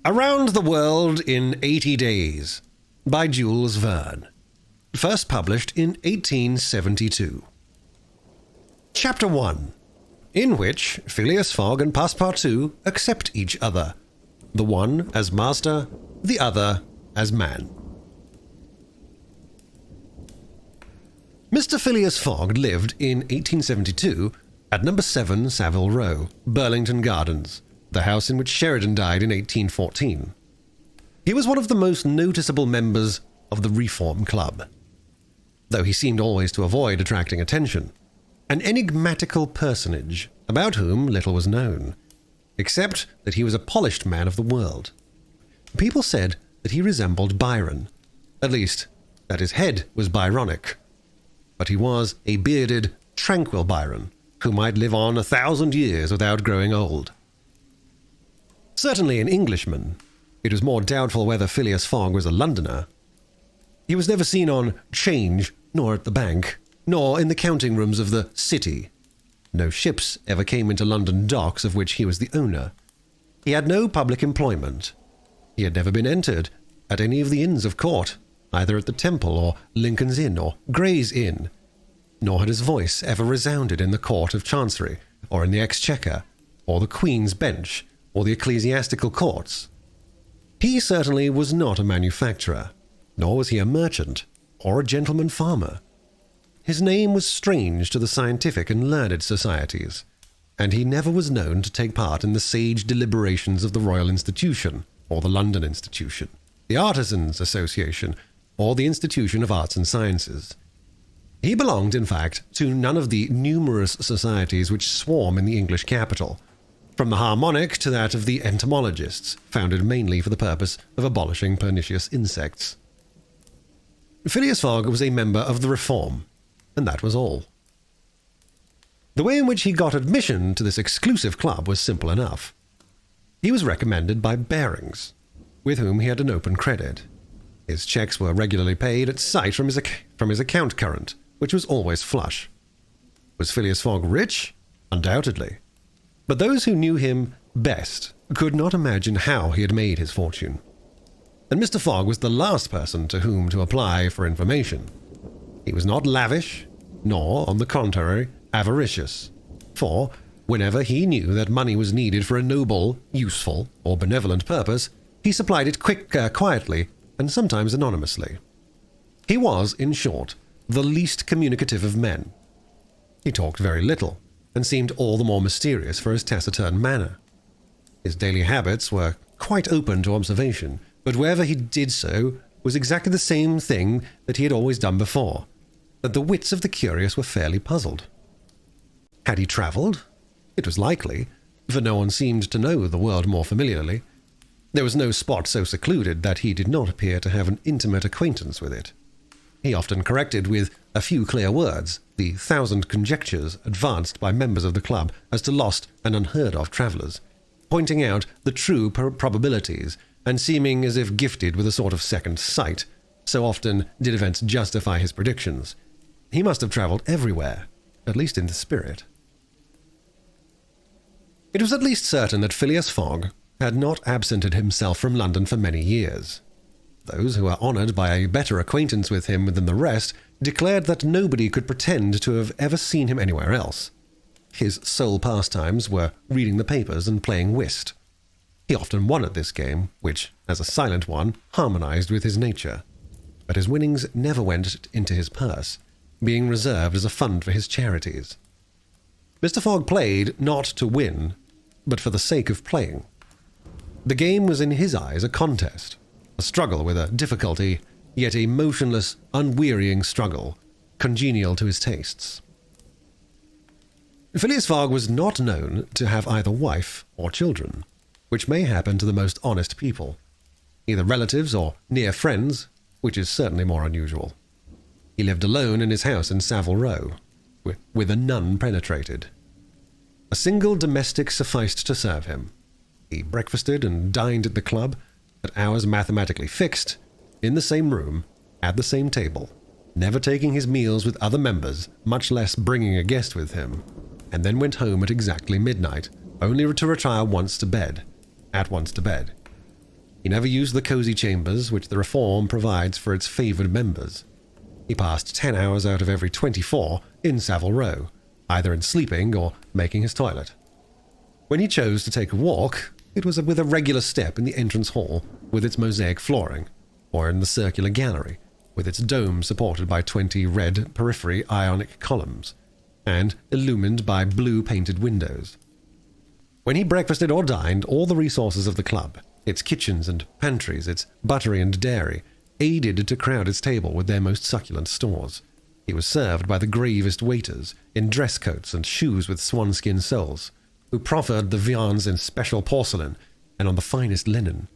Around the World in 80 Days by Jules Verne. First published in 1872. Chapter 1, in which Phileas Fogg and Passepartout accept each other, the one as master, the other as man. Mr. Phileas Fogg lived in 1872 at number 7 Savile Row, Burlington Gardens, the house in which Sheridan died in 1814. He was one of the most noticeable members of the Reform Club, though he seemed always to avoid attracting attention, an enigmatical personage about whom little was known, except that he was a polished man of the world. People said that he resembled Byron, at least that his head was Byronic, but he was a bearded, tranquil Byron who might live on 1,000 years without growing old. Certainly an Englishman, it was more doubtful whether Phileas Fogg was a Londoner. He was never seen on 'Change, nor at the bank, nor in the counting rooms of the City. No ships ever came into London docks of which he was the owner. He had no public employment. He had never been entered at any of the inns of court, either at the Temple or Lincoln's Inn or Gray's Inn, nor had his voice ever resounded in the Court of Chancery, or in the Exchequer, or the Queen's Bench, or the ecclesiastical courts. He certainly was not a manufacturer, nor was he a merchant, or a gentleman farmer. His name was strange to the scientific and learned societies, and he never was known to take part in the sage deliberations of the Royal Institution, or the London Institution, the Artisans' Association, or the Institution of Arts and Sciences. He belonged, in fact, to none of the numerous societies which swarm in the English capital, from the Harmonic to that of the entomologists, founded mainly for the purpose of abolishing pernicious insects. Phileas Fogg was a member of the Reform, and that was all. The way in which he got admission to this exclusive club was simple enough. He was recommended by Barings, with whom he had an open credit. His checks were regularly paid at sight from his account current, which was always flush. Was Phileas Fogg rich? Undoubtedly. But those who knew him best could not imagine how he had made his fortune. And Mr. Fogg was the last person to whom to apply for information. He was not lavish, nor, on the contrary, avaricious, for whenever he knew that money was needed for a noble, useful, or benevolent purpose, he supplied it quietly, and sometimes anonymously. He was, in short, the least communicative of men. He talked very little, and seemed all the more mysterious for his taciturn manner. His daily habits were quite open to observation, but wherever he did so was exactly the same thing that he had always done before, that the wits of the curious were fairly puzzled. Had he travelled? It was likely, for no one seemed to know the world more familiarly. There was no spot so secluded that he did not appear to have an intimate acquaintance with it. He often corrected with a few clear words the 1,000 conjectures advanced by members of the club as to lost and unheard-of travellers, pointing out the true probabilities and seeming as if gifted with a sort of second sight. So often did events justify his predictions. He must have travelled everywhere, at least in the spirit. It was at least certain that Phileas Fogg had not absented himself from London for many years. Those who were honoured by a better acquaintance with him than the rest declared that nobody could pretend to have ever seen him anywhere else. His sole pastimes were reading the papers and playing whist. He often won at this game, which, as a silent one, harmonized with his nature. But his winnings never went into his purse, being reserved as a fund for his charities. Mr. Fogg played not to win, but for the sake of playing. The game was in his eyes a contest, a struggle with a difficulty, yet a motionless, unwearying struggle, congenial to his tastes. Phileas Fogg was not known to have either wife or children, which may happen to the most honest people, either relatives or near friends, which is certainly more unusual. He lived alone in his house in Savile Row, with a nun penetrated. A single domestic sufficed to serve him. He breakfasted and dined at the club, at hours mathematically fixed, in the same room, at the same table, never taking his meals with other members, much less bringing a guest with him, and then went home at exactly midnight, only to retire at once to bed. He never used the cosy chambers which the reform provides for its favoured members. He passed 10 hours out of every 24 in Savile Row, either in sleeping or making his toilet. When he chose to take a walk, it was with a regular step in the entrance hall with its mosaic flooring, or in the circular gallery with its dome supported by 20 red periphery ionic columns, and illumined by blue painted windows. When he breakfasted or dined, all the resources of the club, its kitchens and pantries, its buttery and dairy, aided to crowd its table with their most succulent stores. He was served by the gravest waiters, in dress coats and shoes with swanskin soles, who proffered the viands in special porcelain and on the finest linen.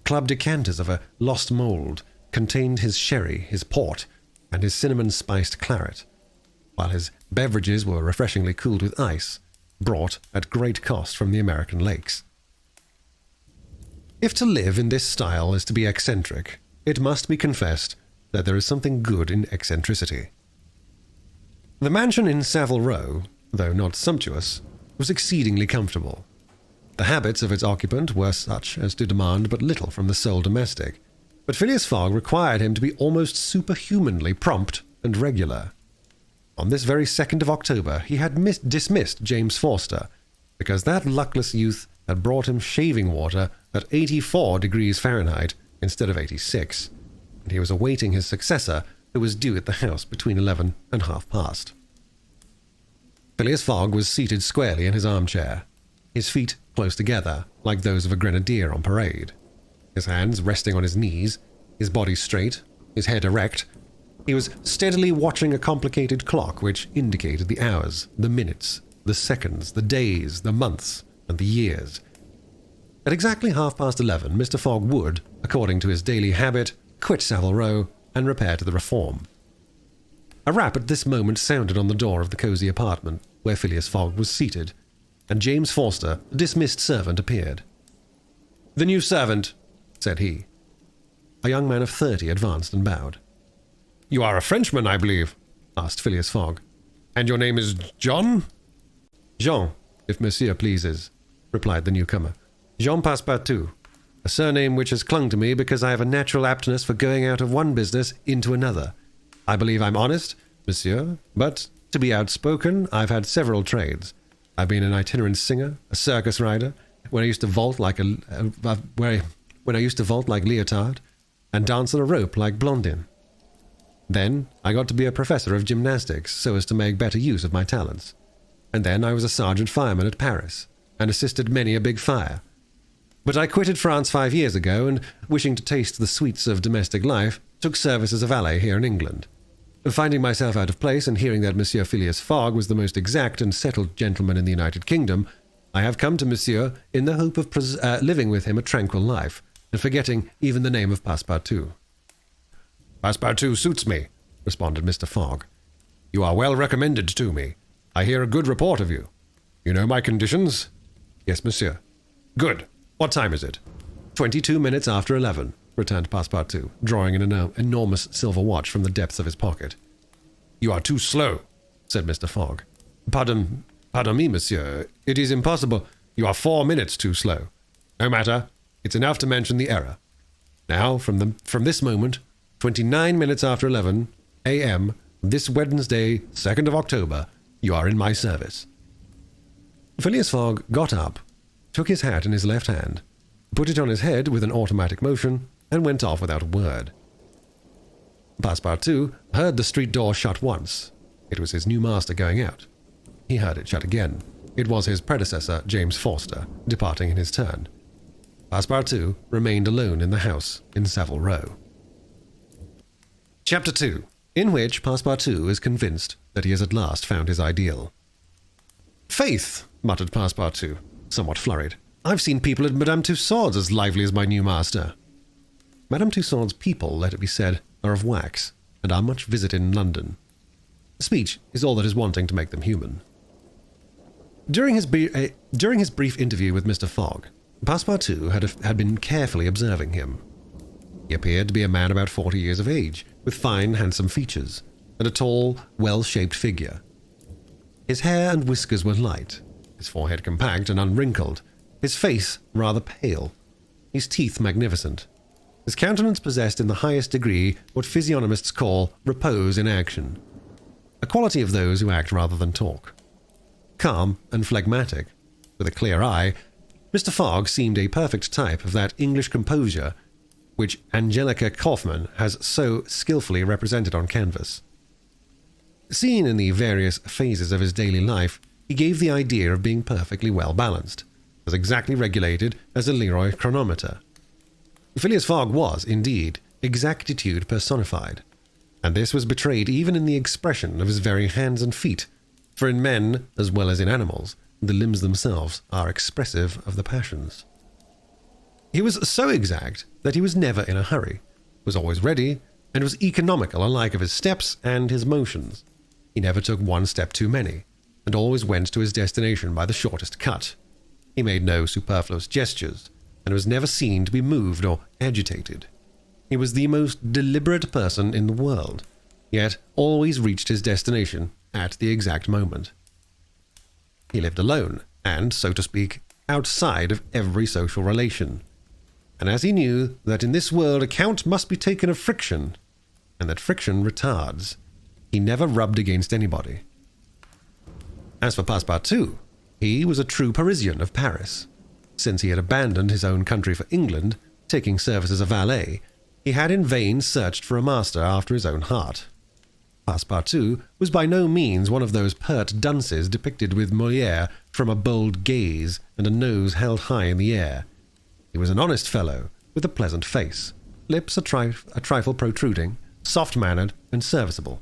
Club decanters of a lost mould contained his sherry, his port, and his cinnamon-spiced claret, while his beverages were refreshingly cooled with ice, brought at great cost from the American lakes. If to live in this style is to be eccentric, it must be confessed that there is something good in eccentricity. The mansion in Savile Row, though not sumptuous, was exceedingly comfortable. The habits of its occupant were such as to demand but little from the sole domestic, but Phileas Fogg required him to be almost superhumanly prompt and regular. On this very 2nd of October he had dismissed James Forster, because that luckless youth had brought him shaving water at 84 degrees Fahrenheit instead of 86, and he was awaiting his successor, who was due at the house between 11 and half past. Phileas Fogg was seated squarely in his armchair, his feet close together like those of a grenadier on parade, his hands resting on his knees, his body straight, his head erect. He was steadily watching a complicated clock which indicated the hours, the minutes, the seconds, the days, the months, and the years. At exactly 11:30, Mr. Fogg would, according to his daily habit, quit Savile Row and repair to the Reform. A rap at this moment sounded on the door of the cosy apartment where Phileas Fogg was seated, and James Forster, a dismissed servant, appeared. "The new servant," said he. A young man of 30 advanced and bowed. "You are a Frenchman, I believe?" asked Phileas Fogg. "And your name is John?" "Jean, if monsieur pleases," replied the newcomer. "Jean Passepartout, a surname which has clung to me because I have a natural aptness for going out of one business into another. I believe I'm honest, monsieur, but to be outspoken, I've had several trades. I've been an itinerant singer, a circus rider, when I used to vault like Leotard, and dance on a rope like Blondin. Then I got to be a professor of gymnastics so as to make better use of my talents. And then I was a sergeant fireman at Paris, and assisted many a big fire. But I quitted France 5 years ago, and, wishing to taste the sweets of domestic life, took service as a valet here in England. Finding myself out of place, and hearing that Monsieur Phileas Fogg was the most exact and settled gentleman in the United Kingdom, I have come to Monsieur in the hope of living with him a tranquil life, and forgetting even the name of Passepartout." "Passepartout suits me," responded Mr. Fogg. "You are well recommended to me. I hear a good report of you. You know my conditions?" "Yes, monsieur." "Good. What time is it?" 22 minutes after 11, returned Passepartout, drawing an enormous silver watch from the depths of his pocket. "You are too slow," said Mr. Fogg. Pardon me, monsieur. It is impossible. You are 4 minutes too slow. No matter. It's enough to mention the error. Now, from this moment, 29 minutes after 11 a.m., this Wednesday, 2nd of October, you are in my service." Phileas Fogg got up, took his hat in his left hand, put it on his head with an automatic motion, and went off without a word. Passepartout heard the street door shut once. It was his new master going out. He heard it shut again. It was his predecessor, James Forster, departing in his turn. Passepartout remained alone in the house in Savile Row. Chapter 2, in which Passepartout is convinced that he has at last found his ideal. "Faith," muttered Passepartout, somewhat flurried, "I've seen people at Madame Tussaud's as lively as my new master." Madame Tussaud's people, let it be said, are of wax, and are much visited in London. Speech is all that is wanting to make them human. During his brief interview with Mr. Fogg, Passepartout had been carefully observing him. He appeared to be a man about 40 years of age, with fine, handsome features, and a tall, well-shaped figure. His hair and whiskers were light, his forehead compact and unwrinkled, his face rather pale. his teeth magnificent. His countenance possessed in the highest degree what physiognomists call repose in action, a quality of those who act rather than talk. Calm and phlegmatic, with a clear eye, Mr. Fogg seemed a perfect type of that English composure which Angelica Kauffmann has so skillfully represented on canvas. Seen in the various phases of his daily life, he gave the idea of being perfectly well balanced, as exactly regulated as a Leroy chronometer. Phileas Fogg was, indeed, exactitude personified, and this was betrayed even in the expression of his very hands and feet, for in men, as well as in animals, the limbs themselves are expressive of the passions. He was so exact that he was never in a hurry, was always ready, and was economical alike of his steps and his motions. He never took one step too many, and always went to his destination by the shortest cut. He made no superfluous gestures, and was never seen to be moved or agitated. He was the most deliberate person in the world, yet always reached his destination at the exact moment. He lived alone, and, so to speak, outside of every social relation. And as he knew that in this world account must be taken of friction, and that friction retards, he never rubbed against anybody. As for Passepartout, he was a true Parisian of Paris. Since he had abandoned his own country for England, taking service as a valet, he had in vain searched for a master after his own heart. Passepartout was by no means one of those pert dunces depicted with Molière from a bold gaze and a nose held high in the air. He was an honest fellow, with a pleasant face, lips a trifle protruding, soft-mannered and serviceable,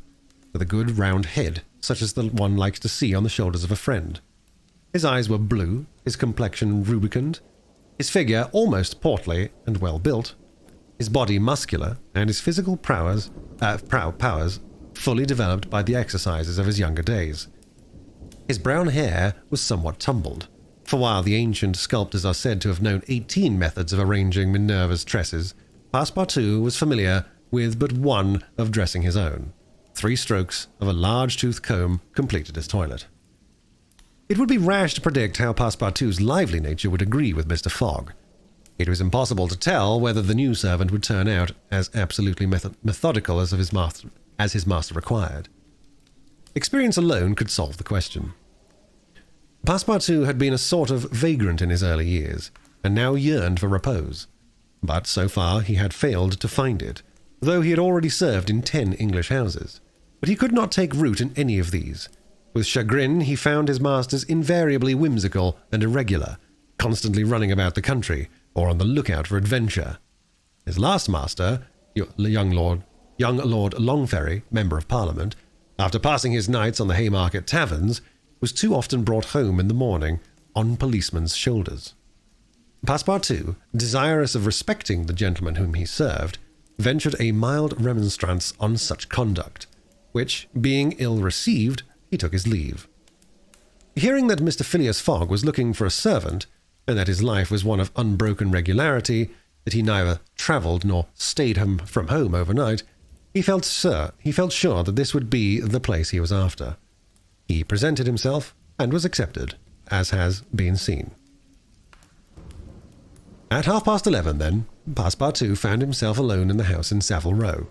with a good round head, such as the one likes to see on the shoulders of a friend. His eyes were blue, his complexion rubicund, his figure almost portly and well-built, his body muscular, and his physical powers fully developed by the exercises of his younger days. His brown hair was somewhat tumbled, for while the ancient sculptors are said to have known 18 methods of arranging Minerva's tresses, Passepartout was familiar with but one of dressing his own. 3 strokes of a large-toothed comb completed his toilet. It would be rash to predict how Passepartout's lively nature would agree with Mr. Fogg. It was impossible to tell whether the new servant would turn out as absolutely methodical as his master required. Experience alone could solve the question. Passepartout had been a sort of vagrant in his early years, and now yearned for repose. But so far he had failed to find it, though he had already served in 10 English houses. But he could not take root in any of these. With chagrin, he found his masters invariably whimsical and irregular, constantly running about the country, or on the lookout for adventure. His last master, young Lord Longferry, Member of Parliament, after passing his nights on the Haymarket taverns, was too often brought home in the morning on policemen's shoulders. Passepartout, desirous of respecting the gentleman whom he served, ventured a mild remonstrance on such conduct, which, being ill received, he took his leave. Hearing that Mr. Phileas Fogg was looking for a servant, and that his life was one of unbroken regularity, that he neither travelled nor stayed from home overnight, he felt sure that this would be the place he was after. He presented himself, and was accepted, as has been seen. At 11:30, then, Passepartout found himself alone in the house in Savile Row.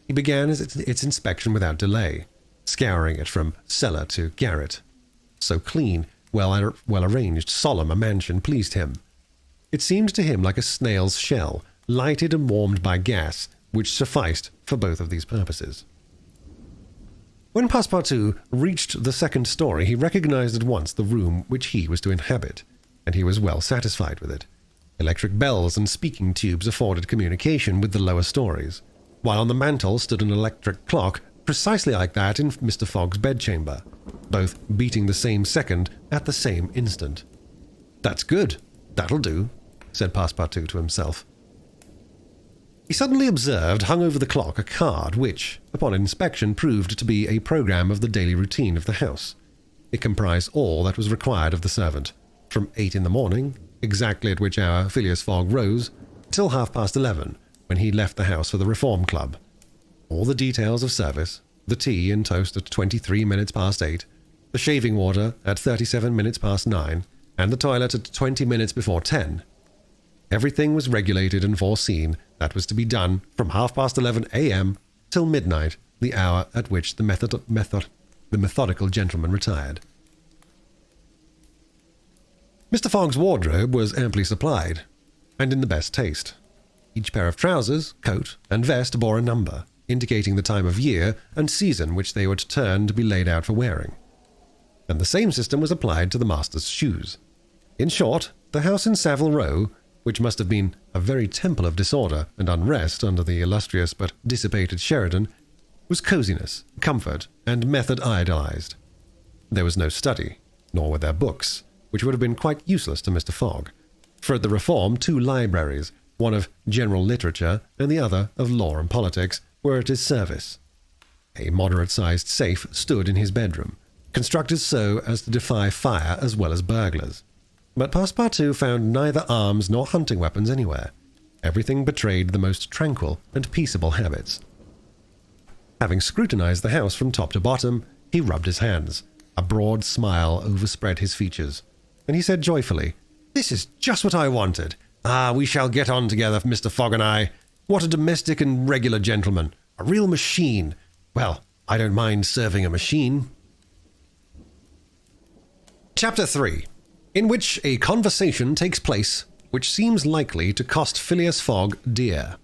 He began its inspection without delay, scouring it from cellar to garret. So clean, well-arranged, solemn a mansion pleased him. It seemed to him like a snail's shell, lighted and warmed by gas, which sufficed for both of these purposes. When Passepartout reached the second story, he recognized at once the room which he was to inhabit, and he was well satisfied with it. Electric bells and speaking tubes afforded communication with the lower stories, while on the mantel stood an electric clock precisely like that in Mr. Fogg's bedchamber, both beating the same second at the same instant. "That's good. That'll do," said Passepartout to himself. He suddenly observed, hung over the clock, a card which, upon inspection, proved to be a programme of the daily routine of the house. It comprised all that was required of the servant, from 8 in the morning, exactly at which hour Phileas Fogg rose, till 11:30, when he left the house for the Reform Club. All the details of service, the tea and toast at 23 minutes past 8, the shaving water at 37 minutes past 9, and the toilet at 20 minutes before 10. Everything was regulated and foreseen that was to be done from 11:30 a.m. till midnight, the hour at which the methodical gentleman retired. Mr. Fogg's wardrobe was amply supplied, and in the best taste. Each pair of trousers, coat, and vest bore a number, indicating the time of year and season which they were to turn to be laid out for wearing. And the same system was applied to the master's shoes. In short, the house in Savile Row, which must have been a very temple of disorder and unrest under the illustrious but dissipated Sheridan, was coziness, comfort, and method idealized. There was no study, nor were there books, which would have been quite useless to Mr. Fogg, for at the Reform 2 libraries, one of general literature and the other of law and politics, were at his service. A moderate-sized safe stood in his bedroom, constructed so as to defy fire as well as burglars. But Passepartout found neither arms nor hunting weapons anywhere. Everything betrayed the most tranquil and peaceable habits. Having scrutinized the house from top to bottom, he rubbed his hands. A broad smile overspread his features, and he said joyfully, "This is just what I wanted. Ah, we shall get on together, Mr. Fogg and I. What a domestic and regular gentleman. A real machine. Well, I don't mind serving a machine." Chapter 3, in which a conversation takes place which seems likely to cost Phileas Fogg dear.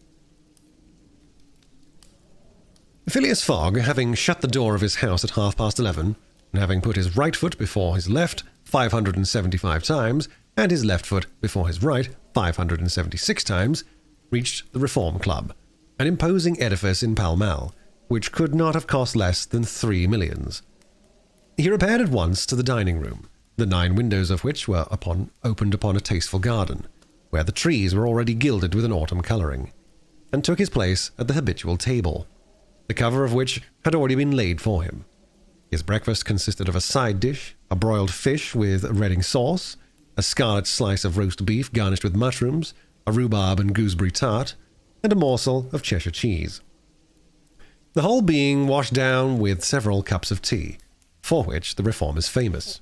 Phileas Fogg, having shut the door of his house at 11:30, and having put his right foot before his left 575 times, and his left foot before his right 576 times, reached the Reform Club, an imposing edifice in Pall Mall, which could not have cost less than 3 millions. He repaired at once to the dining room, the 9 windows of which were opened upon a tasteful garden, where the trees were already gilded with an autumn colouring, and took his place at the habitual table, the cover of which had already been laid for him. His breakfast consisted of a side dish, a broiled fish with Reading sauce, a scarlet slice of roast beef garnished with mushrooms, a rhubarb and gooseberry tart, and a morsel of Cheshire cheese. The whole being washed down with several cups of tea, for which the Reform is famous.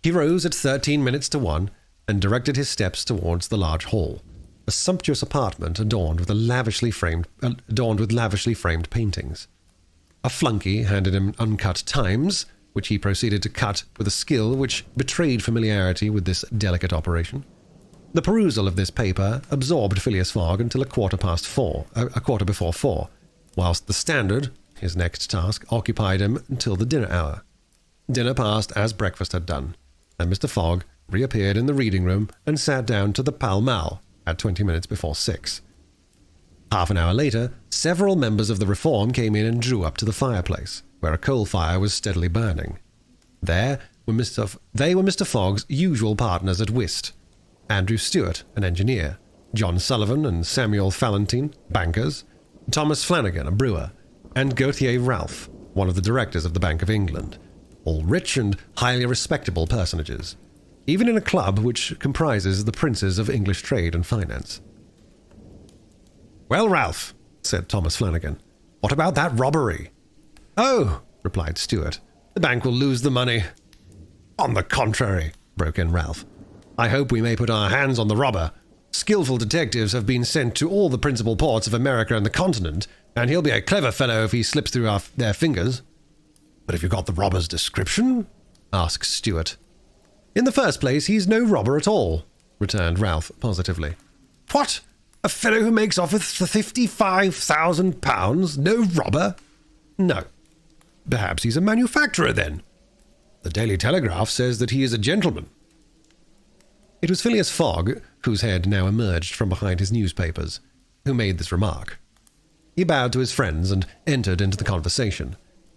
He rose at 13 minutes to 1 and directed his steps towards the large hall, a sumptuous apartment adorned with lavishly framed paintings. A flunky handed him uncut Times, which he proceeded to cut with a skill which betrayed familiarity with this delicate operation. The perusal of this paper absorbed Phileas Fogg until a quarter before 4, whilst the Standard, his next task, occupied him until the dinner hour. Dinner passed as breakfast had done, and Mr. Fogg reappeared in the reading room and sat down to the Pall Mall at 20 minutes before 6. Half an hour later, several members of the Reform came in and drew up to the fireplace, where a coal fire was steadily burning. They were Mr. Fogg's usual partners at whist: Andrew Stewart, an engineer; John Sullivan and Samuel Fallentin, bankers; Thomas Flanagan, a brewer; and Gauthier Ralph, one of the directors of the Bank of England, all rich and highly respectable personages, even in a club which comprises the princes of English trade and finance. "Well, Ralph," said Thomas Flanagan, "what about that robbery?" "Oh," replied Stewart, "the bank will lose the money." "On the contrary," broke in Ralph, "I hope we may put our hands on the robber. Skillful detectives have been sent to all the principal ports of America and the continent, and he'll be a clever fellow if he slips through their fingers." "But have you got the robber's description?" asked Stewart. "In the first place, he's no robber at all," returned Ralph positively. "What? A fellow who makes off with £55,000? No robber?" "No." "Perhaps he's a manufacturer, then." "The Daily Telegraph says that he is a gentleman." It was Phileas Fogg, whose head now emerged from behind his newspapers, who made this remark. He bowed to his friends and entered into the conversation.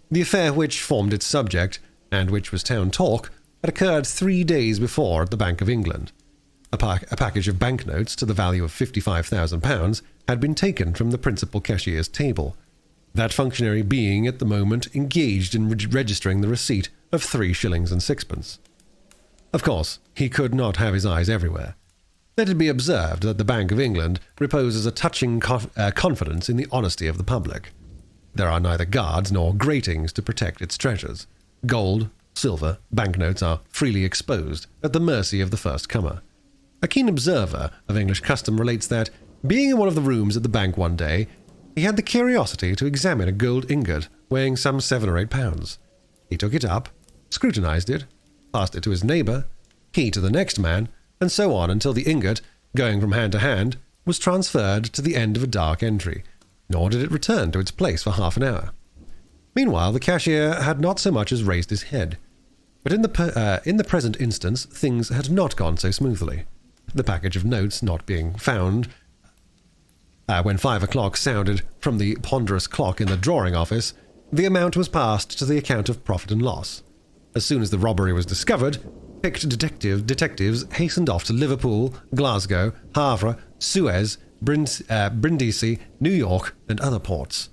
The affair which formed its subject, and which was town talk, had occurred 3 days before at the Bank of England. A package of banknotes to the value of £55,000 had been taken from the principal cashier's table, that functionary being at the moment engaged in registering the receipt of 3 shillings and 6pence. Of course, he could not have his eyes everywhere. Let it be observed that the Bank of England reposes a touching confidence in the honesty of the public. There are neither guards nor gratings to protect its treasures. Gold, silver, banknotes are freely exposed at the mercy of the first comer. A keen observer of English custom relates that, being in one of the rooms at the bank one day, he had the curiosity to examine a gold ingot weighing some 7 or 8 pounds. He took it up, scrutinized it, passed it to his neighbor, he to the next man, and so on until the ingot, going from hand to hand, was transferred to the end of a dark entry, nor did it return to its place for half an hour. Meanwhile, the cashier had not so much as raised his head. But in the present instance, things had not gone so smoothly. The package of notes not being found, when 5 o'clock sounded from the ponderous clock in the drawing office, the amount was passed to the account of profit and loss. As soon as the robbery was discovered, picked detectives hastened off to Liverpool, Glasgow, Havre, Suez, Brindisi, New York, and other ports,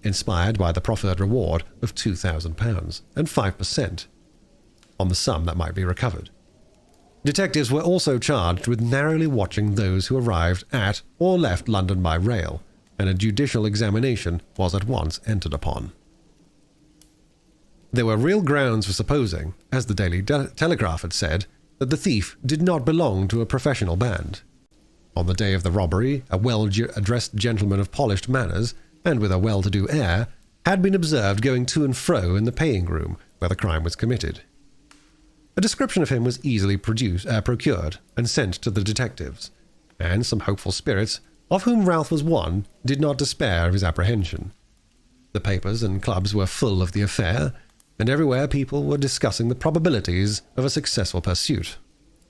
inspired by the proffered reward of £2,000 and 5% on the sum that might be recovered. Detectives were also charged with narrowly watching those who arrived at or left London by rail, and a judicial examination was at once entered upon. There were real grounds for supposing, as the Daily Telegraph had said, that the thief did not belong to a professional band. On the day of the robbery, a well-dressed gentleman of polished manners, and with a well-to-do air, had been observed going to and fro in the paying room where the crime was committed. A description of him was easily procured and sent to the detectives, and some hopeful spirits, of whom Ralph was one, did not despair of his apprehension. The papers and clubs were full of the affair, and everywhere people were discussing the probabilities of a successful pursuit,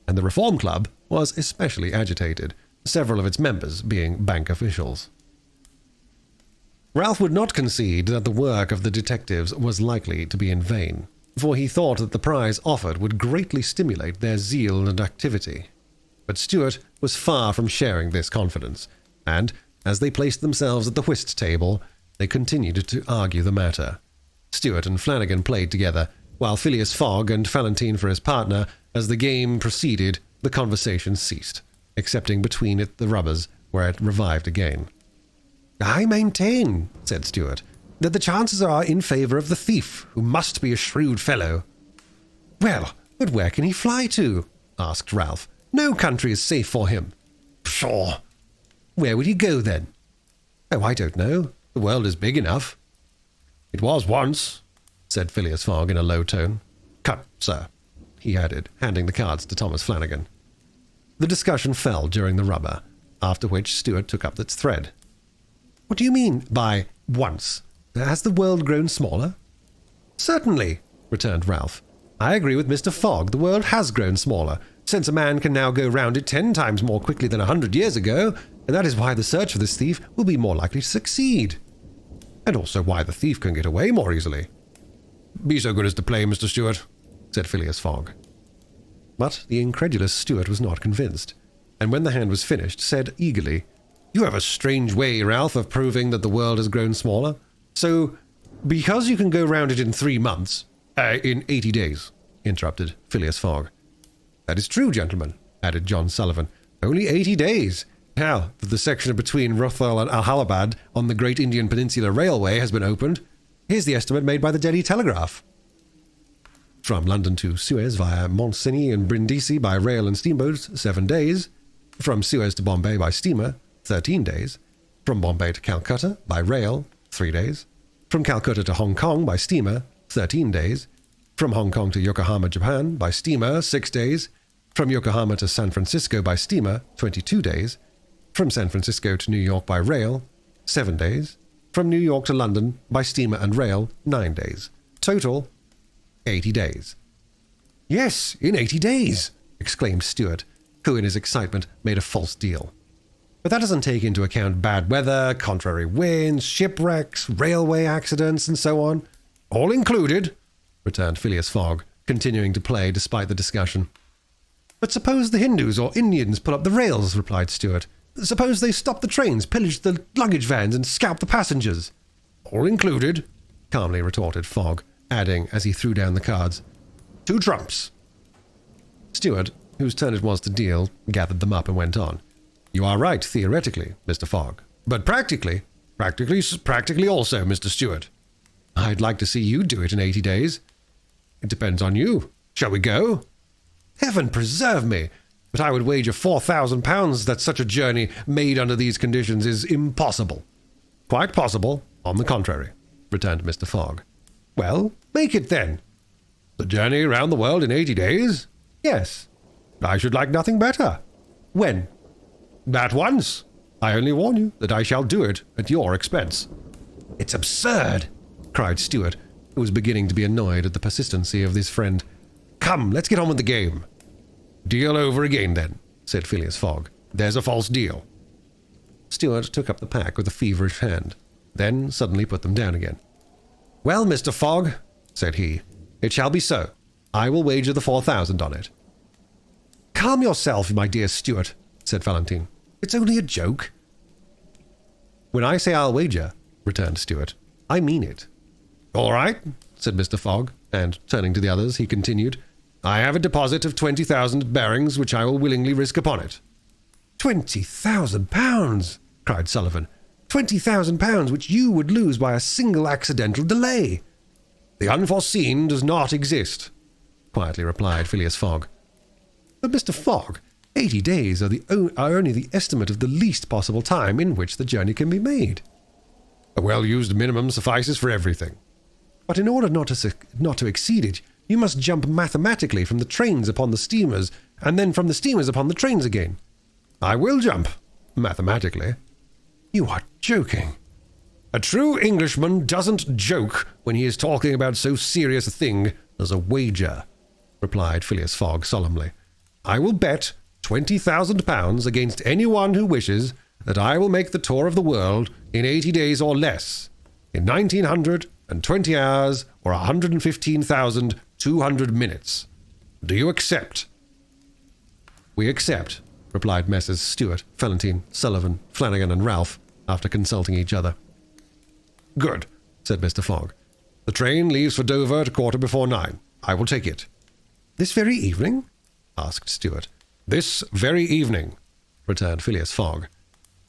and the Reform Club was especially agitated, several of its members being bank officials. Ralph would not concede that the work of the detectives was likely to be in vain, for he thought that the prize offered would greatly stimulate their zeal and activity. But Stewart was far from sharing this confidence, and, as they placed themselves at the whist table, they continued to argue the matter. Stewart and Flanagan played together, while Phileas Fogg and Valentine for his partner. As the game proceeded, the conversation ceased, excepting between it the rubbers, where it revived again. "I maintain," said Stewart, "that the chances are in favour of the thief, who must be a shrewd fellow." "Well, but where can he fly to?" asked Ralph. "No country is safe for him." "Pshaw! Where would he go, then?" "Oh, I don't know. The world is big enough." "It was once," said Phileas Fogg in a low tone. "Cut, sir," he added, handing the cards to Thomas Flanagan. The discussion fell during the rubber, after which Stewart took up its thread. "What do you mean by once? Has the world grown smaller?" "Certainly," returned Ralph. "I agree with Mr. Fogg. The world has grown smaller, since a man can now go round it 10 times more quickly than 100 years ago, and that is why the search for this thief will be more likely to succeed. And also why the thief can get away more easily." "Be so good as to play, Mr. Stewart," said Phileas Fogg. But the incredulous Stewart was not convinced, and when the hand was finished, said eagerly, "You have a strange way, Ralph, of proving that the world has grown smaller. So, because you can go round it in 3 months—" "In 80 days," interrupted Phileas Fogg. "That is true, gentlemen," added John Sullivan. "Only 80 days. Now that the section between Rothwell and Allahabad on the Great Indian Peninsula Railway has been opened, here's the estimate made by the Daily Telegraph. From London to Suez via Montseny and Brindisi by rail and steamboats, 7 days. From Suez to Bombay by steamer, 13 days. From Bombay to Calcutta by rail, 3 days. From Calcutta to Hong Kong by steamer, 13 days. From Hong Kong to Yokohama, Japan by steamer, 6 days. From Yokohama to San Francisco by steamer, 22 days. From San Francisco to New York by rail, 7 days. From New York to London by steamer and rail, 9 days. Total, 80 days. "Yes, in 80 days," exclaimed Stewart, who in his excitement made a false deal. "But that doesn't take into account bad weather, contrary winds, shipwrecks, railway accidents, and so on." "All included," returned Phileas Fogg, continuing to play despite the discussion. "But suppose the Hindus or Indians pull up the rails," replied Stewart. "Suppose they stop the trains, pillage the luggage vans, and scalp the passengers." "All included," calmly retorted Fogg, adding, as he threw down the cards, "2 trumps." Stewart, whose turn it was to deal, gathered them up and went on. "You are right, theoretically, Mr. Fogg. But practically also, Mr. Stewart. I'd like to see you do it in 80 days. It depends on you. Shall we go?" "Heaven preserve me! but I would wager £4,000 that such a journey made under these conditions is impossible." "Quite possible, on the contrary," returned Mr. Fogg. "Well, make it then." "The journey round the world in 80 days? "Yes." "I should like nothing better." "When?" "At once. I only warn you that I shall do it at your expense." "It's absurd," cried Stuart, who was beginning to be annoyed at the persistency of his friend. "Come, let's get on with the game." "Deal over again, then," said Phileas Fogg. "There's a false deal." Stuart took up the pack with a feverish hand, then suddenly put them down again. "Well, Mr. Fogg," said he, "it shall be so. I will wager the 4,000 on it." "Calm yourself, my dear Stuart," said Valentine. "It's only a joke." "When I say I'll wager," returned Stuart, "I mean it." "All right," said Mr. Fogg, and turning to the others, he continued, "I have a deposit of 20,000 bearings which I will willingly risk upon it." £20,000, cried Sullivan. £20,000 which you would lose by a single accidental delay. "The unforeseen does not exist," quietly replied Phileas Fogg. "But, Mr. Fogg, 80 days are only the estimate of the least possible time in which the journey can be made." "A well-used minimum suffices for everything." "But in order not to exceed it, you must jump mathematically from the trains upon the steamers, and then from the steamers upon the trains again." "I will jump, mathematically." "You are joking." "A true Englishman doesn't joke when he is talking about so serious a thing as a wager," replied Phileas Fogg solemnly. "I will bet £20,000 against anyone who wishes that I will make the tour of the world in 80 days or less, in 1920 hours or 115,200 minutes. Do you accept?" "We accept," replied Messrs. Stuart, Valentine, Sullivan, Flanagan, and Ralph, after consulting each other. "Good," said Mr. Fogg. "The train leaves for Dover at 9:15. I will take it." "This very evening?" asked Stuart. "This very evening," returned Phileas Fogg.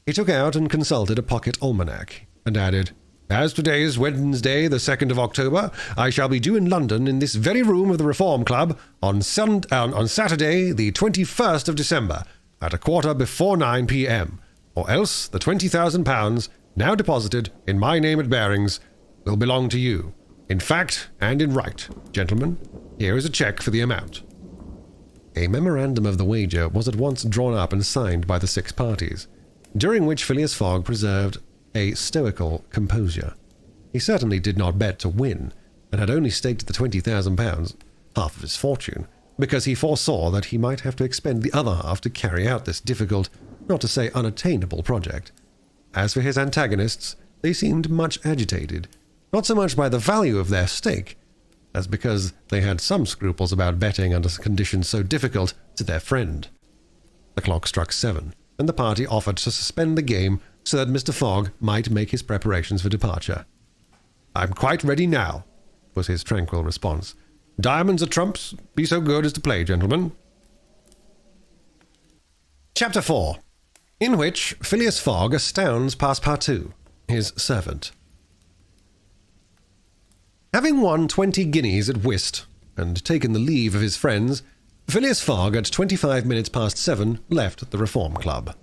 He took out and consulted a pocket almanac, and added, "As today is Wednesday, the 2nd of October, I shall be due in London in this very room of the Reform Club on Saturday, the 21st of December, at 9:15 p.m., or else the £20,000, now deposited in my name at Barings, will belong to you, in fact and in right. Gentlemen, here is a cheque for the amount." A memorandum of the wager was at once drawn up and signed by the 6 parties, during which Phileas Fogg preserved a stoical composure. He certainly did not bet to win, and had only staked the £20,000, half of his fortune, because he foresaw that he might have to expend the other half to carry out this difficult, not to say unattainable project. As for his antagonists, they seemed much agitated, not so much by the value of their stake, as because they had some scruples about betting under conditions so difficult to their friend. The clock struck 7, and the party offered to suspend the game so that Mr. Fogg might make his preparations for departure. "I'm quite ready now," was his tranquil response. "Diamonds are trumps. Be so good as to play, gentlemen." Chapter 4, in which Phileas Fogg astounds Passepartout, his servant. Having won 20 guineas at whist, and taken the leave of his friends, Phileas Fogg at 7:25 left the Reform Club.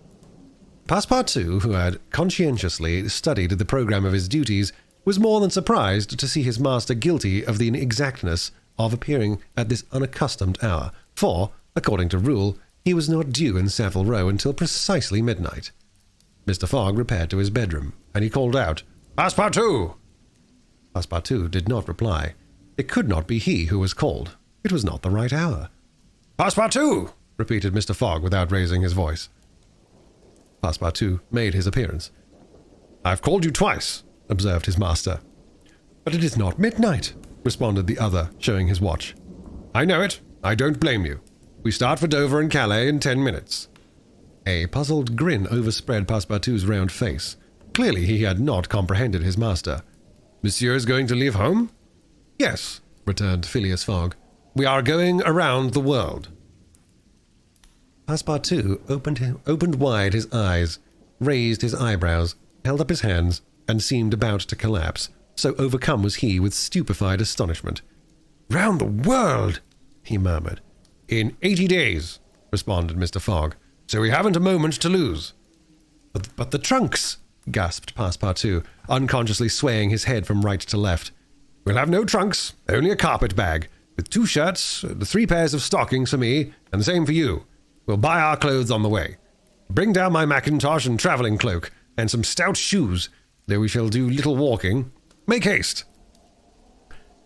Passepartout, who had conscientiously studied the programme of his duties, was more than surprised to see his master guilty of the inexactness of appearing at this unaccustomed hour, for, according to rule, he was not due in Savile Row until precisely midnight. Mr. Fogg repaired to his bedroom, and he called out, "Passepartout!" Passepartout did not reply. It could not be he who was called. It was not the right hour. "Passepartout!" repeated Mr. Fogg without raising his voice. Passepartout made his appearance. "I've called you twice," observed his master. "But it is not midnight," responded the other, showing his watch. "I know it. I don't blame you. We start for Dover and Calais in 10 minutes. A puzzled grin overspread Passepartout's round face. Clearly he had not comprehended his master. "Monsieur is going to leave home?" "Yes," returned Phileas Fogg. "We are going around the world." Passepartout opened wide his eyes, raised his eyebrows, held up his hands, and seemed about to collapse, so overcome was he with stupefied astonishment. "Round the world!" he murmured. "In 80 days," responded Mr. Fogg, "so we haven't a moment to lose." But the trunks, gasped Passepartout, unconsciously swaying his head from right to left. "We'll have no trunks, only a carpet bag, with 2 shirts, 3 pairs of stockings for me, and the same for you. We'll buy our clothes on the way. Bring down my mackintosh and travelling cloak, and some stout shoes, though we shall do little walking. Make haste."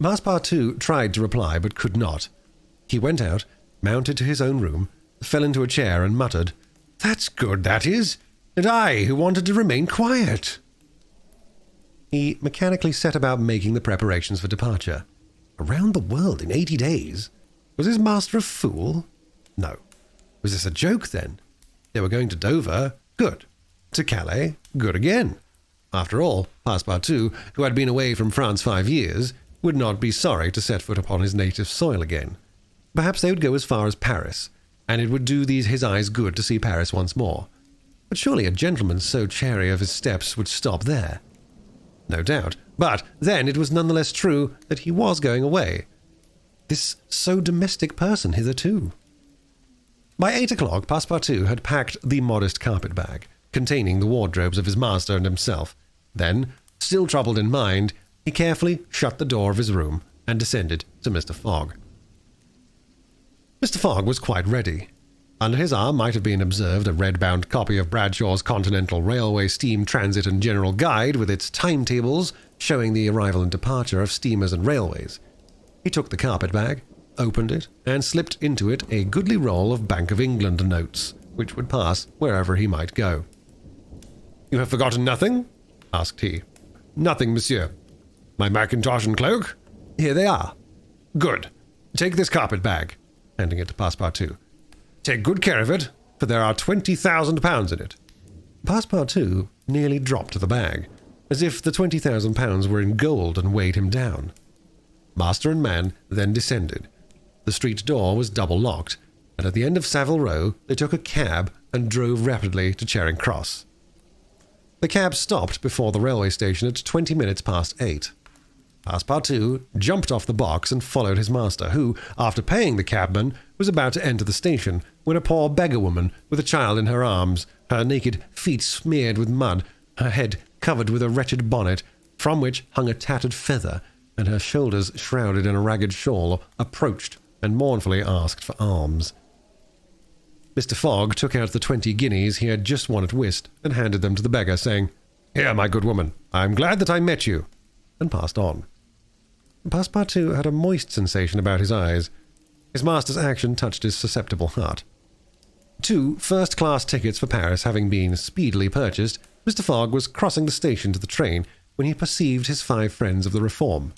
Passepartout tried to reply, but could not. He went out, mounted to his own room, fell into a chair, and muttered, "That's good, that is. And I, who wanted to remain quiet." He mechanically set about making the preparations for departure. Around the world in 80 days? Was his master a fool? No. Was this a joke, then? They were going to Dover? Good. To Calais? Good again. After all, Passepartout, who had been away from France 5 years, would not be sorry to set foot upon his native soil again. Perhaps they would go as far as Paris, and it would do his eyes good to see Paris once more. But surely a gentleman so chary of his steps would stop there. No doubt, but then it was none the less true that he was going away. This so domestic person hitherto. By 8 o'clock, Passepartout had packed the modest carpet-bag, containing the wardrobes of his master and himself. Then, still troubled in mind, he carefully shut the door of his room and descended to Mr. Fogg. Mr. Fogg was quite ready. Under his arm might have been observed a red-bound copy of Bradshaw's Continental Railway Steam Transit and General Guide with its timetables showing the arrival and departure of steamers and railways. He took the carpet-bag, opened it, and slipped into it a goodly roll of Bank of England notes, which would pass wherever he might go. "You have forgotten nothing?" asked he. "Nothing, monsieur. My mackintosh and cloak? Here they are." "Good. Take this carpet-bag," handing it to Passepartout. "Take good care of it, for there are £20,000 in it." Passepartout nearly dropped the bag, as if the £20,000 were in gold and weighed him down. Master and man then descended. The street door was double-locked, and at the end of Savile Row they took a cab and drove rapidly to Charing Cross. The cab stopped before the railway station at 20 minutes past 8. Passepartout jumped off the box and followed his master, who, after paying the cabman, was about to enter the station when a poor beggar-woman, with a child in her arms, her naked feet smeared with mud, her head covered with a wretched bonnet, from which hung a tattered feather, and her shoulders shrouded in a ragged shawl, approached and mournfully asked for alms. Mr. Fogg took out the 20 guineas he had just won at whist and handed them to the beggar, saying, "Here, my good woman, I am glad that I met you," and passed on. Passepartout had a moist sensation about his eyes. His master's action touched his susceptible heart. 2 first-class tickets for Paris having been speedily purchased, Mr. Fogg was crossing the station to the train when he perceived his 5 friends of the Reform.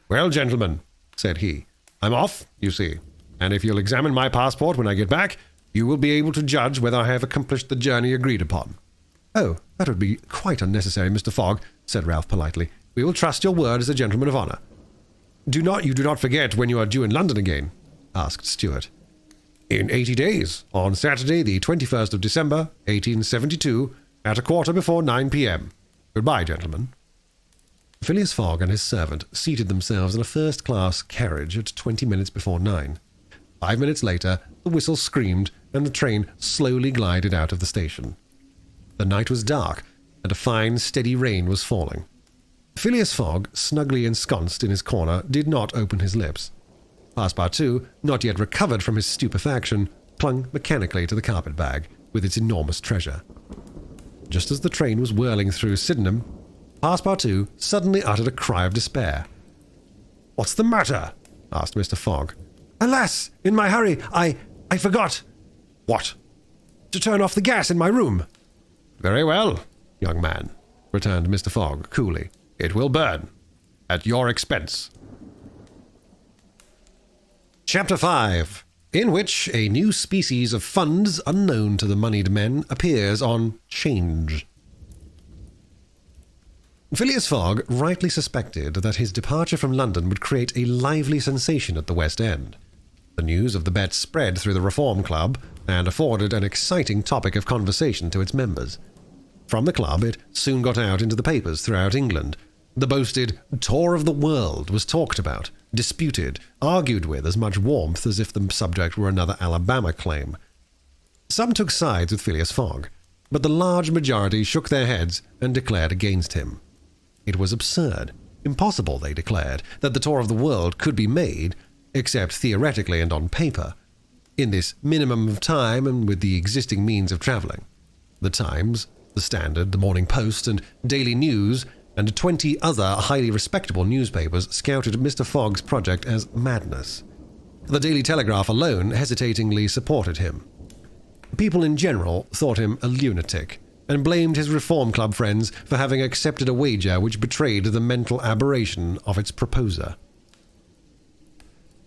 "Well, gentlemen," said he, "I'm off, you see, and if you'll examine my passport when I get back, you will be able to judge whether I have accomplished the journey agreed upon." "Oh, that would be quite unnecessary, Mr. Fogg," said Ralph politely. "We will trust your word as a gentleman of honour." You do not forget when you are due in London again?" asked Stuart. "In 80 days, on Saturday the 21st of December, 1872, at 9:15 p.m. Goodbye, gentlemen." Phileas Fogg and his servant seated themselves in a first-class carriage at 20 minutes before 9. 5 minutes later, the whistle screamed, and the train slowly glided out of the station. The night was dark, and a fine, steady rain was falling. Phileas Fogg, snugly ensconced in his corner, did not open his lips. Passepartout, not yet recovered from his stupefaction, clung mechanically to the carpet-bag with its enormous treasure. Just as the train was whirling through Sydenham, Passepartout suddenly uttered a cry of despair. "What's the matter?" asked Mr. Fogg. "Alas! In my hurry, I forgot." "What?" "To turn off the gas in my room." "Very well, young man," returned Mr. Fogg coolly. "It will burn. At your expense." Chapter 5, in which a new species of funds unknown to the moneyed men appears on 'Change. Phileas Fogg rightly suspected that his departure from London would create a lively sensation at the West End. The news of the bet spread through the Reform Club and afforded an exciting topic of conversation to its members. From the club it soon got out into the papers throughout England. The boasted tour of the world was talked about, disputed, argued with as much warmth as if the subject were another Alabama claim, Some took sides with Phileas Fogg, but the large majority shook their heads and declared against him. It was absurd, impossible, they declared, that the tour of the world could be made, except theoretically and on paper, in this minimum of time and with the existing means of travelling. The Times, the Standard, the Morning Post, and Daily News, and 20 other highly respectable newspapers scouted Mr. Fogg's project as madness. The Daily Telegraph alone hesitatingly supported him. People in general thought him a lunatic, and blamed his Reform Club friends for having accepted a wager which betrayed the mental aberration of its proposer.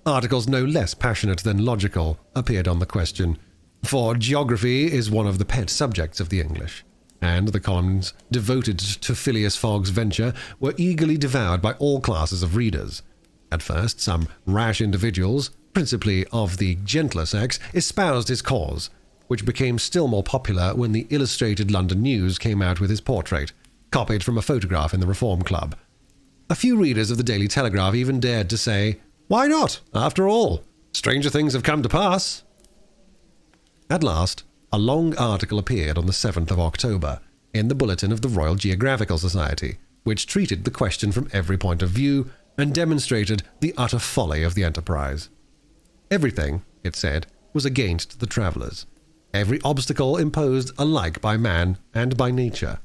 Articles no less passionate than logical appeared on the question, for geography is one of the pet subjects of the English, and the columns devoted to Phileas Fogg's venture were eagerly devoured by all classes of readers. At first, some rash individuals, principally of the gentler sex, espoused his cause, which became still more popular when the Illustrated London News came out with his portrait, copied from a photograph in the Reform Club. A few readers of the Daily Telegraph even dared to say, "Why not? After all, stranger things have come to pass." At last, a long article appeared on the 7th of October in the Bulletin of the Royal Geographical Society, which treated the question from every point of view and demonstrated the utter folly of the enterprise. Everything, it said, was against the travellers. Every obstacle imposed alike by man and by nature.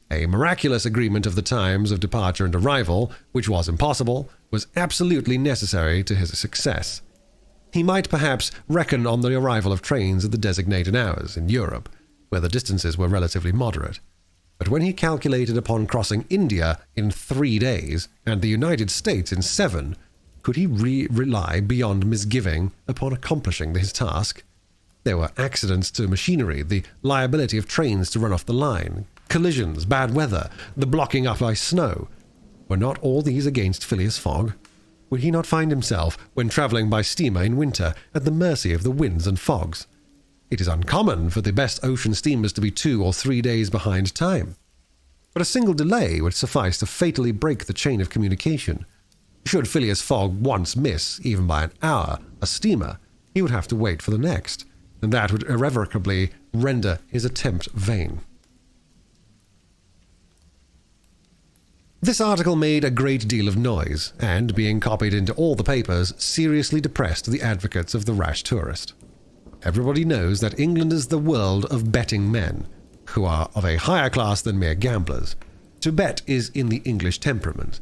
A miraculous agreement of the times of departure and arrival, which was impossible, was absolutely necessary to his success. He might perhaps reckon on the arrival of trains at the designated hours in Europe, where the distances were relatively moderate. But when he calculated upon crossing India in 3 days and the United States in 7, could he rely beyond misgiving upon accomplishing his task? There were accidents to machinery, the liability of trains to run off the line, collisions, bad weather, the blocking up by snow. Were not all these against Phileas Fogg? Would he not find himself, when travelling by steamer in winter, at the mercy of the winds and fogs? It is uncommon for the best ocean steamers to be 2 or 3 days behind time. But a single delay would suffice to fatally break the chain of communication. Should Phileas Fogg once miss, even by an hour, a steamer, he would have to wait for the next, and that would irrevocably render his attempt vain. This article made a great deal of noise, and, being copied into all the papers, seriously depressed the advocates of the rash tourist. Everybody knows that England is the world of betting men, who are of a higher class than mere gamblers. To bet is in the English temperament.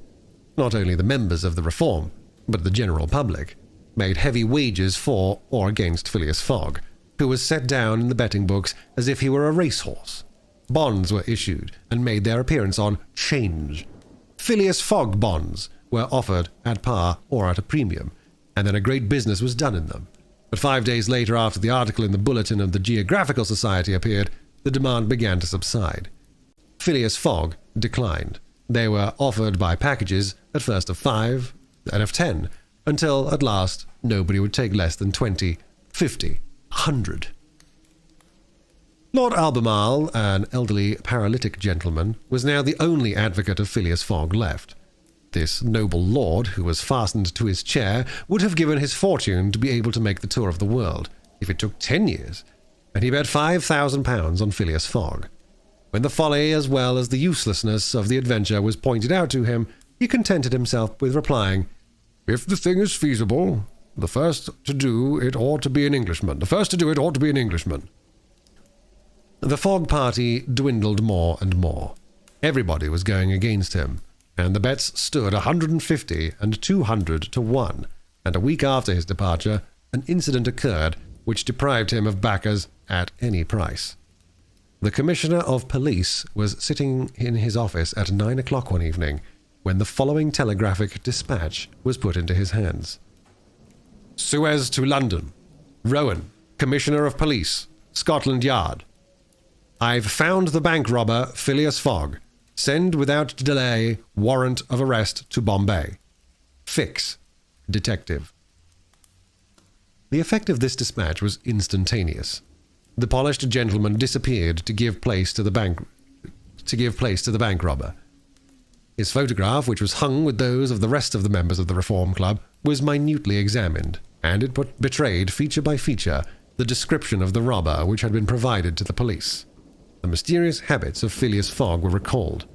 Not only the members of the Reform, but the general public, made heavy wagers for or against Phileas Fogg, who was set down in the betting books as if he were a racehorse. Bonds were issued and made their appearance on 'Change. Phileas Fogg bonds were offered at par or at a premium, and then a great business was done in them. But 5 days later, after the article in the Bulletin of the Geographical Society appeared, the demand began to subside. Phileas Fogg declined. They were offered by packages, at first of 5, then of 10, until, at last, nobody would take less than 20, 50, 100. Lord Albemarle, an elderly paralytic gentleman, was now the only advocate of Phileas Fogg left. This noble lord, who was fastened to his chair, would have given his fortune to be able to make the tour of the world, if it took 10 years, and he bet £5,000 on Phileas Fogg. When the folly as well as the uselessness of the adventure was pointed out to him, he contented himself with replying, "If the thing is feasible, the first to do it ought to be an Englishman. The first to do it ought to be an Englishman." The Fogg party dwindled more and more. Everybody was going against him, and the bets stood 150 and 200 to 1, and a week after his departure, an incident occurred which deprived him of backers at any price. The Commissioner of Police was sitting in his office at 9 o'clock one evening when the following telegraphic dispatch was put into his hands. "Suez to London. Rowan, Commissioner of Police, Scotland Yard. I've found the bank robber, Phileas Fogg. Send without delay warrant of arrest to Bombay. Fix. Detective." The effect of this dispatch was instantaneous. The polished gentleman disappeared to give place to the bank robber. His photograph, which was hung with those of the rest of the members of the Reform Club, was minutely examined, and it betrayed, feature by feature, the description of the robber which had been provided to the police. The mysterious habits of Phileas Fogg were recalled,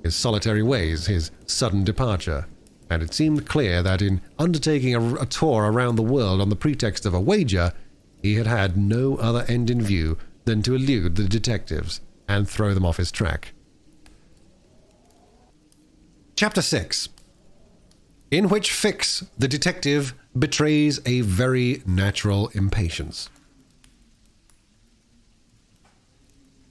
his solitary ways, his sudden departure, and it seemed clear that in undertaking a tour around the world on the pretext of a wager, he had had no other end in view than to elude the detectives and throw them off his track. Chapter 6, in which Fix, the detective, betrays a very natural impatience.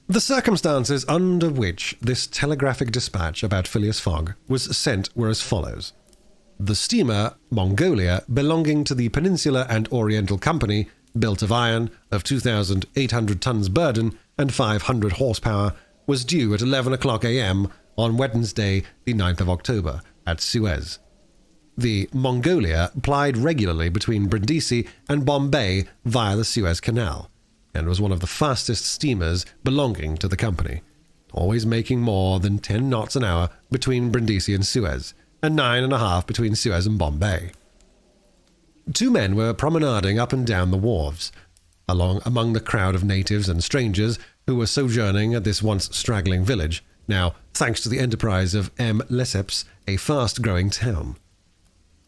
The circumstances under which this telegraphic dispatch about Phileas Fogg was sent were as follows. The steamer Mongolia, belonging to the Peninsular and Oriental Company, built of iron, of 2,800 tons burden and 500 horsepower, was due at 11 o'clock a.m. on Wednesday, the 9th of October, at Suez. The Mongolia plied regularly between Brindisi and Bombay via the Suez Canal, and was one of the fastest steamers belonging to the company, always making more than 10 knots an hour between Brindisi and Suez, and 9.5 between Suez and Bombay. Two men were promenading up and down the wharves, among the crowd of natives and strangers who were sojourning at this once straggling village, now, thanks to the enterprise of M. Lesseps, a fast-growing town.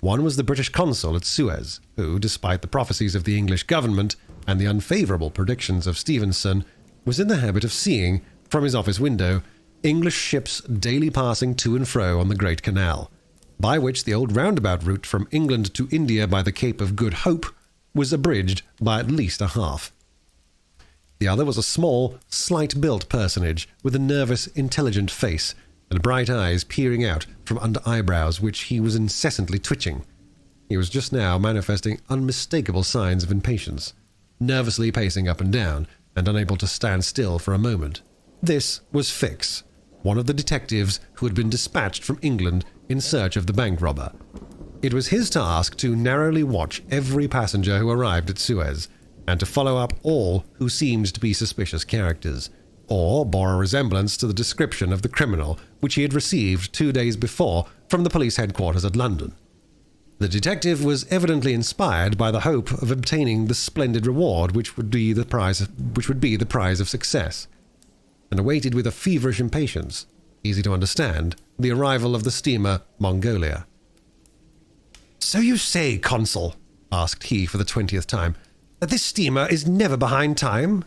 One was the British consul at Suez, who, despite the prophecies of the English government and the unfavourable predictions of Stevenson, was in the habit of seeing, from his office window, English ships daily passing to and fro on the Great Canal, by which the old roundabout route from England to India by the Cape of Good Hope was abridged by at least a half. The other was a small, slight-built personage with a nervous, intelligent face and bright eyes peering out from under eyebrows which he was incessantly twitching. He was just now manifesting unmistakable signs of impatience, nervously pacing up and down, and unable to stand still for a moment. This was Fix, one of the detectives who had been dispatched from England in search of the bank robber. It was his task to narrowly watch every passenger who arrived at Suez, and to follow up all who seemed to be suspicious characters, or bore a resemblance to the description of the criminal which he had received 2 days before from the police headquarters at London. The detective was evidently inspired by the hope of obtaining the splendid reward which would be the prize of success, and awaited with a feverish impatience, easy to understand, the arrival of the steamer Mongolia. "So you say, Consul," asked he for the 20th time, "that this steamer is never behind time?"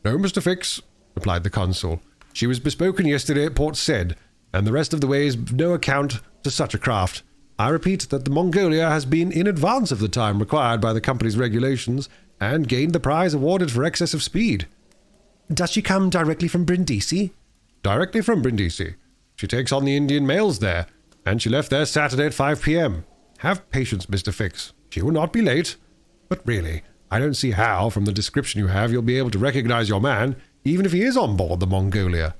"No, Mr. Fix," replied the consul. "She was bespoken yesterday at Port Said, and the rest of the way is of no account to such a craft. I repeat that the Mongolia has been in advance of the time required by the company's regulations, and gained the prize awarded for excess of speed." "Does she come directly from Brindisi?" "Directly from Brindisi. She takes on the Indian mails there, and she left there Saturday at 5 p.m. Have patience, Mr. Fix. She will not be late. But really, I don't see how, from the description you have, you'll be able to recognize your man, even if he is on board the Mongolia."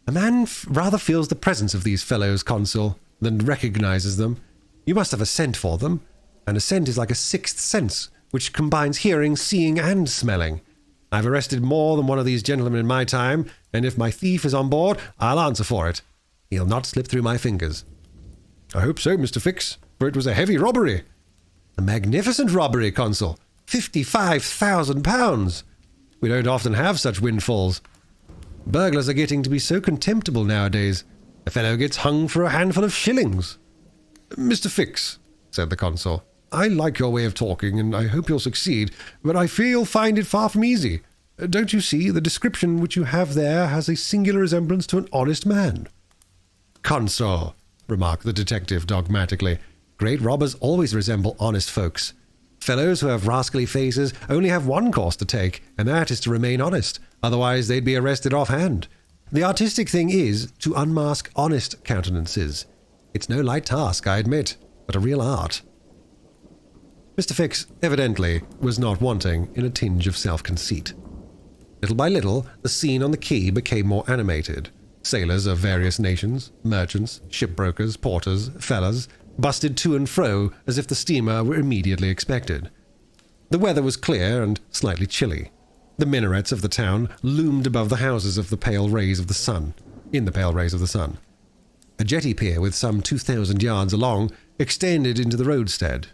"A man rather feels the presence of these fellows, Consul, than recognizes them. You must have a scent for them, and a scent is like a sixth sense, which combines hearing, seeing, and smelling. I've arrested more than one of these gentlemen in my time, and if my thief is on board, I'll answer for it. He'll not slip through my fingers." "I hope so, Mr. Fix, for it was a heavy robbery." "A magnificent robbery, Consul. £55,000. We don't often have such windfalls. Burglars are getting to be so contemptible nowadays. A fellow gets hung for a handful of shillings." "Mr. Fix," said the consul, "I like your way of talking, and I hope you'll succeed, but I fear you'll find it far from easy. Don't you see, the description which you have there has a singular resemblance to an honest man." "Consul," remarked the detective dogmatically, "great robbers always resemble honest folks. Fellows who have rascally faces only have one course to take, and that is to remain honest, otherwise they'd be arrested offhand. The artistic thing is to unmask honest countenances. It's no light task, I admit, but a real art." Mr. Fix evidently was not wanting in a tinge of self-conceit. Little by little, the scene on the quay became more animated. Sailors of various nations, merchants, shipbrokers, porters, fellers, busted to and fro as if the steamer were immediately expected. The weather was clear and slightly chilly. The minarets of the town loomed above the houses of the pale rays of the sun, in the pale rays of the sun. A jetty pier with some 2,000 yards along extended into the roadstead.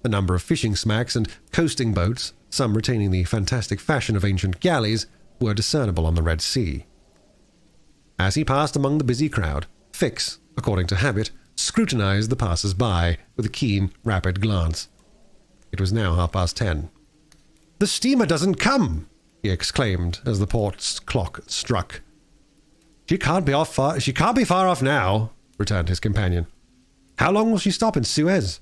A number of fishing smacks and coasting boats, some retaining the fantastic fashion of ancient galleys, were discernible on the Red Sea. As he passed among the busy crowd, Fix, according to habit, scrutinized the passers-by with a keen, rapid glance. It was now 10:30. "The steamer doesn't come!" he exclaimed as the port's clock struck. She can't be far off now," returned his companion. "How long will she stop in Suez?"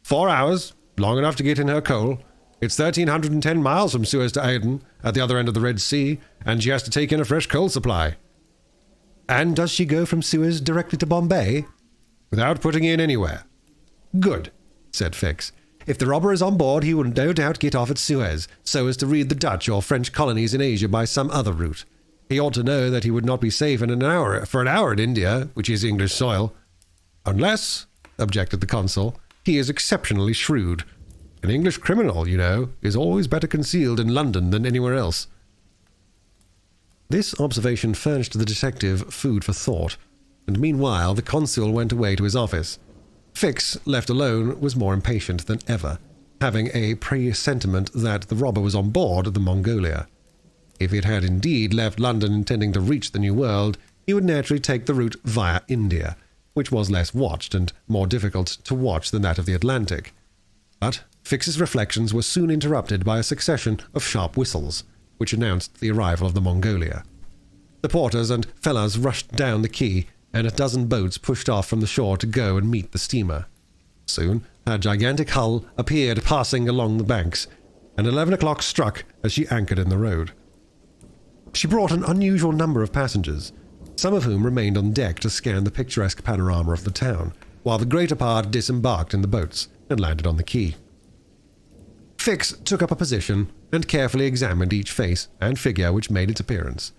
4 hours, long enough to get in her coal. It's 1,310 miles from Suez to Aden, at the other end of the Red Sea, and she has to take in a fresh coal supply." "And does she go from Suez directly to Bombay?" "Without putting in anywhere." "Good," said Fix. "If the robber is on board, he will no doubt get off at Suez, so as to read the Dutch or French colonies in Asia by some other route. He ought to know that he would not be safe for an hour in India, which is English soil." "Unless," objected the consul, "he is exceptionally shrewd. An English criminal, you know, is always better concealed in London than anywhere else." This observation furnished the detective food for thought, and meanwhile the consul went away to his office. Fix, left alone, was more impatient than ever, having a presentiment that the robber was on board the Mongolia. If it had indeed left London intending to reach the New World, he would naturally take the route via India, which was less watched and more difficult to watch than that of the Atlantic. But Fix's reflections were soon interrupted by a succession of sharp whistles, which announced the arrival of the Mongolia. The porters and fellahs rushed down the quay, and a dozen boats pushed off from the shore to go and meet the steamer. Soon her gigantic hull appeared passing along the banks, and 11 o'clock struck as she anchored in the road. She brought an unusual number of passengers, some of whom remained on deck to scan the picturesque panorama of the town, while the greater part disembarked in the boats and landed on the quay. Fix took up a position and carefully examined each face and figure which made its appearance.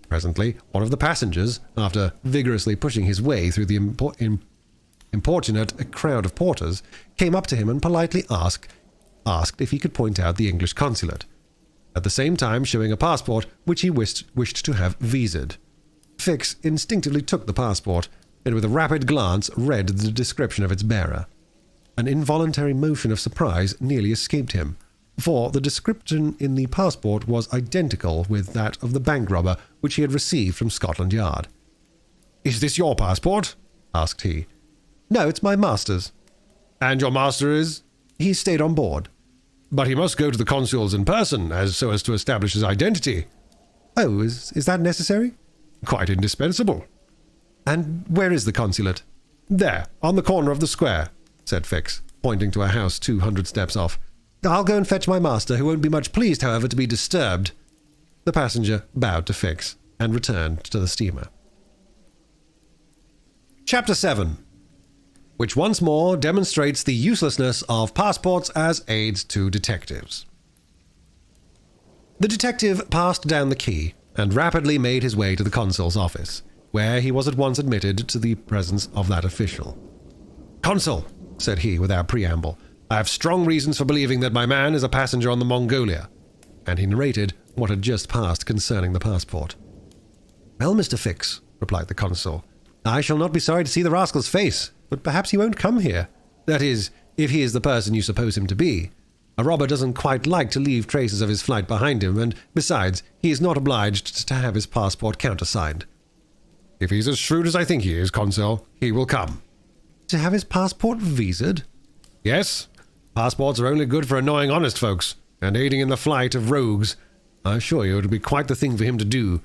Presently, one of the passengers, after vigorously pushing his way through the importunate crowd of porters, came up to him and politely asked if he could point out the English consulate, at the same time showing a passport which he wished to have visaed. Fix instinctively took the passport, and with a rapid glance read the description of its bearer. An involuntary motion of surprise nearly escaped him, for the description in the passport was identical with that of the bank robber which he had received from Scotland Yard. "Is this your passport?" asked he. "No, it's my master's." "And your master is—" "He stayed on board." "But he must go to the consul's in person, so as to establish his identity." "Oh, is that necessary?" "Quite indispensable." "And where is the consulate?" "There, on the corner of the square," said Fix, pointing to a house 200 steps off. "I'll go and fetch my master, who won't be much pleased, however, to be disturbed." The passenger bowed to Fix and returned to the steamer. Chapter 7, which once more demonstrates the uselessness of passports as aids to detectives. The detective passed down the quay and rapidly made his way to the consul's office, where he was at once admitted to the presence of that official. "Consul," said he without preamble, "I have strong reasons for believing that my man is a passenger on the Mongolia," and he narrated what had just passed concerning the passport. "Well, Mr. Fix," replied the consul, "I shall not be sorry to see the rascal's face, but perhaps he won't come here. That is, if he is the person you suppose him to be. A robber doesn't quite like to leave traces of his flight behind him, and besides, he is not obliged to have his passport countersigned." "If he's as shrewd as I think he is, consul, he will come." "To have his passport visaed?" "Yes. Passports are only good for annoying honest folks, and aiding in the flight of rogues. I assure you it will be quite the thing for him to do,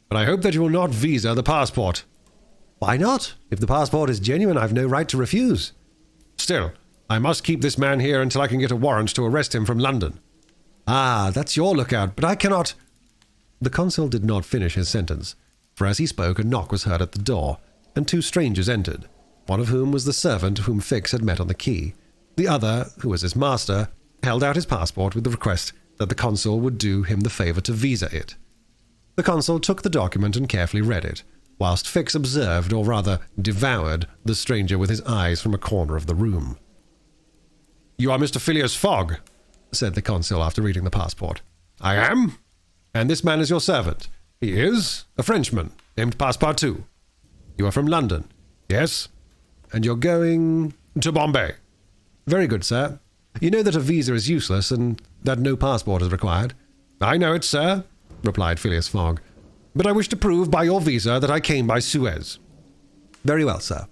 but I hope that you will not visa the passport." "Why not? If the passport is genuine, I've no right to refuse." "Still, I must keep this man here until I can get a warrant to arrest him from London." "Ah, that's your lookout, but I cannot—" The consul did not finish his sentence, for as he spoke a knock was heard at the door, and 2 strangers entered, one of whom was the servant whom Fix had met on the quay. The other, who was his master, held out his passport with the request that the consul would do him the favor to visa it. The consul took the document and carefully read it, whilst Fix observed, or rather devoured, the stranger with his eyes from a corner of the room. "You are Mr. Phileas Fogg," said the consul after reading the passport. "I am. And this man is your servant." "He is a Frenchman, named Passepartout." "You are from London?" "Yes." "And you're going—" "To Bombay." "Very good, sir. You know that a visa is useless and that no passport is required." "I know it, sir," replied Phileas Fogg. "But I wish to prove by your visa that I came by Suez." "Very well, sir."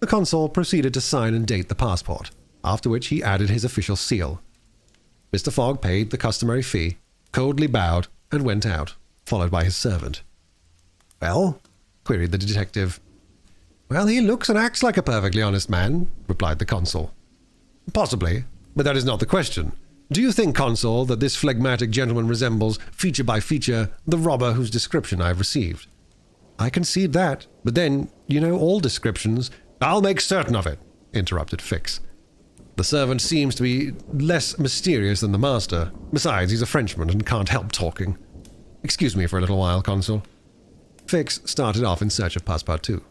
The consul proceeded to sign and date the passport, after which he added his official seal. Mr. Fogg paid the customary fee, coldly bowed, and went out, followed by his servant. "Well?" queried the detective. "Well, he looks and acts like a perfectly honest man," replied the consul. "Possibly, but that is not the question. Do you think, consul, that this phlegmatic gentleman resembles, feature by feature, the robber whose description I have received?" "I concede that, but then, you know, all descriptions—" "I'll make certain of it," interrupted Fix. "The servant seems to be less mysterious than the master. Besides, he's a Frenchman and can't help talking. Excuse me for a little while, consul." Fix started off in search of Passepartout.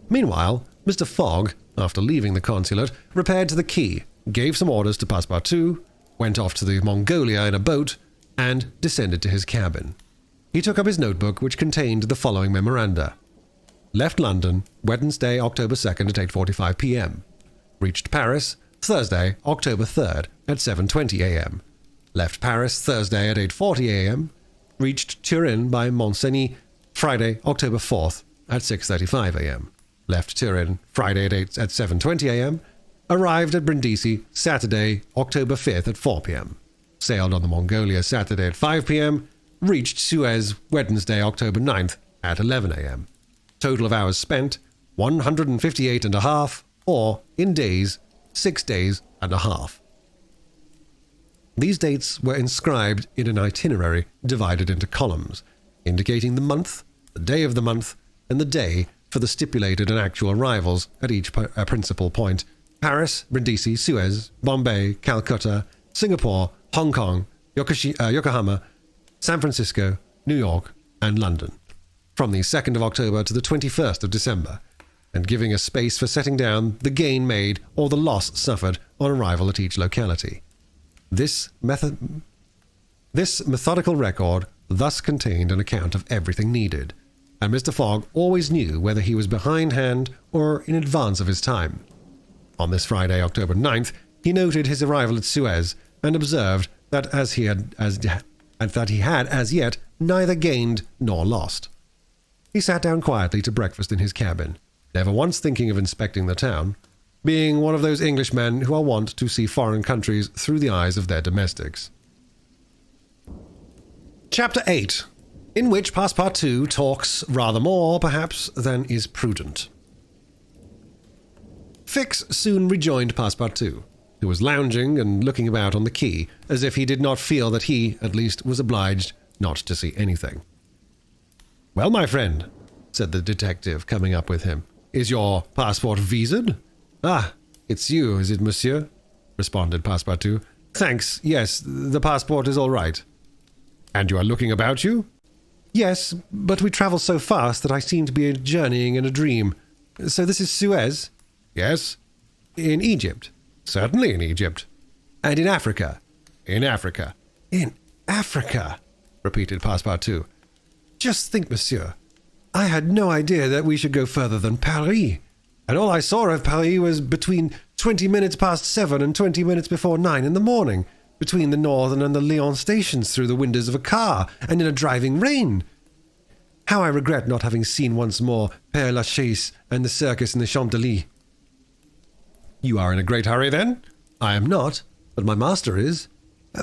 Meanwhile, Mr. Fogg, after leaving the consulate, repaired to the quay, gave some orders to Passepartout, went off to the Mongolia in a boat, and descended to his cabin. He took up his notebook, which contained the following memoranda. Left London, Wednesday, October 2nd at 8:45 p.m. Reached Paris, Thursday, October 3rd at 7:20 a.m. Left Paris, Thursday at 8:40 a.m. Reached Turin by Mont-Cenis, Friday, October 4th at 6:35 a.m. Left Turin, Friday at 7:20 a.m. Arrived at Brindisi, Saturday, October 5th at 4 p.m. Sailed on the Mongolia Saturday at 5 p.m. Reached Suez, Wednesday, October 9th at 11 a.m. Total of hours spent, 158 and a half, or, in days, 6 days and a half. These dates were inscribed in an itinerary divided into columns, indicating the month, the day of the month, and the day for the stipulated and actual arrivals at each principal point: Paris, Brindisi, Suez, Bombay, Calcutta, Singapore, Hong Kong, Yokohama, San Francisco, New York, and London, from the 2nd of October to the 21st of December, and giving a space for setting down the gain made or the loss suffered on arrival at each locality. This methodical record thus contained an account of everything needed, and Mr. Fogg always knew whether he was behindhand or in advance of his time. On this Friday, October 9th, he noted his arrival at Suez and observed that he had as yet neither gained nor lost. He sat down quietly to breakfast in his cabin, never once thinking of inspecting the town, being one of those Englishmen who are wont to see foreign countries through the eyes of their domestics. Chapter 8, in which Passepartout talks rather more, perhaps, than is prudent. Fix soon rejoined Passepartout, who was lounging and looking about on the quay, as if he did not feel that he, at least, was obliged not to see anything. "Well, my friend," said the detective, coming up with him, "is your passport visaed?" "Ah, it's you, is it, monsieur?" responded Passepartout. "Thanks, yes, the passport is all right." "And you are looking about you?" "Yes, but we travel so fast that I seem to be journeying in a dream. So this is Suez?" "Yes." "In Egypt?" "Certainly in Egypt." "And in Africa?" "In Africa." "In Africa," repeated Passepartout. "Just think, monsieur, I had no idea that we should go further than Paris, and all I saw of Paris was between 20 minutes past 7 and 20 minutes before 9 in the morning, between the Northern and the Lyon stations, through the windows of a car, and in a driving rain. How I regret not having seen once more Père Lachaise and the circus in the Champs-Élysées." "You are in a great hurry, then?" "I am not, but my master is.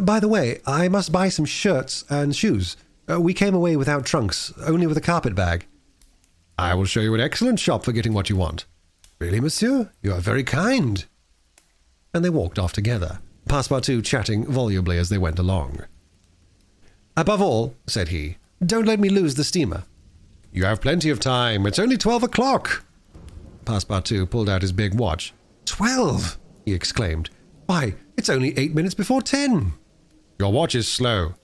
By the way, I must buy some shirts and shoes. We came away without trunks, only with a carpet bag." "I will show you an excellent shop for getting what you want." "Really, monsieur? You are very kind." And they walked off together, Passepartout chatting volubly as they went along. "Above all," said he, "don't let me lose the steamer." "You have plenty of time. It's only 12 o'clock." Passepartout pulled out his big watch. 12! he exclaimed. "Why, it's only 8 minutes before 10. "Your watch is slow."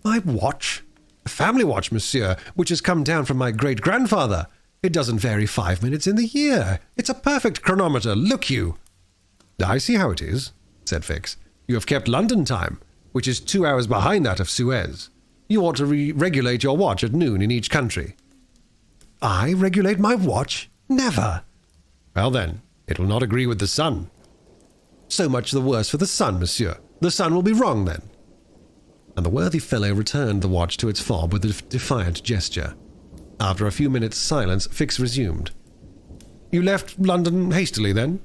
"My watch? A family watch, monsieur, which has come down from my great-grandfather. It doesn't vary 5 minutes in the year. It's a perfect chronometer, look you." "I see how it is," said Fix. "You have kept London time, which is 2 hours behind that of Suez. You ought to regulate your watch at noon in each country." "I regulate my watch? Never." "Well then, it will not agree with the sun." So much the worse for the sun, monsieur. The sun will be wrong, then. And the worthy fellow returned the watch to its fob with a defiant gesture. After a few minutes' silence, Fix resumed. You left London hastily, then?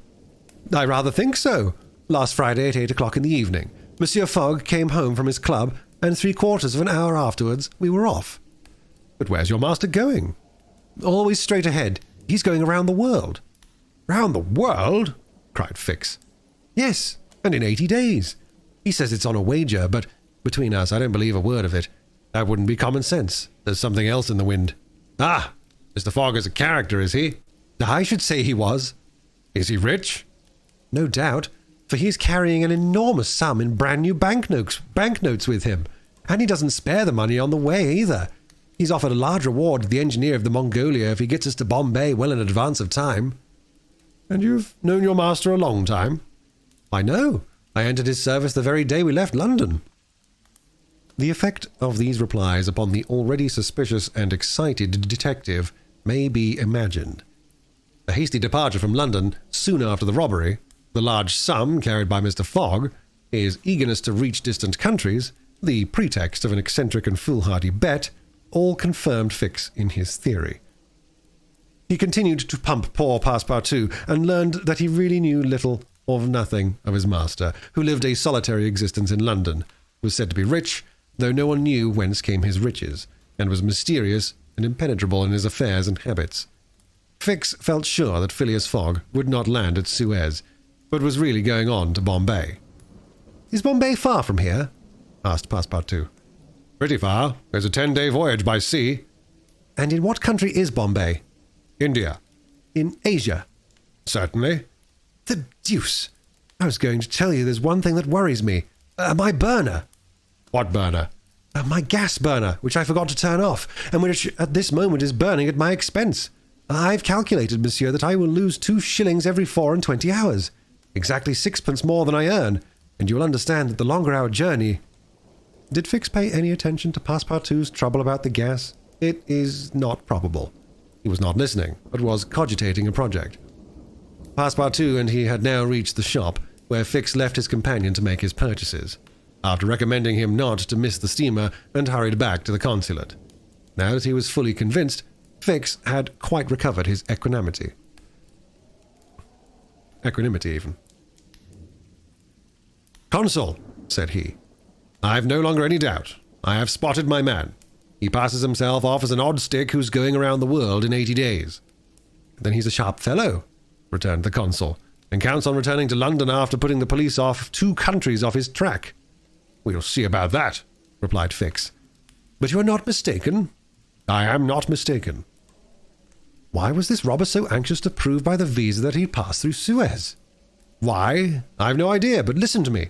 I rather think so. Last Friday at 8 o'clock in the evening. Monsieur Fogg came home from his club, and 3/4 of an hour afterwards we were off. But where's your master going? Always straight ahead. He's going around the world. Round the world? Cried Fix. Yes, and in 80 days. He says it's on a wager, but between us, I don't believe a word of it. That wouldn't be common sense. There's something else in the wind. Ah, Mr. Fogg is a character, is he? I should say he was. Is he rich? No doubt, for he's carrying an enormous sum in brand new banknotes with him, and he doesn't spare the money on the way either. He's offered a large reward to the engineer of the Mongolia if he gets us to Bombay well in advance of time. And you've known your master a long time? I know. I entered his service the very day we left London. The effect of these replies upon the already suspicious and excited detective may be imagined. A hasty departure from London soon after the robbery, the large sum carried by Mr. Fogg, his eagerness to reach distant countries, the pretext of an eccentric and foolhardy bet, all confirmed Fix in his theory. He continued to pump poor Passepartout and learned that he really knew little or nothing of his master, who lived a solitary existence in London, was said to be rich, though no one knew whence came his riches, and was mysterious and impenetrable in his affairs and habits. Fix felt sure that Phileas Fogg would not land at Suez, but was really going on to Bombay. Is Bombay far from here? Asked Passepartout. Pretty far. There's a 10-day voyage by sea. And in what country is Bombay? India. In Asia? Certainly. The deuce! I was going to tell you there's one thing that worries me. My burner. What burner? My gas burner, which I forgot to turn off, and which at this moment is burning at my expense. I've calculated, monsieur, that I will lose 2 shillings every 24 hours. Exactly 6pence more than I earn, and you'll understand that the longer our journey... Did Fix pay any attention to Passepartout's trouble about the gas? It is not probable. He was not listening, but was cogitating a project. Passepartout and he had now reached the shop, where Fix left his companion to make his purchases, after recommending him not to miss the steamer, and hurried back to the consulate. Now that he was fully convinced, Fix had quite recovered his equanimity. Equanimity, even. Consul, said he, I've no longer any doubt. I have spotted my man. He passes himself off as an odd stick who's going around the world in 80 days. Then he's a sharp fellow, returned the consul, and counts on returning to London after putting the police off 2 countries off his track. We'll see about that, replied Fix. But you are not mistaken? I am not mistaken. Why was this robber so anxious to prove by the visa that he passed through Suez? Why? I've no idea, but listen to me.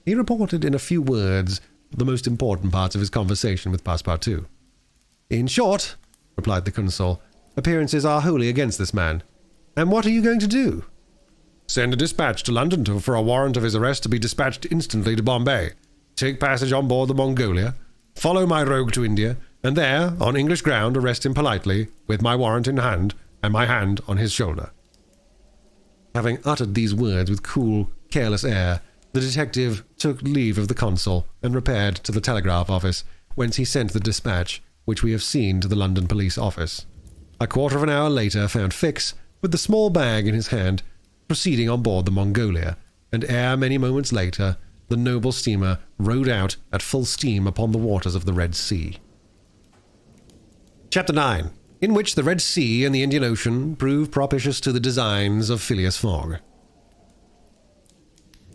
He reported in a few words the most important parts of his conversation with Passepartout. In short, replied the consul, appearances are wholly against this man. And what are you going to do? Send a dispatch to London for a warrant of his arrest to be dispatched instantly to Bombay. Take passage on board the Mongolia. Follow my rogue to India, and there, on English ground, arrest him politely, with my warrant in hand, and my hand on his shoulder. Having uttered these words with cool, careless air, the detective took leave of the consul and repaired to the telegraph office, whence he sent the dispatch, which we have seen to the London police office. A quarter of an hour later found Fix, with the small bag in his hand, proceeding on board the Mongolia, and ere many moments later, the noble steamer rode out at full steam upon the waters of the Red Sea. Chapter 9, in which the Red Sea and the Indian Ocean prove propitious to the designs of Phileas Fogg.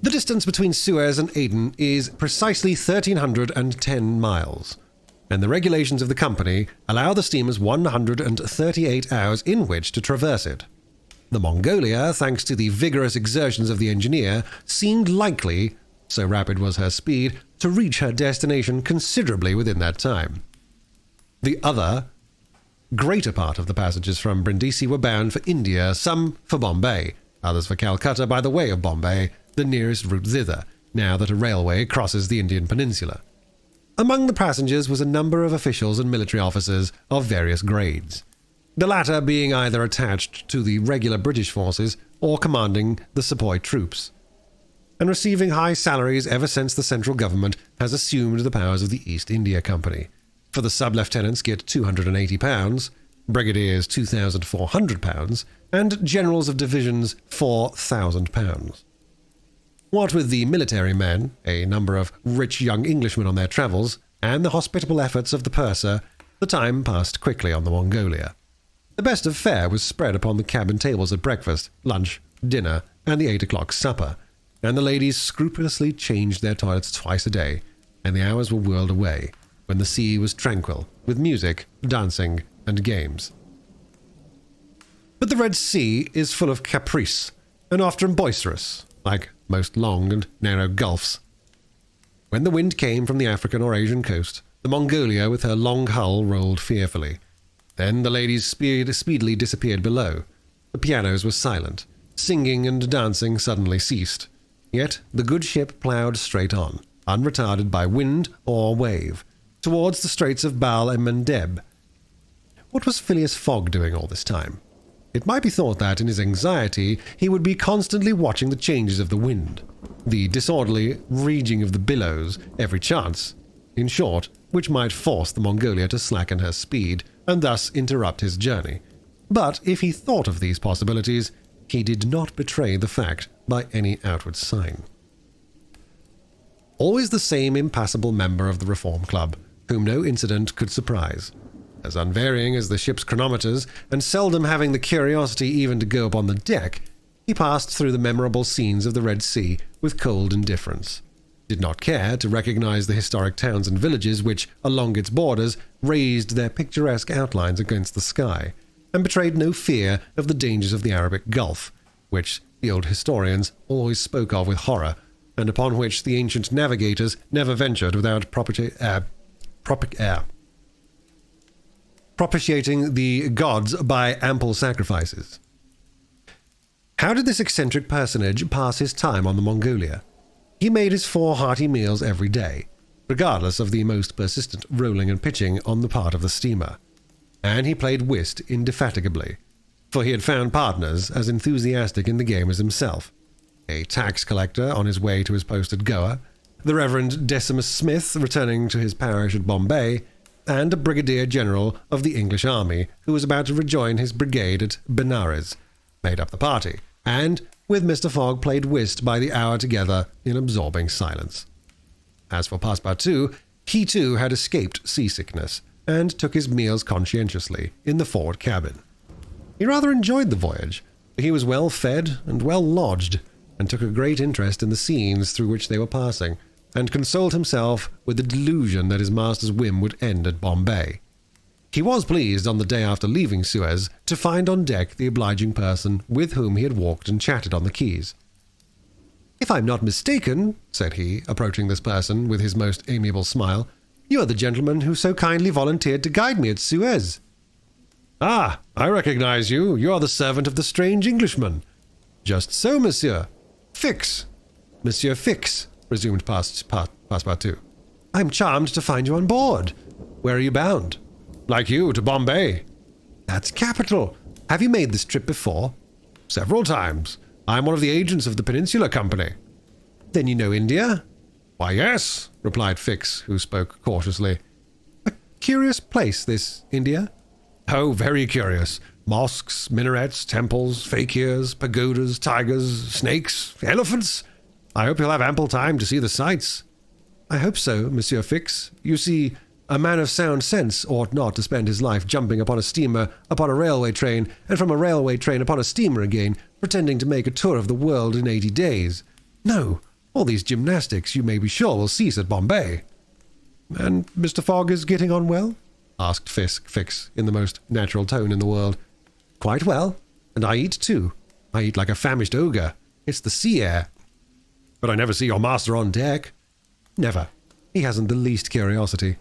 The distance between Suez and Aden is precisely 1,310 miles, and the regulations of the company allow the steamers 138 hours in which to traverse it. The Mongolia, thanks to the vigorous exertions of the engineer, seemed likely, so rapid was her speed, to reach her destination considerably within that time. The greater part of the passengers from Brindisi were bound for India, some for Bombay, others for Calcutta by the way of Bombay, the nearest route thither, now that a railway crosses the Indian peninsula. Among the passengers was a number of officials and military officers of various grades, the latter being either attached to the regular British forces or commanding the sepoy troops. and receiving high salaries ever since the central government has assumed the powers of the East India Company. For the sub-lieutenants get £280, brigadiers £2,400, and generals of divisions £4,000. What with the military men, a number of rich young Englishmen on their travels, and the hospitable efforts of the purser, the time passed quickly on the Mongolia. The best of fare was spread upon the cabin tables at breakfast, lunch, dinner, and the 8 o'clock supper, and the ladies scrupulously changed their toilets twice a day, and the hours were whirled away, when the sea was tranquil, with music, dancing, and games. But the Red Sea is full of caprice, and often boisterous, like most long and narrow gulfs. When the wind came from the African or Asian coast, the Mongolia with her long hull rolled fearfully. Then the ladies speedily disappeared below. The pianos were silent. Singing and dancing suddenly ceased. Yet the good ship ploughed straight on, unretarded by wind or wave, towards the straits of Bab el Mandeb. What was Phileas Fogg doing all this time? It might be thought that, in his anxiety, he would be constantly watching the changes of the wind, the disorderly raging of the billows, every chance, in short, which might force the Mongolia to slacken her speed, and thus interrupt his journey. But if he thought of these possibilities, he did not betray the fact by any outward sign. Always the same impassible member of the Reform Club, whom no incident could surprise. As unvarying as the ship's chronometers, and seldom having the curiosity even to go upon the deck, he passed through the memorable scenes of the Red Sea with cold indifference. Did not care to recognize the historic towns and villages which, along its borders, raised their picturesque outlines against the sky, and betrayed no fear of the dangers of the Arabic Gulf, which the old historians always spoke of with horror, and upon which the ancient navigators never ventured without propitiating the gods by ample sacrifices. How did this eccentric personage pass his time on the Mongolia? He made his 4 hearty meals every day, regardless of the most persistent rolling and pitching on the part of the steamer. And he played whist indefatigably, for he had found partners as enthusiastic in the game as himself. A tax collector on his way to his post at Goa, the Reverend Decimus Smith returning to his parish at Bombay, and a brigadier general of the English army who was about to rejoin his brigade at Benares, made up the party, and, with Mr. Fogg, played whist by the hour together in absorbing silence. As for Passepartout, he too had escaped seasickness, and took his meals conscientiously in the forward cabin. He rather enjoyed the voyage, for he was well fed and well lodged, and took a great interest in the scenes through which they were passing, and consoled himself with the delusion that his master's whim would end at Bombay. He was pleased, on the day after leaving Suez, to find on deck the obliging person with whom he had walked and chatted on the quays. "If I'm not mistaken," said he, approaching this person with his most amiable smile, "you are the gentleman who so kindly volunteered to guide me at Suez." "Ah, I recognize you. You are the servant of the strange Englishman." "Just so, monsieur. Fix. Monsieur Fix," resumed Passepartout. "I'm charmed to find you on board. Where are you bound?" "Like you, to Bombay." "That's capital. Have you made this trip before?" "Several times. I'm one of the agents of the Peninsular Company." "Then you know India?" "Why, yes," replied Fix, who spoke cautiously. "A curious place, this India." "Oh, very curious. Mosques, minarets, temples, fakirs, pagodas, tigers, snakes, elephants. I hope you'll have ample time to see the sights." "I hope so, Monsieur Fix. You see, a man of sound sense ought not to spend his life jumping upon a steamer, upon a railway train, and from a railway train upon a steamer again, pretending to make a tour of the world in 80 days. No, all these gymnastics, you may be sure, will cease at Bombay." "And Mr. Fogg is getting on well?" asked Fix, in the most natural tone in the world. "Quite well. And I eat, too. I eat like a famished ogre. It's the sea air." "But I never see your master on deck." "Never. He hasn't the least curiosity."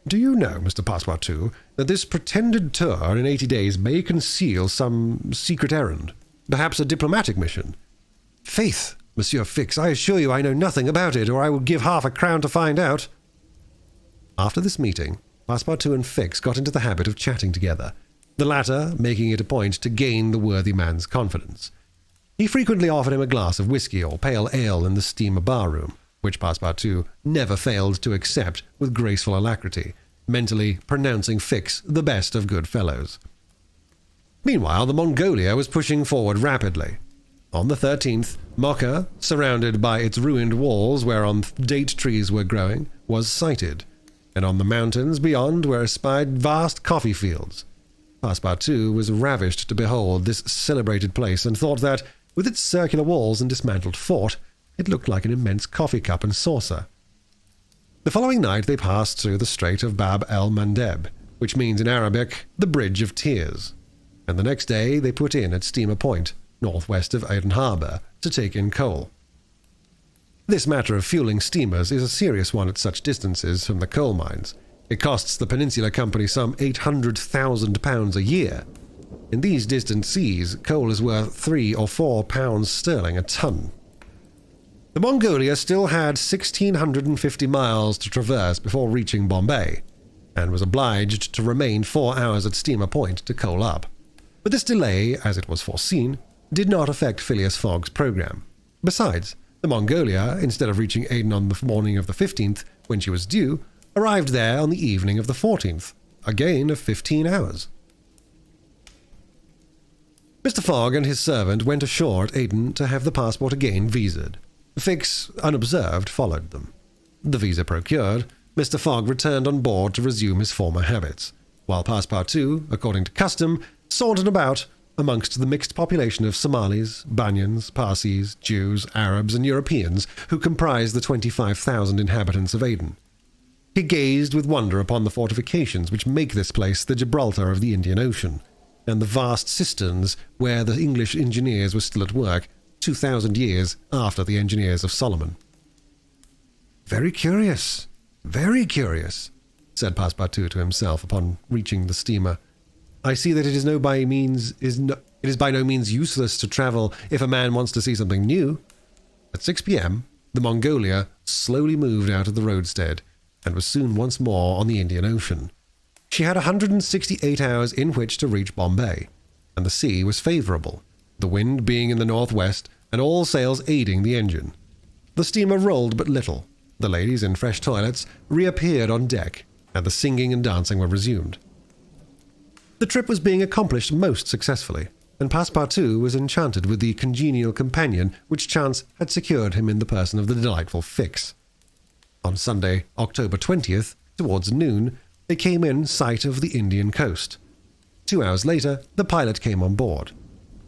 "Do you know, Mr. Passepartout, that this pretended tour in 80 days may conceal some secret errand? Perhaps a diplomatic mission?" "Faith, Monsieur Fix, I assure you I know nothing about it, or I would give half a crown to find out." After this meeting, Passepartout and Fix got into the habit of chatting together, the latter making it a point to gain the worthy man's confidence. He frequently offered him a glass of whiskey or pale ale in the steamer bar-room, which Passepartout never failed to accept with graceful alacrity, mentally pronouncing Fix the best of good fellows. Meanwhile, the Mongolia was pushing forward rapidly. On the 13th, Mocha, surrounded by its ruined walls whereon date trees were growing, was sighted, and on the mountains beyond were espied vast coffee fields. Passepartout was ravished to behold this celebrated place, and thought that, with its circular walls and dismantled fort, it looked like an immense coffee cup and saucer. The following night they passed through the Strait of Bab el-Mandeb, which means in Arabic, the Bridge of Tears, and the next day they put in at Steamer Point, northwest of Aden Harbour, to take in coal. This matter of fueling steamers is a serious one at such distances from the coal mines. It costs the Peninsular Company some £800,000 a year. In these distant seas, coal is worth £3 or £4 sterling a ton. The Mongolia still had 1,650 miles to traverse before reaching Bombay, and was obliged to remain 4 hours at Steamer Point to coal up. But this delay, as it was foreseen, did not affect Phileas Fogg's program. Besides, the Mongolia, instead of reaching Aden on the morning of the 15th, when she was due, arrived there on the evening of the 14th, a gain of 15 hours. Mr. Fogg and his servant went ashore at Aden to have the passport again visaed. Fix, unobserved, followed them. The visa procured, Mr. Fogg returned on board to resume his former habits, while Passepartout, according to custom, sauntered about amongst the mixed population of Somalis, Banyans, Parsis, Jews, Arabs, and Europeans who comprised the 25,000 inhabitants of Aden. He gazed with wonder upon the fortifications which make this place the Gibraltar of the Indian Ocean, and the vast cisterns where the English engineers were still at work 2,000 years after the engineers of Solomon. Very curious, said Passepartout to himself upon reaching the steamer. I see that it is by no means useless to travel if a man wants to see something new. At 6 p.m., the Mongolia slowly moved out of the roadstead, and was soon once more on the Indian Ocean. She had 168 hours in which to reach Bombay, and the sea was favourable, the wind being in the northwest, and all sails aiding the engine. The steamer rolled but little. The ladies in fresh toilets reappeared on deck, and the singing and dancing were resumed. The trip was being accomplished most successfully, and Passepartout was enchanted with the congenial companion which chance had secured him in the person of the delightful Fix. On Sunday, October 20th, towards noon, they came in sight of the Indian coast. 2 hours later, the pilot came on board.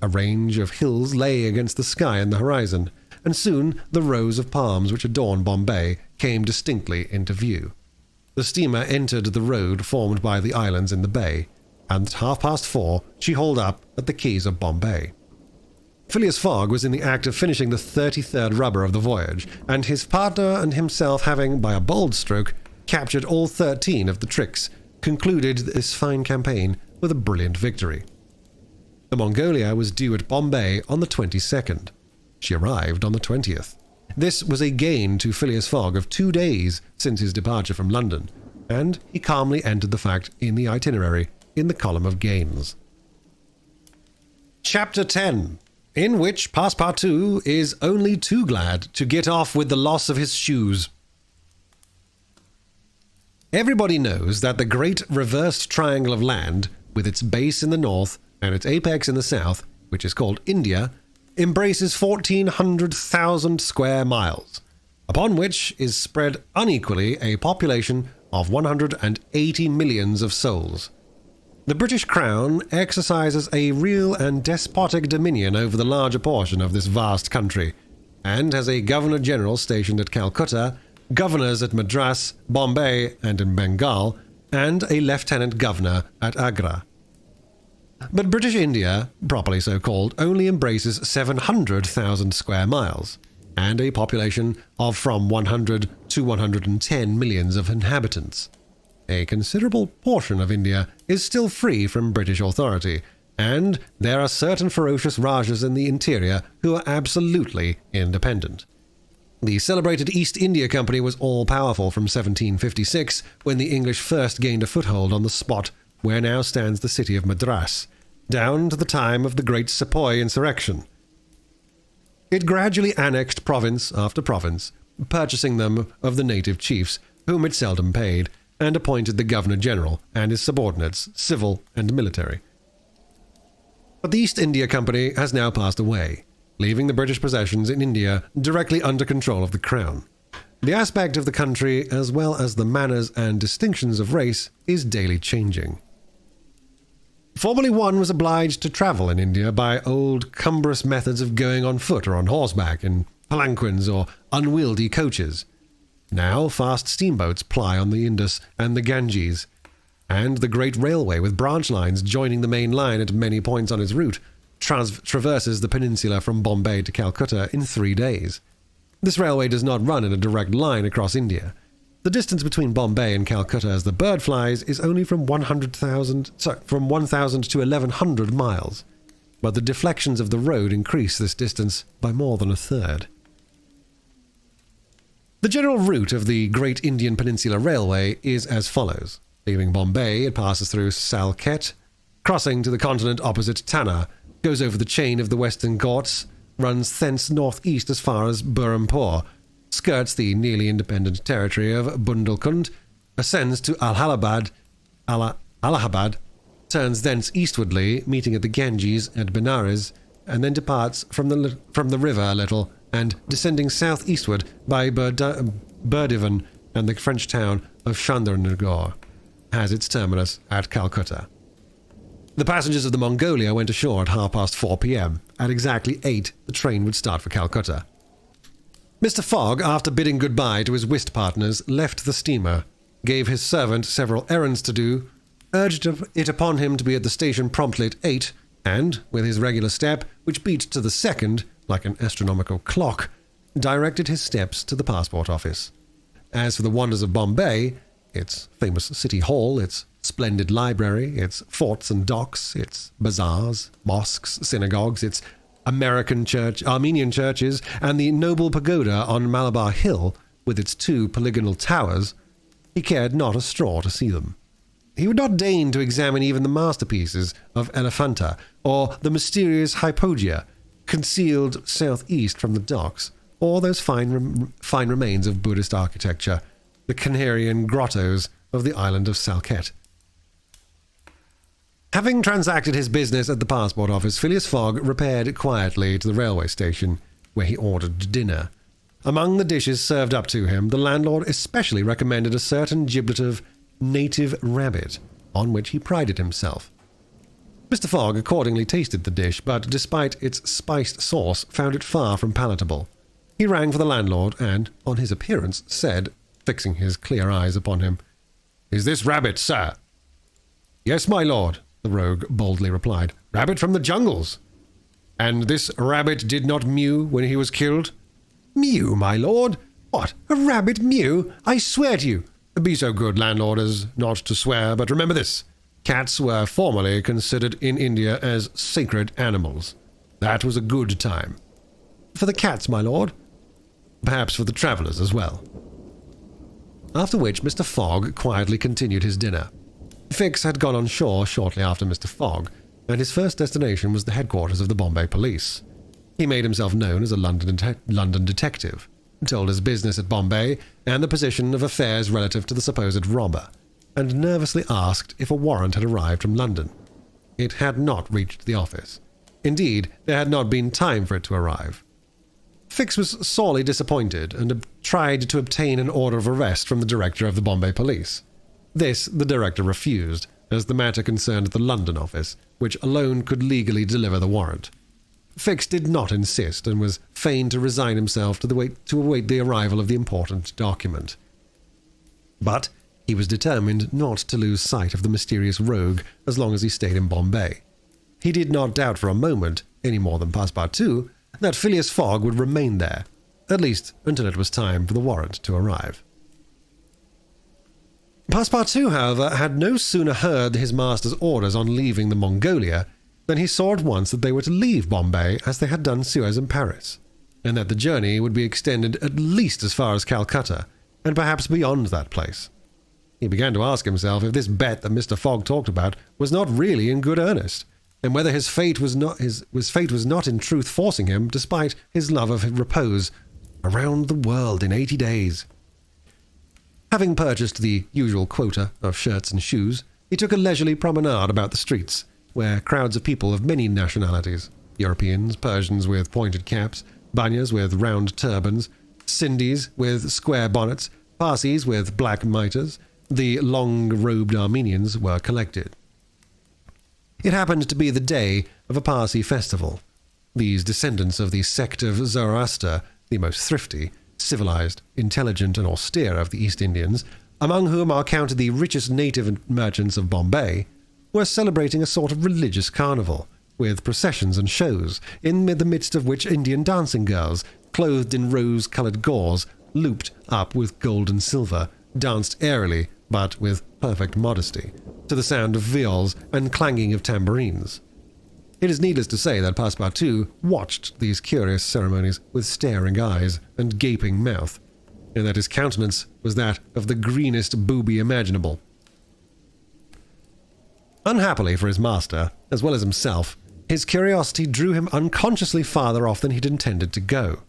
A range of hills lay against the sky in the horizon, and soon the rows of palms which adorn Bombay came distinctly into view. The steamer entered the road formed by the islands in the bay, and at 4:30 she hauled up at the quays of Bombay. Phileas Fogg was in the act of finishing the 33rd rubber of the voyage, and his partner and himself having, by a bold stroke, captured all 13 of the tricks, concluded this fine campaign with a brilliant victory. The Mongolia was due at Bombay on the 22nd. She arrived on the 20th. This was a gain to Phileas Fogg of 2 days since his departure from London, and he calmly entered the fact in the itinerary in the column of gains. Chapter 10, in which Passepartout is only too glad to get off with the loss of his shoes. Everybody knows that the great reversed triangle of land, with its base in the north and its apex in the south, which is called India, embraces 1,400,000 square miles, upon which is spread unequally a population of 180 millions of souls. The British Crown exercises a real and despotic dominion over the larger portion of this vast country, and has a Governor-General stationed at Calcutta, governors at Madras, Bombay, and in Bengal, and a Lieutenant Governor at Agra. But British India, properly so called, only embraces 700,000 square miles, and a population of from 100 to 110 millions of inhabitants. A considerable portion of India is still free from British authority, and there are certain ferocious Rajas in the interior who are absolutely independent. The celebrated East India Company was all-powerful from 1756, when the English first gained a foothold on the spot where now stands the city of Madras, down to the time of the Great Sepoy insurrection. It gradually annexed province after province, purchasing them of the native chiefs, whom it seldom paid, and appointed the Governor-General and his subordinates, civil and military. But the East India Company has now passed away, leaving the British possessions in India directly under control of the Crown. The aspect of the country, as well as the manners and distinctions of race, is daily changing. Formerly one was obliged to travel in India by old cumbrous methods of going on foot or on horseback, in palanquins or unwieldy coaches. Now fast steamboats ply on the Indus and the Ganges, and the great railway with branch lines joining the main line at many points on its route traverses the peninsula from Bombay to Calcutta in 3 days. This railway does not run in a direct line across India. The distance between Bombay and Calcutta as the bird flies is only from 1,000 to 1,100 miles, but the deflections of the road increase this distance by more than a third. The general route of the Great Indian Peninsula Railway is as follows. Leaving Bombay, it passes through Salket, crossing to the continent opposite Tanna, goes over the chain of the Western Ghats, runs thence northeast as far as Burrampore, skirts the nearly independent territory of Bundelkund, ascends to Allahabad, turns thence eastwardly, meeting at the Ganges at Benares, and then departs from the river a little, and descending southeastward by Burdivan and the French town of Chandernagore, has its terminus at Calcutta. The passengers of the Mongolia went ashore at 4:30 p.m. At exactly 8, the train would start for Calcutta. Mr. Fogg, after bidding goodbye to his whist partners, left the steamer, gave his servant several errands to do, urged it upon him to be at the station promptly at 8, and, with his regular step, which beat to the second, like an astronomical clock, directed his steps to the passport office. As for the wonders of Bombay, its famous city hall, its splendid library, its forts and docks, its bazaars, mosques, synagogues, its Armenian churches, and the noble pagoda on Malabar Hill, with its 2 polygonal towers, he cared not a straw to see them. He would not deign to examine even the masterpieces of Elephanta, or the mysterious Hypogeia, concealed southeast from the docks, or those fine remains of Buddhist architecture, the Canarian grottos of the island of Salket. Having transacted his business at the passport office, Phileas Fogg repaired quietly to the railway station, where he ordered dinner. Among the dishes served up to him, the landlord especially recommended a certain giblet of native rabbit, on which he prided himself. Mr. Fogg accordingly tasted the dish, but despite its spiced sauce, found it far from palatable. He rang for the landlord, and, on his appearance, said, fixing his clear eyes upon him, "Is this rabbit, sir?" "Yes, my lord," the rogue boldly replied. "Rabbit from the jungles." "And this rabbit did not mew when he was killed?" "Mew, my lord? What, a rabbit mew? I swear to you—" "Be so good, landlord, as not to swear, but remember this. Cats were formerly considered in India as sacred animals. That was a good time." "For the cats, my lord?" "Perhaps for the travellers as well." After which Mr. Fogg quietly continued his dinner. Fix had gone on shore shortly after Mr. Fogg, and his first destination was the headquarters of the Bombay police. He made himself known as a London detective, told his business at Bombay and the position of affairs relative to the supposed robber, and nervously asked if a warrant had arrived from London. It had not reached the office. Indeed, there had not been time for it to arrive. Fix was sorely disappointed and tried to obtain an order of arrest from the director of the Bombay police. This the director refused, as the matter concerned the London office, which alone could legally deliver the warrant. Fix did not insist, and was fain to resign himself to await the arrival of the important document. But he was determined not to lose sight of the mysterious rogue as long as he stayed in Bombay. He did not doubt for a moment, any more than Passepartout, that Phileas Fogg would remain there, at least until it was time for the warrant to arrive. Passepartout, however, had no sooner heard his master's orders on leaving the Mongolia than he saw at once that they were to leave Bombay as they had done Suez and Paris, and that the journey would be extended at least as far as Calcutta, and perhaps beyond that place. He began to ask himself if this bet that Mr. Fogg talked about was not really in good earnest, and whether his fate was not in truth forcing him, despite his love of repose, around the world in 80 days. Having purchased the usual quota of shirts and shoes, he took a leisurely promenade about the streets, where crowds of people of many nationalities, Europeans, Persians with pointed caps, Banyas with round turbans, Sindhis with square bonnets, Parsis with black mitres, the long-robed Armenians were collected. It happened to be the day of a Parsi festival. These descendants of the sect of Zoroaster, the most thrifty, civilized, intelligent, and austere of the East Indians, among whom are counted the richest native merchants of Bombay, were celebrating a sort of religious carnival, with processions and shows, in the midst of which Indian dancing girls, clothed in rose-coloured gauze, looped up with gold and silver, danced airily, but with perfect modesty, to the sound of viols and clanging of tambourines. It is needless to say that Passepartout watched these curious ceremonies with staring eyes and gaping mouth, and that his countenance was that of the greenest booby imaginable. Unhappily for his master, as well as himself, his curiosity drew him unconsciously farther off than he'd intended to go.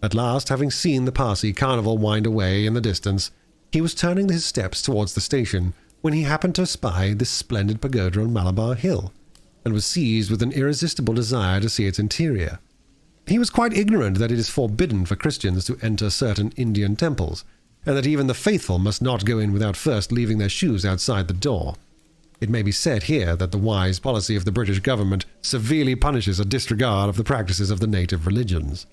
At last, having seen the Parsi carnival wind away in the distance, he was turning his steps towards the station when he happened to espy this splendid pagoda on Malabar Hill, and was seized with an irresistible desire to see its interior. He was quite ignorant that it is forbidden for Christians to enter certain Indian temples, and that even the faithful must not go in without first leaving their shoes outside the door. It may be said here that the wise policy of the British government severely punishes a disregard of the practices of the native religions.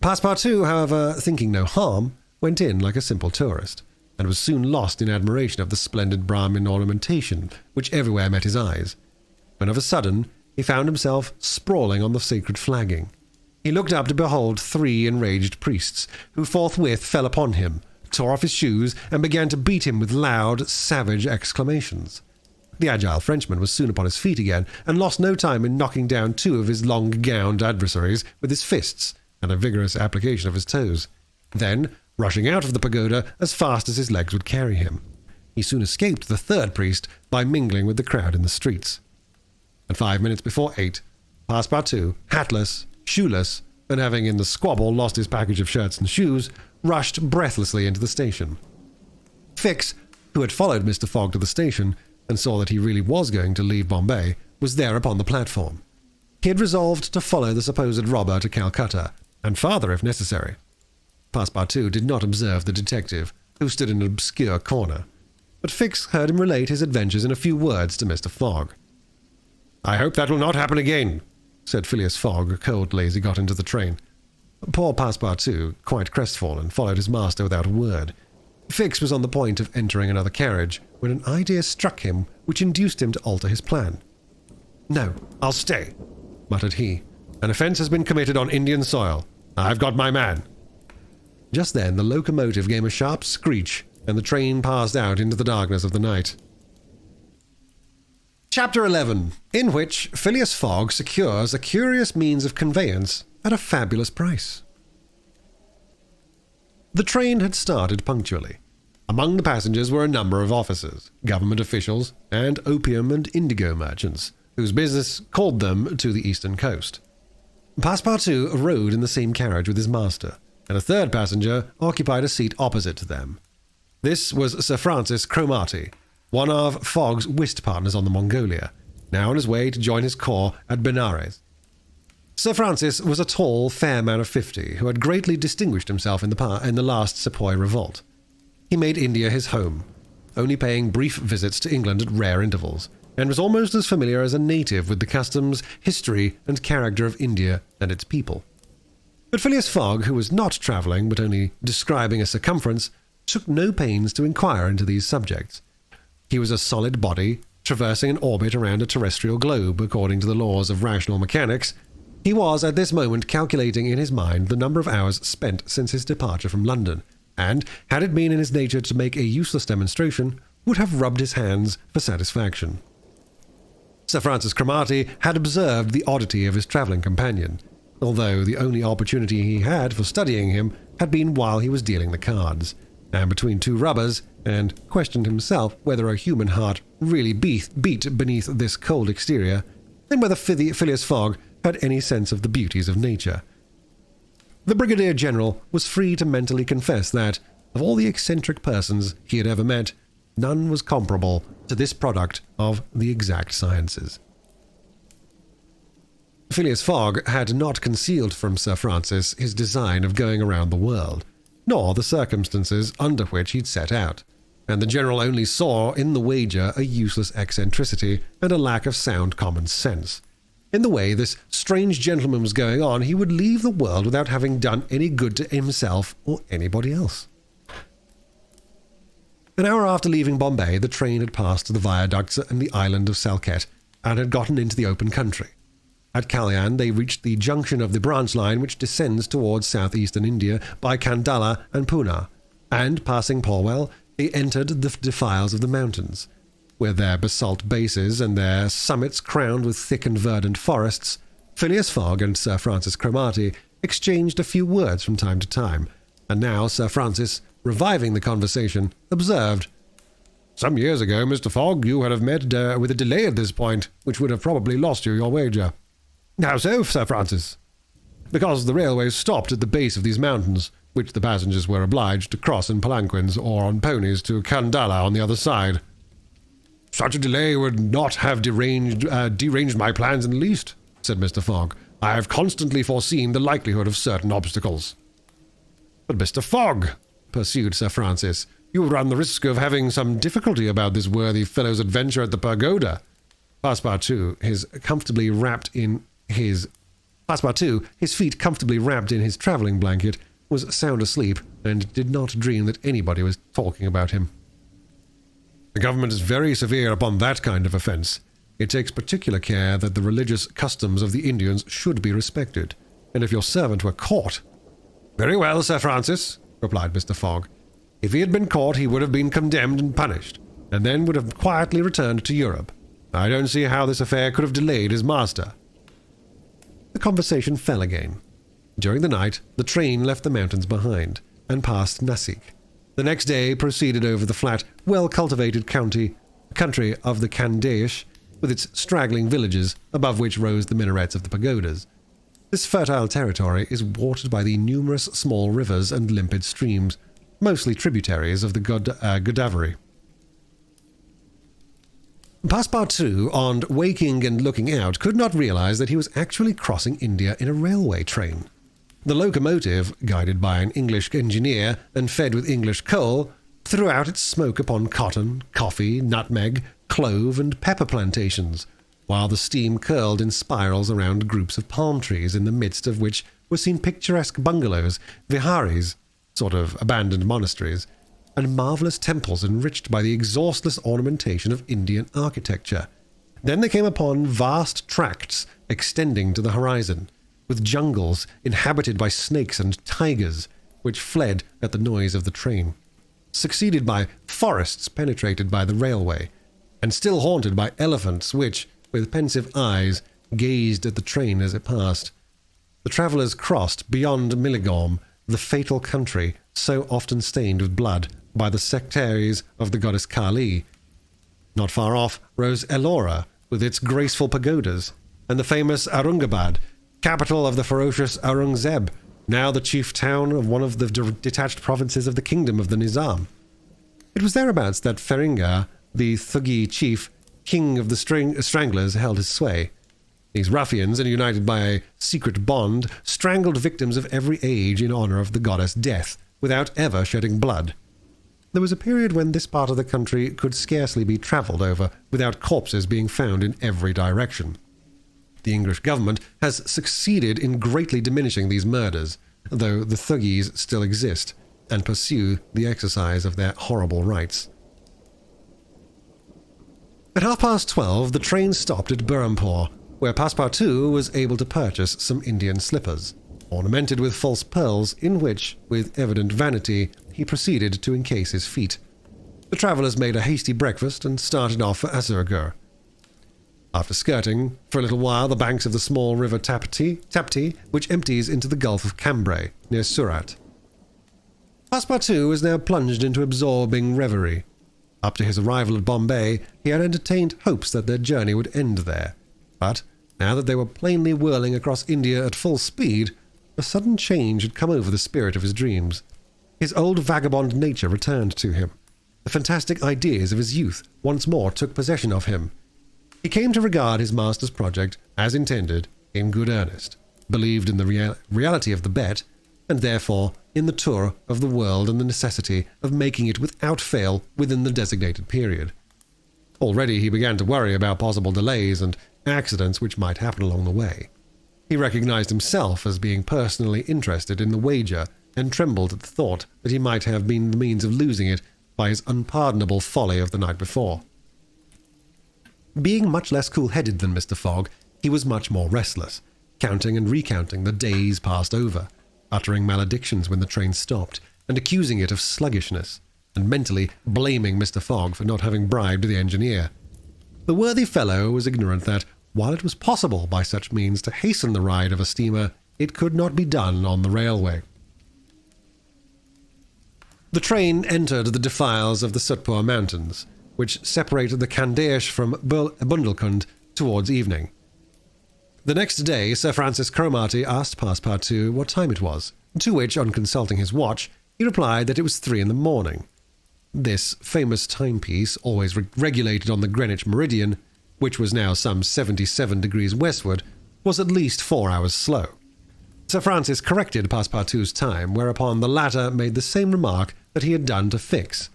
Passepartout, however, thinking no harm, went in like a simple tourist, and was soon lost in admiration of the splendid Brahmin ornamentation which everywhere met his eyes, when of a sudden he found himself sprawling on the sacred flagging. He looked up to behold 3 enraged priests, who forthwith fell upon him, tore off his shoes, and began to beat him with loud, savage exclamations. The agile Frenchman was soon upon his feet again, and lost no time in knocking down 2 of his long-gowned adversaries with his fists and a vigorous application of his toes. Then, rushing out of the pagoda as fast as his legs would carry him, he soon escaped the 3rd priest by mingling with the crowd in the streets. At 5 minutes before 8, Passepartout, hatless, shoeless, and having in the squabble lost his package of shirts and shoes, rushed breathlessly into the station. Fix, who had followed Mr. Fogg to the station and saw that he really was going to leave Bombay, was there upon the platform. He had resolved to follow the supposed robber to Calcutta, and farther if necessary. Passepartout did not observe the detective, who stood in an obscure corner, but Fix heard him relate his adventures in a few words to Mr. Fogg. "I hope that will not happen again," said Phileas Fogg coldly as he got into the train. Poor Passepartout, quite crestfallen, followed his master without a word. Fix was on the point of entering another carriage when an idea struck him which induced him to alter his plan. "No, I'll stay," muttered he. "An offence has been committed on Indian soil. I've got my man." Just then the locomotive gave a sharp screech, and the train passed out into the darkness of the night. Chapter 11, in which Phileas Fogg secures a curious means of conveyance at a fabulous price. The train had started punctually. Among the passengers were a number of officers, government officials, and opium and indigo merchants, whose business called them to the eastern coast. Passepartout rode in the same carriage with his master, and a 3rd passenger occupied a seat opposite to them. This was Sir Francis Cromarty, one of Fogg's whist partners on the Mongolia, now on his way to join his corps at Benares. Sir Francis was a tall, fair man of 50, who had greatly distinguished himself in the last Sepoy revolt. He made India his home, only paying brief visits to England at rare intervals, and was almost as familiar as a native with the customs, history, and character of India and its people. But Phileas Fogg, who was not travelling, but only describing a circumference, took no pains to inquire into these subjects. He was a solid body, traversing an orbit around a terrestrial globe according to the laws of rational mechanics. He was at this moment calculating in his mind the number of hours spent since his departure from London, and, had it been in his nature to make a useless demonstration, would have rubbed his hands for satisfaction. Sir Francis Cromarty had observed the oddity of his travelling companion, although the only opportunity he had for studying him had been while he was dealing the cards, and between 2 rubbers, and questioned himself whether a human heart really beat beneath this cold exterior, and whether Phileas Fogg had any sense of the beauties of nature. The Brigadier General was free to mentally confess that, of all the eccentric persons he had ever met, none was comparable to this product of the exact sciences. Phileas Fogg had not concealed from Sir Francis his design of going around the world, nor the circumstances under which he'd set out, and the General only saw in the wager a useless eccentricity and a lack of sound common sense. In the way this strange gentleman was going on, he would leave the world without having done any good to himself or anybody else. An hour after leaving Bombay, the train had passed the viaducts and the island of Salket and had gotten into the open country. At Kalyan, they reached the junction of the branch line which descends towards southeastern India by Kandala and Poona, and, passing Polwell, they entered the defiles of the mountains. With their basalt bases and their summits crowned with thick and verdant forests, Phileas Fogg and Sir Francis Cromarty exchanged a few words from time to time, and now Sir Francis, reviving the conversation, observed, "Some years ago, Mr. Fogg, you would have met with a delay at this point, which would have probably lost you your wager." "How so, Sir Francis?" "Because the railway stopped at the base of these mountains, which the passengers were obliged to cross in palanquins or on ponies to Kandala on the other side." "Such a delay would not have deranged my plans in the least," said Mr. Fogg. "I have constantly foreseen the likelihood of certain obstacles." "But, Mr. Fogg," pursued Sir Francis, "you run the risk of having some difficulty about this worthy fellow's adventure at the pagoda." Passepartout, his feet comfortably wrapped in his travelling blanket, was sound asleep and did not dream that anybody was talking about him. "The government is very severe upon that kind of offence. It takes particular care that the religious customs of the Indians should be respected, and if your servant were caught—" "Very well, Sir Francis," replied Mr. Fogg. "If he had been caught, he would have been condemned and punished, and then would have quietly returned to Europe. I don't see how this affair could have delayed his master." The conversation fell again. During the night, the train left the mountains behind, and passed Nasik. The next day proceeded over the flat, well-cultivated country of the Khandeish, with its straggling villages, above which rose the minarets of the pagodas. This fertile territory is watered by the numerous small rivers and limpid streams, mostly tributaries of the Godavari. Passepartout, on waking and looking out, could not realize that he was actually crossing India in a railway train. The locomotive, guided by an English engineer and fed with English coal, threw out its smoke upon cotton, coffee, nutmeg, clove, and pepper plantations, while the steam curled in spirals around groups of palm trees, in the midst of which were seen picturesque bungalows, viharis, sort of abandoned monasteries, and marvellous temples enriched by the exhaustless ornamentation of Indian architecture. Then they came upon vast tracts extending to the horizon, with jungles inhabited by snakes and tigers, which fled at the noise of the train, succeeded by forests penetrated by the railway, and still haunted by elephants which, with pensive eyes, gazed at the train as it passed. The travellers crossed beyond Milligorm, the fatal country so often stained with blood by the sectaries of the goddess Kali. Not far off rose Ellora, with its graceful pagodas, and the famous Aurungabad, capital of the ferocious Aurangzeb, now the chief town of one of the detached provinces of the kingdom of the Nizam. It was thereabouts that Feringa, the Thuggee chief, king of the stranglers, held his sway. These ruffians, and united by a secret bond, strangled victims of every age in honor of the goddess Death, without ever shedding blood. There was a period when this part of the country could scarcely be travelled over without corpses being found in every direction. The English government has succeeded in greatly diminishing these murders, though the Thuggees still exist and pursue the exercise of their horrible rights. At 12:30, the train stopped at Burrampore, where Passepartout was able to purchase some Indian slippers, ornamented with false pearls, in which, with evident vanity, he proceeded to encase his feet. The travellers made a hasty breakfast and started off for Azurgur. After skirting, for a little while, the banks of the small river Tapti, which empties into the Gulf of Cambrai, near Surat, Passepartout was now plunged into absorbing reverie. Up to his arrival at Bombay, he had entertained hopes that their journey would end there. But, Now that they were plainly whirling across India at full speed, a sudden change had come over the spirit of his dreams. His old vagabond nature returned to him. The fantastic ideas of his youth once more took possession of him. He came to regard his master's project, as intended, in good earnest, believed in the reality of the bet, and therefore in the tour of the world and the necessity of making it without fail within the designated period. Already he began to worry about possible delays and accidents which might happen along the way. He recognized himself as being personally interested in the wager and trembled at the thought that he might have been the means of losing it by his unpardonable folly of the night before. Being much less cool-headed than Mr. Fogg, he was much more restless, counting and recounting the days passed over, uttering maledictions when the train stopped, and accusing it of sluggishness, and mentally blaming Mr. Fogg for not having bribed the engineer. The worthy fellow was ignorant that, while it was possible by such means to hasten the ride of a steamer, it could not be done on the railway. The train entered the defiles of the Sutpur Mountains, which separated the Khandesh from Bundelkund towards evening. The next day, Sir Francis Cromarty asked Passepartout what time it was, to which, on consulting his watch, he replied that it was 3 a.m. This famous timepiece, always regulated on the Greenwich meridian, which was now some 77 degrees westward, was at least 4 hours slow. Sir Francis corrected Passepartout's time, whereupon the latter made the same remark that he had done to Fix,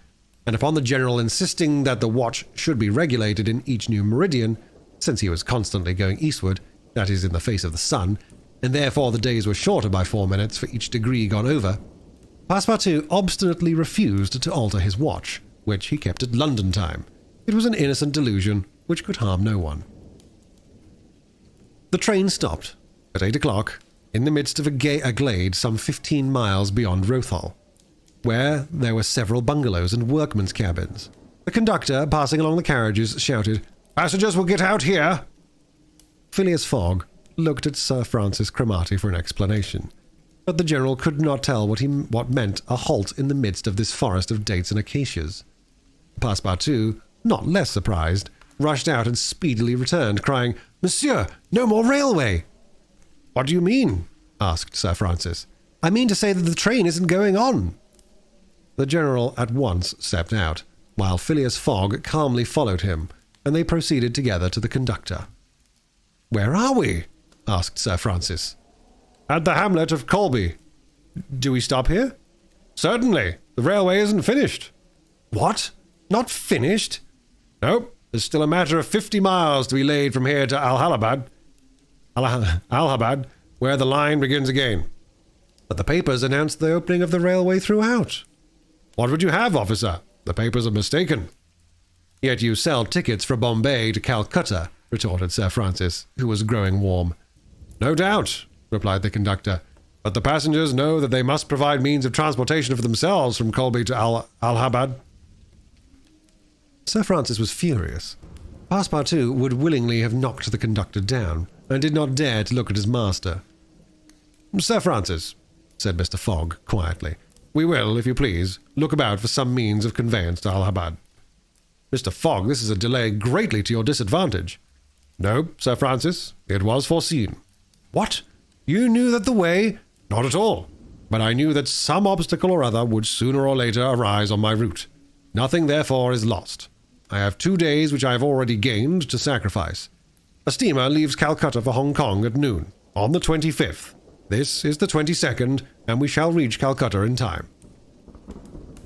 and upon the general insisting that the watch should be regulated in each new meridian, since he was constantly going eastward, that is, in the face of the sun, and therefore the days were shorter by 4 minutes for each degree gone over, Passepartout obstinately refused to alter his watch, which he kept at London time. It was an innocent delusion which could harm no one. The train stopped at 8 o'clock in the midst of a glade some 15 miles beyond Rothal, where there were several bungalows and workmen's cabins. The conductor, passing along the carriages, shouted, "Passengers will get out here!" Phileas Fogg looked at Sir Francis Cromarty for an explanation, but the general could not tell what meant a halt in the midst of this forest of dates and acacias. Passepartout, not less surprised, rushed out and speedily returned, crying, "Monsieur, no more railway!" "What do you mean?" asked Sir Francis. "I mean to say that the train isn't going on." The general at once stepped out, while Phileas Fogg calmly followed him, and they proceeded together to the conductor. "Where are we?" asked Sir Francis. "At the hamlet of Colby." "Do we stop here?" "Certainly. The railway isn't finished." "What? Not finished?" "Nope. There's still a matter of 50 miles to be laid from here to Allahabad, where the line begins again." "But the papers announced the opening of the railway throughout." "What would you have, officer? The papers are mistaken." "Yet you sell tickets for Bombay to Calcutta," retorted Sir Francis, who was growing warm. "No doubt," replied the conductor, "but the passengers know that they must provide means of transportation for themselves from Colby to Allahabad." Sir Francis was furious. Passepartout would willingly have knocked the conductor down, and did not dare to look at his master. "Sir Francis," said Mr. Fogg quietly, "we will, if you please, look about for some means of conveyance to Allahabad." "Mr. Fogg, this is a delay greatly to your disadvantage." "No, Sir Francis, it was foreseen." "What? You knew that the way—" "Not at all. But I knew that some obstacle or other would sooner or later arise on my route. Nothing, therefore, is lost. I have 2 days which I have already gained to sacrifice. A steamer leaves Calcutta for Hong Kong at noon, on the 25th. This is the 22nd, and we shall reach Calcutta in time."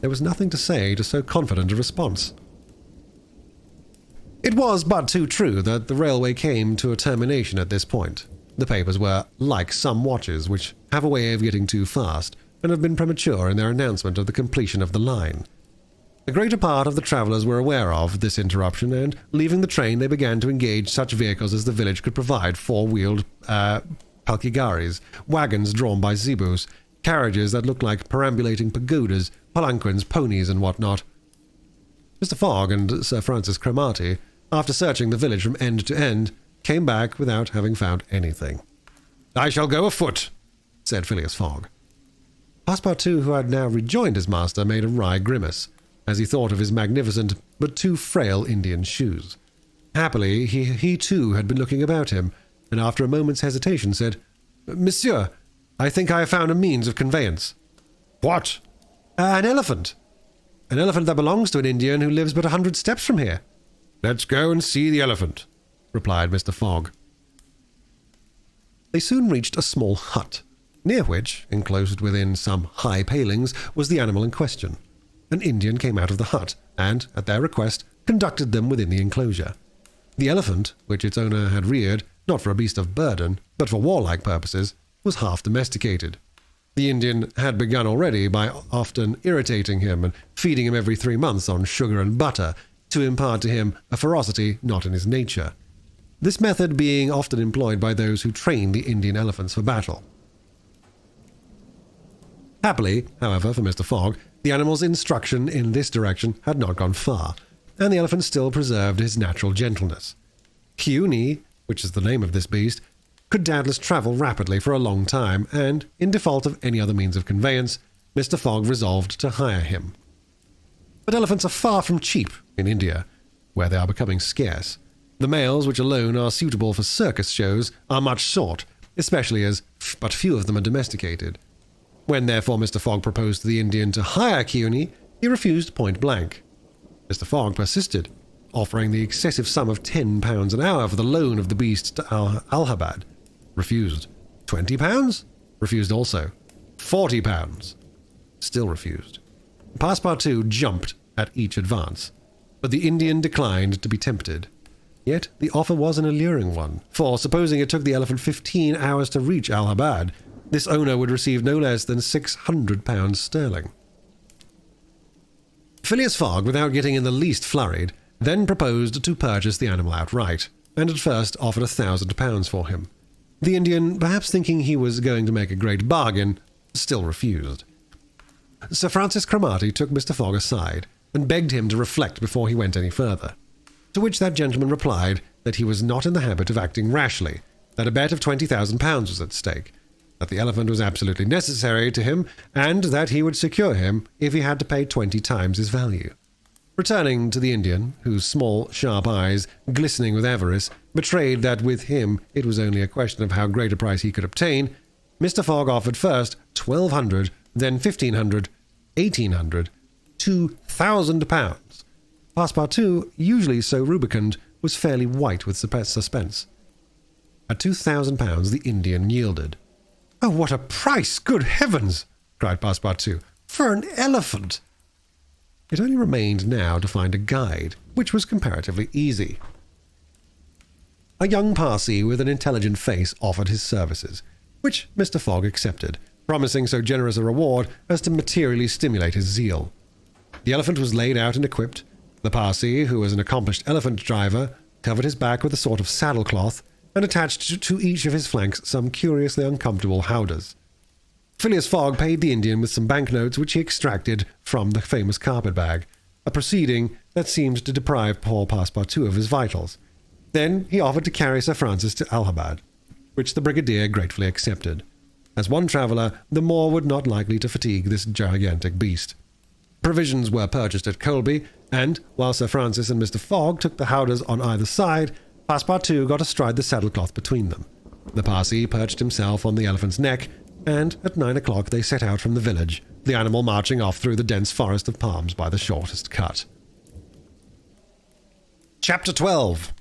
There was nothing to say to so confident a response. It was but too true that the railway came to a termination at this point. The papers were like some watches which have a way of getting too fast, and have been premature in their announcement of the completion of the line. The greater part of the travellers were aware of this interruption, and, leaving the train, they began to engage such vehicles as the village could provide: four-wheeled palkigaris, wagons drawn by zebus, carriages that looked like perambulating pagodas, palanquins, ponies, and what not. Mr. Fogg and Sir Francis Cromarty, after searching the village from end to end, came back without having found anything. "I shall go afoot," said Phileas Fogg. Passepartout, who had now rejoined his master, made a wry grimace, as he thought of his magnificent but too frail Indian shoes. Happily, he too had been looking about him, and after a moment's hesitation said, "Monsieur, I think I have found a means of conveyance." "What?" "An elephant. An elephant that belongs to an Indian who lives but 100 steps from here." "Let's go and see the elephant," replied Mr. Fogg. They soon reached a small hut, near which, enclosed within some high palings, was the animal in question. An Indian came out of the hut, and, at their request, conducted them within the enclosure. The elephant, which its owner had reared, not for a beast of burden, but for warlike purposes, was half domesticated. The Indian had begun already by often irritating him and feeding him every 3 months on sugar and butter, to impart to him a ferocity not in his nature. This method being often employed by those who train the Indian elephants for battle. Happily, however, for Mr. Fogg, the animal's instruction in this direction had not gone far, and the elephant still preserved his natural gentleness. Kiuni, which is the name of this beast, could doubtless travel rapidly for a long time, and, in default of any other means of conveyance, Mr. Fogg resolved to hire him. But elephants are far from cheap in India, where they are becoming scarce. The males, which alone are suitable for circus shows, are much sought, especially as but few of them are domesticated. When therefore Mr. Fogg proposed to the Indian to hire Kiuni, he refused point blank. Mr. Fogg persisted, offering the excessive sum of £10 an hour for the loan of the beast to Allahabad. Refused. £20? Refused also. £40? Still refused. Passepartout jumped at each advance, but the Indian declined to be tempted. Yet the offer was an alluring one, for supposing it took the elephant 15 hours to reach Allahabad, this owner would receive no less than £600 sterling. Phileas Fogg, without getting in the least flurried, then proposed to purchase the animal outright, and at first offered £1,000 for him. The Indian, perhaps thinking he was going to make a great bargain, still refused. Sir Francis Cromarty took Mr. Fogg aside, and begged him to reflect before he went any further, to which that gentleman replied that he was not in the habit of acting rashly, that a bet of £20,000 was at stake, that the elephant was absolutely necessary to him, and that he would secure him if he had to pay 20 times his value. Returning to the Indian, whose small, sharp eyes, glistening with avarice, betrayed that with him it was only a question of how great a price he could obtain, Mr. Fogg offered first £1,200, then £1,500, £1,800, £2,000. Passepartout, usually so rubicund, was fairly white with suspense. At £2,000 the Indian yielded. "Oh, what a price! Good heavens!" cried Passepartout. "For an elephant!" It only remained now to find a guide, which was comparatively easy. A young Parsee with an intelligent face offered his services, which Mr. Fogg accepted, promising so generous a reward as to materially stimulate his zeal. The elephant was laid out and equipped. The Parsee, who was an accomplished elephant driver, covered his back with a sort of saddle-cloth, and attached to each of his flanks some curiously uncomfortable howdahs. Phileas Fogg paid the Indian with some banknotes which he extracted from the famous carpet-bag, a proceeding that seemed to deprive poor Passepartout of his vitals. Then he offered to carry Sir Francis to Allahabad, which the brigadier gratefully accepted. As one traveller, the more would not likely to fatigue this gigantic beast. Provisions were purchased at Colby, and, while Sir Francis and Mr. Fogg took the howdahs on either side, Passepartout got astride the saddle-cloth between them. The Parsee perched himself on the elephant's neck, and at 9 o'clock they set out from the village, the animal marching off through the dense forest of palms by the shortest cut. Chapter 12,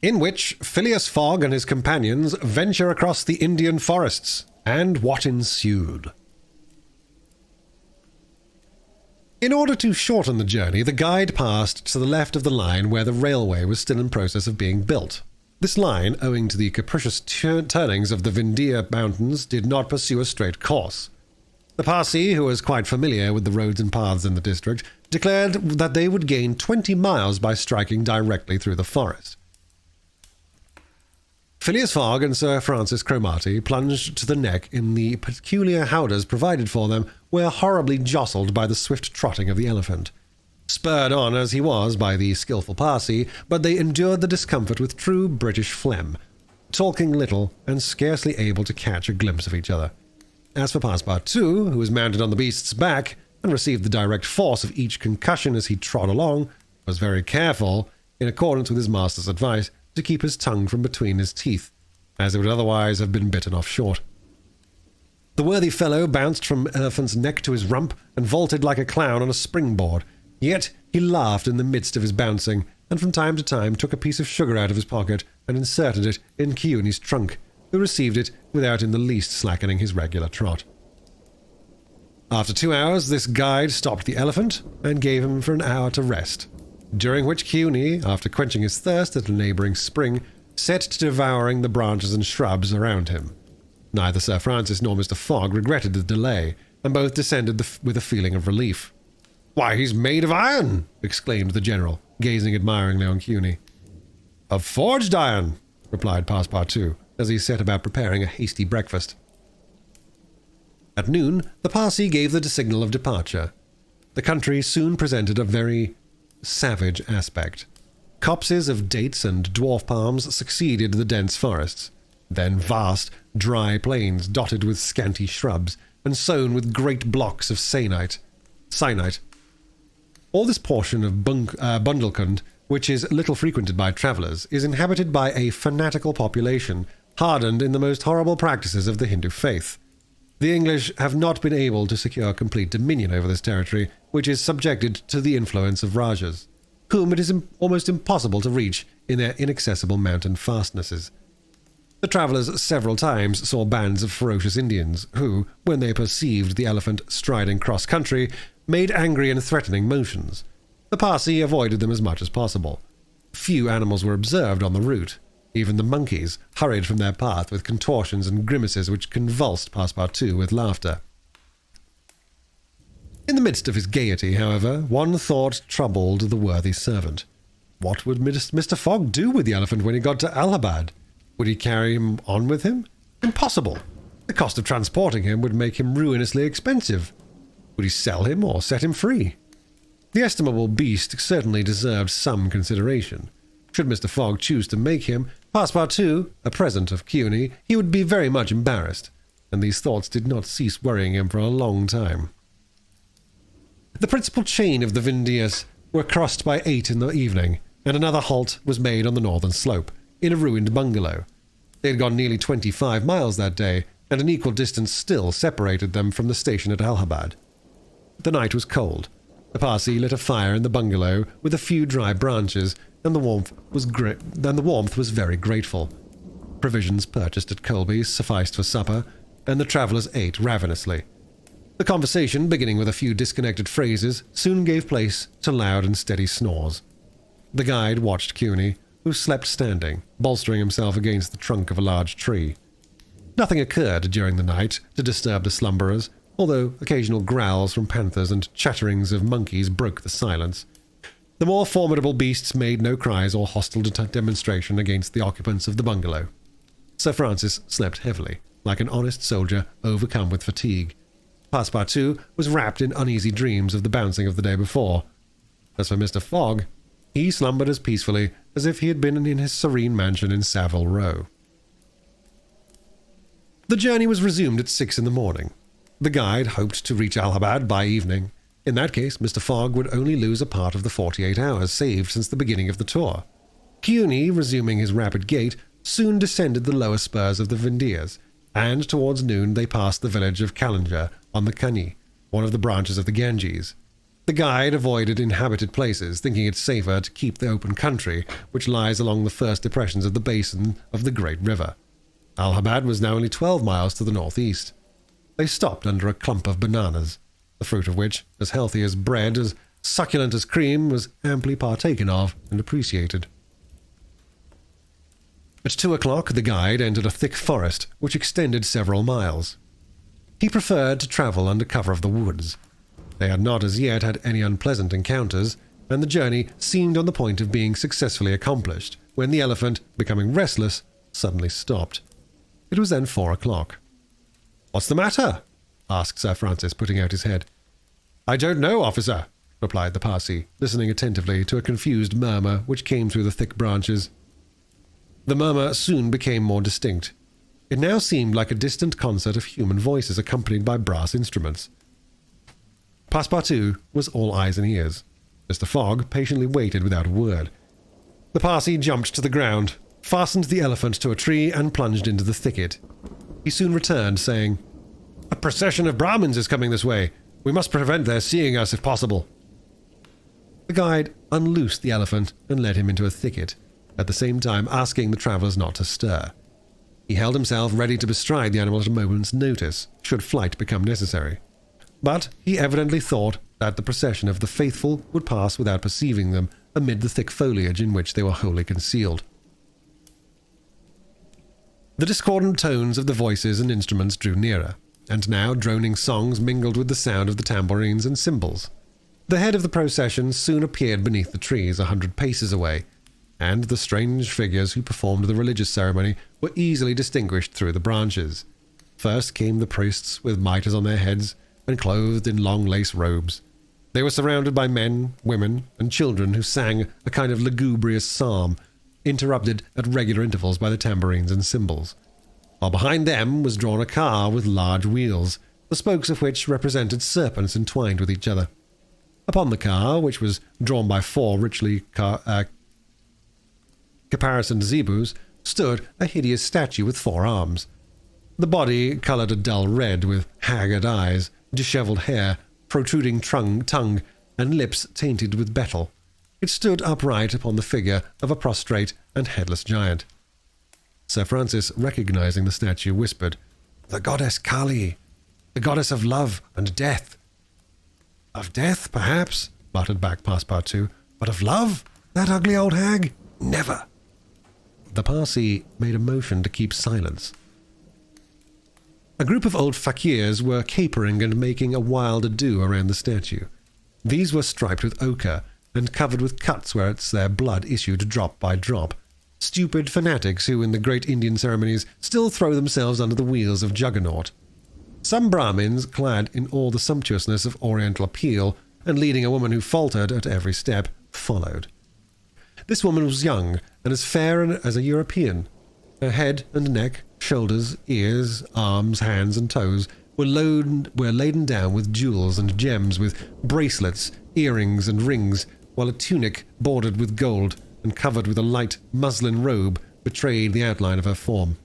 in which Phileas Fogg and his companions venture across the Indian forests, and what ensued. In order to shorten the journey, the guide passed to the left of the line where the railway was still in process of being built. This line, owing to the capricious turnings of the Vindhya Mountains, did not pursue a straight course. The Parsee, who was quite familiar with the roads and paths in the district, declared that they would gain 20 miles by striking directly through the forest. Phileas Fogg and Sir Francis Cromarty, plunged to the neck in the peculiar howdahs provided for them, were horribly jostled by the swift trotting of the elephant. Spurred on as he was by the skilful Parsee, but they endured the discomfort with true British phlegm, talking little and scarcely able to catch a glimpse of each other. As for Passepartout, who was mounted on the beast's back and received the direct force of each concussion as he trod along, was very careful, in accordance with his master's advice, to keep his tongue from between his teeth, as it would otherwise have been bitten off short. The worthy fellow bounced from elephant's neck to his rump and vaulted like a clown on a springboard. Yet he laughed in the midst of his bouncing, and from time to time took a piece of sugar out of his pocket and inserted it in Keaweney's trunk, who received it without in the least slackening his regular trot. After 2 hours, this guide stopped the elephant and gave him for an hour to rest, during which Keaweney, after quenching his thirst at a neighbouring spring, set to devouring the branches and shrubs around him. Neither Sir Francis nor Mr. Fogg regretted the delay, and both descended with a feeling of relief. "Why, he's made of iron!" exclaimed the general, gazing admiringly on Keaweney. "Of forged iron," replied Passepartout, as he set about preparing a hasty breakfast. At noon, the Parsi gave the signal of departure. The country soon presented a very savage aspect. Copses of dates and dwarf palms succeeded the dense forests. Then vast, dry plains dotted with scanty shrubs, and sown with great blocks of syenite. All this portion of Bundelkund, which is little frequented by travellers, is inhabited by a fanatical population, hardened in the most horrible practices of the Hindu faith. The English have not been able to secure complete dominion over this territory, which is subjected to the influence of Rajas, whom it is almost impossible to reach in their inaccessible mountain fastnesses. The travellers several times saw bands of ferocious Indians, who, when they perceived the elephant striding cross-country, made angry and threatening motions. The Parsi avoided them as much as possible. Few animals were observed on the route. Even the monkeys hurried from their path with contortions and grimaces which convulsed Passepartout with laughter. In the midst of his gaiety, however, one thought troubled the worthy servant. What would Mr. Fogg do with the elephant when he got to Allahabad? Would he carry him on with him? Impossible! The cost of transporting him would make him ruinously expensive. Would he sell him or set him free? The estimable beast certainly deserved some consideration. Should Mr. Fogg choose to make him, Passepartout, a present of Keaweney, he would be very much embarrassed, and these thoughts did not cease worrying him for a long time. The principal chain of the Vindhyas were crossed by 8 in the evening, and another halt was made on the northern slope, in a ruined bungalow. They had gone nearly 25 miles that day, and an equal distance still separated them from the station at Allahabad. The night was cold. The Parsi lit a fire in the bungalow with a few dry branches, and the warmth was very grateful. Provisions purchased at Colby's sufficed for supper, and the travellers ate ravenously. The conversation, beginning with a few disconnected phrases, soon gave place to loud and steady snores. The guide watched Keaweney, who slept standing, bolstering himself against the trunk of a large tree. Nothing occurred during the night to disturb the slumberers, although occasional growls from panthers and chatterings of monkeys broke the silence. The more formidable beasts made no cries or hostile demonstration against the occupants of the bungalow. Sir Francis slept heavily, like an honest soldier overcome with fatigue. Passepartout was wrapped in uneasy dreams of the bouncing of the day before. As for Mr. Fogg, he slumbered as peacefully as if he had been in his serene mansion in Savile Row. The journey was resumed at 6 in the morning. The guide hoped to reach Allahabad by evening. In that case, Mr. Fogg would only lose a part of the 48 hours saved since the beginning of the tour. Keaweney, resuming his rapid gait, soon descended the lower spurs of the Vindhyas, and towards noon they passed the village of Callinger on the Cani, one of the branches of the Ganges. The guide avoided inhabited places, thinking it safer to keep the open country, which lies along the first depressions of the basin of the great river. Allahabad was now only 12 miles to the northeast. They stopped under a clump of bananas, the fruit of which, as healthy as bread, as succulent as cream, was amply partaken of and appreciated. At 2 o'clock, the guide entered a thick forest, which extended several miles. He preferred to travel under cover of the woods. They had not as yet had any unpleasant encounters, and the journey seemed on the point of being successfully accomplished, when the elephant, becoming restless, suddenly stopped. It was then 4 o'clock. "What's the matter?" asked Sir Francis, putting out his head. "I don't know, officer," replied the Parsi, listening attentively to a confused murmur which came through the thick branches. The murmur soon became more distinct. It now seemed like a distant concert of human voices accompanied by brass instruments. Passepartout was all eyes and ears. Mr. Fogg patiently waited without a word. The Parsi jumped to the ground. fastened the elephant to a tree and plunged into the thicket. He soon returned, saying, "A procession of Brahmins is coming this way. We must prevent their seeing us if possible." The guide unloosed the elephant and led him into a thicket, at the same time asking the travellers not to stir. He held himself ready to bestride the animal at a moment's notice, should flight become necessary. But he evidently thought that the procession of the faithful would pass without perceiving them amid the thick foliage in which they were wholly concealed. The discordant tones of the voices and instruments drew nearer, and now droning songs mingled with the sound of the tambourines and cymbals. The head of the procession soon appeared beneath the trees 100 paces away, and the strange figures who performed the religious ceremony were easily distinguished through the branches. First came the priests with mitres on their heads and clothed in long lace robes. They were surrounded by men, women, and children who sang a kind of lugubrious psalm, interrupted at regular intervals by the tambourines and cymbals, while behind them was drawn a car with large wheels, the spokes of which represented serpents entwined with each other. Upon the car, which was drawn by 4 richly caparisoned zebus, stood a hideous statue with 4 arms. The body coloured a dull red, with haggard eyes, dishevelled hair, protruding tongue, and lips tainted with betel. It stood upright upon the figure of a prostrate and headless giant. Sir Francis, recognizing the statue, whispered, "The goddess Kali, the goddess of love and death." "Of death, perhaps," muttered back Passepartout, "but of love? That ugly old hag? Never." The Parsi made a motion to keep silence. A group of old fakirs were capering and making a wild ado around the statue. These were striped with ochre, and covered with cuts where their blood issued drop by drop. Stupid fanatics who, in the great Indian ceremonies, still throw themselves under the wheels of Juggernaut. Some Brahmins, clad in all the sumptuousness of Oriental appeal, and leading a woman who faltered at every step, followed. This woman was young, and as fair as a European. Her head and neck, shoulders, ears, arms, hands, and toes were laden down with jewels and gems, with bracelets, earrings, and rings, while a tunic bordered with gold and covered with a light muslin robe betrayed the outline of her form.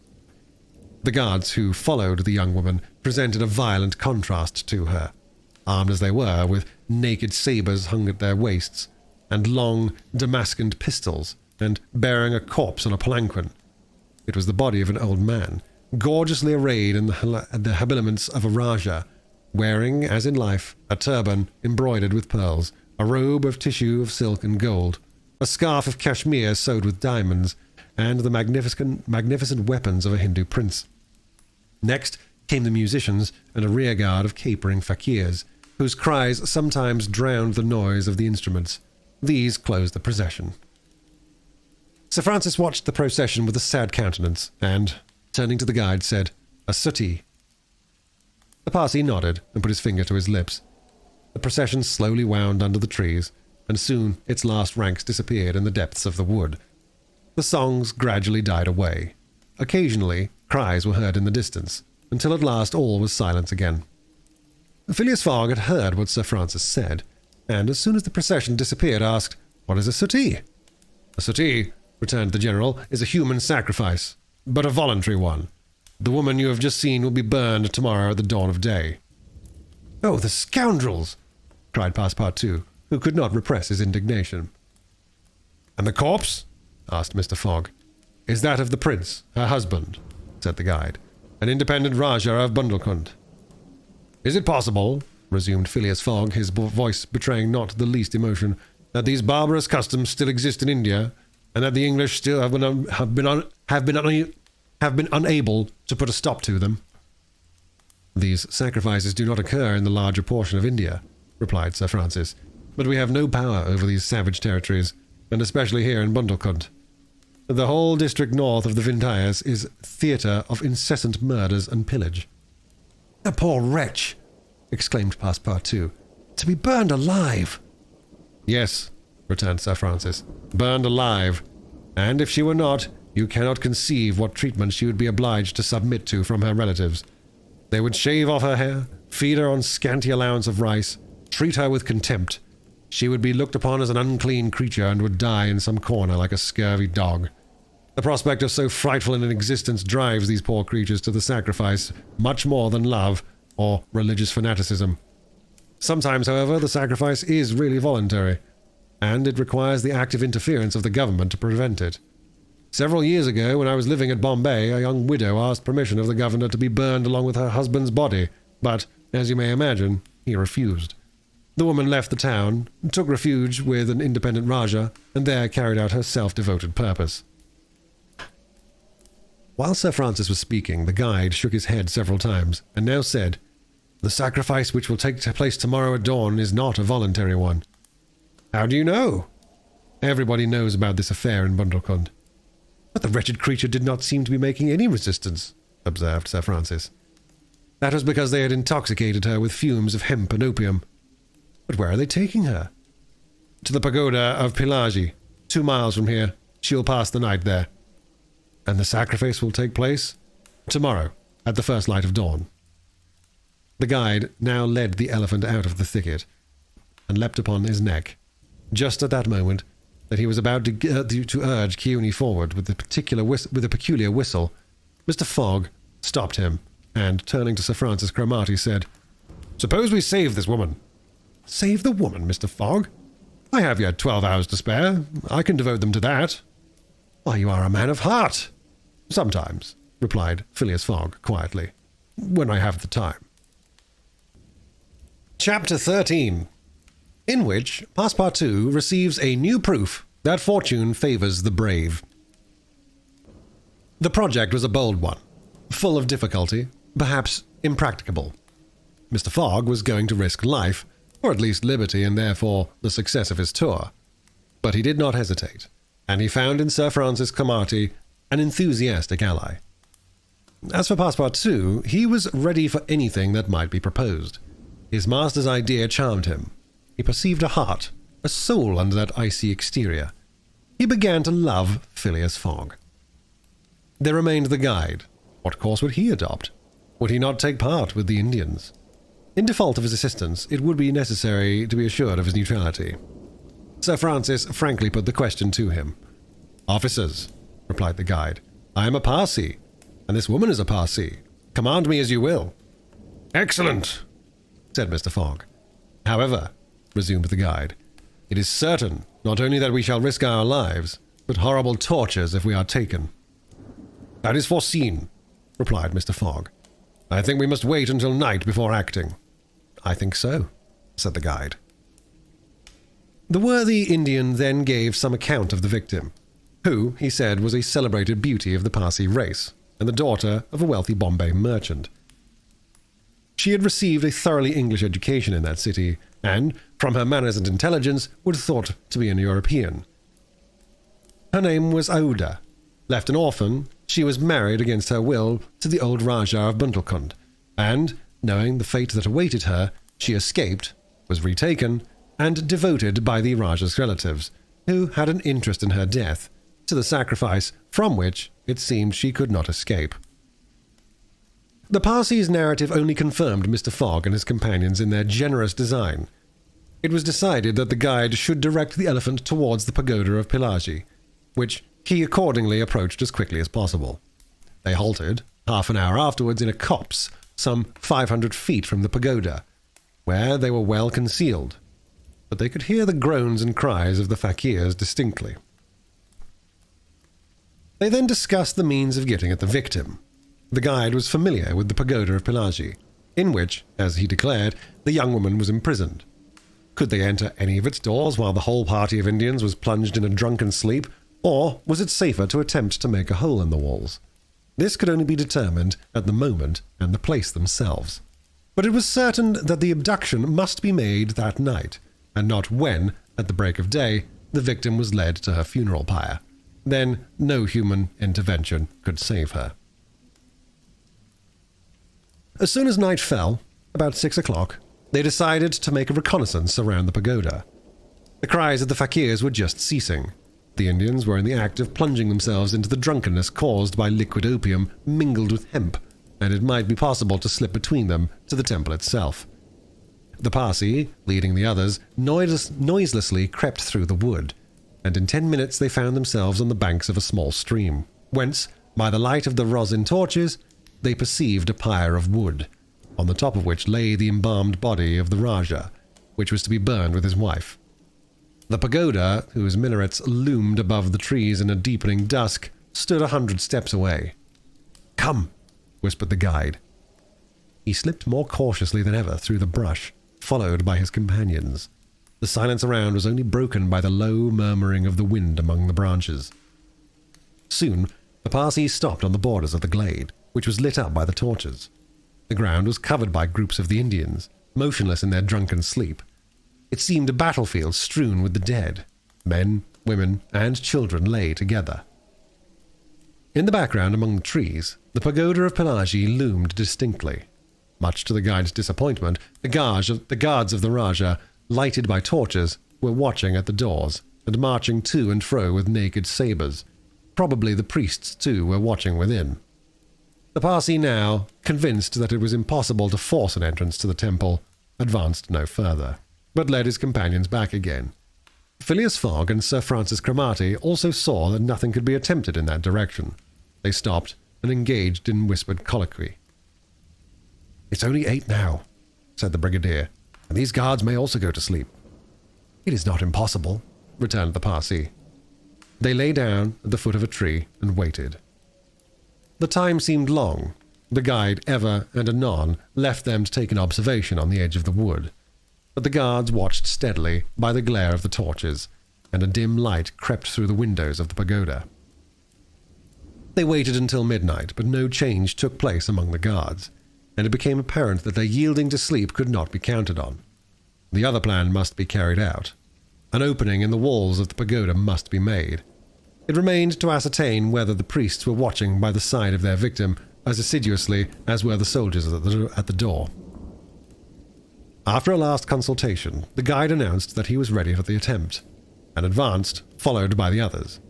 The guards who followed the young woman presented a violent contrast to her, armed as they were with naked sabres hung at their waists, and long Damascene pistols, and bearing a corpse on a palanquin. It was the body of an old man, gorgeously arrayed in the habiliments of a Rajah, wearing, as in life, a turban embroidered with pearls, a robe of tissue of silk and gold, a scarf of cashmere sewed with diamonds, and the magnificent weapons of a Hindu prince. Next came the musicians and a rearguard of capering fakirs, whose cries sometimes drowned the noise of the instruments. These closed the procession. Sir Francis watched the procession with a sad countenance, and, turning to the guide, said, "A suttee." The Parsi nodded and put his finger to his lips. The procession slowly wound under the trees, and soon its last ranks disappeared in the depths of the wood. The songs gradually died away. Occasionally, cries were heard in the distance, until at last all was silence again. Phileas Fogg had heard what Sir Francis said, and as soon as the procession disappeared, asked, "What is a suttee?" "A suttee," returned the general, "is a human sacrifice, but a voluntary one. The woman you have just seen will be burned tomorrow at the dawn of day." "Oh, the scoundrels!" cried Passepartout, who could not repress his indignation. "And the corpse?" asked Mr. Fogg. "Is that of the prince, her husband," said the guide, "an independent Rajah of Bundelkund." "Is it possible," resumed Phileas Fogg, his voice betraying not the least emotion, "that these barbarous customs still exist in India, and that the English still have been unable to put a stop to them?" "These sacrifices do not occur in the larger portion of India," replied Sir Francis, "but we have no power over these savage territories, and especially here in Bundelkund. The whole district north of the Vindhyas is theatre of incessant murders and pillage." "The poor wretch!" exclaimed Passepartout. "To be burned alive!" "Yes," returned Sir Francis, "burned alive. And if she were not, you cannot conceive what treatment she would be obliged to submit to from her relatives. They would shave off her hair, feed her on scanty allowance of rice, treat her with contempt. She would be looked upon as an unclean creature and would die in some corner like a scurvy dog. The prospect of so frightful an existence drives these poor creatures to the sacrifice much more than love or religious fanaticism. Sometimes, however, the sacrifice is really voluntary, and it requires the active interference of the government to prevent it. Several years ago, when I was living at Bombay, a young widow asked permission of the governor to be burned along with her husband's body, but, as you may imagine, he refused. The woman left the town, took refuge with an independent Raja, and there carried out her self-devoted purpose. While Sir Francis was speaking, the guide shook his head several times, and now said, "The sacrifice which will take place tomorrow at dawn is not a voluntary one." "How do you know?" "Everybody knows about this affair in Bundelkund." "But the wretched creature did not seem to be making any resistance," observed Sir Francis. "That was because they had intoxicated her with fumes of hemp and opium." "But where are they taking her?" "To the pagoda of Pilaji, 2 miles from here. She will pass the night there." "And the sacrifice will take place?" "Tomorrow, at the first light of dawn." The guide now led the elephant out of the thicket and leapt upon his neck. Just at that moment that he was about to urge Kearney forward with a peculiar whistle, Mr. Fogg stopped him, and, turning to Sir Francis Cromarty, said, "Suppose we save this woman." "Save the woman, Mr. Fogg? I have yet 12 hours to spare. I can devote them to that." "Why, you are a man of heart." "Sometimes," replied Phileas Fogg quietly, "when I have the time." Chapter 13, in which Passepartout receives a new proof that fortune favors the brave. The project was a bold one, full of difficulty, perhaps impracticable. Mr. Fogg was going to risk life, or at least liberty, and therefore the success of his tour. But he did not hesitate, and he found in Sir Francis Cromarty an enthusiastic ally. As for Passepartout, he was ready for anything that might be proposed. His master's idea charmed him. He perceived a heart, a soul under that icy exterior. He began to love Phileas Fogg. There remained the guide. What course would he adopt? Would he not take part with the Indians? In default of his assistance, it would be necessary to be assured of his neutrality. Sir Francis frankly put the question to him. "Officers," replied the guide, "I am a Parsee, and this woman is a Parsee. Command me as you will." "Excellent," said Mr. Fogg. "However," resumed the guide, "it is certain not only that we shall risk our lives, but horrible tortures if we are taken." "That is foreseen," replied Mr. Fogg. "I think we must wait until night before acting." "I think so," said the guide. The worthy Indian then gave some account of the victim, who, he said, was a celebrated beauty of the Parsee race, and the daughter of a wealthy Bombay merchant. She had received a thoroughly English education in that city, and, from her manners and intelligence, was thought to be an European. Her name was Aouda. Left an orphan, she was married against her will to the old Rajah of Bundelkund, and, knowing the fate that awaited her, she escaped, was retaken, and devoted by the Rajah's relatives, who had an interest in her death, to the sacrifice from which it seemed she could not escape. The Parsee's narrative only confirmed Mr. Fogg and his companions in their generous design. It was decided that the guide should direct the elephant towards the pagoda of Pilaji, which he accordingly approached as quickly as possible. They halted, half an hour afterwards, in a copse, some 500 feet from the pagoda, where they were well concealed, but they could hear the groans and cries of the fakirs distinctly. They then discussed the means of getting at the victim. The guide was familiar with the pagoda of Pilaji, in which, as he declared, the young woman was imprisoned. Could they enter any of its doors while the whole party of Indians was plunged in a drunken sleep, or was it safer to attempt to make a hole in the walls? This could only be determined at the moment and the place themselves. But it was certain that the abduction must be made that night, and not when, at the break of day, the victim was led to her funeral pyre. Then no human intervention could save her. As soon as night fell, about 6 o'clock, they decided to make a reconnaissance around the pagoda. The cries of the fakirs were just ceasing. The Indians were in the act of plunging themselves into the drunkenness caused by liquid opium mingled with hemp, and it might be possible to slip between them to the temple itself. The Parsee, leading the others, noiselessly crept through the wood. and in 10 minutes they found themselves on the banks of a small stream, whence, by the light of the rosin torches, they perceived a pyre of wood, on the top of which lay the embalmed body of the Rajah, which was to be burned with his wife. The pagoda, whose minarets loomed above the trees in a deepening dusk, stood 100 steps away. "Come," whispered the guide. He slipped more cautiously than ever through the brush, followed by his companions. The silence around was only broken by the low murmuring of the wind among the branches. Soon, the Parsi stopped on the borders of the glade, which was lit up by the torches. The ground was covered by groups of the Indians, motionless in their drunken sleep. It seemed a battlefield strewn with the dead. Men, women, and children lay together. In the background among the trees, the pagoda of Pelagie loomed distinctly. Much to the guide's disappointment, the guards of the Rajah, lighted by torches, were watching at the doors and marching to and fro with naked sabres. Probably the priests, too, were watching within. The Parsi now, convinced that it was impossible to force an entrance to the temple, advanced no further, but led his companions back again. Phileas Fogg and Sir Francis Cromarty also saw that nothing could be attempted in that direction. They stopped and engaged in whispered colloquy. "It's only 8 now," said the brigadier, "and these guards may also go to sleep." "It is not impossible," returned the Parsi. They lay down at the foot of a tree and waited. The time seemed long. The guide ever and anon left them to take an observation on the edge of the wood, but the guards watched steadily by the glare of the torches, and a dim light crept through the windows of the pagoda. They waited until midnight, but no change took place among the guards, and it became apparent that their yielding to sleep could not be counted on. The other plan must be carried out. An opening in the walls of the pagoda must be made. It remained to ascertain whether the priests were watching by the side of their victim as assiduously as were the soldiers at the door. After a last consultation, the guide announced that he was ready for the attempt, and advanced, followed by the others.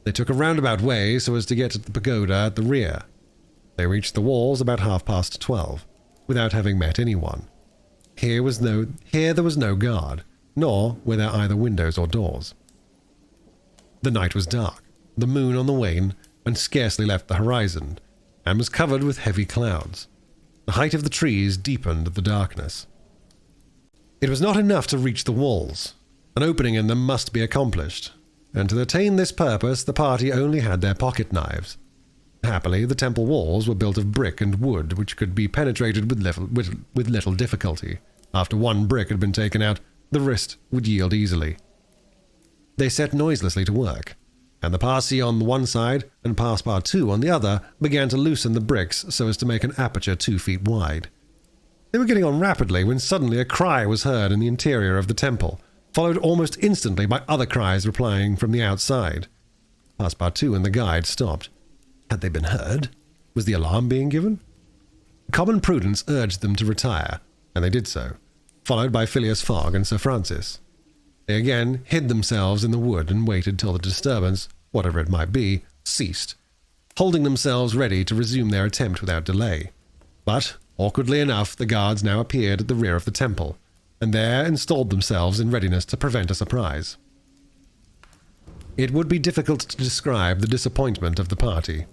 They took a roundabout way so as to get to the pagoda at the rear. They reached the walls about 12:30, without having met anyone. Here there was no guard, nor were there either windows or doors. The night was dark, the moon on the wane, and scarcely left the horizon, and was covered with heavy clouds. The height of the trees deepened the darkness. It was not enough to reach the walls. An opening in them must be accomplished, and to attain this purpose the party only had their pocket knives. Happily, the temple walls were built of brick and wood, which could be penetrated with little difficulty. After one brick had been taken out, the wrist would yield easily. They set noiselessly to work, and the Parsi on the one side and Passepartout on the other began to loosen the bricks so as to make an aperture 2 feet wide. They were getting on rapidly when suddenly a cry was heard in the interior of the temple, followed almost instantly by other cries replying from the outside. Passepartout and the guide stopped. Had they been heard? Was the alarm being given? Common prudence urged them to retire, and they did so, followed by Phileas Fogg and Sir Francis. They again hid themselves in the wood and waited till the disturbance, whatever it might be, ceased, holding themselves ready to resume their attempt without delay. But, awkwardly enough, the guards now appeared at the rear of the temple, and there installed themselves in readiness to prevent a surprise. It would be difficult to describe the disappointment of the party.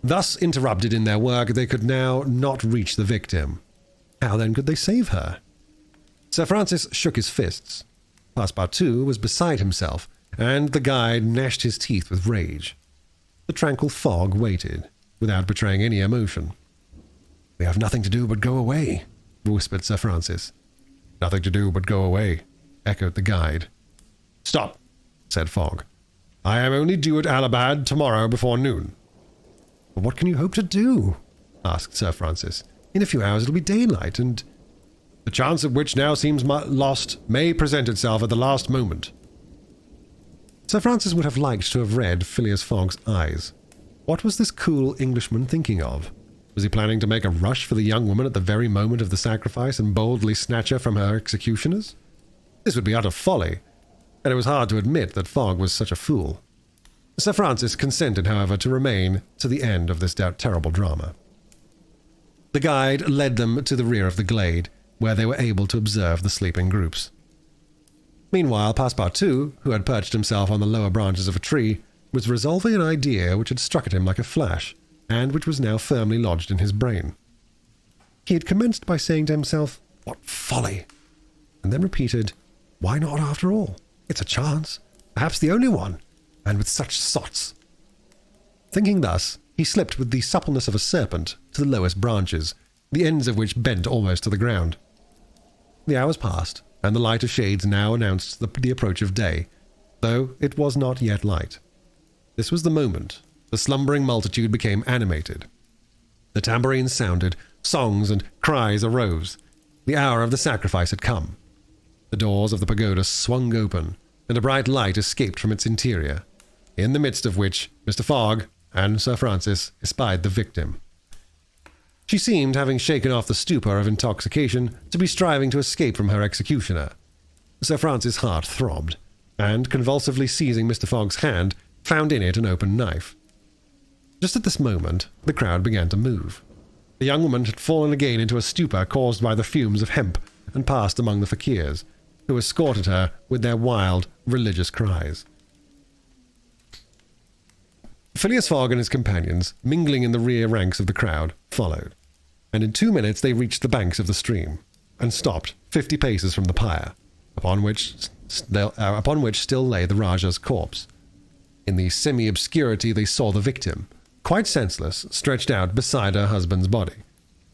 Thus interrupted in their work, they could now not reach the victim. How then could they save her? Sir Francis shook his fists. Passepartout was beside himself, and the guide gnashed his teeth with rage. The tranquil Fogg waited, without betraying any emotion. "We have nothing to do but go away," whispered Sir Francis. "Nothing to do but go away," echoed the guide. "Stop," said Fogg. "I am only due at Allahabad tomorrow before noon." "But what can you hope to do?" asked Sir Francis. "In a few hours it'll be daylight, and—" "The chance of which now seems lost may present itself at the last moment." Sir Francis would have liked to have read Phileas Fogg's eyes. What was this cool Englishman thinking of? Was he planning to make a rush for the young woman at the very moment of the sacrifice and boldly snatch her from her executioners? This would be utter folly, and it was hard to admit that Fogg was such a fool. Sir Francis consented, however, to remain to the end of this terrible drama. The guide led them to the rear of the glade, where they were able to observe the sleeping groups. Meanwhile, Passepartout, who had perched himself on the lower branches of a tree, was resolving an idea which had struck at him like a flash, and which was now firmly lodged in his brain. He had commenced by saying to himself, "What folly!" and then repeated, "Why not after all? It's a chance, perhaps the only one, and with such sots." Thinking thus, he slipped with the suppleness of a serpent to the lowest branches, the ends of which bent almost to the ground. The hours passed, and the light of shades now announced the approach of day, though it was not yet light. This was the moment the slumbering multitude became animated. The tambourines sounded, songs and cries arose. The hour of the sacrifice had come. The doors of the pagoda swung open, and a bright light escaped from its interior, in the midst of which Mr. Fogg and Sir Francis espied the victim. She seemed, having shaken off the stupor of intoxication, to be striving to escape from her executioner. Sir Francis' heart throbbed, and, convulsively seizing Mr. Fogg's hand, found in it an open knife. Just at this moment, the crowd began to move. The young woman had fallen again into a stupor caused by the fumes of hemp, and passed among the fakirs, who escorted her with their wild, religious cries. Phileas Fogg and his companions, mingling in the rear ranks of the crowd, followed, and in 2 minutes they reached the banks of the stream, and stopped 50 paces from the pyre, upon which still lay the Rajah's corpse. In the semi-obscurity they saw the victim, quite senseless, stretched out beside her husband's body.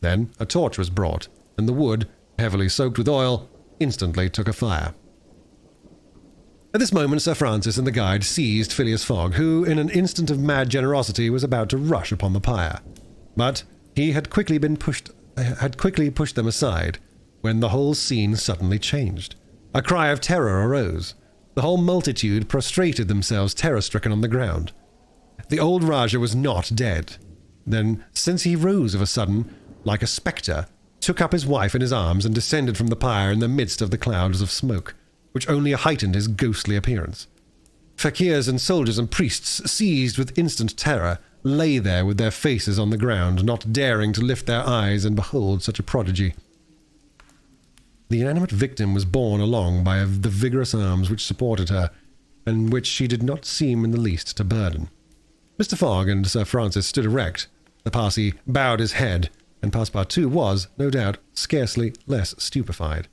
Then a torch was brought, and the wood, heavily soaked with oil, instantly took afire. At this moment Sir Francis and the guide seized Phileas Fogg, who, in an instant of mad generosity, was about to rush upon the pyre. But he had quickly pushed them aside, when the whole scene suddenly changed. A cry of terror arose. The whole multitude prostrated themselves terror-stricken on the ground. The old Rajah was not dead. Then, since he rose of a sudden, like a spectre, took up his wife in his arms and descended from the pyre in the midst of the clouds of smoke, which only heightened his ghostly appearance. Fakirs and soldiers and priests, seized with instant terror, lay there with their faces on the ground, not daring to lift their eyes and behold such a prodigy. The inanimate victim was borne along by the vigorous arms which supported her, and which she did not seem in the least to burden. Mr. Fogg and Sir Francis stood erect. The Parsi bowed his head, and Passepartout was, no doubt, scarcely less stupefied.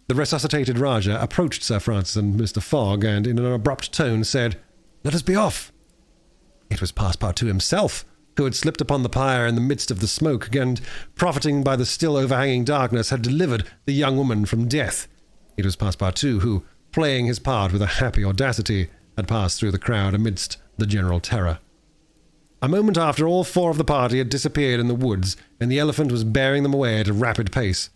The resuscitated Rajah approached Sir Francis and Mr. Fogg, and in an abrupt tone said, "Let us be off." It was Passepartout himself, who had slipped upon the pyre in the midst of the smoke, and, profiting by the still overhanging darkness, had delivered the young woman from death. It was Passepartout who, playing his part with a happy audacity, had passed through the crowd amidst the general terror. A moment after, all 4 of the party had disappeared in the woods, and the elephant was bearing them away at a rapid pace.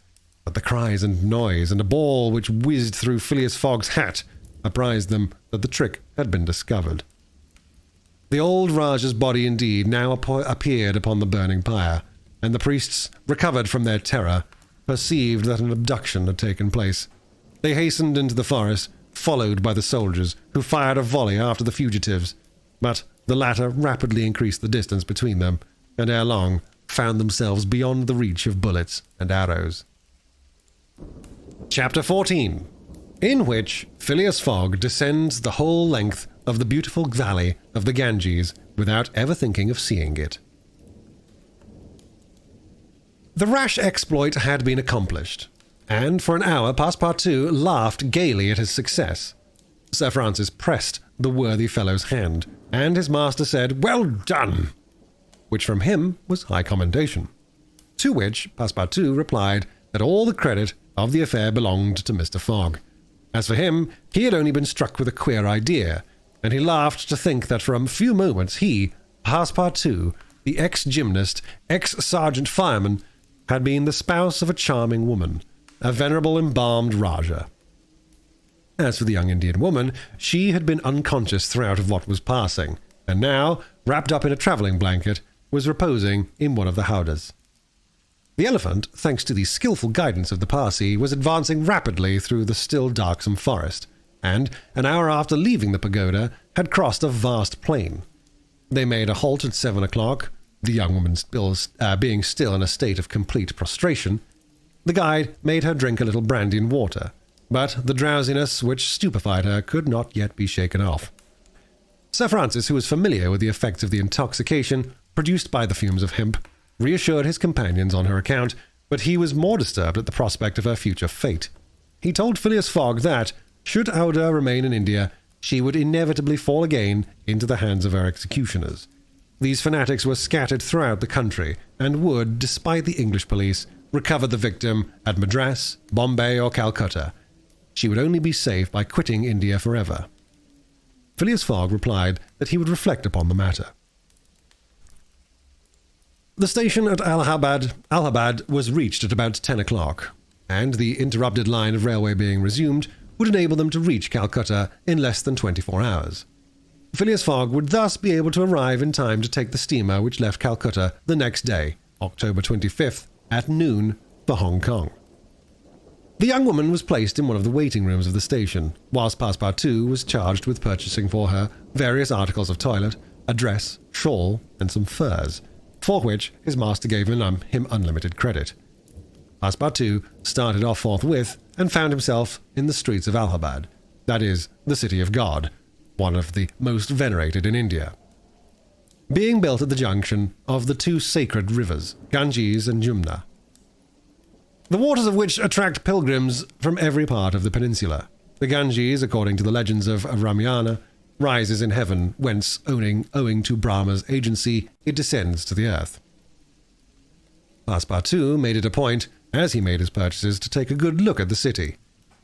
But the cries and noise, and a ball which whizzed through Phileas Fogg's hat, apprised them that the trick had been discovered. The old Rajah's body indeed now appeared upon the burning pyre, and the priests, recovered from their terror, perceived that an abduction had taken place. They hastened into the forest, followed by the soldiers, who fired a volley after the fugitives, but the latter rapidly increased the distance between them, and ere long found themselves beyond the reach of bullets and arrows. Chapter 14, in which Phileas Fogg descends the whole length of the beautiful valley of the Ganges without ever thinking of seeing it. The rash exploit had been accomplished, and for an hour Passepartout laughed gaily at his success. Sir Francis pressed the worthy fellow's hand, and his master said, "Well done," which from him was high commendation. To which Passepartout replied that all the credit of the affair belonged to Mr. Fogg. As for him, he had only been struck with a queer idea, and he laughed to think that for a few moments he, Passepartout, the ex-gymnast, ex-sergeant fireman, had been the spouse of a charming woman, a venerable embalmed Rajah. As for the young Indian woman, she had been unconscious throughout of what was passing, and now, wrapped up in a travelling blanket, was reposing in one of the howdahs. The elephant, thanks to the skillful guidance of the Parsi, was advancing rapidly through the still darksome forest, and, an hour after leaving the pagoda, had crossed a vast plain. They made a halt at 7 o'clock, the young woman being still in a state of complete prostration. The guide made her drink a little brandy and water, but the drowsiness which stupefied her could not yet be shaken off. Sir Francis, who was familiar with the effects of the intoxication produced by the fumes of hemp, reassured his companions on her account, but he was more disturbed at the prospect of her future fate. He told Phileas Fogg that, should Aouda remain in India, she would inevitably fall again into the hands of her executioners. These fanatics were scattered throughout the country, and would, despite the English police, recover the victim at Madras, Bombay, or Calcutta. She would only be safe by quitting India forever. Phileas Fogg replied that he would reflect upon the matter. The station at Allahabad was reached at about 10 o'clock, and the interrupted line of railway being resumed would enable them to reach Calcutta in less than 24 hours. Phileas Fogg would thus be able to arrive in time to take the steamer which left Calcutta the next day, October 25th, at noon, for Hong Kong. The young woman was placed in one of the waiting rooms of the station, whilst Passepartout was charged with purchasing for her various articles of toilet, a dress, shawl, and some furs, for which his master gave him unlimited credit. Passepartout started off forthwith and found himself in the streets of Allahabad, that is, the City of God, one of the most venerated in India. Being built at the junction of the two sacred rivers, Ganges and Jumna, the waters of which attract pilgrims from every part of the peninsula. The Ganges, according to the legends of Ramayana, rises in heaven, whence, owing to Brahma's agency, it descends to the earth. Passepartout made it a point, as he made his purchases, to take a good look at the city.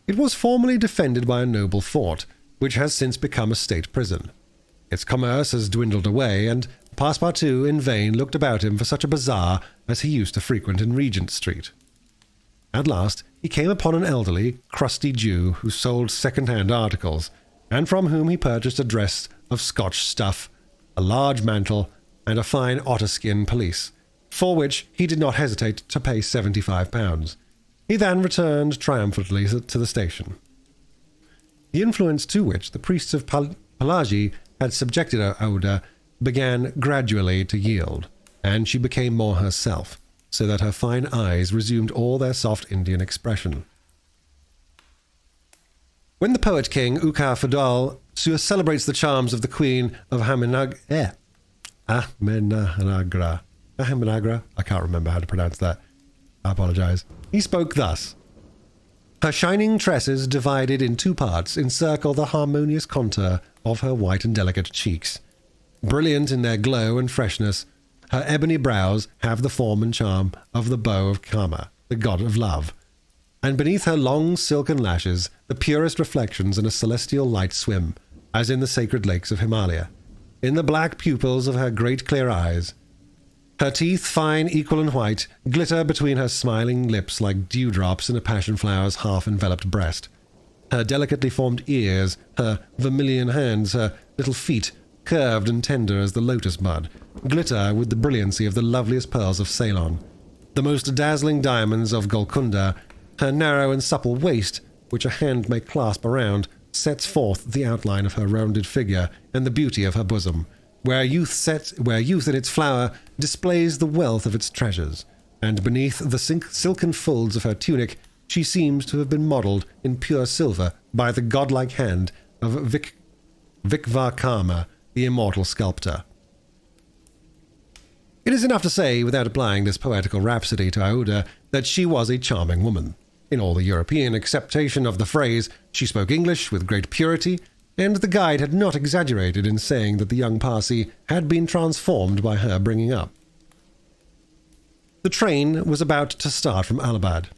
It was formerly defended by a noble fort, which has since become a state prison. Its commerce has dwindled away, and Passepartout in vain looked about him for such a bazaar as he used to frequent in Regent Street. At last he came upon an elderly, crusty Jew who sold second-hand articles, and from whom he purchased a dress of Scotch stuff, a large mantle, and a fine otter-skin pelisse, for which he did not hesitate to pay £75. He then returned triumphantly to the station. The influence to which the priests of Pelagie had subjected Aouda began gradually to yield, and she became more herself, so that her fine eyes resumed all their soft Indian expression. When the poet-king Ukar Fadal celebrates the charms of the queen of Ahmenagra, I can't remember how to pronounce that. I apologize. He spoke thus. Her shining tresses, divided in two parts, encircle the harmonious contour of her white and delicate cheeks. Brilliant in their glow and freshness, her ebony brows have the form and charm of the bow of Kama, the god of love. And beneath her long silken lashes, the purest reflections in a celestial light swim, as in the sacred lakes of Himalaya, in the black pupils of her great clear eyes. Her teeth, fine, equal, and white, glitter between her smiling lips like dewdrops in a passion flower's half-enveloped breast. Her delicately formed ears, her vermilion hands, her little feet, curved and tender as the lotus bud, glitter with the brilliancy of the loveliest pearls of Ceylon. The most dazzling diamonds of Golconda, her narrow and supple waist, which a hand may clasp around, sets forth the outline of her rounded figure and the beauty of her bosom, where youth in its flower displays the wealth of its treasures, and beneath the silken folds of her tunic she seems to have been modelled in pure silver by the godlike hand of Vikvarkama, the immortal sculptor. It is enough to say, without applying this poetical rhapsody to Aouda, that she was a charming woman. In all the European acceptation of the phrase, she spoke English with great purity, and the guide had not exaggerated in saying that the young Parsi had been transformed by her bringing up. The train was about to start from Allahabad,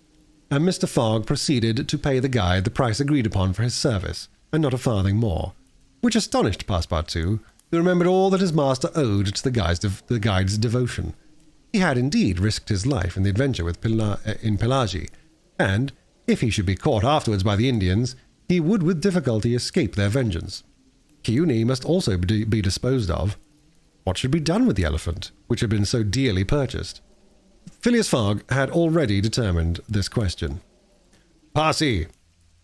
and Mr. Fogg proceeded to pay the guide the price agreed upon for his service, and not a farthing more, which astonished Passepartout, who remembered all that his master owed to the guide's devotion. He had indeed risked his life in the adventure in Pelagie, and, if he should be caught afterwards by the Indians, he would with difficulty escape their vengeance. Kiuni must also be disposed of. What should be done with the elephant, which had been so dearly purchased? Phileas Fogg had already determined this question. "Parsi,"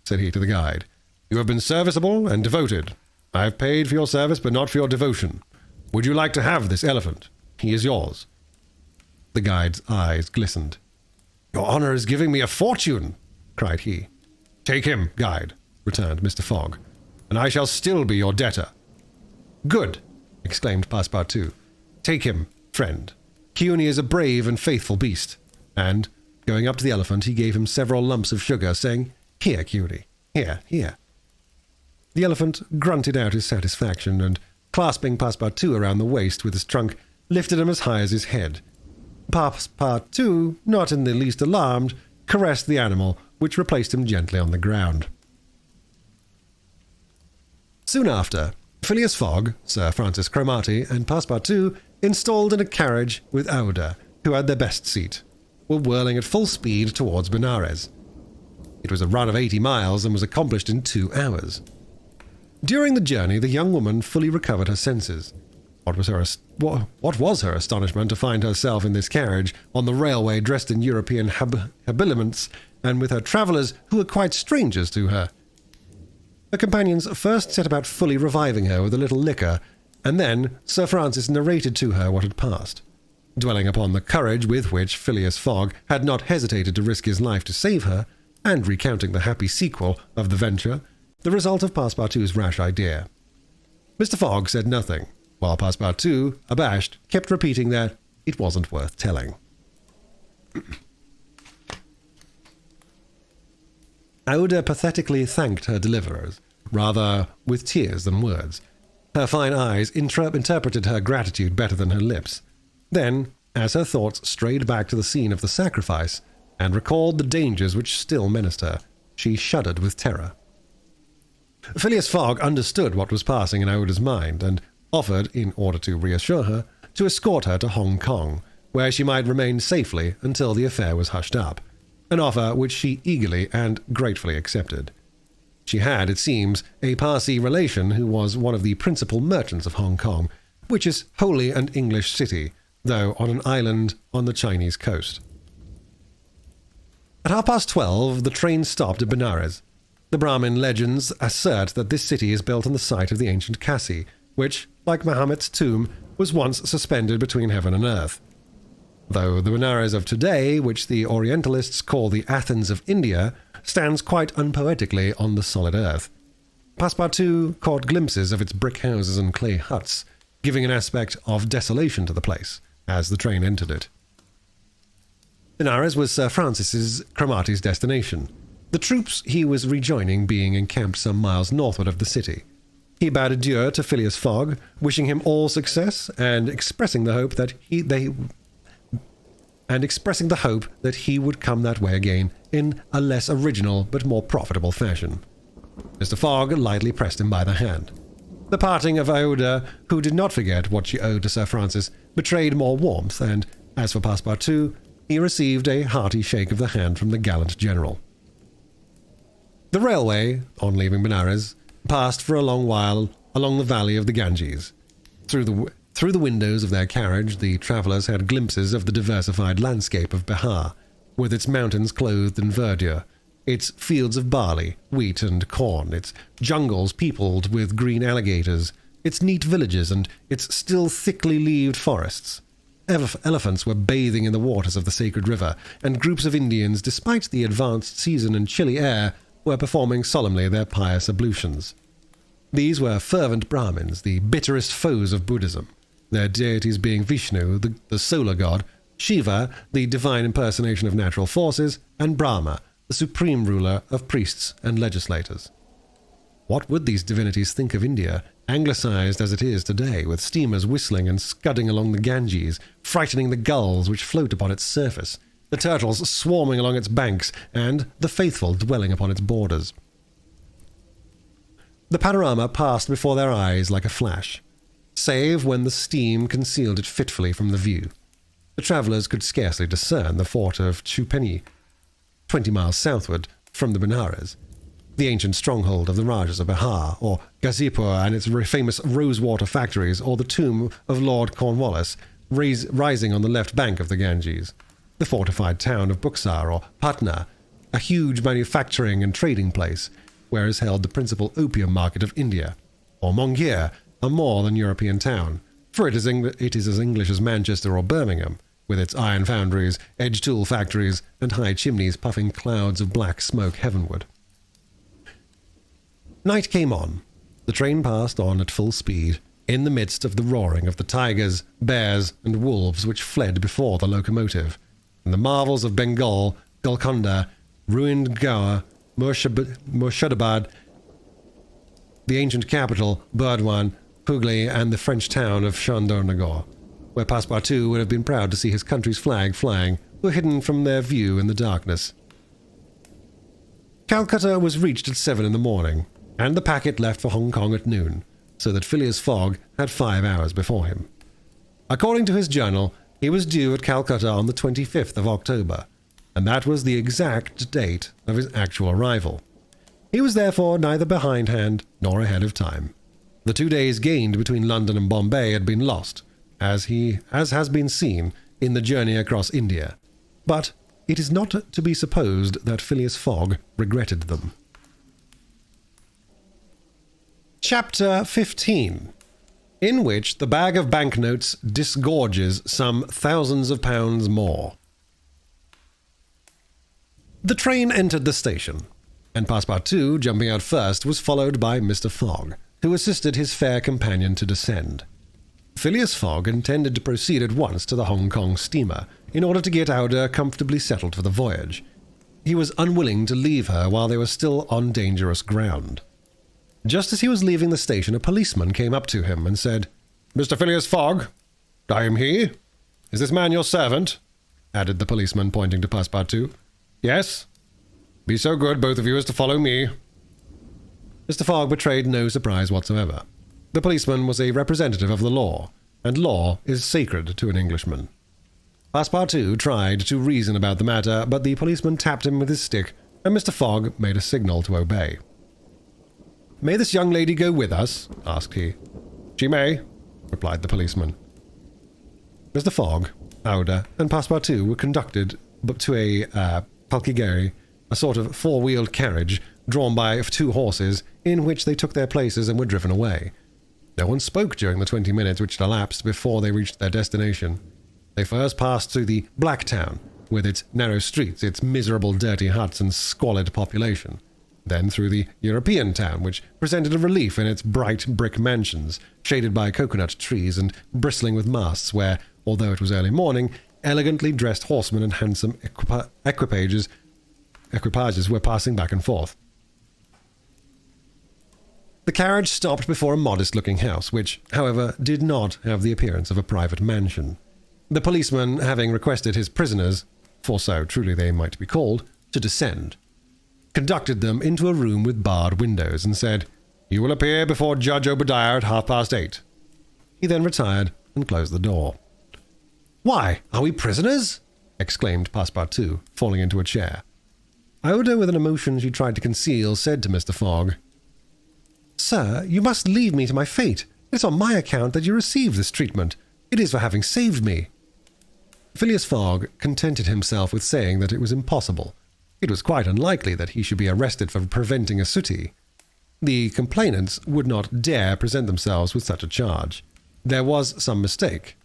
said he to the guide, "you have been serviceable and devoted. I have paid for your service, but not for your devotion. Would you like to have this elephant? He is yours." The guide's eyes glistened. "Your honor is giving me a fortune," cried he. "Take him, guide," returned Mr. Fogg, "and I shall still be your debtor." "Good," exclaimed Passepartout. "Take him, friend. Kearney is a brave and faithful beast." And, going up to the elephant, he gave him several lumps of sugar, saying, "Here, Kearney, here, here." The elephant grunted out his satisfaction, and, clasping Passepartout around the waist with his trunk, lifted him as high as his head. Passepartout, not in the least alarmed, caressed the animal, which replaced him gently on the ground. Soon after, Phileas Fogg, Sir Francis Cromarty, and Passepartout, installed in a carriage with Aouda, who had their best seat, were whirling at full speed towards Benares. It was a run of 80 miles and was accomplished in 2 hours. During the journey, the young woman fully recovered her senses. What was her astonishment to find herself in this carriage, on the railway, dressed in European habiliments, and with her travellers who were quite strangers to her. Her companions first set about fully reviving her with a little liquor, and then Sir Francis narrated to her what had passed, dwelling upon the courage with which Phileas Fogg had not hesitated to risk his life to save her, and recounting the happy sequel of the venture, the result of Passepartout's rash idea. Mr. Fogg said nothing, while Passepartout, abashed, kept repeating that it wasn't worth telling. Aouda pathetically thanked her deliverers, rather with tears than words. Her fine eyes interpreted her gratitude better than her lips. Then, as her thoughts strayed back to the scene of the sacrifice, and recalled the dangers which still menaced her, she shuddered with terror. Phileas Fogg understood what was passing in Aouda's mind, and offered, in order to reassure her, to escort her to Hong Kong, where she might remain safely until the affair was hushed up, an offer which she eagerly and gratefully accepted. She had, it seems, a Parsi relation who was one of the principal merchants of Hong Kong, which is wholly an English city, though on an island on the Chinese coast. At 12:30, the train stopped at Benares. The Brahmin legends assert that this city is built on the site of the ancient Kasi, which, like Mahomet's tomb, was once suspended between heaven and earth. Though the Benares of today, which the Orientalists call the Athens of India, stands quite unpoetically on the solid earth. Passepartout caught glimpses of its brick houses and clay huts, giving an aspect of desolation to the place, as the train entered it. Benares was Sir Francis Cromarty's destination, the troops he was rejoining being encamped some miles northward of the city. He bade adieu to Phileas Fogg, wishing him all success, and expressing the hope that he would come that way again in a less original but more profitable fashion. Mr. Fogg lightly pressed him by the hand. The parting of Aouda, who did not forget what she owed to Sir Francis, betrayed more warmth, and as for Passepartout, he received a hearty shake of the hand from the gallant general. The railway, on leaving Benares, passed for a long while along the valley of the Ganges. Through the windows of their carriage, the travellers had glimpses of the diversified landscape of Bihar, with its mountains clothed in verdure, its fields of barley, wheat, and corn, its jungles peopled with green alligators, its neat villages, and its still thickly leaved forests. Elephants were bathing in the waters of the sacred river, and groups of Indians, despite the advanced season and chilly air, were performing solemnly their pious ablutions. These were fervent Brahmins, the bitterest foes of Buddhism, their deities being Vishnu, the solar god, Shiva, the divine impersonation of natural forces, and Brahma, the supreme ruler of priests and legislators. What would these divinities think of India, anglicized as it is today, with steamers whistling and scudding along the Ganges, frightening the gulls which float upon its surface, the turtles swarming along its banks, and the faithful dwelling upon its borders? The panorama passed before their eyes like a flash, save when the steam concealed it fitfully from the view. The travellers could scarcely discern the fort of Chupeni, 20 miles southward from the Benares, the ancient stronghold of the Rajas of Bihar, or Ghazipur and its famous rosewater factories, or the tomb of Lord Cornwallis, rising on the left bank of the Ganges, the fortified town of Buxar or Patna, a huge manufacturing and trading place, where is held the principal opium market of India, or Mongier, a more than European town, for it is as English as Manchester or Birmingham, with its iron foundries, edge tool factories, and high chimneys puffing clouds of black smoke heavenward. Night came on. The train passed on at full speed, in the midst of the roaring of the tigers, bears, and wolves which fled before the locomotive, and the marvels of Bengal, Golconda, ruined Goa, Murshidabad, the ancient capital, Burdwan, Hooghly, and the French town of Chandernagore, where Passepartout would have been proud to see his country's flag flying, were hidden from their view in the darkness. Calcutta was reached at 7 in the morning, and the packet left for Hong Kong at noon, so that Phileas Fogg had 5 hours before him. According to his journal, he was due at Calcutta on the 25th of October, and that was the exact date of his actual arrival. He was therefore neither behindhand nor ahead of time. The 2 days gained between London and Bombay had been lost, as has been seen in the journey across India, but it is not to be supposed that Phileas Fogg regretted them. Chapter 15, in which the bag of banknotes disgorges some thousands of pounds more. The train entered the station, and Passepartout, jumping out first, was followed by Mr. Fogg, who assisted his fair companion to descend. Phileas Fogg intended to proceed at once to the Hong Kong steamer, in order to get Aouda comfortably settled for the voyage. He was unwilling to leave her while they were still on dangerous ground. Just as he was leaving the station, a policeman came up to him and said, "Mr. Phileas Fogg, I am he. Is this man your servant?" added the policeman, pointing to Passepartout. "Yes. Be so good, both of you, as to follow me." Mr. Fogg betrayed no surprise whatsoever. The policeman was a representative of the law, and law is sacred to an Englishman. Passepartout tried to reason about the matter, but the policeman tapped him with his stick, and Mr. Fogg made a signal to obey. "May this young lady go with us?" asked he. "She may," replied the policeman. Mr. Fogg, Aouda, and Passepartout were conducted to a palkigari, a sort of four-wheeled carriage drawn by 2 horses, in which they took their places and were driven away. No one spoke during the 20 minutes which had elapsed before they reached their destination. They first passed through the Black Town, with its narrow streets, its miserable dirty huts and squalid population. Then through the European town, which presented a relief in its bright brick mansions, shaded by coconut trees and bristling with masts, where, although it was early morning, elegantly dressed horsemen and handsome equipages were passing back and forth. The carriage stopped before a modest-looking house, which, however, did not have the appearance of a private mansion. The policeman, having requested his prisoners, for so truly they might be called, to descend, conducted them into a room with barred windows, and said, "You will appear before Judge Obadiah at 8:30. He then retired and closed the door. "Why, are we prisoners?" exclaimed Passepartout, falling into a chair. Aouda, with an emotion she tried to conceal, said to Mr. Fogg, "Sir, you must leave me to my fate. It is on my account that you receive this treatment. It is for having saved me." Phileas Fogg contented himself with saying that it was impossible. It was quite unlikely that he should be arrested for preventing a suttee. The complainants would not dare present themselves with such a charge. There was some mistake.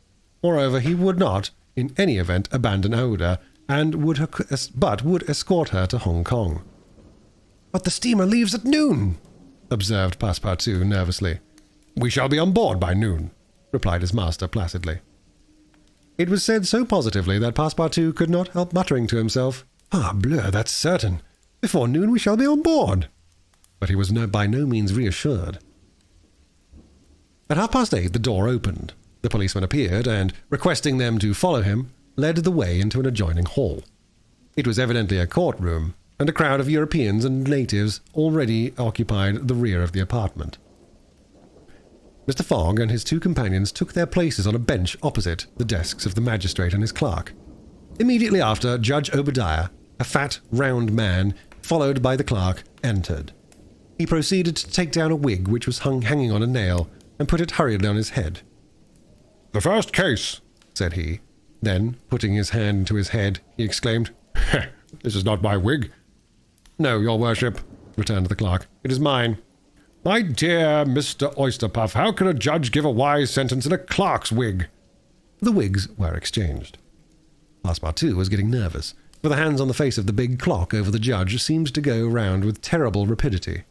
Moreover, he would not, in any event, abandon Aouda, but would escort her to Hong Kong. "But the steamer leaves at noon," observed Passepartout nervously. "We shall be on board by noon," replied his master placidly. It was said so positively that Passepartout could not help muttering to himself, "Parbleu, that's certain. Before noon we shall be on board." But he was by no means reassured. At 8:30 the door opened. The policeman appeared, and, requesting them to follow him, led the way into an adjoining hall. It was evidently a courtroom, and a crowd of Europeans and natives already occupied the rear of the apartment. Mr. Fogg and his 2 companions took their places on a bench opposite the desks of the magistrate and his clerk. Immediately after, Judge Obadiah, a fat, round man, followed by the clerk, entered. He proceeded to take down a wig which was hanging on a nail, and put it hurriedly on his head. "The first case," said he. Then, putting his hand into his head, he exclaimed, "This is not my wig." "No, your worship," returned the clerk. "It is mine." "My dear Mr. Oysterpuff, how can a judge give a wise sentence in a clerk's wig?" The wigs were exchanged. Passepartout was getting nervous, for the hands on the face of the big clock over the judge seemed to go round with terrible rapidity.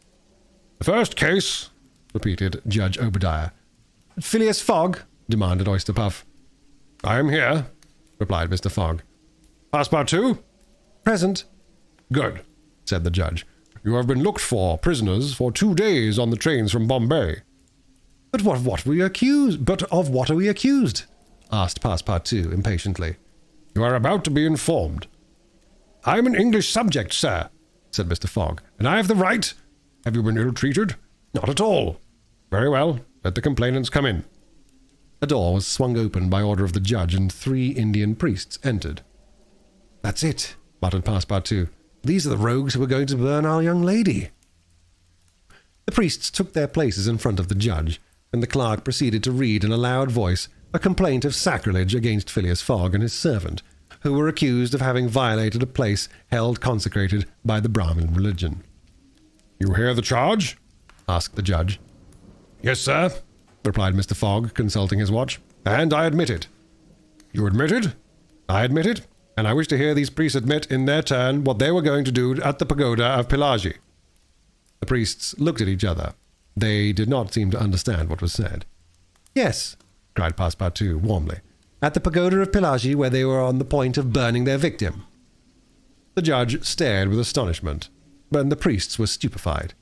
"The first case," repeated Judge Obadiah. "Phileas Fogg?" demanded Oysterpuff. "I am here," replied Mr. Fogg. "Passepartout?" "Present." "Good," said the judge. "You have been looked for prisoners for 2 days on the trains from Bombay." But of what are we accused?" asked Passepartout impatiently. "You are about to be informed." "I am an English subject, sir," said Mr. Fogg, "and I have the right—" "Have you been ill-treated?" "Not at all." "Very well. Let the complainants come in." A door was swung open by order of the judge, and 3 Indian priests entered. "That's it," muttered Passepartout. "These are the rogues who are going to burn our young lady." The priests took their places in front of the judge, and the clerk proceeded to read in a loud voice a complaint of sacrilege against Phileas Fogg and his servant, who were accused of having violated a place held consecrated by the Brahmin religion. "You hear the charge?" asked the judge. "Yes, sir," replied Mr. Fogg, consulting his watch, "and I admit it." "You admit it?" "I admit it, and I wish to hear these priests admit in their turn what they were going to do at the pagoda of Pelagie." The priests looked at each other. They did not seem to understand what was said. "Yes," cried Passepartout warmly, "at the pagoda of Pelagie, where they were on the point of burning their victim." The judge stared with astonishment, but the priests were stupefied.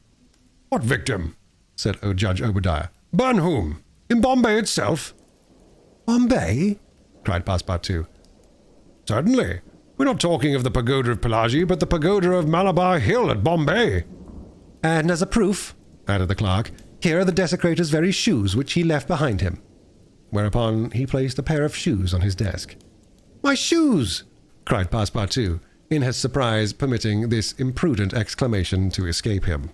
"What victim?" said Judge Obadiah. "Burn whom? In Bombay itself?" "Bombay?" cried Passepartout. "Certainly. We're not talking of the pagoda of Pelagie, but the pagoda of Malabar Hill at Bombay." "And as a proof," added the clerk, "here are the desecrator's very shoes which he left behind him." Whereupon he placed a pair of shoes on his desk. "My shoes!" cried Passepartout, in his surprise permitting this imprudent exclamation to escape him.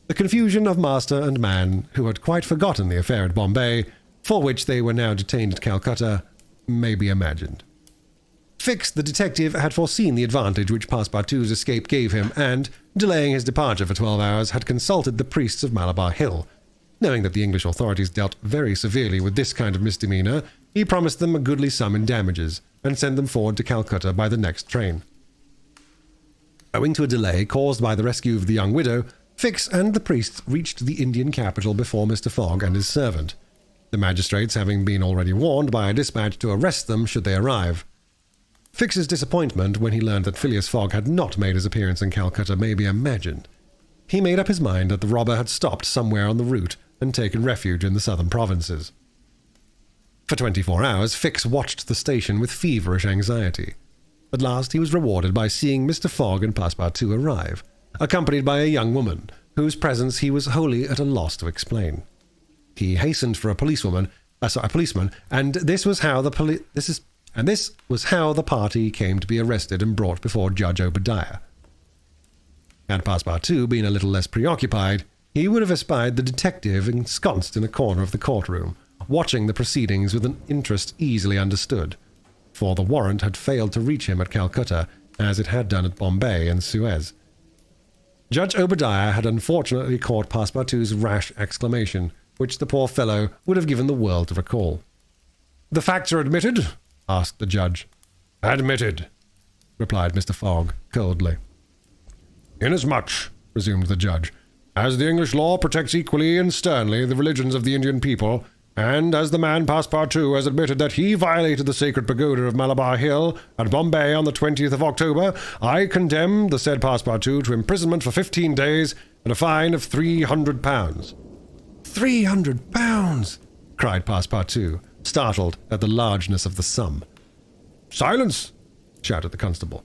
The confusion of master and man, who had quite forgotten the affair at Bombay, for which they were now detained at Calcutta, may be imagined. Fix, the detective, had foreseen the advantage which Passepartout's escape gave him, and, delaying his departure for 12 hours, had consulted the priests of Malabar Hill. Knowing that the English authorities dealt very severely with this kind of misdemeanor, he promised them a goodly sum in damages, and sent them forward to Calcutta by the next train. Owing to a delay caused by the rescue of the young widow, Fix and the priests reached the Indian capital before Mr. Fogg and his servant, the magistrates having been already warned by a dispatch to arrest them should they arrive. Fix's disappointment when he learned that Phileas Fogg had not made his appearance in Calcutta may be imagined. He made up his mind that the robber had stopped somewhere on the route and taken refuge in the southern provinces. For 24 hours, Fix watched the station with feverish anxiety. At last he was rewarded by seeing Mr. Fogg and Passepartout arrive, accompanied by a young woman, whose presence he was wholly at a loss to explain. He hastened for a policeman, and this was how the party came to be arrested and brought before Judge Obadiah. Had Passepartout been a little less preoccupied, he would have espied the detective ensconced in a corner of the courtroom, watching the proceedings with an interest easily understood, for the warrant had failed to reach him at Calcutta, as it had done at Bombay and Suez. Judge Obadiah had unfortunately caught Passepartout's rash exclamation, which the poor fellow would have given the world to recall. "The facts are admitted?" asked the judge. "Admitted," replied Mr. Fogg coldly. "Inasmuch," resumed the judge, "as the English law protects equally and sternly the religions of the Indian people, and as the man Passepartout has admitted that he violated the sacred pagoda of Malabar Hill at Bombay on the 20th of October, I condemn the said Passepartout to imprisonment for 15 days and a fine of £300. £300! cried Passepartout, startled at the largeness of the sum. "Silence!" shouted the constable.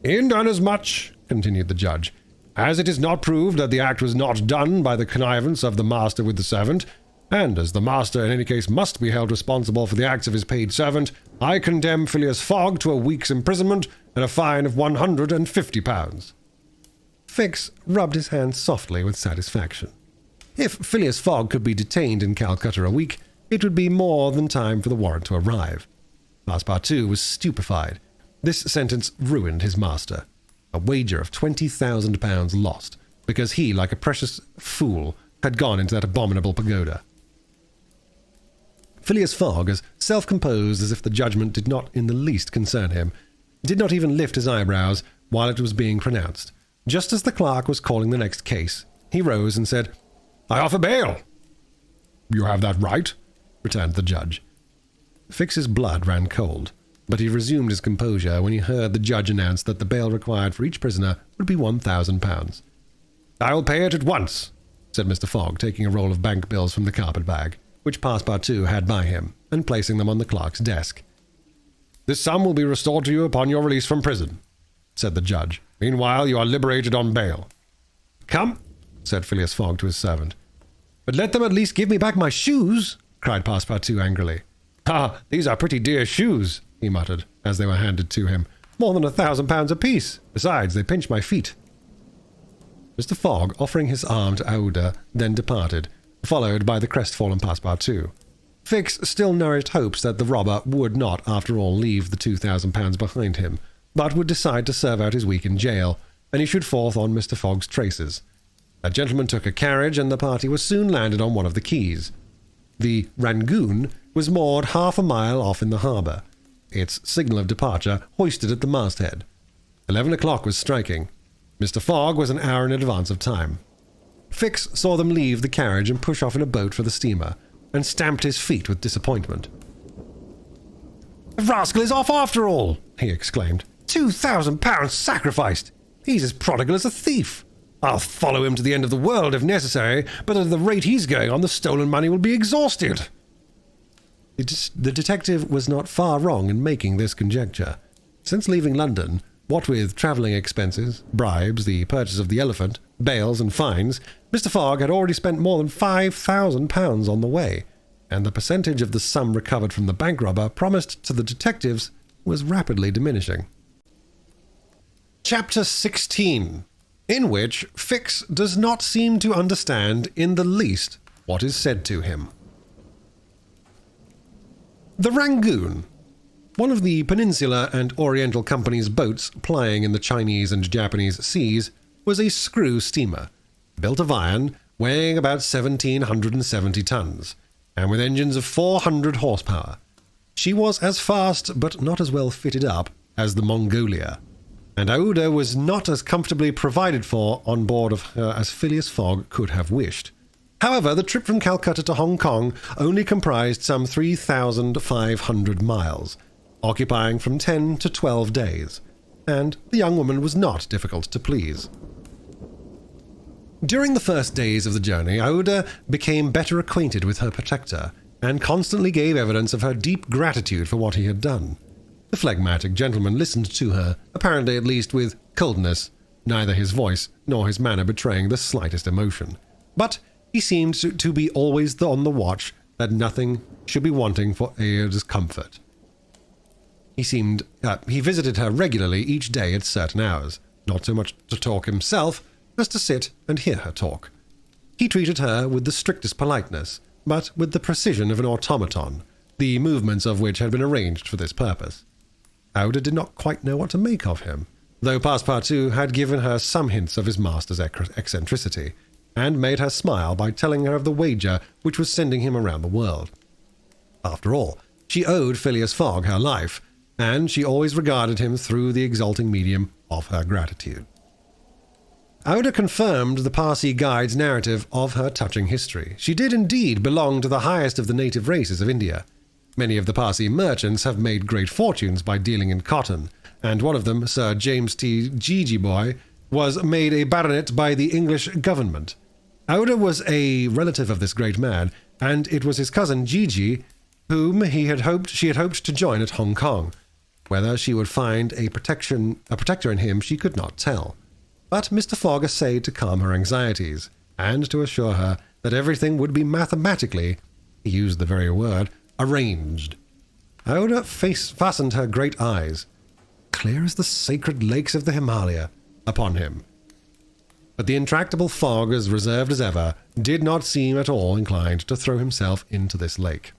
"Inasmuch," continued the judge, "as it is not proved that the act was not done by the connivance of the master with the servant, and as the master in any case must be held responsible for the acts of his paid servant, I condemn Phileas Fogg to a week's imprisonment and a fine of £150. Fix rubbed his hands softly with satisfaction. If Phileas Fogg could be detained in Calcutta a week, it would be more than time for the warrant to arrive. Passepartout was stupefied. This sentence ruined his master. A wager of £20,000 lost, because he, like a precious fool, had gone into that abominable pagoda. Phileas Fogg, as self-composed as if the judgment did not in the least concern him, did not even lift his eyebrows while it was being pronounced. Just as the clerk was calling the next case, He rose and said, "I offer bail." "You have that right," returned the judge. Fix's blood ran cold, but he resumed his composure when he heard the judge announce that the bail required for each prisoner would be £1,000. "I will pay it at once," said Mr. Fogg, taking a roll of bank bills from the carpet bag, which Passepartout had by him, and placing them on the clerk's desk. "This sum will be restored to you upon your release from prison," said the judge. "Meanwhile, you are liberated on bail." "Come," said Phileas Fogg to his servant. "But let them at least give me back my shoes," cried Passepartout angrily. "Ah, these are pretty dear shoes," he muttered, as they were handed to him. "More than £1,000 apiece. Besides, they pinch my feet." Mr. Fogg, offering his arm to Aouda, then departed, followed by the crestfallen Passepartout. Fix still nourished hopes that the robber would not, after all, leave the £2,000 behind him, but would decide to serve out his week in jail, and issued forth on Mr. Fogg's traces. That gentleman took a carriage, and the party was soon landed on one of the quays. The Rangoon was moored half a mile off in the harbour, its signal of departure hoisted at the masthead. 11 o'clock was striking. Mr. Fogg was an hour in advance of time. Fix saw them leave the carriage and push off in a boat for the steamer, and stamped his feet with disappointment. "The rascal is off after all!" he exclaimed. £2,000 sacrificed! He's as prodigal as a thief! I'll follow him to the end of the world if necessary, but at the rate he's going on, the stolen money will be exhausted. The detective was not far wrong in making this conjecture. Since leaving London, what with travelling expenses, bribes, the purchase of the elephant, bails and fines, Mr. Fogg had already spent more than £5,000 on the way, and the percentage of the sum recovered from the bank robber promised to the detectives was rapidly diminishing. Chapter 16, in which Fix does not seem to understand in the least what is said to him. The Rangoon, one of the Peninsular and Oriental Company's boats plying in the Chinese and Japanese seas, was a screw steamer, built of iron, weighing about 1,770 tons, and with engines of 400 horsepower. She was as fast, but not as well fitted up, as the Mongolia, and Aouda was not as comfortably provided for on board of her as Phileas Fogg could have wished. However, the trip from Calcutta to Hong Kong only comprised some 3,500 miles, occupying from 10 to 12 days, and the young woman was not difficult to please. During the first days of the journey, Aouda became better acquainted with her protector, and constantly gave evidence of her deep gratitude for what he had done. The phlegmatic gentleman listened to her, apparently at least with coldness, neither his voice nor his manner betraying the slightest emotion. But he seemed to be always on the watch that nothing should be wanting for Aouda's comfort. He visited her regularly each day at certain hours, not so much to talk himself as to sit and hear her talk. He treated her with the strictest politeness, but with the precision of an automaton, the movements of which had been arranged for this purpose. Aouda did not quite know what to make of him, though Passepartout had given her some hints of his master's eccentricity, and made her smile by telling her of the wager which was sending him around the world. After all, she owed Phileas Fogg her life, and she always regarded him through the exalting medium of her gratitude. Aouda confirmed the Parsi guide's narrative of her touching history. She did indeed belong to the highest of the native races of India. Many of the Parsi merchants have made great fortunes by dealing in cotton, and one of them, Sir James T. Jejeeboy, was made a baronet by the English government. Aouda was a relative of this great man, and it was his cousin Jeje whom she had hoped to join at Hong Kong. Whether she would find a protector in him she could not tell. But Mr. Fogg essayed to calm her anxieties, and to assure her that everything would be mathematically, he used the very word, arranged. Aouda fastened her great eyes, clear as the sacred lakes of the Himalaya, upon him. But the intractable Fogg, as reserved as ever, did not seem at all inclined to throw himself into this lake.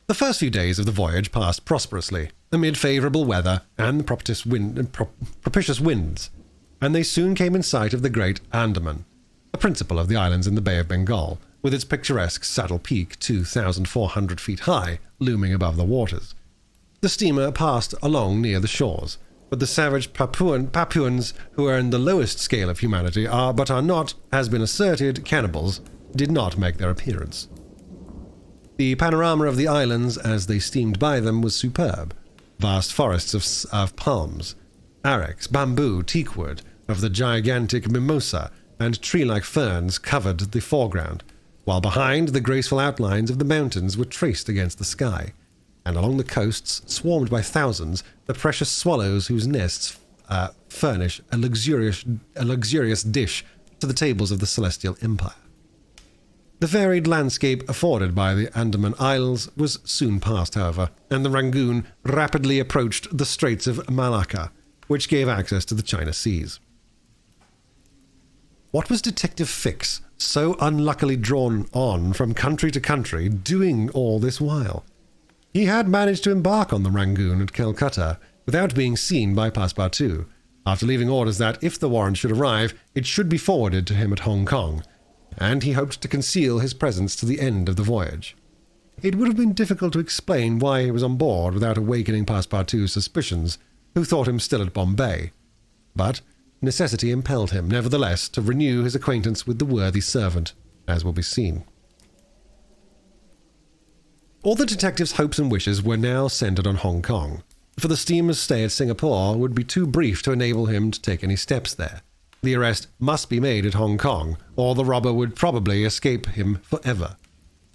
The first few days of the voyage passed prosperously, amid favourable weather and propitious winds, and they soon came in sight of the great Andaman, the principal of the islands in the Bay of Bengal, with its picturesque Saddle Peak 2,400 feet high, looming above the waters. The steamer passed along near the shores, but the savage Papuans, who are in the lowest scale of humanity, are not, has been asserted, cannibals, did not make their appearance. The panorama of the islands as they steamed by them was superb. Vast forests of palms, arex, bamboo, teakwood, of the gigantic mimosa, and tree-like ferns covered the foreground, while behind the graceful outlines of the mountains were traced against the sky, and along the coasts, swarmed by thousands, the precious swallows whose nests furnish a luxurious dish to the tables of the celestial empire. The varied landscape afforded by the Andaman Isles was soon passed, however, and the Rangoon rapidly approached the Straits of Malacca, which gave access to the China Seas. What was Detective Fix so unluckily drawn on from country to country doing all this while? He had managed to embark on the Rangoon at Calcutta without being seen by Passepartout, after leaving orders that, if the warrant should arrive, it should be forwarded to him at Hong Kong, and he hoped to conceal his presence to the end of the voyage. It would have been difficult to explain why he was on board without awakening Passepartout's suspicions, who thought him still at Bombay, but necessity impelled him, nevertheless, to renew his acquaintance with the worthy servant, as will be seen. All the detective's hopes and wishes were now centered on Hong Kong, for the steamer's stay at Singapore would be too brief to enable him to take any steps there. The arrest must be made at Hong Kong, or the robber would probably escape him forever.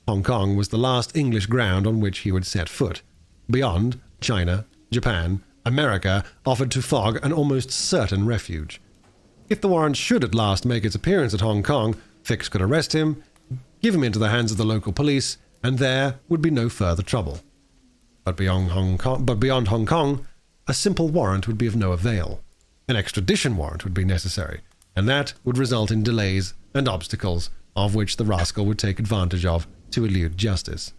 Hong Kong was the last English ground on which he would set foot. Beyond, China, Japan, America offered to Fogg an almost certain refuge. If the warrant should at last make its appearance at Hong Kong, Fix could arrest him, give him into the hands of the local police, and there would be no further trouble. But beyond Hong Kong, a simple warrant would be of no avail. An extradition warrant would be necessary, and that would result in delays and obstacles of which the rascal would take advantage of to elude justice.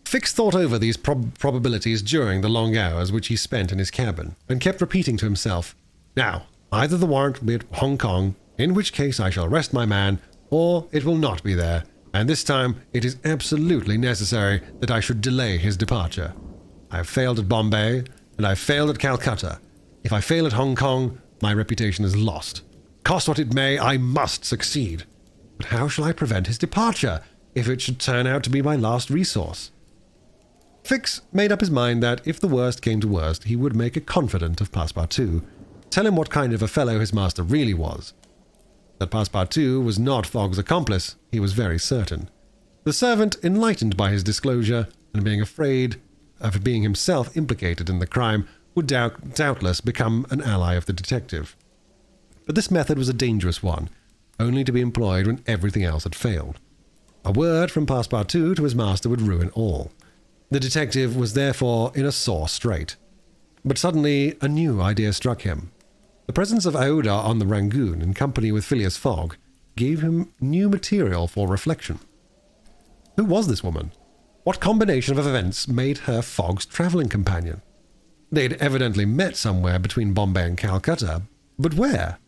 Fix thought over these probabilities during the long hours which he spent in his cabin, and kept repeating to himself, "Now, either the warrant will be at Hong Kong, in which case I shall arrest my man, or it will not be there, and this time it is absolutely necessary that I should delay his departure. I have failed at Bombay, and I have failed at Calcutta. If I fail at Hong Kong, my reputation is lost. Cost what it may, I must succeed. But how shall I prevent his departure, if it should turn out to be my last resource?" Fix made up his mind that, if the worst came to worst, he would make a confidant of Passepartout, tell him what kind of a fellow his master really was. That Passepartout was not Fogg's accomplice, he was very certain. The servant, enlightened by his disclosure, and being afraid of being himself implicated in the crime, would doubtless become an ally of the detective. But this method was a dangerous one, only to be employed when everything else had failed. A word from Passepartout to his master would ruin all. The detective was therefore in a sore strait. But suddenly a new idea struck him. The presence of Aouda on the Rangoon in company with Phileas Fogg gave him new material for reflection. Who was this woman? What combination of events made her Fogg's travelling companion? They'd evidently met somewhere between Bombay and Calcutta, but where?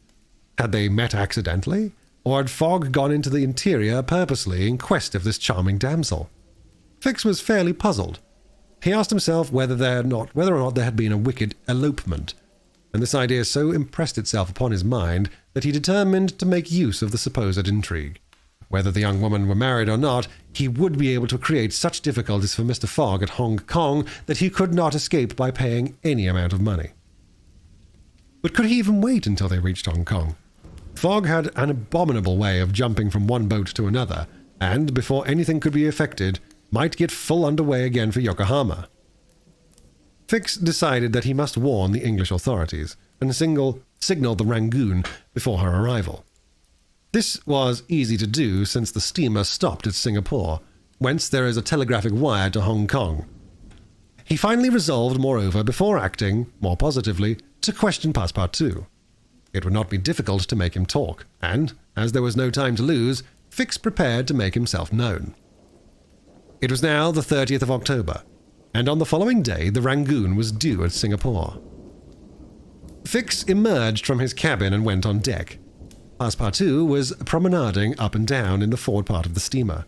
Had they met accidentally, or had Fogg gone into the interior purposely in quest of this charming damsel? Fix was fairly puzzled. He asked himself whether or not there had been a wicked elopement, and this idea so impressed itself upon his mind that he determined to make use of the supposed intrigue. Whether the young woman were married or not, he would be able to create such difficulties for Mr. Fogg at Hong Kong that he could not escape by paying any amount of money. But could he even wait until they reached Hong Kong? Fogg had an abominable way of jumping from one boat to another, and, before anything could be effected, might get full under way again for Yokohama. Fix decided that he must warn the English authorities, and signal the Rangoon before her arrival. This was easy to do, since the steamer stopped at Singapore, whence there is a telegraphic wire to Hong Kong. He finally resolved, moreover, before acting, more positively, to question Passepartout. It would not be difficult to make him talk, and, as there was no time to lose, Fix prepared to make himself known. It was now the 30th of October, and on the following day the Rangoon was due at Singapore. Fix emerged from his cabin and went on deck. Passepartout was promenading up and down in the forward part of the steamer.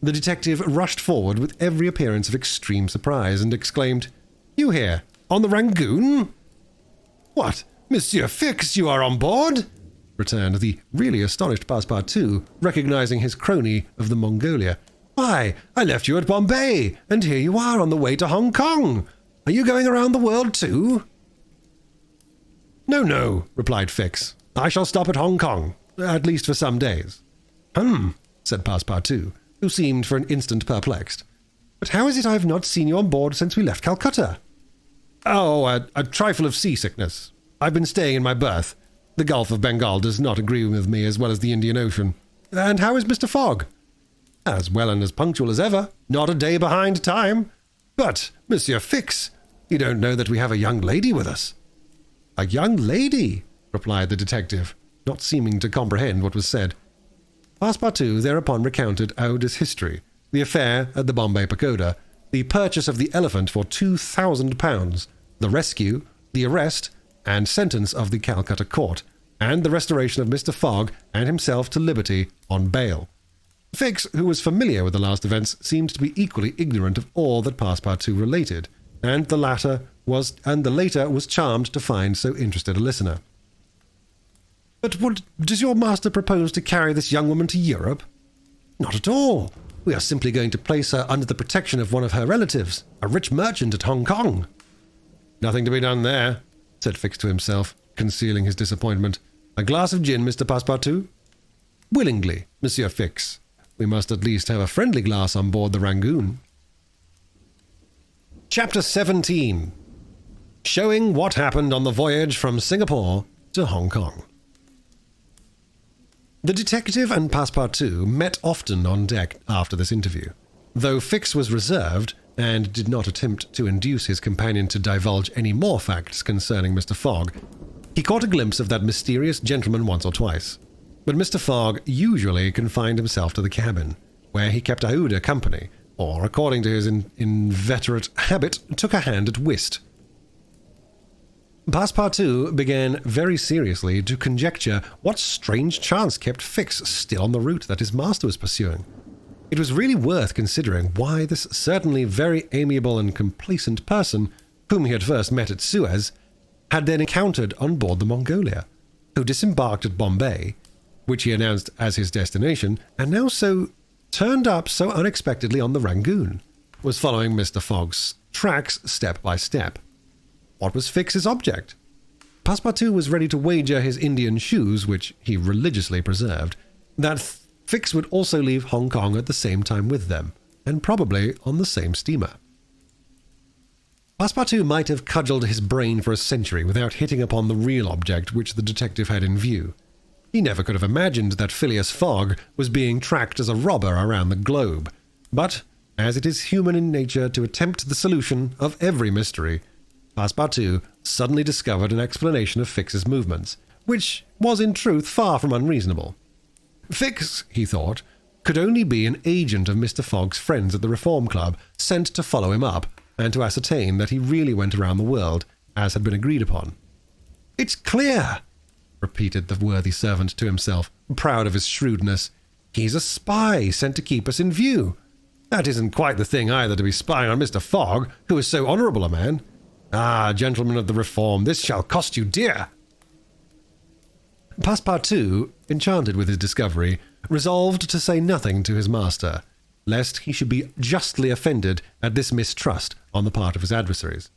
The detective rushed forward with every appearance of extreme surprise and exclaimed, "You here? On the Rangoon? What, Monsieur Fix, you are on board? Returned the really astonished Passepartout, recognizing his crony of the Mongolia. Why, I left you at Bombay, and here you are on the way to Hong Kong. Are you going around the world too? No, replied Fix. I shall stop at Hong Kong, at least for some days. Said Passepartout, who seemed for an instant perplexed. But how is it I have not seen you on board since we left Calcutta? Oh, a trifle of seasickness. I've been staying in my berth. The Gulf of Bengal does not agree with me as well as the Indian Ocean. And how is Mr. Fogg? As well and as punctual as ever, not a day behind time. But, Monsieur Fix, you don't know that we have a young lady with us. A young lady, replied the detective, not seeming to comprehend what was said. Passepartout thereupon recounted Aouda's history, the affair at the Bombay Pagoda, the purchase of the elephant for £2,000, the rescue, the arrest, and sentence of the Calcutta court, and the restoration of Mr. Fogg and himself to liberty on bail. Fix, who was familiar with the last events, seemed to be equally ignorant of all that Passepartout related, and the later was charmed to find so interested a listener. But does your master propose to carry this young woman to Europe? Not at all. We are simply going to place her under the protection of one of her relatives, a rich merchant at Hong Kong. Nothing to be done there, said Fix to himself, concealing his disappointment. A glass of gin, Mr. Passepartout? Willingly, Monsieur Fix. We must at least have a friendly glass on board the Rangoon. Chapter 17. Showing what happened on the voyage from Singapore to Hong Kong. The detective and Passepartout met often on deck after this interview. Though Fix was reserved, and did not attempt to induce his companion to divulge any more facts concerning Mr. Fogg, he caught a glimpse of that mysterious gentleman once or twice. But Mr. Fogg usually confined himself to the cabin, where he kept Aouda company, or, according to his inveterate habit, took a hand at whist. Passepartout began very seriously to conjecture what strange chance kept Fix still on the route that his master was pursuing. It was really worth considering why this certainly very amiable and complacent person, whom he had first met at Suez, had then encountered on board the Mongolia, who disembarked at Bombay, which he announced as his destination, and now turned up so unexpectedly on the Rangoon, was following Mr. Fogg's tracks step by step. What was Fix's object? Passepartout was ready to wager his Indian shoes, which he religiously preserved, that Fix would also leave Hong Kong at the same time with them, and probably on the same steamer. Passepartout might have cudgelled his brain for a century without hitting upon the real object which the detective had in view. He never could have imagined that Phileas Fogg was being tracked as a robber around the globe, but, as it is human in nature to attempt the solution of every mystery, Passepartout suddenly discovered an explanation of Fix's movements, which was in truth far from unreasonable. Fix, he thought, could only be an agent of Mr. Fogg's friends at the Reform Club, sent to follow him up, and to ascertain that he really went around the world, as had been agreed upon. "It's clear," repeated the worthy servant to himself, proud of his shrewdness. "He's a spy sent to keep us in view. That isn't quite the thing either to be spying on Mr. Fogg, who is so honourable a man. Ah, gentlemen of the Reform, this shall cost you dear." Passepartout, enchanted with his discovery, resolved to say nothing to his master, lest he should be justly offended at this mistrust on the part of his adversaries.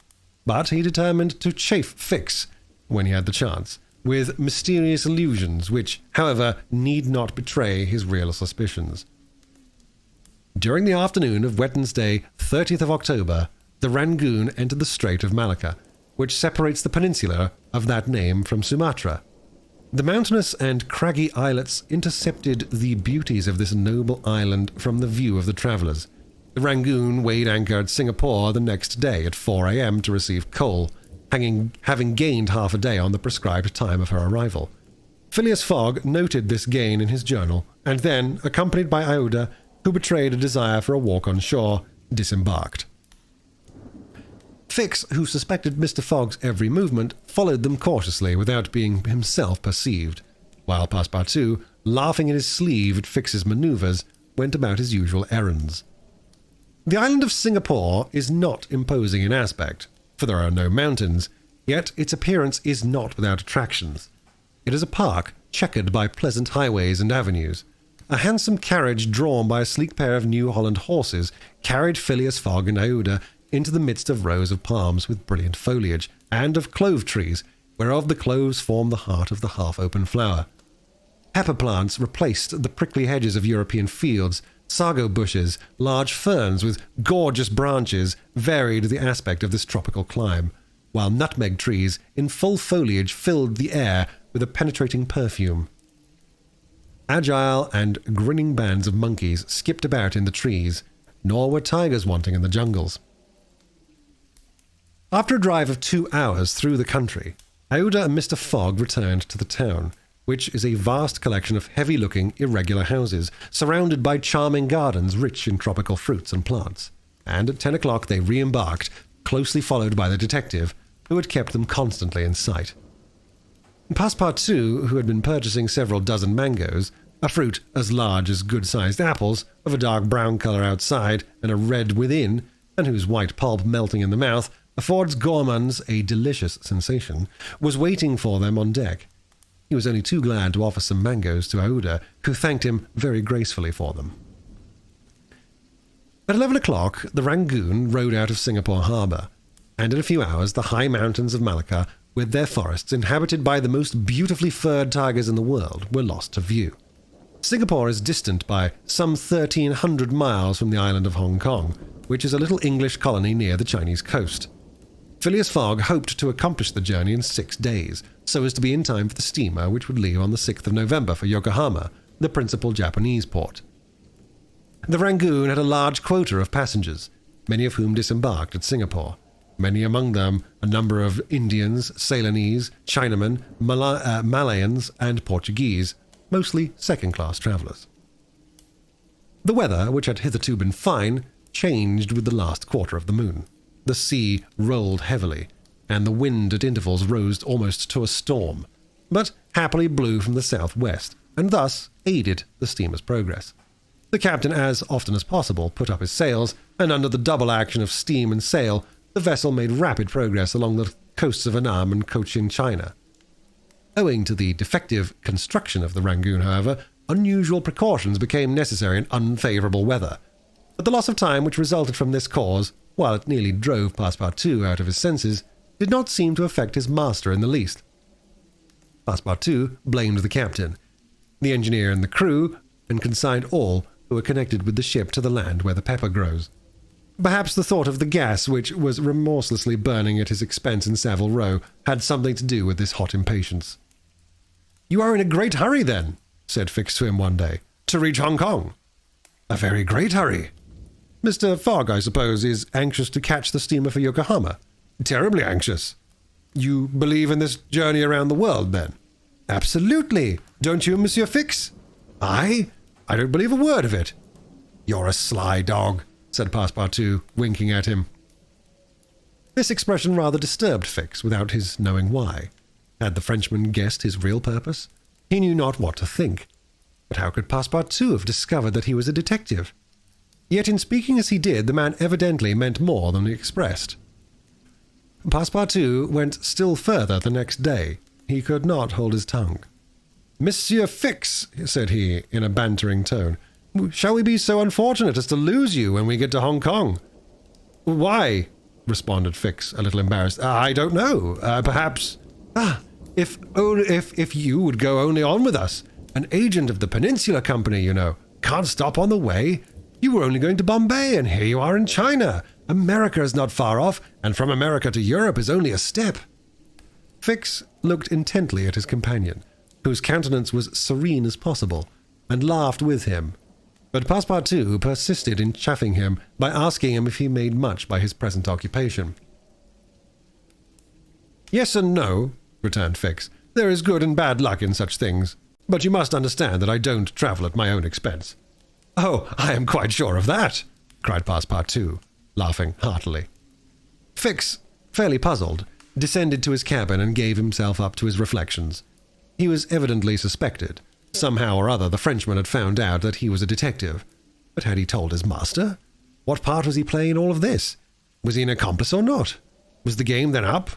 But he determined to chaff Fix, when he had the chance, with mysterious allusions which, however, need not betray his real suspicions. During the afternoon of Wednesday, 30th of October, the Rangoon entered the Strait of Malacca, which separates the peninsula of that name from Sumatra. The mountainous and craggy islets intercepted the beauties of this noble island from the view of the travellers. The Rangoon weighed anchor at Singapore the next day at 4 a.m. to receive coal, having gained half a day on the prescribed time of her arrival. Phileas Fogg noted this gain in his journal, and then, accompanied by Aouda, who betrayed a desire for a walk on shore, disembarked. Fix, who suspected Mr. Fogg's every movement, followed them cautiously without being himself perceived, while Passepartout, laughing in his sleeve at Fix's manoeuvres, went about his usual errands. The island of Singapore is not imposing in aspect. for there are no mountains, yet its appearance is not without attractions. It is a park checkered by pleasant highways and avenues. A handsome carriage drawn by a sleek pair of New Holland horses carried Phileas Fogg and Aouda into the midst of rows of palms with brilliant foliage, and of clove trees, whereof the cloves form the heart of the half-open flower. Pepper plants replaced the prickly hedges of European fields. Sago bushes, large ferns with gorgeous branches varied the aspect of this tropical clime, while nutmeg trees in full foliage filled the air with a penetrating perfume. Agile and grinning bands of monkeys skipped about in the trees, nor were tigers wanting in the jungles. After a drive of 2 hours through the country, Aouda and Mr. Fogg returned to the town, which is a vast collection of heavy-looking, irregular houses, surrounded by charming gardens rich in tropical fruits and plants. And at 10 o'clock they re-embarked, closely followed by the detective, who had kept them constantly in sight. Passepartout, who had been purchasing several dozen mangoes, a fruit as large as good-sized apples, of a dark brown colour outside and a red within, and whose white pulp melting in the mouth affords gourmands a delicious sensation, was waiting for them on deck. He was only too glad to offer some mangoes to Aouda, who thanked him very gracefully for them. At 11 o'clock, the Rangoon rode out of Singapore harbour, and in a few hours the high mountains of Malacca, with their forests inhabited by the most beautifully furred tigers in the world, were lost to view. Singapore is distant by some 1,300 miles from the island of Hong Kong, which is a little English colony near the Chinese coast. Phileas Fogg hoped to accomplish the journey in 6 days, so as to be in time for the steamer which would leave on the 6th of November for Yokohama, the principal Japanese port. The Rangoon had a large quota of passengers, many of whom disembarked at Singapore, many among them a number of Indians, Ceylonese, Chinamen, Malayans, and Portuguese, mostly second-class travellers. The weather, which had hitherto been fine, changed with the last quarter of the moon. The sea rolled heavily, and the wind at intervals rose almost to a storm, but happily blew from the southwest, and thus aided the steamer's progress. The captain, as often as possible, put up his sails, and under the double action of steam and sail, the vessel made rapid progress along the coasts of Annam and Cochin China. Owing to the defective construction of the Rangoon, however, unusual precautions became necessary in unfavourable weather, but the loss of time which resulted from this cause, while it nearly drove Passepartout out of his senses, did not seem to affect his master in the least. Passepartout blamed the captain, the engineer and the crew, and consigned all who were connected with the ship to the land where the pepper grows. Perhaps the thought of the gas which was remorselessly burning at his expense in Savile Row had something to do with this hot impatience. "You are in a great hurry, then," said Fix to him one day, "to reach Hong Kong." "A very great hurry." "Mr. Fogg, I suppose, is anxious to catch the steamer for Yokohama?" "Terribly anxious." "You believe in this journey around the world, then?" "Absolutely. Don't you, Monsieur Fix?" "I don't believe a word of it." "You're a sly dog," said Passepartout, winking at him. This expression rather disturbed Fix, without his knowing why. Had the Frenchman guessed his real purpose? He knew not what to think. But how could Passepartout have discovered that he was a detective? Yet in speaking as he did, the man evidently meant more than he expressed. Passepartout went still further the next day. He could not hold his tongue. "Monsieur Fix," said he, in a bantering tone, "shall we be so unfortunate as to lose you when we get to Hong Kong?" "Why?" responded Fix, a little embarrassed. "I don't know. Perhaps... If you would go only on with us. An agent of the Peninsular Company, you know. Can't stop on the way. You were only going to Bombay, and here you are in China. America is not far off, and from America to Europe is only a step." Fix looked intently at his companion, whose countenance was serene as possible, and laughed with him. But Passepartout persisted in chaffing him by asking him if he made much by his present occupation. "Yes and no," returned Fix. "There is good and bad luck in such things. But you must understand that I don't travel at my own expense." "Oh, I am quite sure of that," cried Passepartout, laughing heartily. Fix, fairly puzzled, descended to his cabin and gave himself up to his reflections. He was evidently suspected. Somehow or other the Frenchman had found out that he was a detective. But had he told his master? What part was he playing in all of this? Was he an accomplice or not? Was the game then up?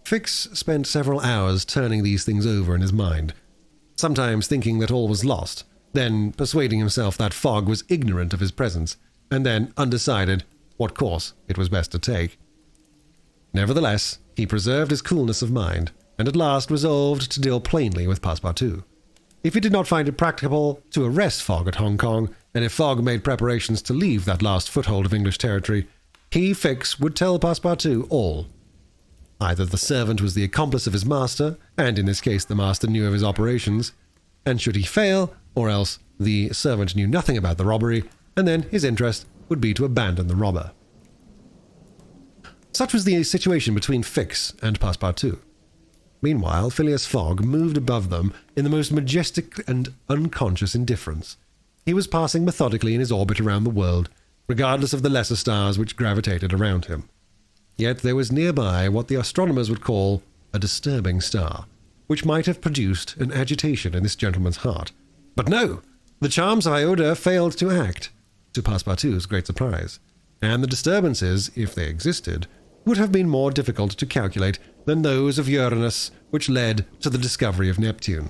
Fix spent several hours turning these things over in his mind, sometimes thinking that all was lost, then persuading himself that Fogg was ignorant of his presence, and then undecided what course it was best to take. Nevertheless, he preserved his coolness of mind, and at last resolved to deal plainly with Passepartout. If he did not find it practicable to arrest Fogg at Hong Kong, and if Fogg made preparations to leave that last foothold of English territory, he, Fix, would tell Passepartout all. Either the servant was the accomplice of his master, and in this case the master knew of his operations, and should he fail, or else the servant knew nothing about the robbery, and then his interest would be to abandon the robber. Such was the situation between Fix and Passepartout. Meanwhile, Phileas Fogg moved above them in the most majestic and unconscious indifference. He was passing methodically in his orbit around the world, regardless of the lesser stars which gravitated around him. Yet there was nearby what the astronomers would call a disturbing star, which might have produced an agitation in this gentleman's heart. But no! The charms of Iota failed to act, to Passepartout's great surprise, and the disturbances, if they existed, would have been more difficult to calculate than those of Uranus which led to the discovery of Neptune.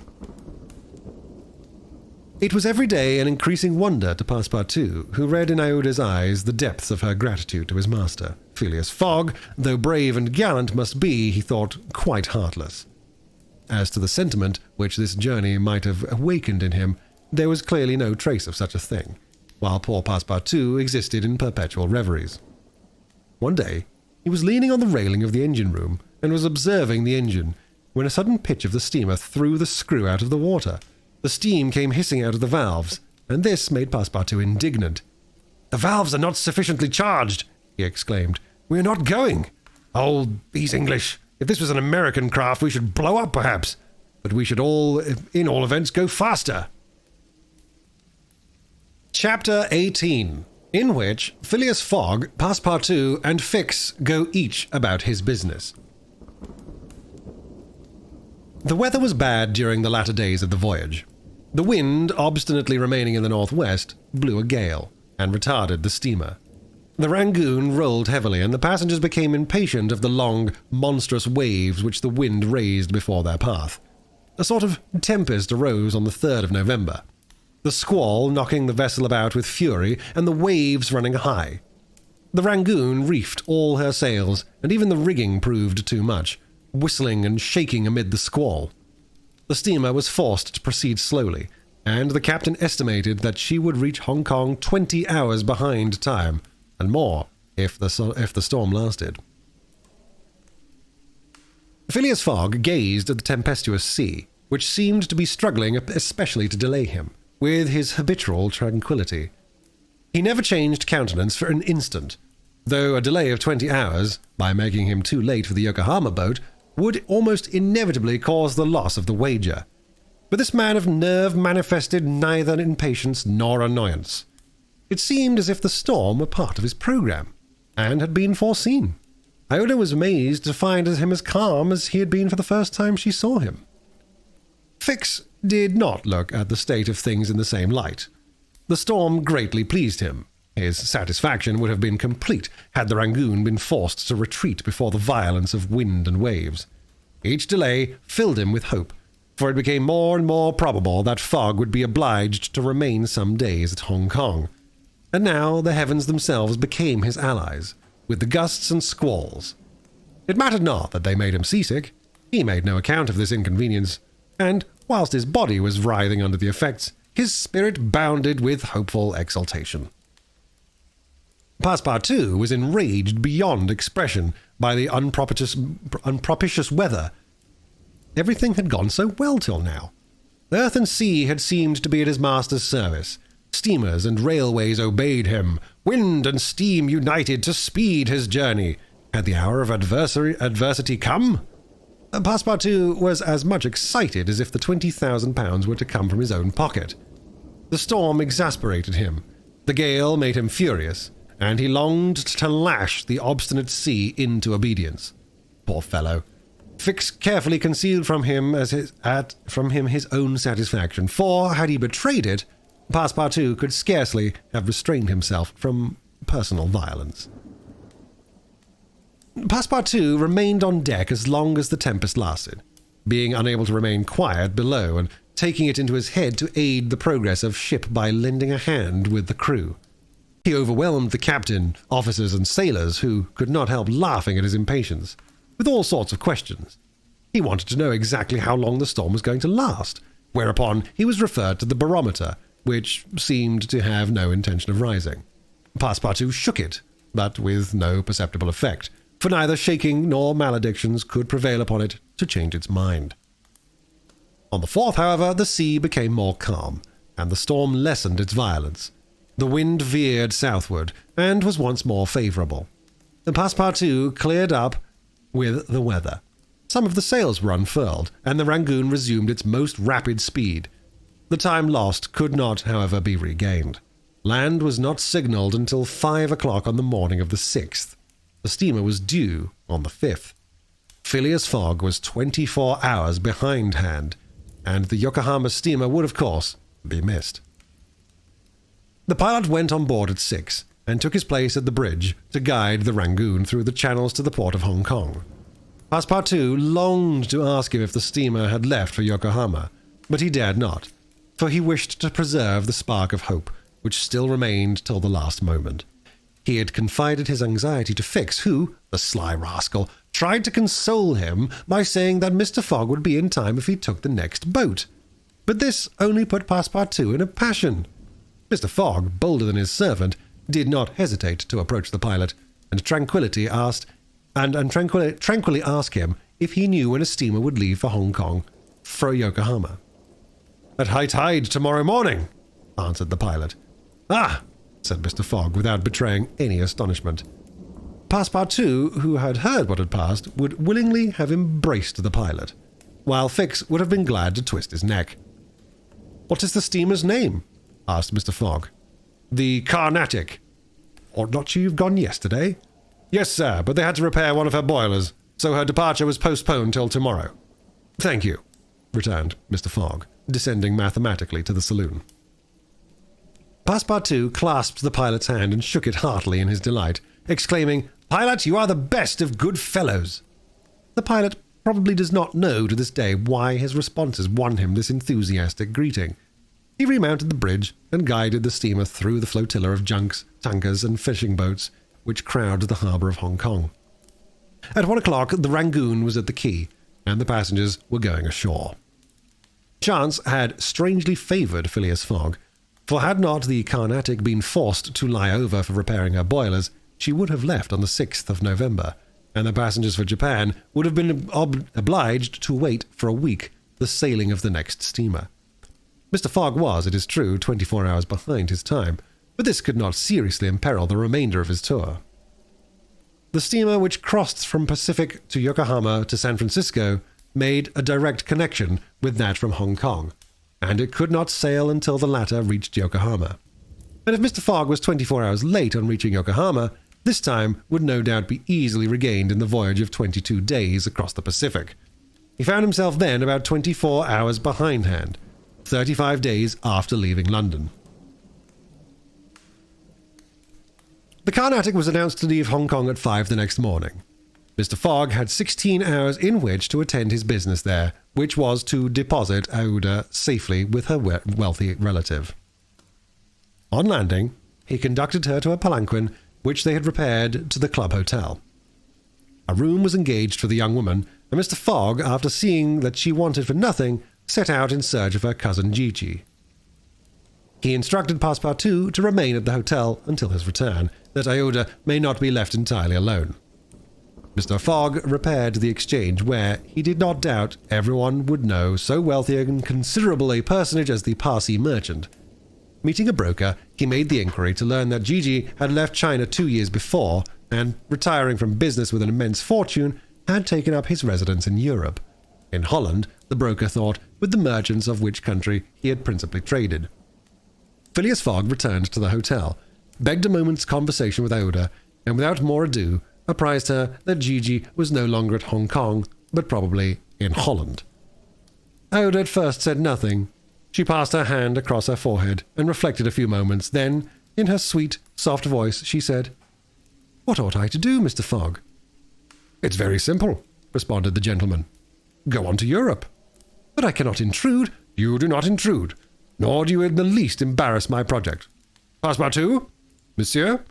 It was every day an increasing wonder to Passepartout, who read in Ioda's eyes the depths of her gratitude to his master. Phileas Fogg, though brave and gallant must be, he thought, quite heartless. As to the sentiment which this journey might have awakened in him, there was clearly no trace of such a thing, while poor Passepartout existed in perpetual reveries. One day, he was leaning on the railing of the engine-room and was observing the engine, when a sudden pitch of the steamer threw the screw out of the water. The steam came hissing out of the valves, and this made Passepartout indignant. "The valves are not sufficiently charged," he exclaimed. "We are not going. Oh, these English! If this was an American craft, we should blow up, perhaps. But we should all, in all events, go faster." Chapter 18, in which Phileas Fogg, Passepartout, and Fix go each about his business. The weather was bad during the latter days of the voyage. The wind, obstinately remaining in the northwest, blew a gale, and retarded the steamer. The Rangoon rolled heavily, and the passengers became impatient of the long, monstrous waves which the wind raised before their path. A sort of tempest arose on the 3rd of November, the squall knocking the vessel about with fury, and the waves running high. The Rangoon reefed all her sails, and even the rigging proved too much, whistling and shaking amid the squall. The steamer was forced to proceed slowly, and the captain estimated that she would reach Hong Kong 20 hours behind time, and more if the storm lasted. Phileas Fogg gazed at the tempestuous sea, which seemed to be struggling especially to delay him, with his habitual tranquillity. He never changed countenance for an instant, though a delay of 20 hours, by making him too late for the Yokohama boat, would almost inevitably cause the loss of the wager. But this man of nerve manifested neither impatience nor annoyance. It seemed as if the storm were part of his program, and had been foreseen. Iota was amazed to find him as calm as he had been for the first time she saw him. Fix did not look at the state of things in the same light. The storm greatly pleased him. His satisfaction would have been complete had the Rangoon been forced to retreat before the violence of wind and waves. Each delay filled him with hope, for it became more and more probable that Fogg would be obliged to remain some days at Hong Kong. And now the heavens themselves became his allies, with the gusts and squalls. It mattered not that they made him seasick. He made no account of this inconvenience, and whilst his body was writhing under the effects, his spirit bounded with hopeful exultation. Passepartout was enraged beyond expression by the unpropitious weather. Everything had gone so well till now. Earth and sea had seemed to be at his master's service. Steamers and railways obeyed him. Wind and steam united to speed his journey. Had the hour of adversity come? Passepartout was as much excited as if the £20,000 were to come from his own pocket. The storm exasperated him. The gale made him furious, and he longed to lash the obstinate sea into obedience. Poor fellow! Fix carefully concealed from him his own satisfaction, for, had he betrayed it, Passepartout could scarcely have restrained himself from personal violence. Passepartout remained on deck as long as the tempest lasted, being unable to remain quiet below and taking it into his head to aid the progress of ship by lending a hand with the crew. He overwhelmed the captain, officers, and sailors, who could not help laughing at his impatience, with all sorts of questions. He wanted to know exactly how long the storm was going to last, whereupon he was referred to the barometer, which seemed to have no intention of rising. Passepartout shook it, but with no perceptible effect, for neither shaking nor maledictions could prevail upon it to change its mind. On the 4th, however, the sea became more calm, and the storm lessened its violence. The wind veered southward, and was once more favourable. The Passepartout cleared up with the weather. Some of the sails were unfurled, and the Rangoon resumed its most rapid speed. The time lost could not, however, be regained. Land was not signalled until 5 o'clock on the morning of the 6th. The steamer was due on the 5th. Phileas Fogg was 24 hours behindhand, and the Yokohama steamer would, of course, be missed. The pilot went on board at 6 and took his place at the bridge to guide the Rangoon through the channels to the port of Hong Kong. Passepartout longed to ask him if the steamer had left for Yokohama, but he dared not, for he wished to preserve the spark of hope which still remained till the last moment. He had confided his anxiety to Fix, who, the sly rascal, tried to console him by saying that Mr. Fogg would be in time if he took the next boat. But this only put Passepartout in a passion. Mr. Fogg, bolder than his servant, did not hesitate to approach the pilot, and tranquilly ask him if he knew when a steamer would leave for Hong Kong for Yokohama. "At high tide tomorrow morning," answered the pilot. "Ah!" said Mr. Fogg, without betraying any astonishment. Passepartout, who had heard what had passed, would willingly have embraced the pilot, while Fix would have been glad to twist his neck. "What is the steamer's name?" asked Mr. Fogg. "The Carnatic." "Ought not she have gone yesterday?" "Yes, sir, but they had to repair one of her boilers, so her departure was postponed till tomorrow." "Thank you," returned Mr. Fogg, descending mathematically to the saloon. Passepartout clasped the pilot's hand and shook it heartily in his delight, exclaiming, "Pilot, you are the best of good fellows!" The pilot probably does not know to this day why his responses won him this enthusiastic greeting. He remounted the bridge and guided the steamer through the flotilla of junks, tankers, and fishing boats which crowded the harbour of Hong Kong. At 1 o'clock, the Rangoon was at the quay, and the passengers were going ashore. Chance had strangely favoured Phileas Fogg, for had not the Carnatic been forced to lie over for repairing her boilers, she would have left on the 6th of November, and the passengers for Japan would have been obliged to wait for a week the sailing of the next steamer. Mr. Fogg was, it is true, 24 hours behind his time, but this could not seriously imperil the remainder of his tour. The steamer which crossed from Pacific to Yokohama to San Francisco made a direct connection with that from Hong Kong, and it could not sail until the latter reached Yokohama. And if Mr. Fogg was 24 hours late on reaching Yokohama, this time would no doubt be easily regained in the voyage of 22 days across the Pacific. He found himself then about 24 hours behindhand, 35 days after leaving London. The Carnatic was announced to leave Hong Kong at 5 the next morning. Mr. Fogg had 16 hours in which to attend his business there, which was to deposit Aouda safely with her wealthy relative. On landing, he conducted her to a palanquin which they had repaired to the club hotel. A room was engaged for the young woman, and Mr. Fogg, after seeing that she wanted for nothing, set out in search of her cousin Gigi. He instructed Passepartout to remain at the hotel until his return, that Aouda may not be left entirely alone. Mr. Fogg repaired to the exchange, where he did not doubt everyone would know so wealthy and considerable a personage as the Parsi merchant. Meeting a broker, he made the inquiry to learn that Gigi had left China 2 years before, and, retiring from business with an immense fortune, had taken up his residence in Europe. In Holland, the broker thought, with the merchants of which country he had principally traded. Phileas Fogg returned to the hotel, begged a moment's conversation with Aouda, and without more ado, apprised her that Gigi was no longer at Hong Kong, but probably in Holland. Aouda at first said nothing. She passed her hand across her forehead and reflected a few moments. Then, in her sweet, soft voice, she said, "What ought I to do, Mr. Fogg?" "It's very simple," responded the gentleman. "Go on to Europe." "But I cannot intrude." "You do not intrude, nor do you in the least embarrass my project. Passepartout, monsieur,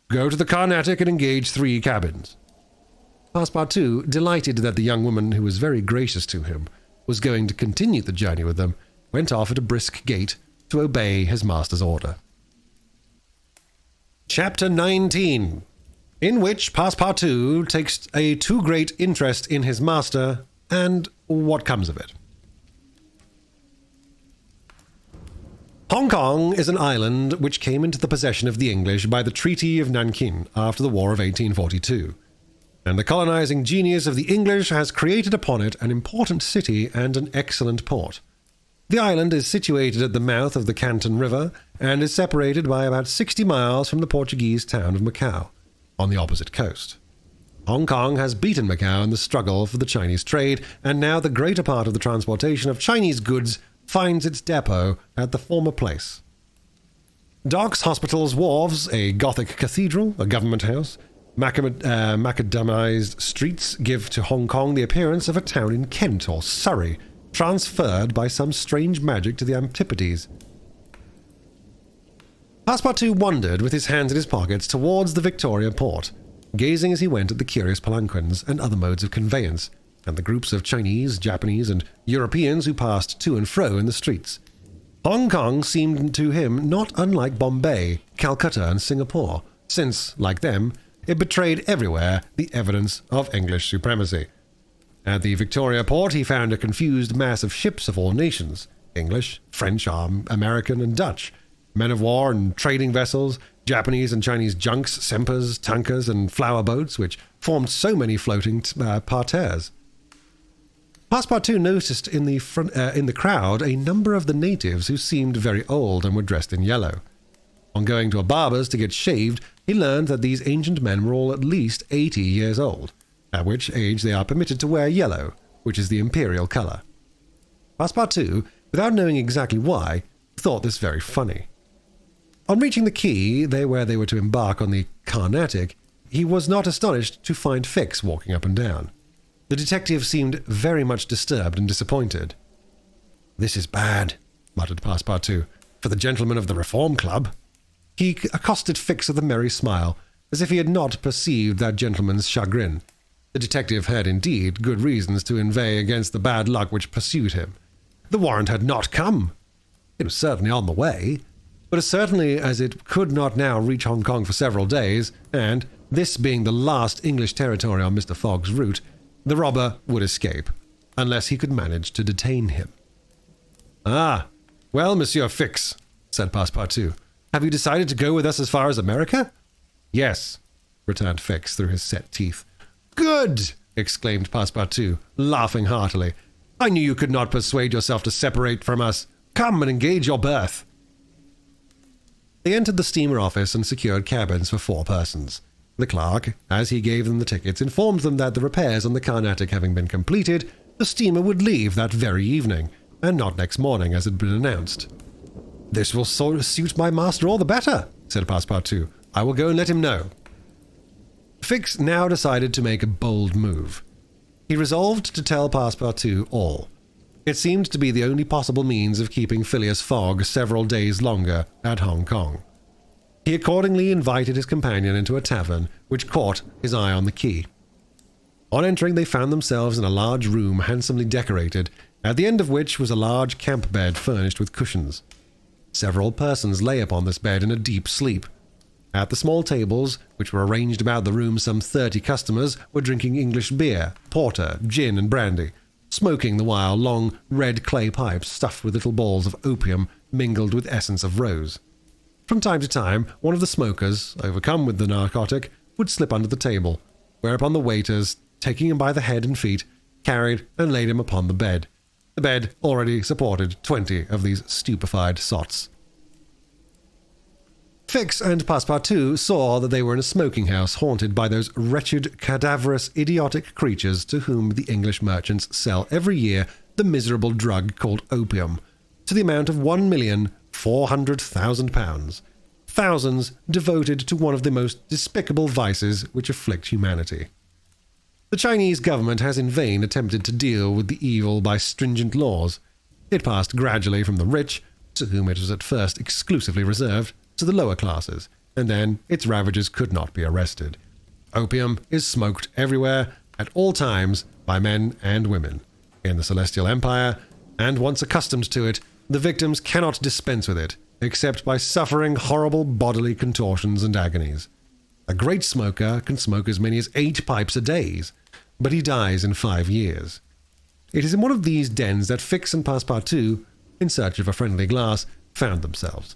go to the Carnatic and engage 3 cabins." Passepartout, delighted that the young woman, who was very gracious to him, was going to continue the journey with them, went off at a brisk gait to obey his master's order. Chapter 19, in which Passepartout takes a too great interest in his master, and what comes of it. Hong Kong is an island which came into the possession of the English by the Treaty of Nankin after the War of 1842, and the colonizing genius of the English has created upon it an important city and an excellent port. The island is situated at the mouth of the Canton River and is separated by about 60 miles from the Portuguese town of Macau, on the opposite coast. Hong Kong has beaten Macau in the struggle for the Chinese trade, and now the greater part of the transportation of Chinese goods finds its depot at the former place. Docks, hospitals, wharves, a Gothic cathedral, a government house, macadamized streets give to Hong Kong the appearance of a town in Kent or Surrey, transferred by some strange magic to the Antipodes. Passepartout wandered with his hands in his pockets towards the Victoria port, gazing as he went at the curious palanquins and other modes of conveyance, and the groups of Chinese, Japanese, and Europeans who passed to and fro in the streets. Hong Kong seemed to him not unlike Bombay, Calcutta, and Singapore, since, like them, it betrayed everywhere the evidence of English supremacy. At the Victoria port he found a confused mass of ships of all nations, English, French, American, and Dutch, men of war and trading vessels, Japanese and Chinese junks, sempers, tankers, and flower boats, which formed so many floating parterres. Passepartout noticed in the crowd a number of the natives who seemed very old and were dressed in yellow. On going to a barber's to get shaved, he learned that these ancient men were all at least 80 years old, at which age they are permitted to wear yellow, which is the imperial color. Passepartout, without knowing exactly why, thought this very funny. On reaching the quay, where they were to embark on the Carnatic, he was not astonished to find Fix walking up and down. The detective seemed very much disturbed and disappointed. "This is bad," muttered Passepartout, "for the gentlemen of the Reform Club." He accosted Fix with a merry smile, as if he had not perceived that gentleman's chagrin. The detective had indeed good reasons to inveigh against the bad luck which pursued him. The warrant had not come. It was certainly on the way, but as certainly as it could not now reach Hong Kong for several days, and, this being the last English territory on Mr. Fogg's route, the robber would escape, unless he could manage to detain him. "Ah, well, Monsieur Fix," said Passepartout, "have you decided to go with us as far as America?" "Yes," returned Fix through his set teeth. "Good!" exclaimed Passepartout, laughing heartily. "I knew you could not persuade yourself to separate from us. Come and engage your berth." They entered the steamer office and secured cabins for 4 persons. The clerk, as he gave them the tickets, informed them that the repairs on the Carnatic having been completed, the steamer would leave that very evening, and not next morning as had been announced. "This will suit my master all the better," said Passepartout. "I will go and let him know." Fix now decided to make a bold move. He resolved to tell Passepartout all. It seemed to be the only possible means of keeping Phileas Fogg several days longer at Hong Kong. He accordingly invited his companion into a tavern, which caught his eye on the quay. On entering, they found themselves in a large room handsomely decorated, at the end of which was a large camp bed furnished with cushions. Several persons lay upon this bed in a deep sleep. At the small tables, which were arranged about the room, some 30 customers were drinking English beer, porter, gin, and brandy, smoking the while long red clay pipes stuffed with little balls of opium mingled with essence of rose. From time to time, one of the smokers, overcome with the narcotic, would slip under the table, whereupon the waiters, taking him by the head and feet, carried and laid him upon the bed. The bed already supported 20 of these stupefied sots. Fix and Passepartout saw that they were in a smoking-house haunted by those wretched, cadaverous, idiotic creatures to whom the English merchants sell every year the miserable drug called opium, to the amount of £1,400,000, thousands devoted to one of the most despicable vices which afflict humanity. The Chinese government has in vain attempted to deal with the evil by stringent laws. It passed gradually from the rich, to whom it was at first exclusively reserved, to the lower classes, and then its ravages could not be arrested. Opium is smoked everywhere, at all times, by men and women. In the Celestial Empire, and once accustomed to it, the victims cannot dispense with it, except by suffering horrible bodily contortions and agonies. A great smoker can smoke as many as 8 pipes a day, but he dies in 5 years. It is in one of these dens that Fix and Passepartout, in search of a friendly glass, found themselves.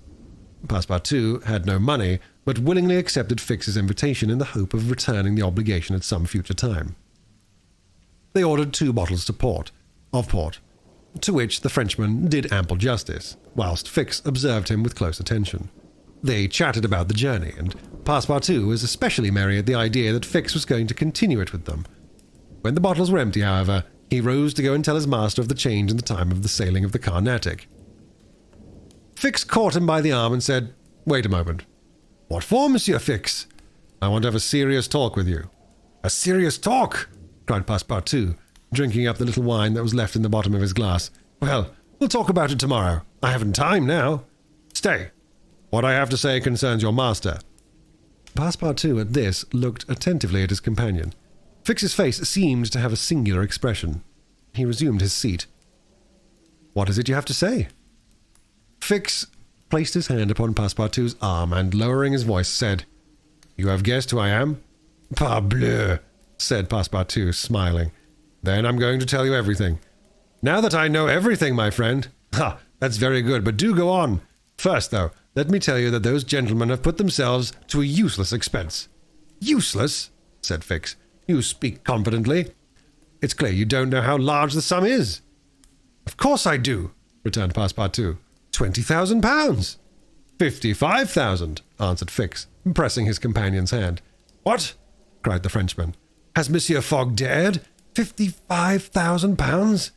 Passepartout had no money, but willingly accepted Fix's invitation in the hope of returning the obligation at some future time. They ordered 2 bottles of port, to which the Frenchman did ample justice, whilst Fix observed him with close attention. They chatted about the journey, and Passepartout was especially merry at the idea that Fix was going to continue it with them. When the bottles were empty, however, he rose to go and tell his master of the change in the time of the sailing of the Carnatic. Fix caught him by the arm and said, "Wait a moment." "What for, Monsieur Fix?" "I want to have a serious talk with you." "A serious talk?" cried Passepartout, drinking up the little wine that was left in the bottom of his glass. "Well, we'll talk about it tomorrow. I haven't time now." "Stay. What I have to say concerns your master." Passepartout at this looked attentively at his companion. Fix's face seemed to have a singular expression. He resumed his seat. "What is it you have to say?" Fix placed his hand upon Passepartout's arm and, lowering his voice, said, "You have guessed who I am?" "Parbleu," said Passepartout, smiling. "Then I'm going to tell you everything." "Now that I know everything, my friend." "Ha, that's very good, but do go on. First, though, let me tell you that those gentlemen have put themselves to a useless expense." "Useless?" said Fix. "You speak confidently. It's clear you don't know how large the sum is." "Of course I do," returned Passepartout. £20,000. "55,000, answered Fix, pressing his companion's hand. "What?" cried the Frenchman. "Has Monsieur Fogg dared? £55,000?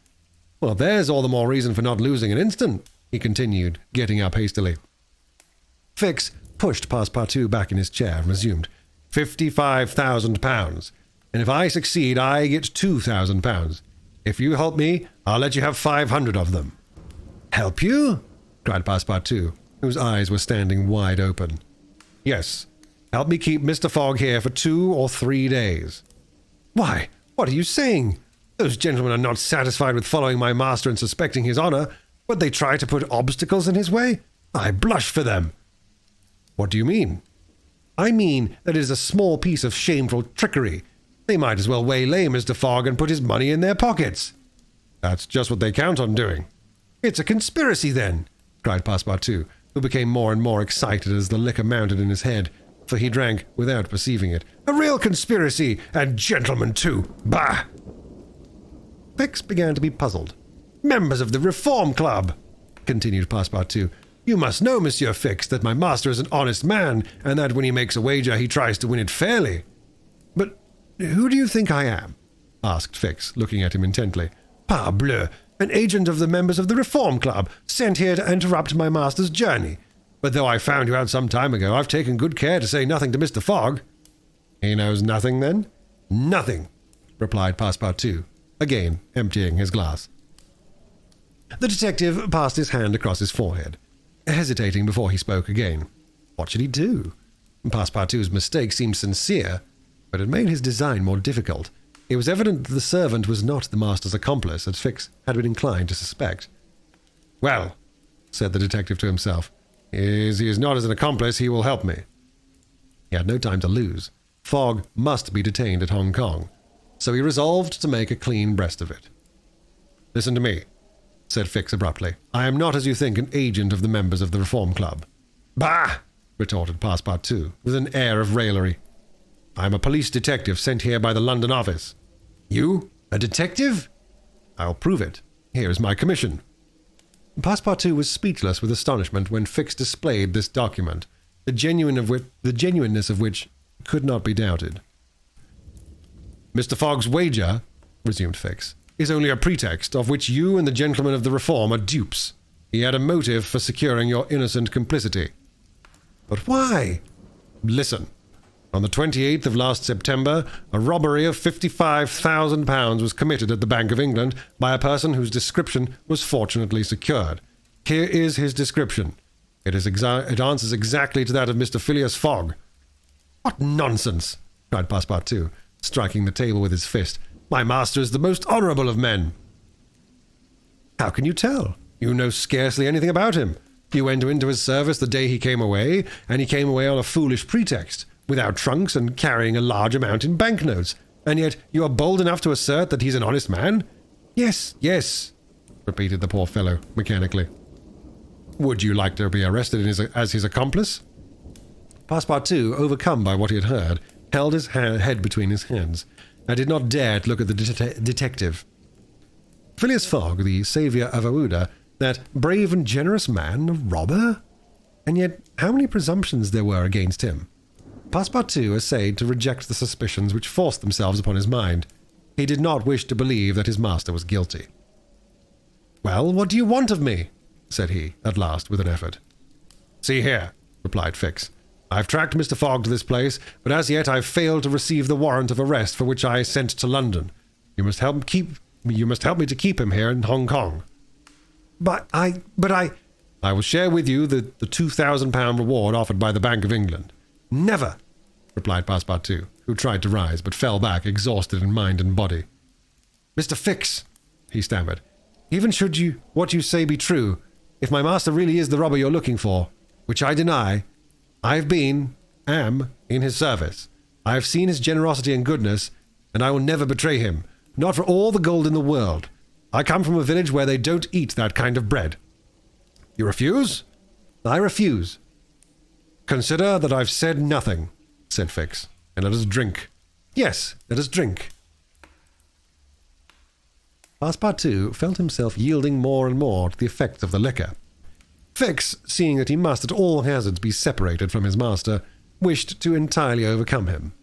Well, there's all the more reason for not losing an instant," he continued, getting up hastily. Fix pushed Passepartout back in his chair and resumed. £55,000. And if I succeed, I get £2,000. If you help me, I'll let you have 500 of them." "Help you?" cried Passepartout, whose eyes were standing wide open. "Yes. Help me keep Mr. Fogg here for 2 or 3 days." "Why, what are you saying? Those gentlemen are not satisfied with following my master and suspecting his honor, but they try to put obstacles in his way? I blush for them." "What do you mean?" "I mean that it is a small piece of shameful trickery. They might as well waylay Mr. Fogg and put his money in their pockets." "That's just what they count on doing." "It's a conspiracy, then," cried Passepartout, who became more and more excited as the liquor mounted in his head, for he drank without perceiving it. "A real conspiracy, and gentlemen too. Bah!" Fix began to be puzzled. "Members of the Reform Club," continued Passepartout. "You must know, Monsieur Fix, that my master is an honest man, and that when he makes a wager he tries to win it fairly." "But who do you think I am?" asked Fix, looking at him intently. "Parbleu, an agent of the members of the Reform Club, sent here to interrupt my master's journey. But though I found you out some time ago, I've taken good care to say nothing to Mr. Fogg." "He knows nothing, then?" "Nothing," replied Passepartout, again emptying his glass. The detective passed his hand across his forehead, hesitating before he spoke again. What should he do? Passepartout's mistake seemed sincere, but it made his design more difficult. It was evident that the servant was not the master's accomplice, as Fix had been inclined to suspect. "Well," said the detective to himself, "as he is not as an accomplice, he will help me." He had no time to lose. Fogg must be detained at Hong Kong, so he resolved to make a clean breast of it. "Listen to me," said Fix abruptly. "I am not, as you think, an agent of the members of the Reform Club." "Bah!" retorted Passepartout, with an air of raillery. "I am a police detective sent here by the London office." "You? A detective?" "I'll prove it. Here is my commission." Passepartout was speechless with astonishment when Fix displayed this document, the genuineness of which could not be doubted. "Mr. Fogg's wager," resumed Fix, "is only a pretext of which you and the gentlemen of the Reform are dupes. He had a motive for securing your innocent complicity." "But why?" "Listen. On the 28th of last September, a robbery of £55,000 was committed at the Bank of England by a person whose description was fortunately secured. Here is his description. It answers exactly to that of Mr. Phileas Fogg." "What nonsense!" cried Passepartout, striking the table with his fist. "My master is the most honourable of men." "How can you tell? You know scarcely anything about him. You went into his service the day he came away, and he came away on a foolish pretext, without trunks and carrying a large amount in banknotes, and yet you are bold enough to assert that he's an honest man?" "Yes, yes," repeated the poor fellow, mechanically. "Would you like to be arrested as his accomplice?" Passepartout, overcome by what he had heard, held his head between his hands, and did not dare to look at the detective. Phileas Fogg, the saviour of Aouda, that brave and generous man, a robber? And yet how many presumptions there were against him! Passepartout essayed to reject the suspicions which forced themselves upon his mind. He did not wish to believe that his master was guilty. "Well, what do you want of me?" said he, at last, with an effort. "See here," replied Fix. "I've tracked Mr. Fogg to this place, but as yet I've failed to receive the warrant of arrest for which I sent to London. You must help me to keep him here in Hong Kong." But I... "I will share with you the £2,000 reward offered by the Bank of England." "Never!" replied Passepartout, who tried to rise, but fell back, exhausted in mind and body. "Mr. Fix," he stammered, "even should what you say be true, if my master really is the robber you're looking for, which I deny, I am in his service. I have seen his generosity and goodness, and I will never betray him, not for all the gold in the world. I come from a village where they don't eat that kind of bread." "You refuse?" "I refuse." "Consider that I've said nothing," said Fix, "and let us drink." "Yes, let us drink." Passepartout felt himself yielding more and more to the effects of the liquor. Fix, seeing that he must at all hazards be separated from his master, wished to entirely overcome him.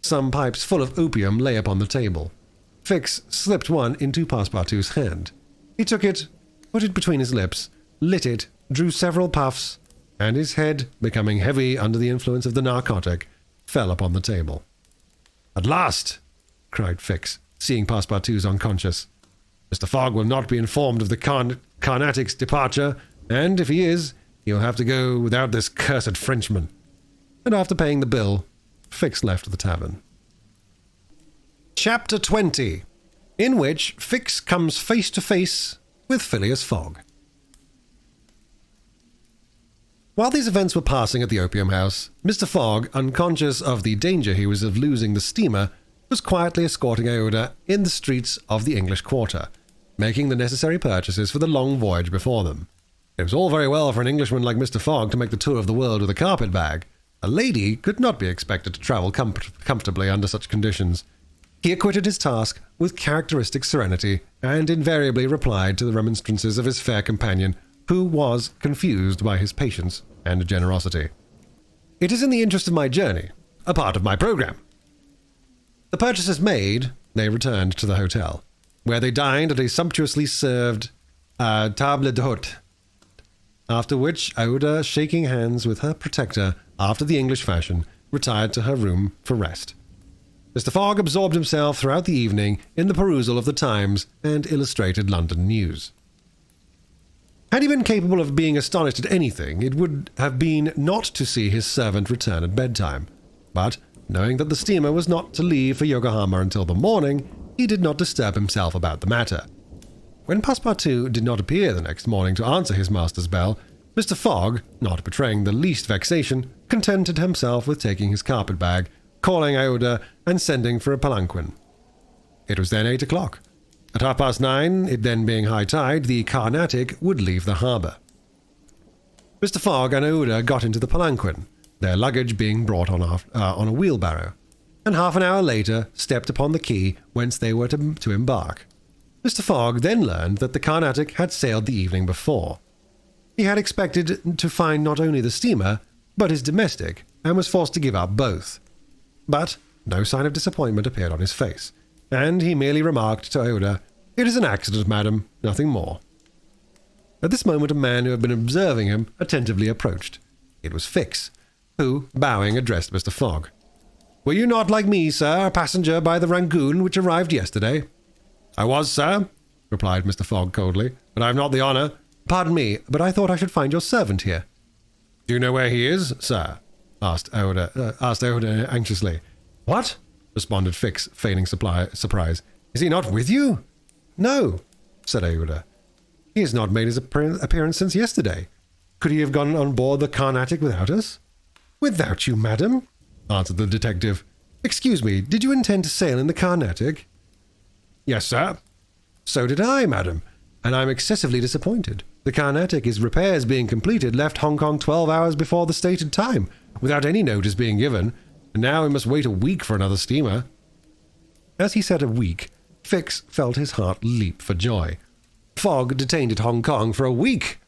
Some pipes full of opium lay upon the table. Fix slipped one into Passepartout's hand. He took it, put it between his lips, lit it, drew several puffs, and his head, becoming heavy under the influence of the narcotic, fell upon the table. "At last!" cried Fix, seeing Passepartout's unconscious. "Mr. Fogg will not be informed of the Carnatic's departure, and if he is, he'll have to go without this cursed Frenchman." And after paying the bill, Fix left the tavern. Chapter 20, in which Fix comes face to face with Phileas Fogg. While these events were passing at the opium house, Mr. Fogg, unconscious of the danger he was of losing the steamer, was quietly escorting Aouda in the streets of the English quarter, making the necessary purchases for the long voyage before them. It was all very well for an Englishman like Mr. Fogg to make the tour of the world with a carpet bag. A lady could not be expected to travel comfortably under such conditions. He acquitted his task with characteristic serenity, and invariably replied to the remonstrances of his fair companion, who was confused by his patience and generosity. "It is in the interest of my journey, a part of my programme." The purchases made, they returned to the hotel, where they dined at a sumptuously served table d'hôte, after which Aouda, shaking hands with her protector after the English fashion, retired to her room for rest. Mr. Fogg absorbed himself throughout the evening in the perusal of the Times and Illustrated London News. Had he been capable of being astonished at anything, it would have been not to see his servant return at bedtime. But, knowing that the steamer was not to leave for Yokohama until the morning, he did not disturb himself about the matter. When Passepartout did not appear the next morning to answer his master's bell, Mr. Fogg, not betraying the least vexation, contented himself with taking his carpet-bag, calling Aouda, and sending for a palanquin. It was then 8 o'clock. At 9:30, it then being high tide, the Carnatic would leave the harbour. Mr. Fogg and Aouda got into the palanquin, their luggage being brought on a wheelbarrow, and half an hour later stepped upon the quay whence they were to embark. Mr. Fogg then learned that the Carnatic had sailed the evening before. He had expected to find not only the steamer, but his domestic, and was forced to give up both. But no sign of disappointment appeared on his face, and he merely remarked to Aouda, "It is an accident, madam, nothing more." At this moment a man who had been observing him attentively approached. It was Fix, who, bowing, addressed Mr. Fogg. Were you not, like me, sir, a passenger by the Rangoon which arrived yesterday? I was, sir, replied Mr. Fogg coldly, but I have not the honour. Pardon me, but I thought I should find your servant here. Do you know where he is, sir? asked Oda anxiously. What? Responded Fix, feigning surprise. Is he not with you? No, said Oda. He has not made his appearance since yesterday. Could he have gone on board the Carnatic without us? Without you, madam, answered the detective. Excuse me, did you intend to sail in the Carnatic? Yes, sir. So did I, madam, and I'm excessively disappointed. The Carnatic, his repairs being completed, left Hong Kong 12 hours before the stated time, without any notice being given, and now we must wait a week for another steamer. As he said a week, Fix felt his heart leap for joy. Fogg detained at Hong Kong for a week!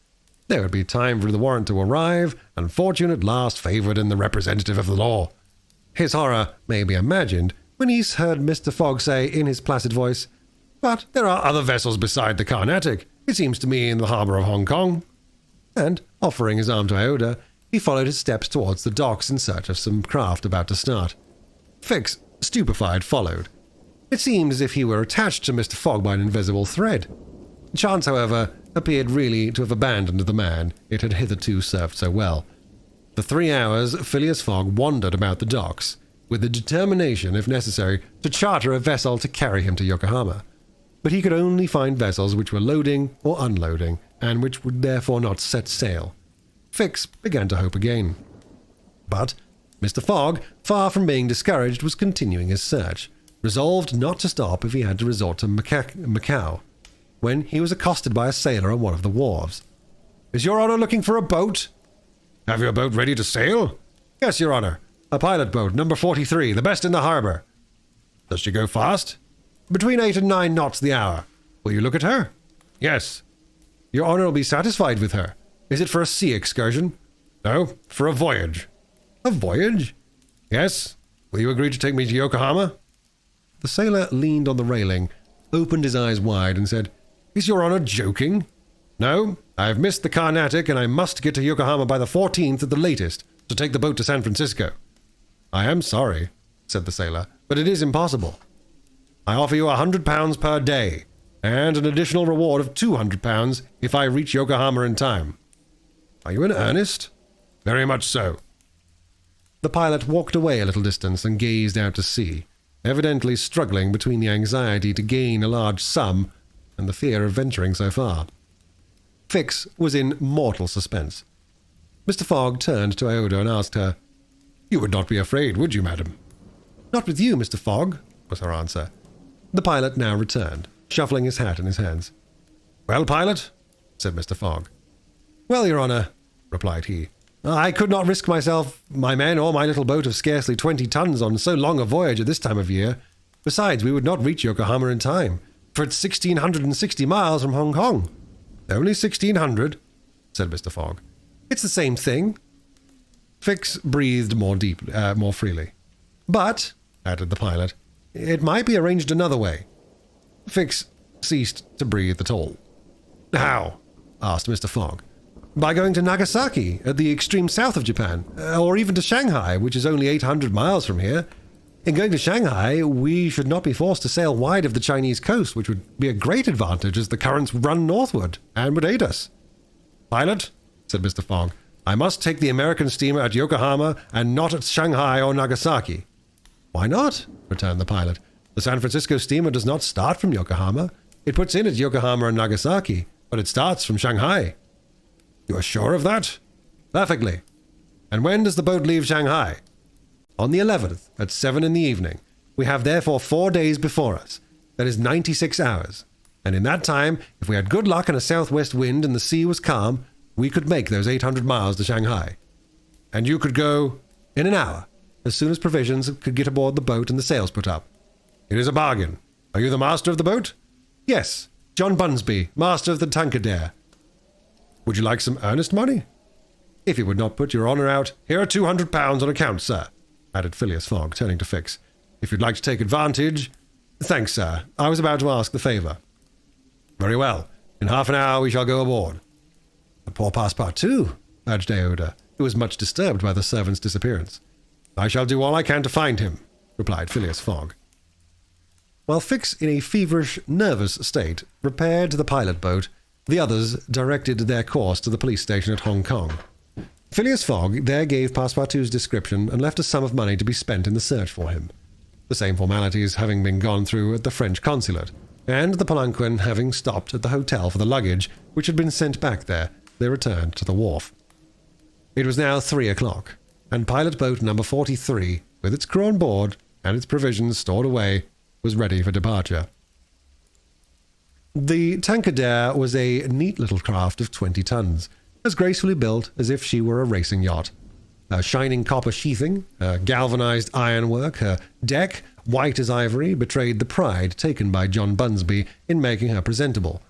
There would be time for the warrant to arrive, and fortune at last favoured in the representative of the law. His horror may be imagined when he heard Mr. Fogg say in his placid voice, "But there are other vessels beside the Carnatic, it seems to me, in the harbour of Hong Kong." And, offering his arm to Oda, he followed his steps towards the docks in search of some craft about to start. Fix, stupefied, followed. It seemed as if he were attached to Mr. Fogg by an invisible thread. Chance, however, appeared really to have abandoned the man it had hitherto served so well. For 3 hours, Phileas Fogg wandered about the docks, with the determination, if necessary, to charter a vessel to carry him to Yokohama. But he could only find vessels which were loading or unloading, and which would therefore not set sail. Fix began to hope again. But Mr. Fogg, far from being discouraged, was continuing his search, resolved not to stop if he had to resort to Macau, when he was accosted by a sailor on one of the wharves. "Is your honour looking for a boat?" "Have you a boat ready to sail?" "Yes, your honour. A pilot boat, number 43, the best in the harbour." "Does she go fast?" "Between 8 and 9 knots the hour." "Will you look at her?" "Yes." "Your honour will be satisfied with her. Is it for a sea excursion?" "No, for a voyage." "A voyage?" "Yes. Will you agree to take me to Yokohama?" The sailor leaned on the railing, opened his eyes wide, and said, "Is your honour joking?" "No, I have missed the Carnatic, and I must get to Yokohama by the 14th at the latest, to take the boat to San Francisco." "I am sorry," said the sailor, "but it is impossible." "I offer you £100 per day, and an additional reward of £200 if I reach Yokohama in time." "Are you in earnest?" "Very much so." The pilot walked away a little distance and gazed out to sea, evidently struggling between the anxiety to gain a large sum and the fear of venturing so far. Fix was in mortal suspense. Mr. Fogg turned to Oda and asked her, "You would not be afraid, would you, madam?" "Not with you, Mr. Fogg," was her answer. The pilot now returned, shuffling his hat in his hands. "Well, pilot?" said Mr. Fogg. "Well, your honour," replied he, "I could not risk myself, my men, or my little boat of scarcely 20 tons on so long a voyage at this time of year. Besides, we would not reach Yokohama in time, for it's 1,660 miles from Hong Kong." "Only 1,600, said Mr. Fogg. "It's the same thing." Fix breathed more freely. "But," added the pilot, "it might be arranged another way." Fix ceased to breathe at all. "How?" asked Mr. Fogg. "By going to Nagasaki, at the extreme south of Japan, or even to Shanghai, which is only 800 miles from here. In going to Shanghai, we should not be forced to sail wide of the Chinese coast, which would be a great advantage as the currents run northward, and would aid us." "Pilot," said Mr. Fogg, "I must take the American steamer at Yokohama, and not at Shanghai or Nagasaki." "Why not?" returned the pilot. "The San Francisco steamer does not start from Yokohama. It puts in at Yokohama and Nagasaki, but it starts from Shanghai." "You are sure of that?" "Perfectly." "And when does the boat leave Shanghai?" "On the 11th, at 7 in the evening. We have therefore 4 days before us. That is 96 hours. And in that time, if we had good luck and a southwest wind and the sea was calm, we could make those 800 miles to Shanghai." "And you could go—" "In an hour, as soon as provisions could get aboard the boat and the sails put up." "It is a bargain. Are you the master of the boat?" "Yes, John Bunsby, master of the Tankadere." "Would you like some earnest money?" "If you would not put your honour out, here are £200 on account, sir," added Phileas Fogg, turning to Fix. "If you'd like to take advantage—" "Thanks, sir. I was about to ask the favour." "Very well. In half an hour we shall go aboard." "But poor Passepartout," urged Oda, who was much disturbed by the servant's disappearance. "I shall do all I can to find him," replied Phileas Fogg. While Fix, in a feverish, nervous state, repaired to the pilot boat, the others directed their course to the police station at Hong Kong. Phileas Fogg there gave Passepartout's description and left a sum of money to be spent in the search for him, the same formalities having been gone through at the French consulate, and the palanquin having stopped at the hotel for the luggage which had been sent back there, they returned to the wharf. It was now 3 o'clock, and pilot boat number 43, with its crew on board and its provisions stored away, was ready for departure. The Tankadere was a neat little craft of 20 tons, as gracefully built as if she were a racing yacht. Her shining copper sheathing, her galvanized ironwork, her deck, white as ivory, betrayed the pride taken by John Bunsby in making her presentable.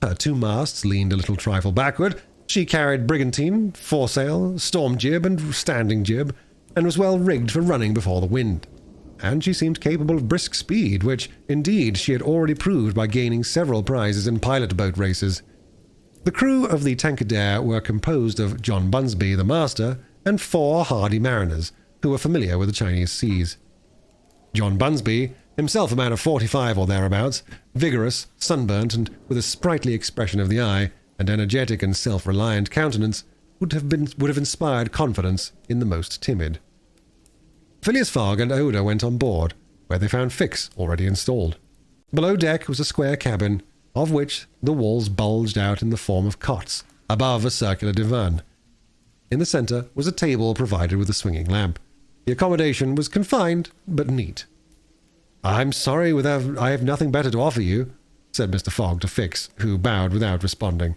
Her 2 masts leaned a little trifle backward. She carried brigantine, foresail, storm jib, and standing jib, and was well rigged for running before the wind. And she seemed capable of brisk speed, which, indeed, she had already proved by gaining several prizes in pilot boat races. The crew of the Tankadere were composed of John Bunsby, the master, and 4 hardy mariners, who were familiar with the Chinese seas. John Bunsby, himself a man of 45 or thereabouts, vigorous, sunburnt, and with a sprightly expression of the eye, and energetic and self-reliant countenance, would have inspired confidence in the most timid. Phileas Fogg and Oda went on board, where they found Fix already installed. Below deck was a square cabin, of which the walls bulged out in the form of cots, above a circular divan. In the center was a table provided with a swinging lamp. The accommodation was confined, but neat. "I'm sorry I have nothing better to offer you," said Mr. Fogg to Fix, who bowed without responding.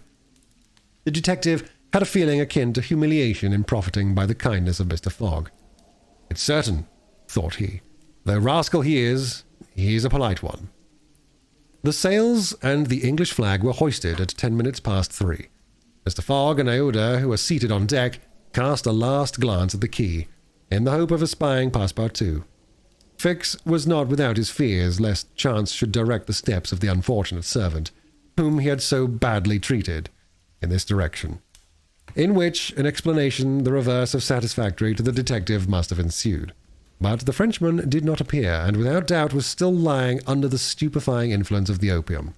The detective had a feeling akin to humiliation in profiting by the kindness of Mr. Fogg. "It's certain," thought he. "Though rascal he's a polite one." The sails and the English flag were hoisted at 10 minutes past 3. Mr. Fogg and Aouda, who were seated on deck, cast a last glance at the quay, in the hope of espying Passepartout. Fix was not without his fears lest chance should direct the steps of the unfortunate servant, whom he had so badly treated, in this direction, in which an explanation the reverse of satisfactory to the detective must have ensued. But the Frenchman did not appear, and without doubt was still lying under the stupefying influence of the opium.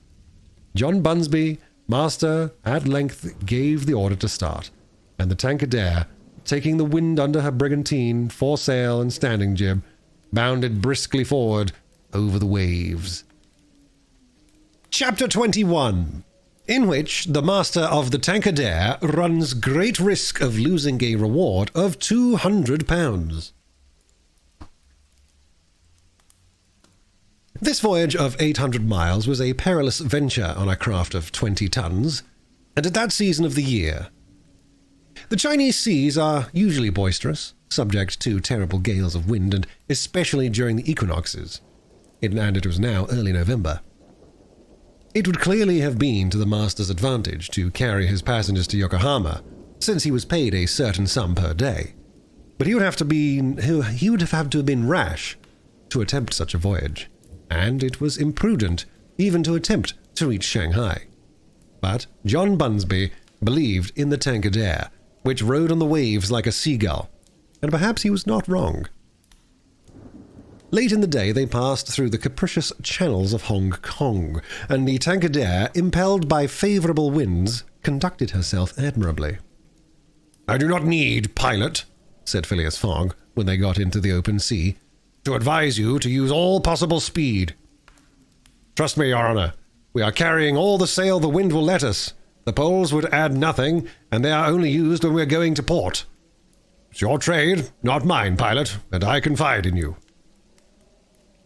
John Bunsby, master, at length gave the order to start, and the Tankadere, taking the wind under her brigantine, foresail, and standing jib, bounded briskly forward over the waves. Chapter 21, in which the master of the Tankadere runs great risk of losing a reward of £200. This voyage of 800 miles was a perilous venture on a craft of 20 tons, and at that season of the year. The Chinese seas are usually boisterous, subject to terrible gales of wind, and especially during the equinoxes. And it was now early November. It would clearly have been to the master's advantage to carry his passengers to Yokohama, since he was paid a certain sum per day. But he would have had to have been rash to attempt such a voyage, and it was imprudent even to attempt to reach Shanghai. But John Bunsby believed in the Tankadere, which rode on the waves like a seagull, and perhaps he was not wrong. Late in the day they passed through the capricious channels of Hong Kong, and the Tankadere, impelled by favourable winds, conducted herself admirably. "I do not need, pilot," said Phileas Fogg, when they got into the open sea, "to advise you to use all possible speed. Trust me, Your Honour, we are carrying all the sail the wind will let us. The poles would add nothing, and they are only used when we are going to port. It's your trade, not mine, pilot, and I confide in you."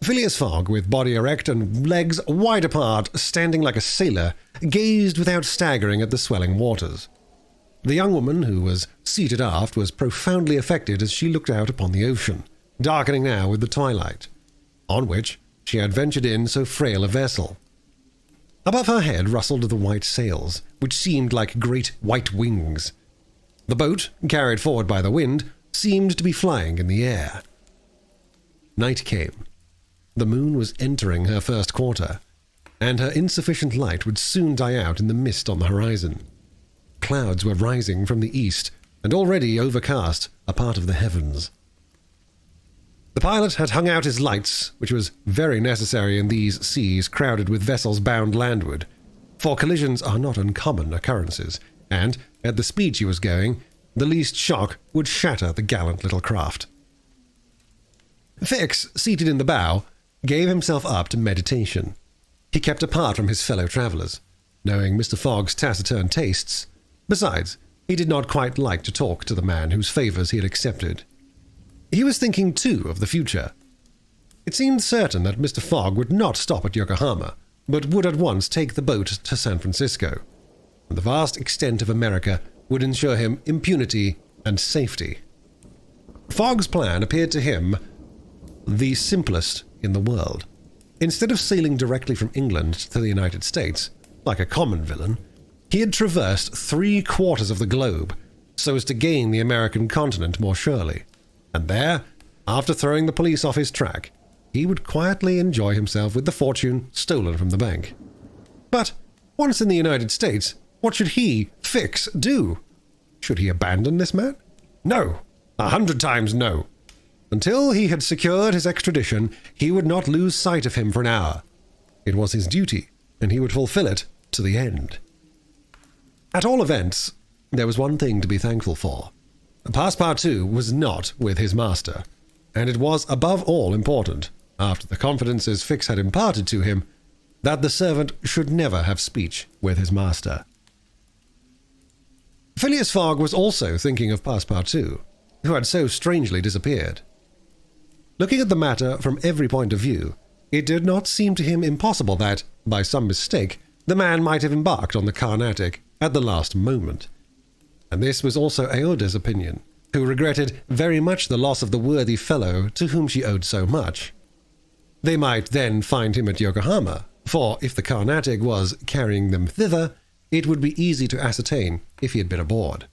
Phileas Fogg, with body erect and legs wide apart, standing like a sailor, gazed without staggering at the swelling waters. The young woman, who was seated aft, was profoundly affected as she looked out upon the ocean, darkening now with the twilight, on which she had ventured in so frail a vessel. Above her head rustled the white sails, which seemed like great white wings. The boat, carried forward by the wind, seemed to be flying in the air. Night came. The moon was entering her first quarter, and her insufficient light would soon die out in the mist on the horizon. Clouds were rising from the east, and already overcast a part of the heavens. The pilot had hung out his lights, which was very necessary in these seas crowded with vessels bound landward, for collisions are not uncommon occurrences, and, at the speed she was going, the least shock would shatter the gallant little craft. Fix, seated in the bow, gave himself up to meditation. He kept apart from his fellow travellers, knowing Mr. Fogg's taciturn tastes. Besides, he did not quite like to talk to the man whose favours he had accepted. He was thinking, too, of the future. It seemed certain that Mr. Fogg would not stop at Yokohama, but would at once take the boat to San Francisco, and the vast extent of America would ensure him impunity and safety. Fogg's plan appeared to him the simplest in the world. Instead of sailing directly from England to the United States, like a common villain, he had traversed 3/4 of the globe so as to gain the American continent more surely, and there, after throwing the police off his track, he would quietly enjoy himself with the fortune stolen from the bank. But, once in the United States, what should he, Fix, do? Should he abandon this man? No, 100 times no. Until he had secured his extradition, he would not lose sight of him for an hour. It was his duty, and he would fulfill it to the end. At all events, there was one thing to be thankful for. Passepartout was not with his master, and it was above all important, after the confidences Fix had imparted to him, that the servant should never have speech with his master. Phileas Fogg was also thinking of Passepartout, who had so strangely disappeared. Looking at the matter from every point of view, it did not seem to him impossible that, by some mistake, the man might have embarked on the Carnatic at the last moment. And this was also Aouda's opinion, who regretted very much the loss of the worthy fellow to whom she owed so much. They might then find him at Yokohama, for if the Carnatic was carrying them thither, it would be easy to ascertain if he had been aboard.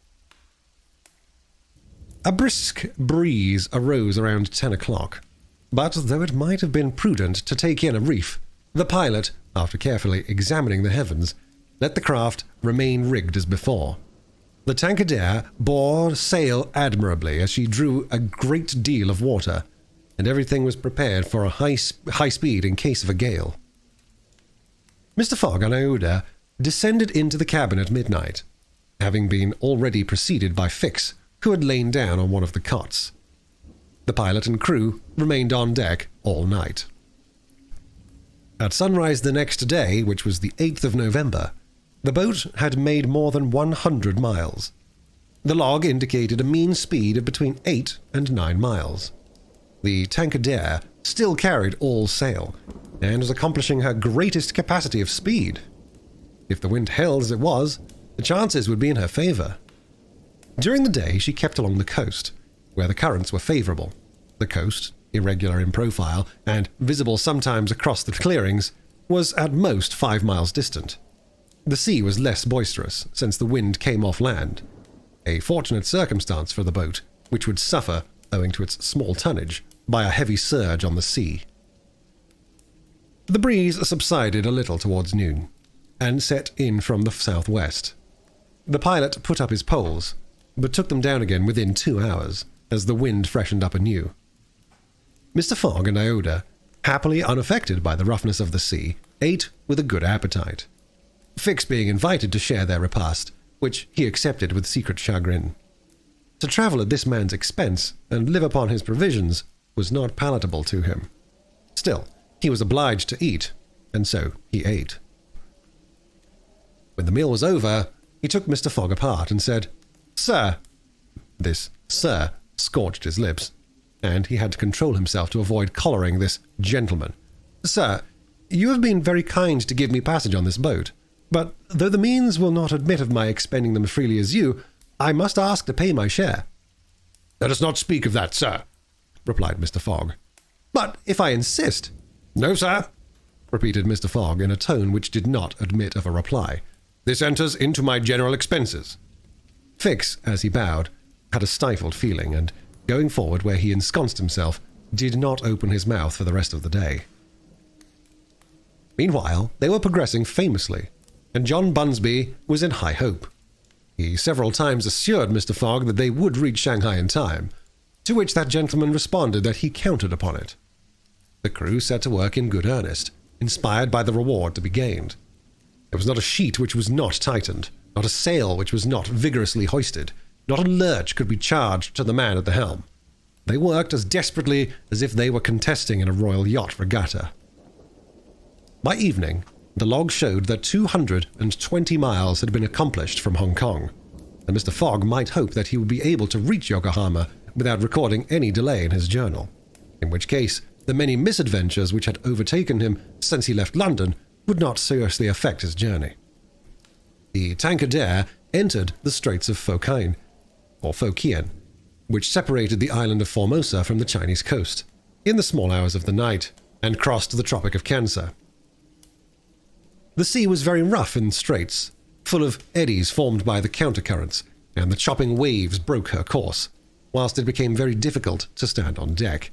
A brisk breeze arose around 10 o'clock, but though it might have been prudent to take in a reef, the pilot, after carefully examining the heavens, let the craft remain rigged as before. The Tankadere bore sail admirably as she drew a great deal of water, and everything was prepared for a high speed in case of a gale. Mr. Fogg and Aouda descended into the cabin at midnight, having been already preceded by Fix, who had lain down on one of the cots. The pilot and crew remained on deck all night. At sunrise the next day, which was the 8th of November, the boat had made more than 100 miles. The log indicated a mean speed of between 8 and 9 miles. The Tankadere still carried all sail, and was accomplishing her greatest capacity of speed. If the wind held as it was, the chances would be in her favor. During the day she kept along the coast, where the currents were favorable. The coast, irregular in profile, and visible sometimes across the clearings, was at most 5 miles distant. The sea was less boisterous, since the wind came off land, a fortunate circumstance for the boat, which would suffer, owing to its small tonnage, by a heavy surge on the sea. The breeze subsided a little towards noon, and set in from the southwest. The pilot put up his poles, but took them down again within 2 hours, as the wind freshened up anew. Mr. Fogg and Aouda, happily unaffected by the roughness of the sea, ate with a good appetite, Fix being invited to share their repast, which he accepted with secret chagrin. To travel at this man's expense and live upon his provisions was not palatable to him. Still, he was obliged to eat, and so he ate. When the meal was over, he took Mr. Fogg apart and said, "Sir," this "sir" scorched his lips, and he had to control himself to avoid collaring this gentleman. "Sir, you have been very kind to give me passage on this boat, but though the means will not admit of my expending them as freely as you, I must ask to pay my share." "Let us not speak of that, sir," replied Mr. Fogg. "But if I insist—" "No, sir," repeated Mr. Fogg in a tone which did not admit of a reply. "This enters into my general expenses." Fix, as he bowed, had a stifled feeling, and, going forward where he ensconced himself, did not open his mouth for the rest of the day. Meanwhile, they were progressing famously, and John Bunsby was in high hope. He several times assured Mr. Fogg that they would reach Shanghai in time, to which that gentleman responded that he counted upon it. The crew set to work in good earnest, inspired by the reward to be gained. There was not a sheet which was not tightened, not a sail which was not vigorously hoisted, not a lurch could be charged to the man at the helm. They worked as desperately as if they were contesting in a royal yacht regatta. By evening, the log showed that 220 miles had been accomplished from Hong Kong, and Mr. Fogg might hope that he would be able to reach Yokohama without recording any delay in his journal, in which case the many misadventures which had overtaken him since he left London would not seriously affect his journey. The Tankadere entered the Straits of Fokien, which separated the island of Formosa from the Chinese coast, in the small hours of the night, and crossed the Tropic of Cancer. The sea was very rough in the straits, full of eddies formed by the countercurrents, and the chopping waves broke her course, whilst it became very difficult to stand on deck.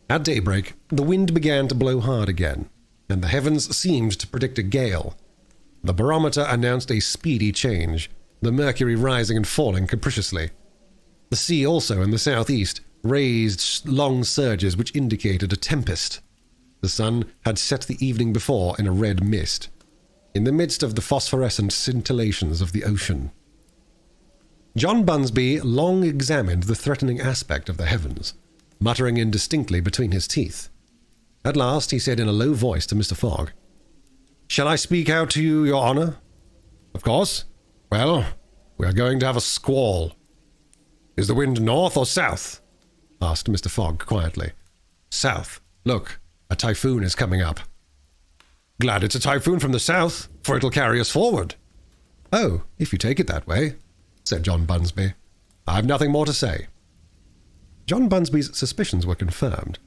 At daybreak, the wind began to blow hard again, and the heavens seemed to predict a gale. The barometer announced a speedy change, the mercury rising and falling capriciously. The sea also in the southeast raised long surges which indicated a tempest. The sun had set the evening before in a red mist, in the midst of the phosphorescent scintillations of the ocean. John Bunsby long examined the threatening aspect of the heavens, muttering indistinctly between his teeth. At last he said in a low voice to Mr. Fogg, "Shall I speak out to you, Your Honour?" "Of course. Well, we are going to have a squall." "Is the wind north or south?" asked Mr. Fogg quietly. "South. Look, a typhoon is coming up." "Glad it's a typhoon from the south, for it'll carry us forward." "Oh, if you take it that way," said John Bunsby. "I've nothing more to say." John Bunsby's suspicions were confirmed.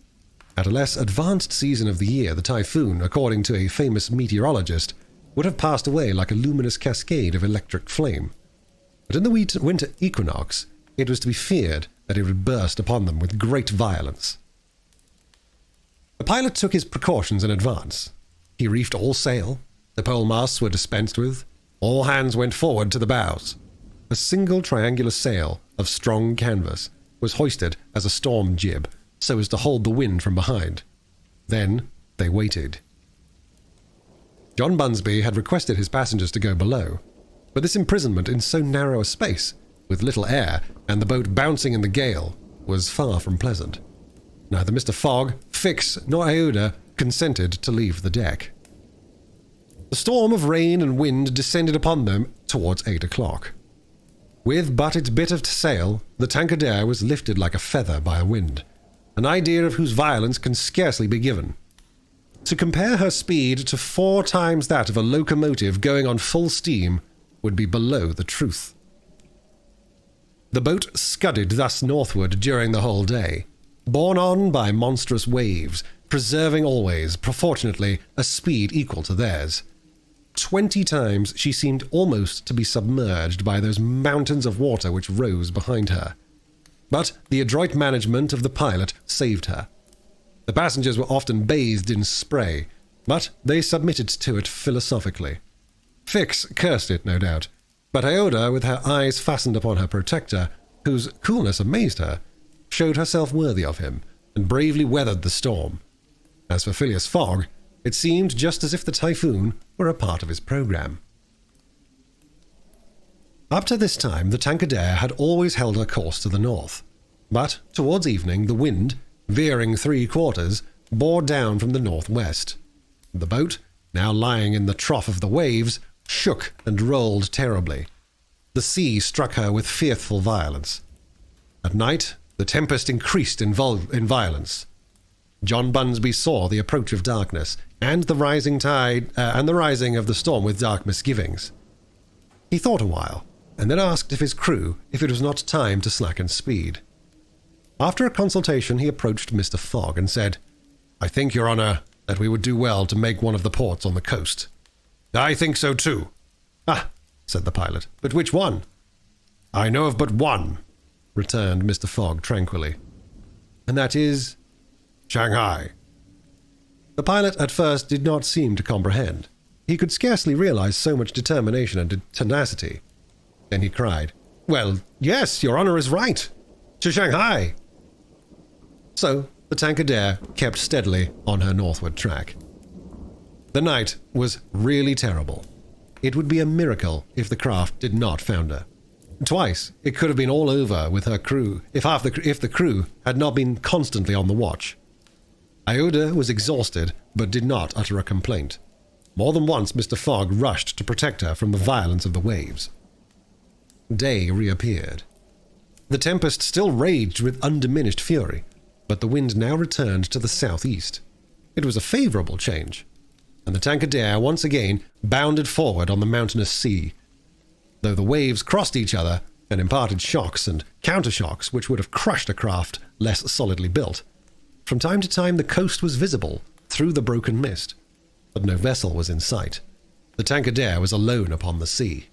At a less advanced season of the year, the typhoon, according to a famous meteorologist, would have passed away like a luminous cascade of electric flame. But in the winter equinox, it was to be feared that it would burst upon them with great violence. The pilot took his precautions in advance. He reefed all sail, the pole-masts were dispensed with, all hands went forward to the bows. A single triangular sail of strong canvas was hoisted as a storm jib, so as to hold the wind from behind. Then they waited. John Bunsby had requested his passengers to go below, but this imprisonment in so narrow a space, with little air, and the boat bouncing in the gale, was far from pleasant. Neither Mr. Fogg, Fix, nor Aouda consented to leave the deck. The storm of rain and wind descended upon them towards 8 o'clock. With but its bit of sail, the Tankadere was lifted like a feather by a wind, an idea of whose violence can scarcely be given. To compare her speed to 4 times that of a locomotive going on full steam would be below the truth. The boat scudded thus northward during the whole day, borne on by monstrous waves, preserving always, fortunately, a speed equal to theirs. 20 times she seemed almost to be submerged by those mountains of water which rose behind her. But the adroit management of the pilot saved her. The passengers were often bathed in spray, but they submitted to it philosophically. Fix cursed it, no doubt, but Aouda, with her eyes fastened upon her protector, whose coolness amazed her, showed herself worthy of him, and bravely weathered the storm. As for Phileas Fogg, it seemed just as if the typhoon were a part of his program. Up to this time, the Tankadere had always held her course to the north, but towards evening the wind, veering 3/4, bore down from the northwest. The boat, now lying in the trough of the waves, shook and rolled terribly. The sea struck her with fearful violence. At night, the tempest increased in violence. John Bunsby saw the approach of darkness, and the rising of the storm with dark misgivings. He thought a while, and then asked of his crew if it was not time to slacken speed. After a consultation, he approached Mr. Fogg and said, "I think, Your Honour, that we would do well to make one of the ports on the coast." "I think so too." "Ah," said the pilot, "but which one?" "I know of but one," returned Mr. Fogg tranquilly. "And that is?" "Shanghai." The pilot at first did not seem to comprehend. He could scarcely realize so much determination and tenacity. Then he cried, "Well, yes, Your Honour is right. To Shanghai! So, the Tankadere kept steadily on her northward track. The night was really terrible. It would be a miracle if the craft did not founder. Twice, it could have been all over with her crew if the crew had not been constantly on the watch. Iota was exhausted, but did not utter a complaint. More than once, Mr. Fogg rushed to protect her from the violence of the waves. Day reappeared. The tempest still raged with undiminished fury, but the wind now returned to the southeast. It was a favorable change, and the Tankadere once again bounded forward on the mountainous sea. Though the waves crossed each other and imparted shocks and countershocks which would have crushed a craft less solidly built, from time to time the coast was visible through the broken mist, but no vessel was in sight. The Tankadere was alone upon the sea.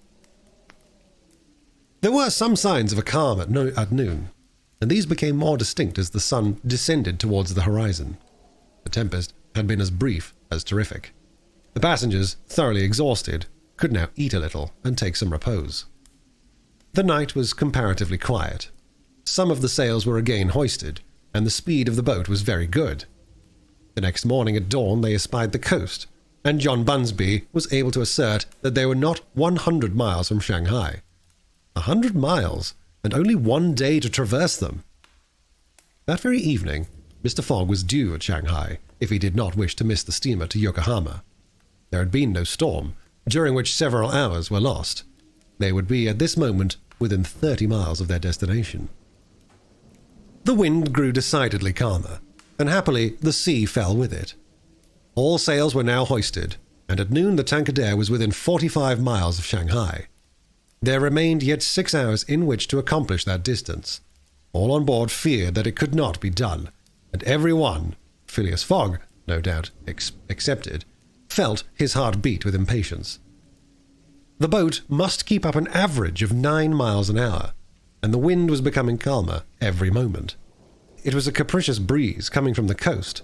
There were some signs of a calm at noon, and these became more distinct as the sun descended towards the horizon. The tempest had been as brief as terrific. The passengers, thoroughly exhausted, could now eat a little and take some repose. The night was comparatively quiet. Some of the sails were again hoisted, and the speed of the boat was very good. The next morning at dawn they espied the coast, and John Bunsby was able to assert that they were not 100 miles from Shanghai. 100 miles, and only one day to traverse them. That very evening, Mr. Fogg was due at Shanghai, if he did not wish to miss the steamer to Yokohama. There had been no storm, during which several hours were lost. They would be at this moment within 30 miles of their destination. The wind grew decidedly calmer, and happily the sea fell with it. All sails were now hoisted, and at noon the Tankadere was within 45 miles of Shanghai. There remained yet 6 hours in which to accomplish that distance. All on board feared that it could not be done, and every one, Phileas Fogg, no doubt excepted, felt his heart beat with impatience. The boat must keep up an average of 9 miles an hour, and the wind was becoming calmer every moment. It was a capricious breeze coming from the coast,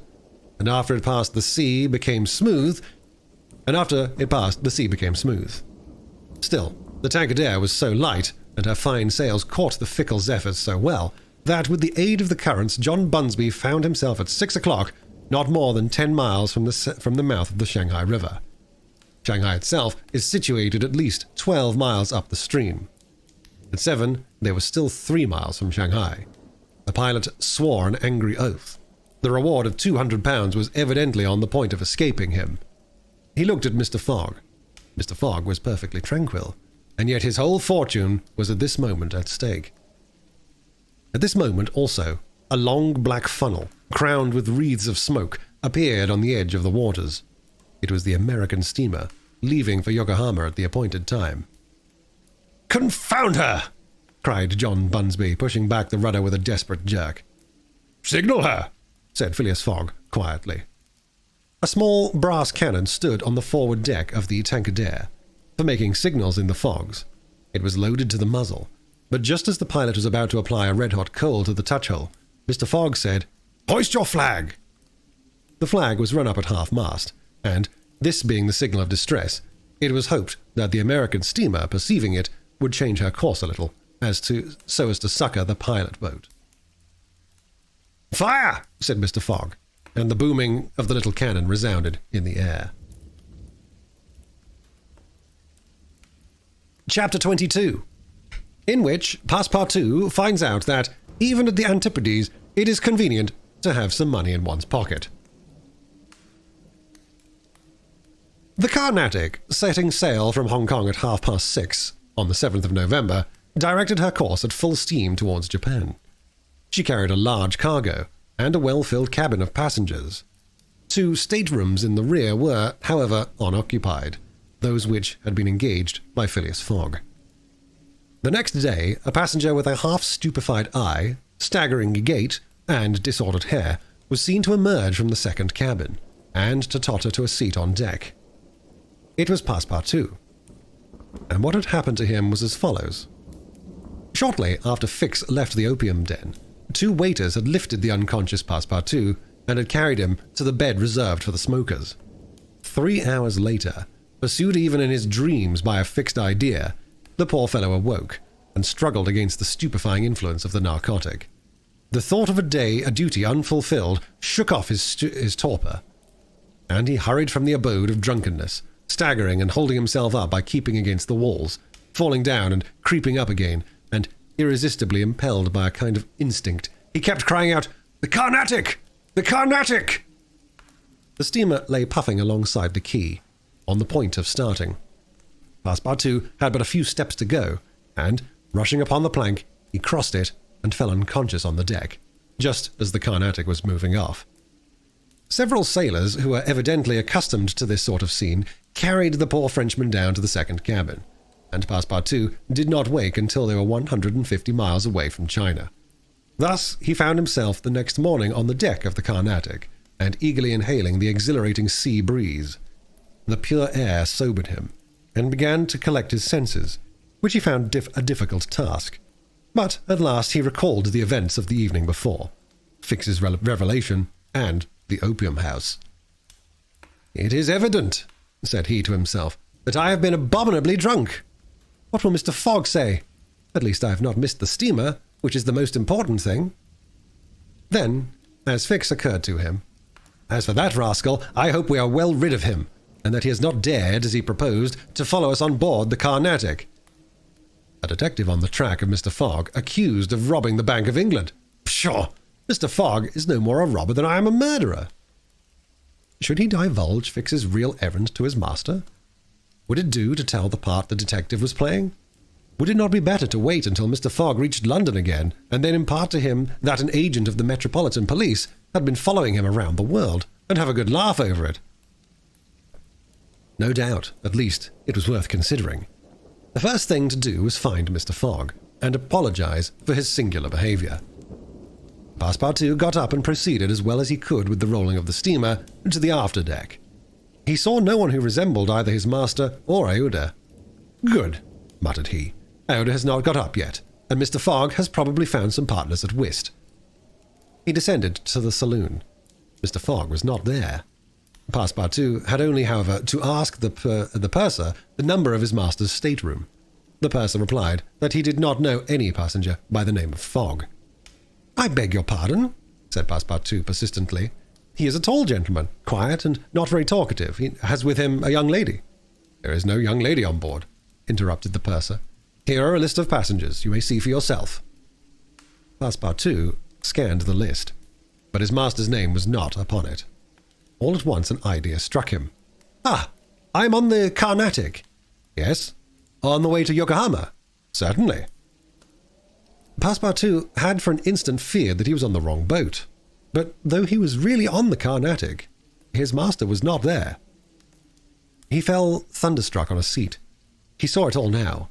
and after it passed the sea became smooth. Still, the Tankadere was so light, and her fine sails caught the fickle zephyrs so well, that with the aid of the currents John Bunsby found himself at 6 o'clock not more than 10 miles from the mouth of the Shanghai River. Shanghai itself is situated at least 12 miles up the stream. At 7, they were still 3 miles from Shanghai. The pilot swore an angry oath. The reward of £200 was evidently on the point of escaping him. He looked at Mr. Fogg. Mr. Fogg was perfectly tranquil, and yet his whole fortune was at this moment at stake. At this moment, also, a long black funnel, crowned with wreaths of smoke, appeared on the edge of the waters. It was the American steamer, leaving for Yokohama at the appointed time. "Confound her!" cried John Bunsby, pushing back the rudder with a desperate jerk. "Signal her," said Phileas Fogg quietly. A small brass cannon stood on the forward deck of the Tankadere, for making signals in the fogs. It was loaded to the muzzle, but just as the pilot was about to apply a red-hot coal to the touch-hole, Mr. Fogg said, "Hoist your flag!" The flag was run up at half-mast, and, this being the signal of distress, it was hoped that the American steamer, perceiving it, would change her course a little, so as to succour the pilot boat. "Fire!" said Mr. Fogg, and the booming of the little cannon resounded in the air. Chapter 22, in which Passepartout finds out that, even at the Antipodes, it is convenient to have some money in one's pocket. The Carnatic, setting sail from Hong Kong at 6:30 on the 7th of November, directed her course at full steam towards Japan. She carried a large cargo and a well-filled cabin of passengers. 2 staterooms in the rear were, however, unoccupied, those which had been engaged by Phileas Fogg. The next day, a passenger with a half-stupefied eye, staggering gait, and disordered hair was seen to emerge from the second cabin, and to totter to a seat on deck. It was Passepartout, and what had happened to him was as follows. Shortly after Fix left the opium den, 2 waiters had lifted the unconscious Passepartout and had carried him to the bed reserved for the smokers. 3 hours later, pursued even in his dreams by a fixed idea, the poor fellow awoke and struggled against the stupefying influence of the narcotic. The thought of a duty unfulfilled, shook off his torpor, and he hurried from the abode of drunkenness, staggering and holding himself up by keeping against the walls, falling down and creeping up again, and irresistibly impelled by a kind of instinct, he kept crying out, "The Carnatic! The Carnatic!" The steamer lay puffing alongside the quay, on the point of starting. Passepartout had but a few steps to go, and, rushing upon the plank, he crossed it and fell unconscious on the deck, just as the Carnatic was moving off. Several sailors, who were evidently accustomed to this sort of scene, carried the poor Frenchman down to the second cabin, and Passepartout did not wake until they were 150 miles away from China. Thus he found himself the next morning on the deck of the Carnatic, and eagerly inhaling the exhilarating sea breeze. The pure air sobered him, and began to collect his senses, which he found a difficult task. But at last he recalled the events of the evening before, Fix's revelation, and the opium house. "It is evident," said he to himself, "that I have been abominably drunk. What will Mr. Fogg say? At least I have not missed the steamer, which is the most important thing." Then, as Fix occurred to him, "As for that rascal, I hope we are well rid of him, and that he has not dared, as he proposed, to follow us on board the Carnatic." A detective on the track of Mr. Fogg, accused of robbing the Bank of England. Pshaw! Mr. Fogg is no more a robber than I am a murderer. Should he divulge Fix's real errand to his master? Would it do to tell the part the detective was playing? Would it not be better to wait until Mr. Fogg reached London again, and then impart to him that an agent of the Metropolitan Police had been following him around the world, and have a good laugh over it? No doubt, at least, it was worth considering. The first thing to do was find Mr. Fogg, and apologize for his singular behavior. Passepartout got up and proceeded as well as he could with the rolling of the steamer to the after-deck. He saw no one who resembled either his master or Aouda. "Good," muttered he. "Aouda has not got up yet, and Mr. Fogg has probably found some partners at whist." He descended to the saloon. Mr. Fogg was not there. Passepartout had only, however, to ask the purser the number of his master's stateroom. The purser replied that he did not know any passenger by the name of Fogg. "I beg your pardon," said Passepartout persistently. "He is a tall gentleman, quiet and not very talkative. He has with him a young lady." "There is no young lady on board," interrupted the purser. "Here are a list of passengers. You may see for yourself." Passepartout scanned the list, but his master's name was not upon it. All at once an idea struck him. "Ah, I am on the Carnatic." "Yes." "On the way to Yokohama?" "Certainly." Passepartout had for an instant feared that he was on the wrong boat, but though he was really on the Carnatic, his master was not there. He fell thunderstruck on a seat. He saw it all now.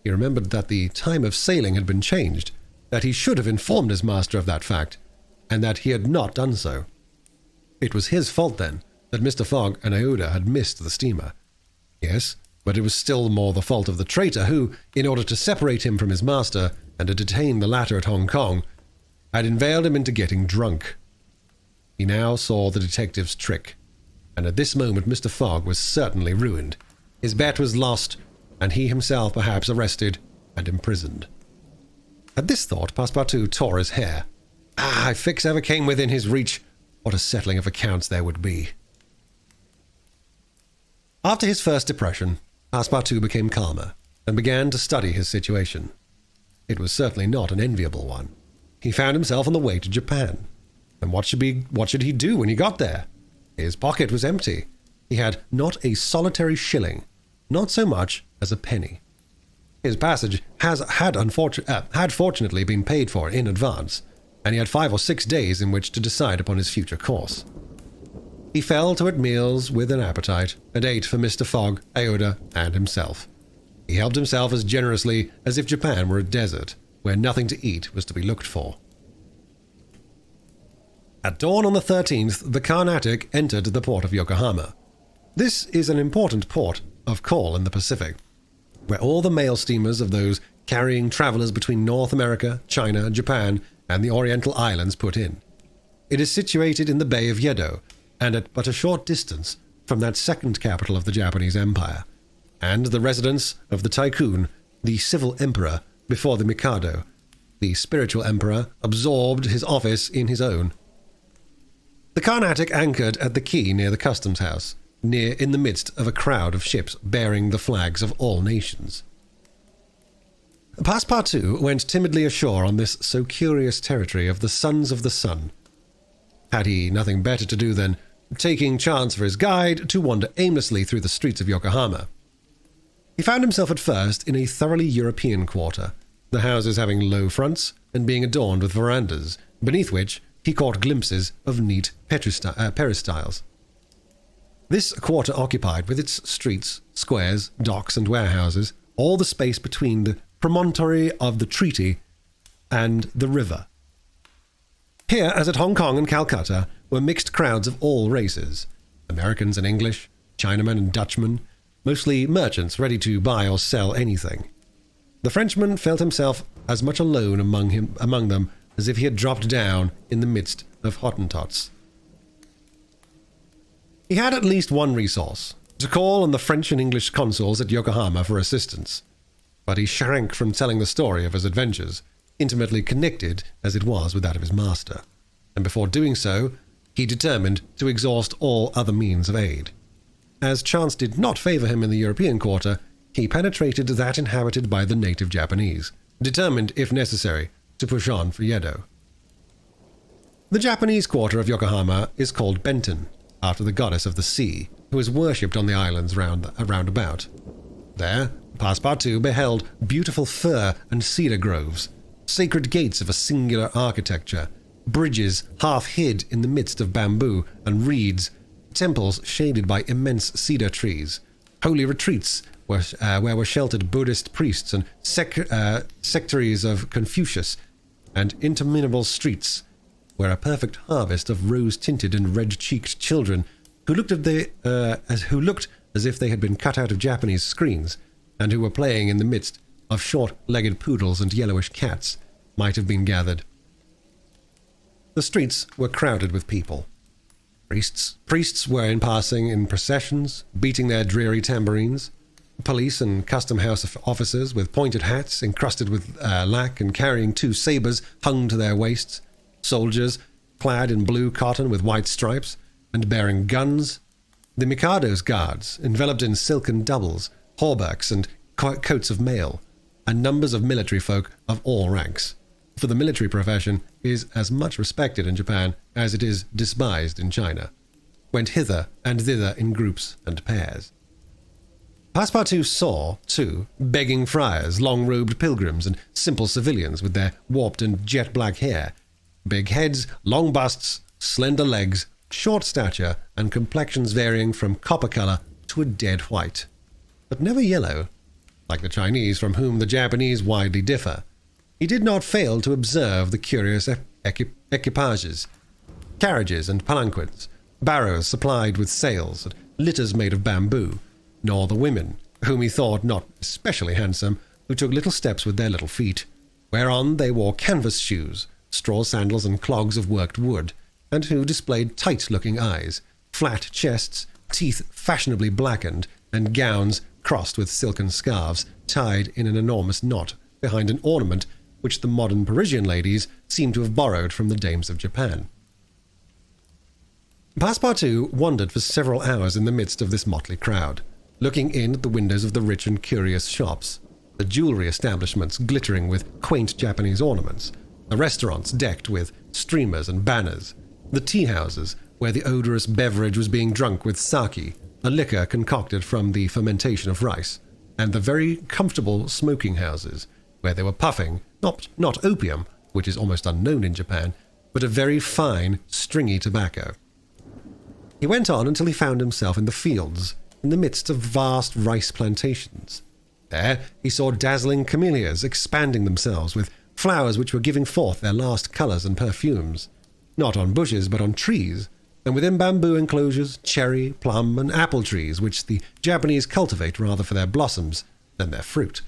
He remembered that the time of sailing had been changed, that he should have informed his master of that fact, and that he had not done so. It was his fault, then, that Mr. Fogg and Aouda had missed the steamer. Yes, but it was still more the fault of the traitor who, in order to separate him from his master and to detain the latter at Hong Kong, had inveigled him into getting drunk. He now saw the detective's trick, and at this moment Mr. Fogg was certainly ruined. His bet was lost, and he himself perhaps arrested and imprisoned. At this thought, Passepartout tore his hair. Ah, if Fix ever came within his reach, what a settling of accounts there would be. After his first depression, Passepartout became calmer and began to study his situation. It was certainly not an enviable one. He found himself on the way to Japan. And what should he do when he got there? His pocket was empty. He had not a solitary shilling, not so much as a penny. His passage had fortunately been paid for in advance, and he had 5 or 6 days in which to decide upon his future course. He fell to at meals with an appetite, and ate for Mr. Fogg, Aouda, and himself. He helped himself as generously as if Japan were a desert, where nothing to eat was to be looked for. At dawn on the 13th, the Carnatic entered the port of Yokohama. This is an important port of call in the Pacific, where all the mail steamers of those carrying travelers between North America, China, Japan, and the Oriental Islands put in. It is situated in the Bay of Yedo, and at but a short distance from that second capital of the Japanese Empire, and the residence of the Tycoon, the civil emperor, before the Mikado, the spiritual emperor absorbed his office in his own. The Carnatic anchored at the quay near the customs house, near in the midst of a crowd of ships bearing the flags of all nations. Passepartout went timidly ashore on this so curious territory of the Sons of the Sun. Had he nothing better to do than, taking chance for his guide, to wander aimlessly through the streets of Yokohama. He found himself at first in a thoroughly European quarter, the houses having low fronts and being adorned with verandas, beneath which he caught glimpses of neat peristyles. This quarter occupied, with its streets, squares, docks, and warehouses, all the space between the promontory of the treaty and the river. Here, as at Hong Kong and Calcutta, were mixed crowds of all races, Americans and English, Chinamen and Dutchmen, mostly merchants ready to buy or sell anything. The Frenchman felt himself as much alone among them as if he had dropped down in the midst of Hottentots. He had at least one resource, to call on the French and English consuls at Yokohama for assistance, but he shrank from telling the story of his adventures, intimately connected as it was with that of his master, and before doing so, he determined to exhaust all other means of aid. As chance did not favor him in the European quarter, he penetrated that inhabited by the native Japanese, determined, if necessary, to push on for Yedo. The Japanese quarter of Yokohama is called Benten, after the goddess of the sea, who is worshipped on the islands round about. There, Passepartout beheld beautiful fir and cedar groves, sacred gates of a singular architecture, bridges half hid in the midst of bamboo and reeds, temples shaded by immense cedar trees, holy retreats where were sheltered Buddhist priests and sectaries of Confucius, and interminable streets where a perfect harvest of rose-tinted and red-cheeked children who looked as if they had been cut out of Japanese screens, and who were playing in the midst of short-legged poodles and yellowish cats, might have been gathered. The streets were crowded with people. Priests were in passing in processions, beating their dreary tambourines. Police and custom house officers with pointed hats encrusted with lac and carrying 2 sabers hung to their waists. Soldiers clad in blue cotton with white stripes and bearing guns. The Mikado's guards, enveloped in silken doubles, hauberks, and coats of mail, and numbers of military folk of all ranks, for the military profession is as much respected in Japan as it is despised in China, went hither and thither in groups and pairs. Passepartout saw, too, begging friars, long-robed pilgrims, and simple civilians with their warped and jet-black hair, big heads, long busts, slender legs, short stature, and complexions varying from copper color to a dead white, but never yellow, like the Chinese from whom the Japanese widely differ. He did not fail to observe the curious equipages, carriages and palanquins, barrows supplied with sails, and litters made of bamboo, nor the women, whom he thought not especially handsome, who took little steps with their little feet, whereon they wore canvas shoes, straw sandals and clogs of worked wood, and who displayed tight-looking eyes, flat chests, teeth fashionably blackened, and gowns crossed with silken scarves tied in an enormous knot behind an ornament which the modern Parisian ladies seem to have borrowed from the dames of Japan. Passepartout wandered for several hours in the midst of this motley crowd, looking in at the windows of the rich and curious shops, the jewelry establishments glittering with quaint Japanese ornaments, the restaurants decked with streamers and banners, the tea-houses where the odorous beverage was being drunk with sake, a liquor concocted from the fermentation of rice, and the very comfortable smoking houses where they were puffing, not opium, which is almost unknown in Japan, but a very fine, stringy tobacco. He went on until he found himself in the fields, in the midst of vast rice plantations. There he saw dazzling camellias expanding themselves with flowers which were giving forth their last colours and perfumes, not on bushes but on trees, and within bamboo enclosures, cherry, plum, and apple trees which the Japanese cultivate rather for their blossoms than their fruit,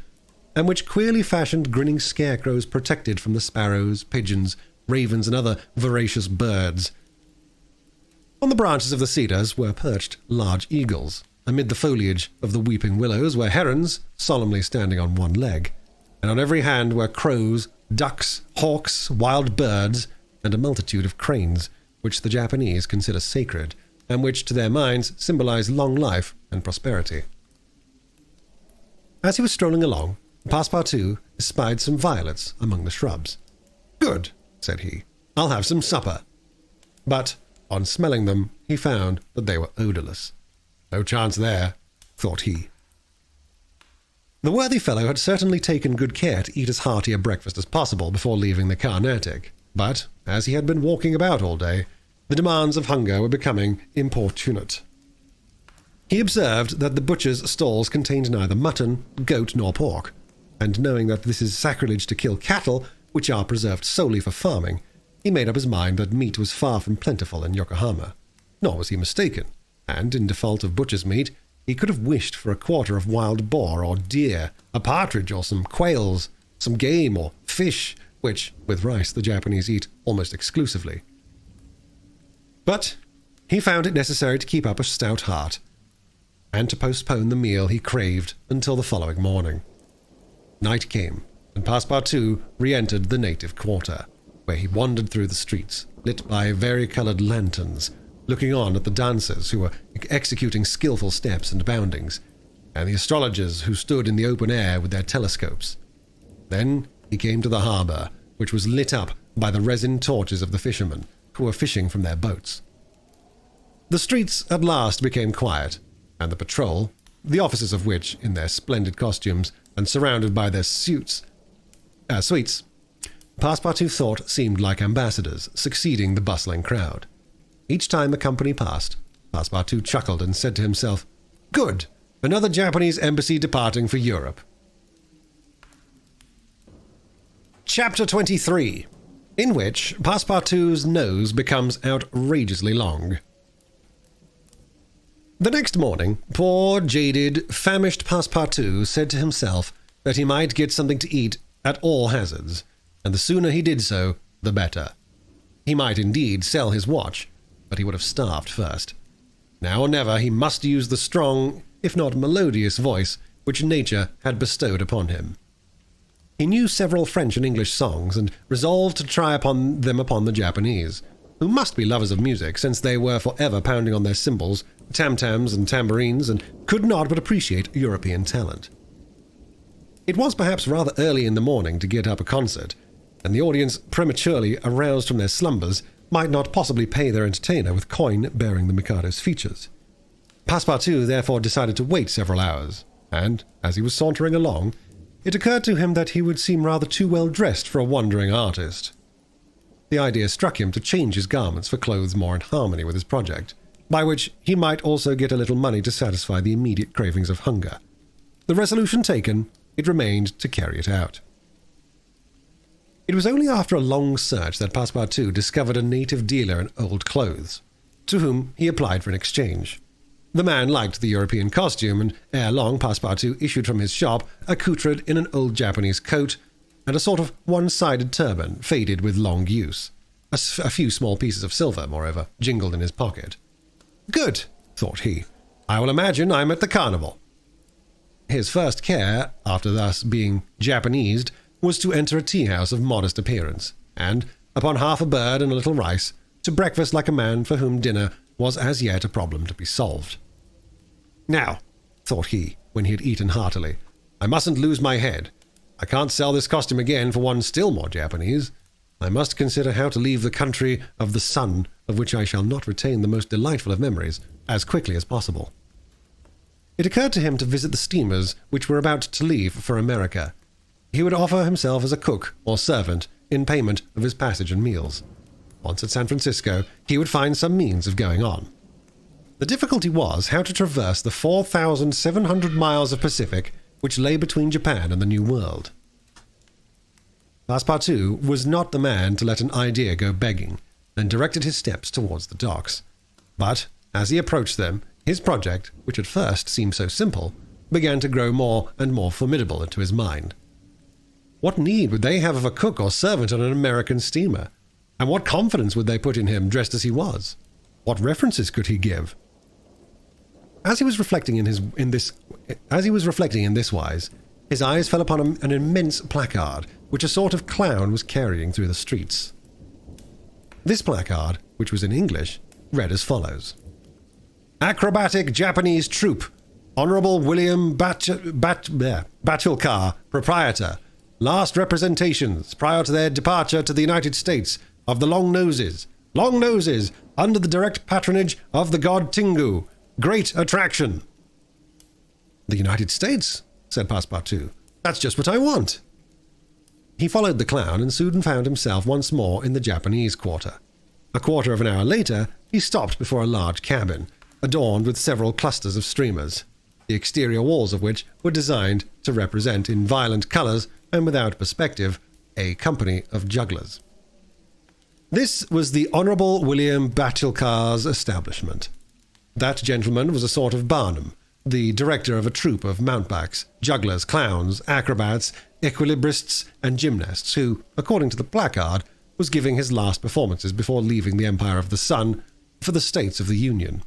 and which queerly fashioned grinning scarecrows protected from the sparrows, pigeons, ravens, and other voracious birds. On the branches of the cedars were perched large eagles. Amid the foliage of the weeping willows were herons, solemnly standing on one leg, and on every hand were crows, ducks, hawks, wild birds, and a multitude of cranes, which the Japanese consider sacred, and which to their minds symbolize long life and prosperity. As he was strolling along, Passepartout espied some violets among the shrubs. "Good," said he, "I'll have some supper." But on smelling them, he found that they were odorless. No chance there, thought he. The worthy fellow had certainly taken good care to eat as hearty a breakfast as possible before leaving the Carnatic, but, as he had been walking about all day, the demands of hunger were becoming importunate. He observed that the butcher's stalls contained neither mutton, goat, nor pork, and knowing that this is sacrilege to kill cattle, which are preserved solely for farming, he made up his mind that meat was far from plentiful in Yokohama. Nor was he mistaken, and in default of butcher's meat, he could have wished for a quarter of wild boar or deer, a partridge or some quails, some game or fish, which, with rice, the Japanese eat almost exclusively. But he found it necessary to keep up a stout heart, and to postpone the meal he craved until the following morning. Night came, and Passepartout re-entered the native quarter, where he wandered through the streets, lit by vari-coloured lanterns, looking on at the dancers who were executing skillful steps and boundings, and the astrologers who stood in the open air with their telescopes. Then he came to the harbour, which was lit up by the resin torches of the fishermen, who were fishing from their boats. The streets at last became quiet, and the patrol, the officers of which, in their splendid costumes and surrounded by their suites, Passepartout thought seemed like ambassadors, succeeding the bustling crowd. Each time a company passed, Passepartout chuckled and said to himself, "Good! Another Japanese embassy departing for Europe." Chapter 23, in which Passepartout's nose becomes outrageously long. The next morning, poor, jaded, famished Passepartout said to himself that he might get something to eat at all hazards, and the sooner he did so, the better. He might indeed sell his watch, but he would have starved first. Now or never he must use the strong, if not melodious voice which nature had bestowed upon him. He knew several French and English songs, and resolved to try them upon the Japanese, who must be lovers of music, since they were forever pounding on their cymbals, tam-tams and tambourines, and could not but appreciate European talent. It was perhaps rather early in the morning to get up a concert, and the audience, prematurely aroused from their slumbers, might not possibly pay their entertainer with coin bearing the Mikado's features. Passepartout therefore decided to wait several hours, and, as he was sauntering along, it occurred to him that he would seem rather too well dressed for a wandering artist. The idea struck him to change his garments for clothes more in harmony with his project, by which he might also get a little money to satisfy the immediate cravings of hunger. The resolution taken, it remained to carry it out. It was only after a long search that Passepartout discovered a native dealer in old clothes, to whom he applied for an exchange. The man liked the European costume, and ere long Passepartout issued from his shop accoutred in an old Japanese coat and a sort of one-sided turban, faded with long use. A few small pieces of silver, moreover, jingled in his pocket. "Good," thought he. "I will imagine I'm at the carnival." His first care, after thus being Japanesed, was to enter a tea-house of modest appearance, and, upon half a bird and a little rice, to breakfast like a man for whom dinner was as yet a problem to be solved. "Now," thought he, when he had eaten heartily, "I mustn't lose my head. I can't sell this costume again for one still more Japanese. I must consider how to leave the country of the sun, of which I shall not retain the most delightful of memories, as quickly as possible." It occurred to him to visit the steamers which were about to leave for America. He would offer himself as a cook or servant in payment of his passage and meals. Once at San Francisco, he would find some means of going on. The difficulty was how to traverse the 4,700 miles of Pacific which lay between Japan and the New World. Passepartout was not the man to let an idea go begging, and directed his steps towards the docks. But, as he approached them, his project, which at first seemed so simple, began to grow more and more formidable into his mind. What need would they have of a cook or servant on an American steamer? And what confidence would they put in him dressed as he was? What references could he give? As he was reflecting in this wise, His eyes fell upon an immense placard, which a sort of clown was carrying through the streets. This placard, which was in English, read as follows: Acrobatic Japanese Troupe, Honorable William Batulcar, Proprietor. Last representations prior to their departure to the United States of the Long Noses, under the direct patronage of the god Tingu. Great attraction. The United States, said Passepartout. That's just what I want. He followed the clown and soon found himself once more in the Japanese quarter. A quarter of an hour later, he stopped before a large cabin, adorned with several clusters of streamers, the exterior walls of which were designed to represent in violent colours and without perspective a company of jugglers. This was the Honourable William Batulcar's establishment. That gentleman was a sort of Barnum, the director of a troupe of mountebanks, jugglers, clowns, acrobats, equilibrists, and gymnasts, who, according to the placard, was giving his last performances before leaving the Empire of the Sun for the States of the Union.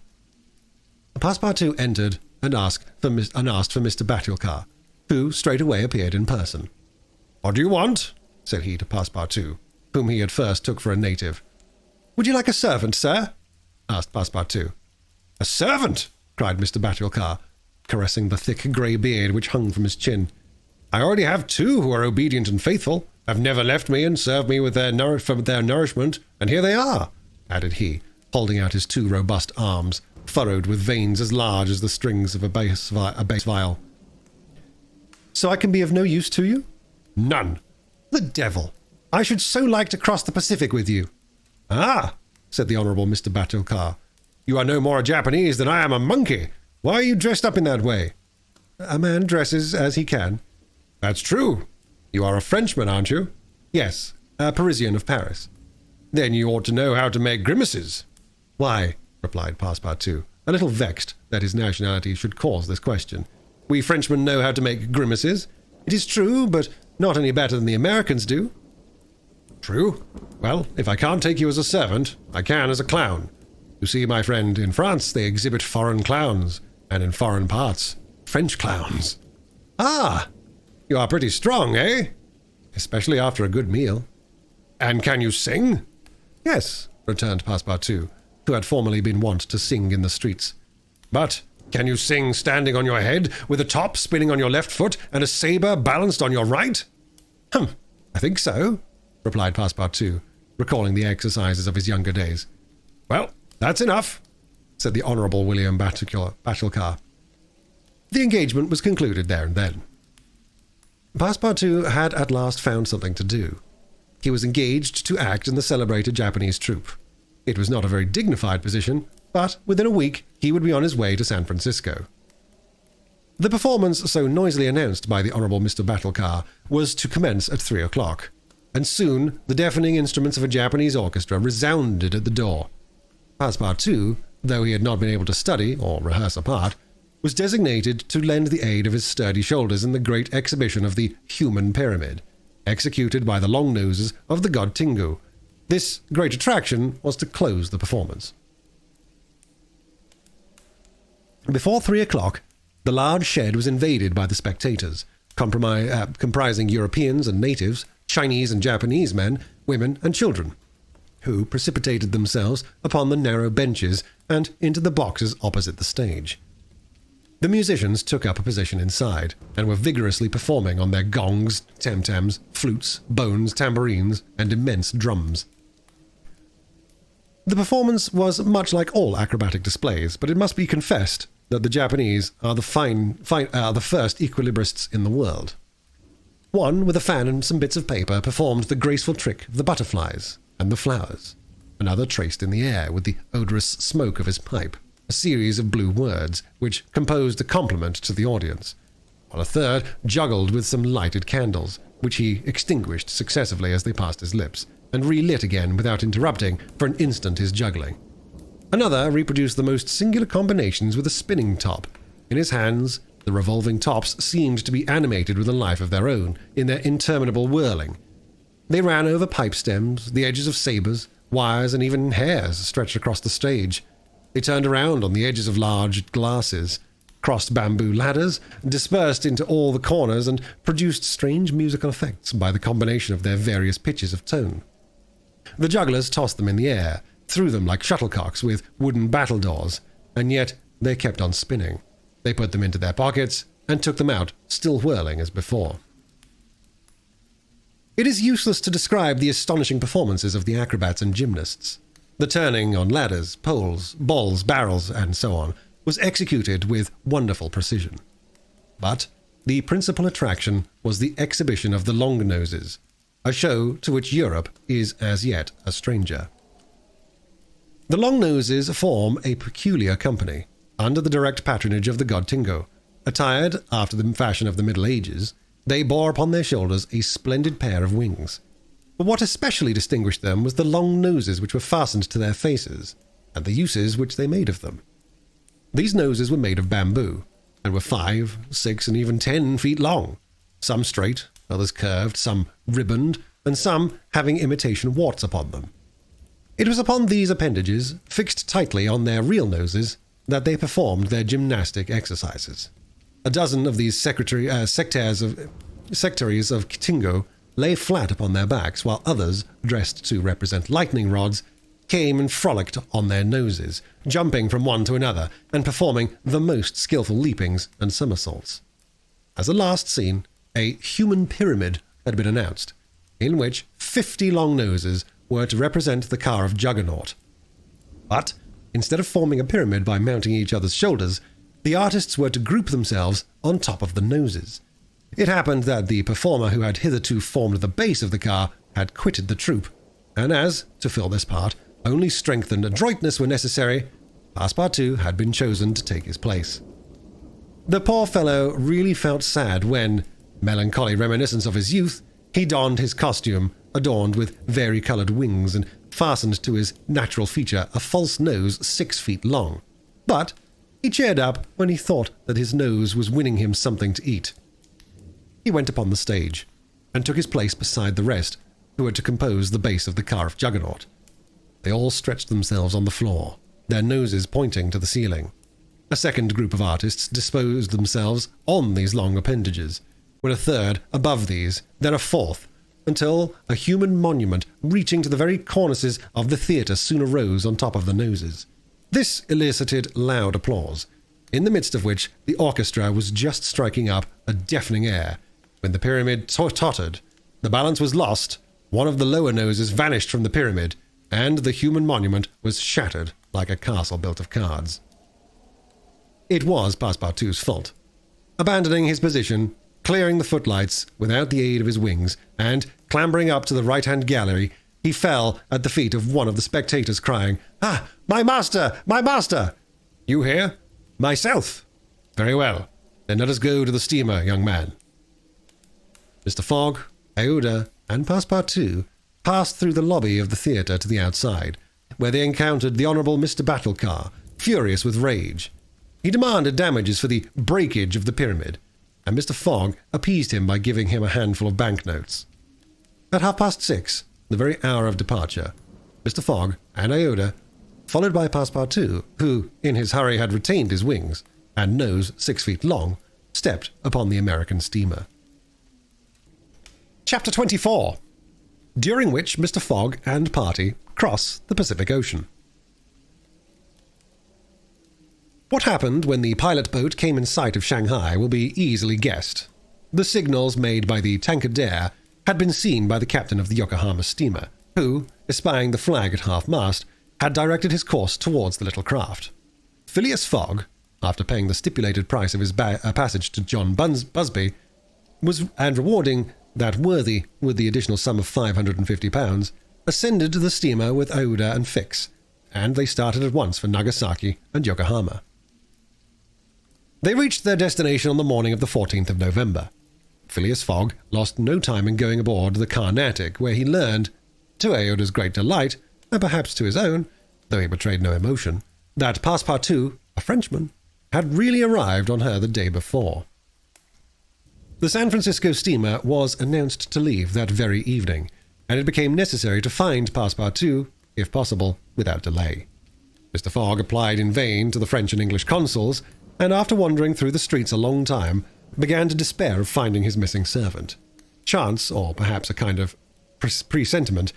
Passepartout entered and asked for Mr. Batulcar, who straightway appeared in person. "What do you want?" said he to Passepartout, whom he at first took for a native. "Would you like a servant, sir?" asked Passepartout. "A servant?" cried Mr. Batulcar, caressing the thick grey beard which hung from his chin. "I already have 2 who are obedient and faithful, have never left me and served me with their nourishment, and here they are," added he, holding out his 2 robust arms, furrowed with veins as large as the strings of a bass viol. "So I can be of no use to you?" "None." "The devil! I should so like to cross the Pacific with you." "Ah," said the Honourable Mr. Batulcar, "you are no more a Japanese than I am a monkey. Why are you dressed up in that way?" "A man dresses as he can." "That's true. You are a Frenchman, aren't you?" "Yes, a Parisian of Paris." "Then you ought to know how to make grimaces." "Why," replied Passepartout, a little vexed that his nationality should cause this question, "we Frenchmen know how to make grimaces. It is true, but not any better than the Americans do." "True? Well, if I can't take you as a servant, I can as a clown. You see, my friend, in France they exhibit foreign clowns, and in foreign parts, French clowns." "Ah! You are pretty strong, eh?" "Especially after a good meal." "And can you sing?" "Yes," returned Passepartout, who had formerly been wont to sing in the streets. "But can you sing standing on your head, with a top spinning on your left foot, and a sabre balanced on your right?" "I think so," replied Passepartout, recalling the exercises of his younger days. "Well, that's enough," said the Honourable William Batulcar. The engagement was concluded there and then. Passepartout had at last found something to do. He was engaged to act in the celebrated Japanese troupe. It was not a very dignified position, but within a week he would be on his way to San Francisco. The performance so noisily announced by the Honourable Mr. Batulcar was to commence at 3 o'clock, and soon the deafening instruments of a Japanese orchestra resounded at the door. Passepartout, though he had not been able to study or rehearse a part, was designated to lend the aid of his sturdy shoulders in the great exhibition of the Human Pyramid, executed by the long noses of the god Tingu. This great attraction was to close the performance. Before 3 o'clock, the large shed was invaded by the spectators, comprising Europeans and natives, Chinese and Japanese men, women and children, who precipitated themselves upon the narrow benches and into the boxes opposite the stage. The musicians took up a position inside, and were vigorously performing on their gongs, tam-tams, flutes, bones, tambourines, and immense drums. The performance was much like all acrobatic displays, but it must be confessed that the Japanese are the first equilibrists in the world. One, with a fan and some bits of paper, performed the graceful trick of the butterflies and the flowers. Another traced in the air, with the odorous smoke of his pipe, a series of blue words, which composed a compliment to the audience, while a third juggled with some lighted candles, which he extinguished successively as they passed his lips, and relit again without interrupting for an instant his juggling. Another reproduced the most singular combinations with a spinning top. In his hands, the revolving tops seemed to be animated with a life of their own in their interminable whirling. They ran over pipe stems, the edges of sabres, wires, and even hairs stretched across the stage. They turned around on the edges of large glasses, crossed bamboo ladders, dispersed into all the corners, and produced strange musical effects by the combination of their various pitches of tone. The jugglers tossed them in the air, threw them like shuttlecocks with wooden battledores, and yet they kept on spinning. They put them into their pockets and took them out, still whirling as before. It is useless to describe the astonishing performances of the acrobats and gymnasts. The turning on ladders, poles, balls, barrels, and so on was executed with wonderful precision. But the principal attraction was the exhibition of the long noses, a show to which Europe is as yet a stranger. The long noses form a peculiar company, under the direct patronage of the god Tingo. Attired after the fashion of the Middle Ages, they bore upon their shoulders a splendid pair of wings. But what especially distinguished them was the long noses which were fastened to their faces, and the uses which they made of them. These noses were made of bamboo, and were 5, 6, and even 10 feet long, some straight, others curved, some ribboned, and some having imitation warts upon them. It was upon these appendages, fixed tightly on their real noses, that they performed their gymnastic exercises. A dozen of these sectaries of Tingo lay flat upon their backs, while others, dressed to represent lightning rods, came and frolicked on their noses, jumping from one to another, and performing the most skillful leapings and somersaults. As a last scene, a human pyramid had been announced, in which 50 long noses were to represent the car of Juggernaut. But, instead of forming a pyramid by mounting each other's shoulders, the artists were to group themselves on top of the noses. It happened that the performer who had hitherto formed the base of the car had quitted the troupe, and as, to fill this part, only strength and adroitness were necessary, Passepartout had been chosen to take his place. The poor fellow really felt sad when, melancholy reminiscence of his youth, he donned his costume, adorned with vari-coloured wings and fastened to his natural feature a false nose 6 feet long. But he cheered up when he thought that his nose was winning him something to eat. He went upon the stage, and took his place beside the rest, who were to compose the base of the car of Juggernaut. They all stretched themselves on the floor, their noses pointing to the ceiling. A second group of artists disposed themselves on these long appendages, with a third above these, then a fourth, until a human monument reaching to the very cornices of the theatre soon arose on top of the noses. This elicited loud applause, in the midst of which the orchestra was just striking up a deafening air. When the pyramid tottered, the balance was lost, one of the lower noses vanished from the pyramid, and the human monument was shattered like a castle built of cards. It was Passepartout's fault. Abandoning his position, clearing the footlights without the aid of his wings, and clambering up to the right-hand gallery, he fell at the feet of one of the spectators, crying, "Ah, my master! My master!" "You here?" "Myself." "Very well. Then let us go to the steamer, young man." Mr. Fogg, Aouda, and Passepartout passed through the lobby of the theatre to the outside, where they encountered the Honourable Mr. Battlecar, furious with rage. He demanded damages for the breakage of the pyramid, and Mr. Fogg appeased him by giving him a handful of banknotes. At 6:30, the very hour of departure, Mr. Fogg and Aouda, followed by Passepartout, who in his hurry had retained his wings, and nose 6 feet long, stepped upon the American steamer. Chapter 24, during which Mr. Fogg and party cross the Pacific Ocean. What happened when the pilot boat came in sight of Shanghai will be easily guessed. The signals made by the Tankadere had been seen by the captain of the Yokohama steamer, who, espying the flag at half-mast, had directed his course towards the little craft. Phileas Fogg, after paying the stipulated price of his passage to John Busby, and rewarding that worthy with the additional sum of £550, ascended the steamer with Aouda and Fix, and they started at once for Nagasaki and Yokohama. They reached their destination on the morning of the 14th of November. Phileas Fogg lost no time in going aboard the Carnatic, where he learned, to Aouda's great delight, and perhaps to his own, though he betrayed no emotion, that Passepartout, a Frenchman, had really arrived on her the day before. The San Francisco steamer was announced to leave that very evening, and it became necessary to find Passepartout, if possible, without delay. Mr. Fogg applied in vain to the French and English consuls, and after wandering through the streets a long time, began to despair of finding his missing servant. Chance, or perhaps a kind of presentiment,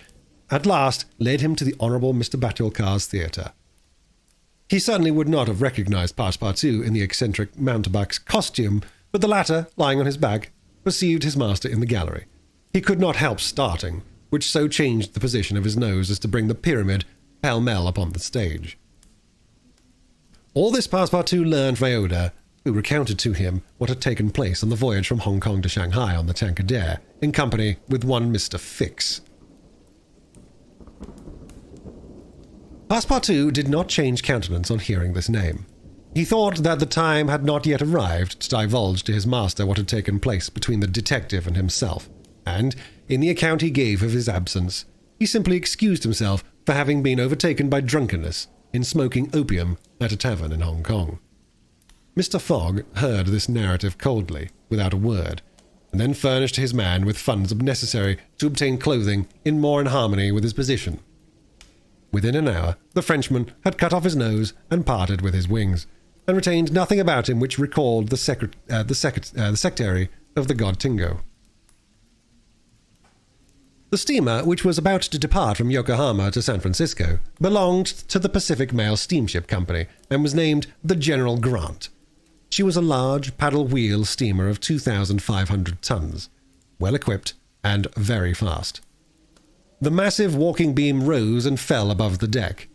at last led him to the Honourable Mr. Batulcar's theatre. He certainly would not have recognized Passepartout in the eccentric mountebank's costume, but the latter, lying on his back, perceived his master in the gallery. He could not help starting, which so changed the position of his nose as to bring the pyramid pell-mell upon the stage. All this Passepartout learned from Aouda, who recounted to him what had taken place on the voyage from Hong Kong to Shanghai on the Tankadere, in company with one Mr. Fix. Passepartout did not change countenance on hearing this name. He thought that the time had not yet arrived to divulge to his master what had taken place between the detective and himself, and, in the account he gave of his absence, he simply excused himself for having been overtaken by drunkenness in smoking opium at a tavern in Hong Kong. Mr. Fogg heard this narrative coldly, without a word, and then furnished his man with funds necessary to obtain clothing in harmony with his position. Within an hour, the Frenchman had cut off his nose and parted with his wings, and retained nothing about him which recalled the secretary of the god Tingo. The steamer, which was about to depart from Yokohama to San Francisco, belonged to the Pacific Mail Steamship Company and was named the General Grant. She was a large paddle-wheel steamer of 2,500 tons, well-equipped and very fast. The massive walking beam rose and fell above the deck.